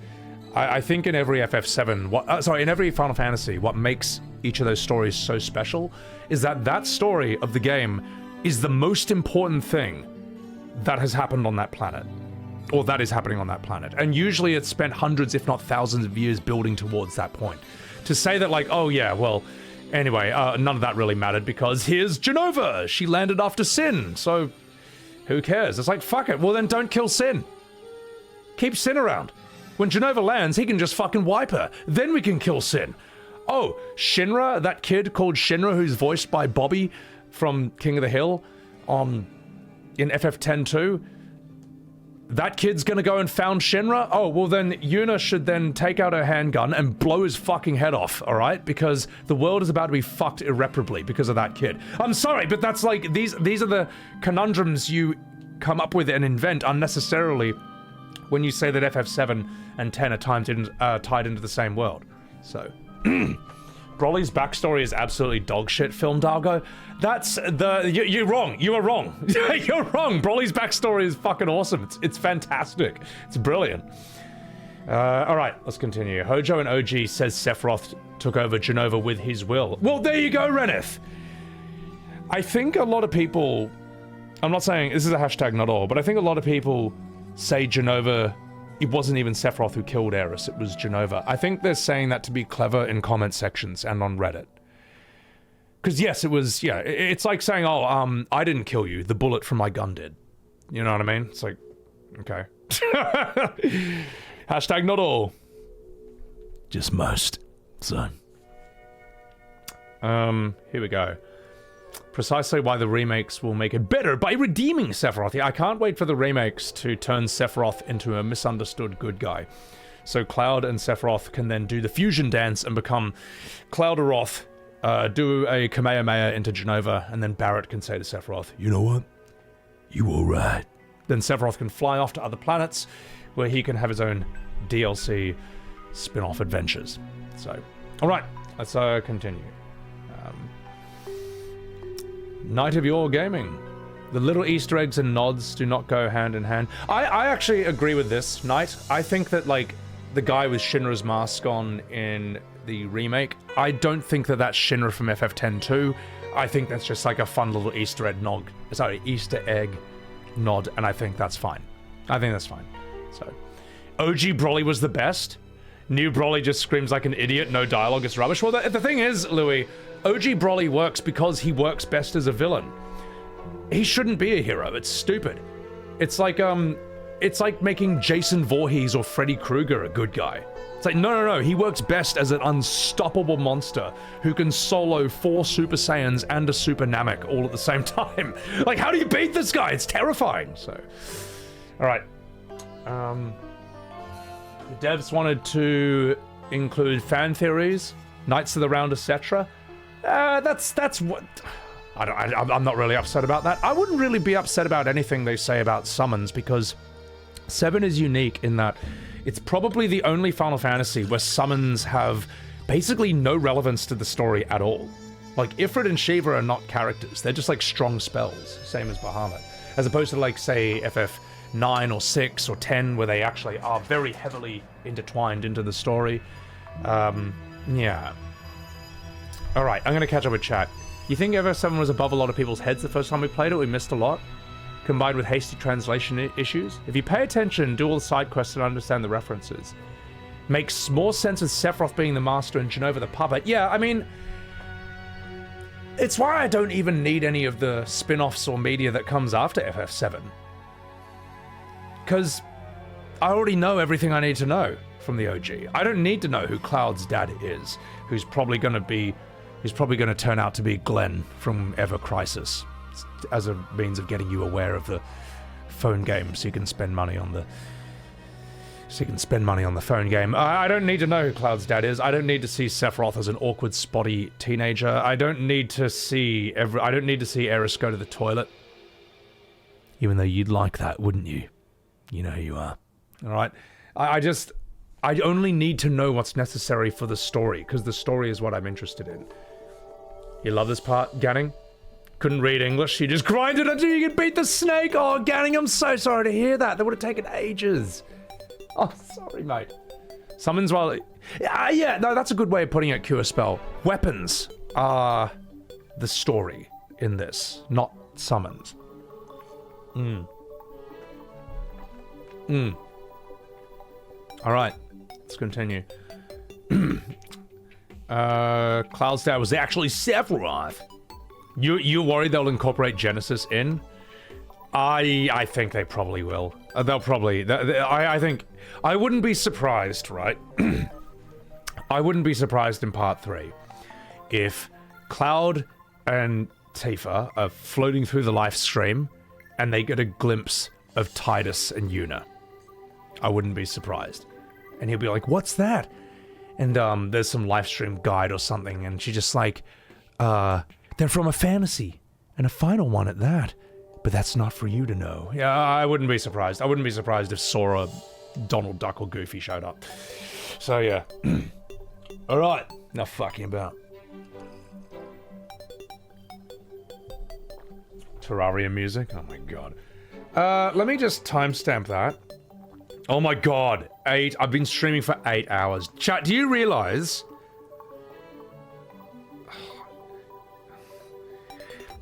I think in every FF7, in every Final Fantasy, what makes each of those stories so special is that that story of the game is the most important thing that has happened on that planet. Or that is happening on that planet. And usually it's spent hundreds, if not thousands of years building towards that point. To say that like, oh yeah, well, anyway, none of that really mattered because here's Jenova! She landed after Sin, so who cares? It's like, fuck it, well then don't kill Sin. Keep Sin around. When Jenova lands, he can just fucking wipe her. Then we can kill Sin. Oh, Shinra, that kid called Shinra who's voiced by Bobby from King of the Hill in FF10 too. That kid's gonna go and found Shinra? Oh, well then Yuna should then take out her handgun and blow his fucking head off, alright? Because the world is about to be fucked irreparably because of that kid. I'm sorry, but that's like, these are the conundrums you come up with and invent unnecessarily when you say that FF7 and 10 are tied into the same world. So, Broly's backstory is absolutely dog shit, Film Dargo. That's you're wrong. You are wrong. You're wrong. Broly's backstory is fucking awesome. It's fantastic. It's brilliant. All right, let's continue. Hojo and OG says Sephiroth took over Jenova with his will. Well, there you go, Reneth. I think a lot of people, I'm not saying, this is a hashtag not all, but I think a lot of people say Jenova, it wasn't even Sephiroth who killed Aeris, it was Jenova. I think they're saying that to be clever in comment sections and on Reddit. Because yes, it was, yeah, it's like saying, oh, I didn't kill you, the bullet from my gun did. You know what I mean? It's like, Okay. Hashtag not all. Just most, son. Here we go. Precisely why the remakes will make it better by redeeming Sephiroth. Yeah, I can't wait for the remakes to turn Sephiroth into a misunderstood good guy. So Cloud and Sephiroth can then do the fusion dance and become Cloudaroth, do a Kamehameha into Genova, and then Barrett can say to Sephiroth, you know what? You all right. Then Sephiroth can fly off to other planets where he can have his own DLC spin-off adventures. So, alright, let's continue. Night of Your Gaming. The little Easter eggs and nods do not go hand in hand. I actually agree with this, Knight. I think that, like, the guy with Shinra's mask on in the remake, I don't think that that's Shinra from FF10-2. I think that's just like a fun little Easter egg nod. Sorry, Easter egg nod, and I think that's fine. I think that's fine. So, OG Broly was the best. New Broly just screams like an idiot, no dialogue, it's rubbish. Well, the thing is, Louis, OG Broly works because he works best as a villain. He shouldn't be a hero, it's stupid. It's like making Jason Voorhees or Freddy Krueger a good guy. It's like, no, he works best as an unstoppable monster who can solo 4 Super Saiyans and a Super Namek all at the same time. Like, how do you beat this guy? It's terrifying, so. Alright. The devs wanted to include fan theories, Knights of the Round, etc. That's what... I'm not really upset about that. I wouldn't really be upset about anything they say about summons, because 7 is unique in that it's probably the only Final Fantasy where summons have basically no relevance to the story at all. Like, Ifrit and Shiva are not characters. They're just like strong spells, same as Bahamut. As opposed to, like, say, FF9 or 6 or 10, where they actually are very heavily intertwined into the story. Yeah. Alright, I'm gonna catch up with chat. You think FF7 was above a lot of people's heads the first time we played it? We missed a lot? Combined with hasty translation issues? If you pay attention, do all the side quests and understand the references. Makes more sense with Sephiroth being the master and Genova the puppet. Yeah, I mean... It's why I don't even need any of the spin-offs or media that comes after FF7. Because I already know everything I need to know from the OG. I don't need to know who Cloud's dad is, who's probably going to turn out to be Glenn from Ever Crisis, as a means of getting you aware of the phone game, so you can spend money on the phone game. I don't need to know who Cloud's dad is. I don't need to see Sephiroth as an awkward, spotty teenager. I don't need to see Aeris go to the toilet. Even though you'd like that, wouldn't you? You know who you are. All right. I only need to know what's necessary for the story, because the story is what I'm interested in. You love this part, Ganning? Couldn't read English, you just grinded until you could beat the snake! Oh, Ganning, I'm so sorry to hear that. That would have taken ages. Oh, sorry, mate. Summons while... yeah, no, that's a good way of putting it, Cure Spell. Weapons are the story in this, not summons. Alright, let's continue. Cloud's dad was actually Sephiroth. You worried they'll incorporate Genesis in? I think they probably will. They'll probably... I think... I wouldn't be surprised, right? I wouldn't be surprised in part 3 if Cloud and Tifa are floating through the live stream and they get a glimpse of Tidus and Yuna. I wouldn't be surprised. And he'll be like, what's that? And there's some live stream guide or something, and she's just like, they're from a fantasy, and a final one at that. But that's not for you to know. Yeah, I wouldn't be surprised. I wouldn't be surprised if Sora, Donald Duck, or Goofy showed up. So yeah. Alright, now fucking about. Terraria music? Oh my god. Let me just timestamp that. Oh my god, I've been streaming for 8 hours. Chat, do you realize...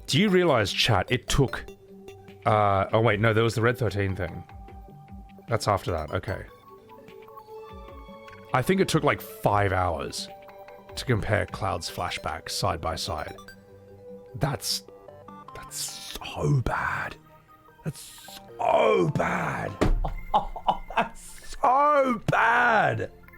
Do you realize, chat, it took... oh wait, no, there was the Red 13 thing. That's after that, okay. I think it took like 5 hours to compare Cloud's flashback side by side. That's so bad. That's so bad. That's so bad.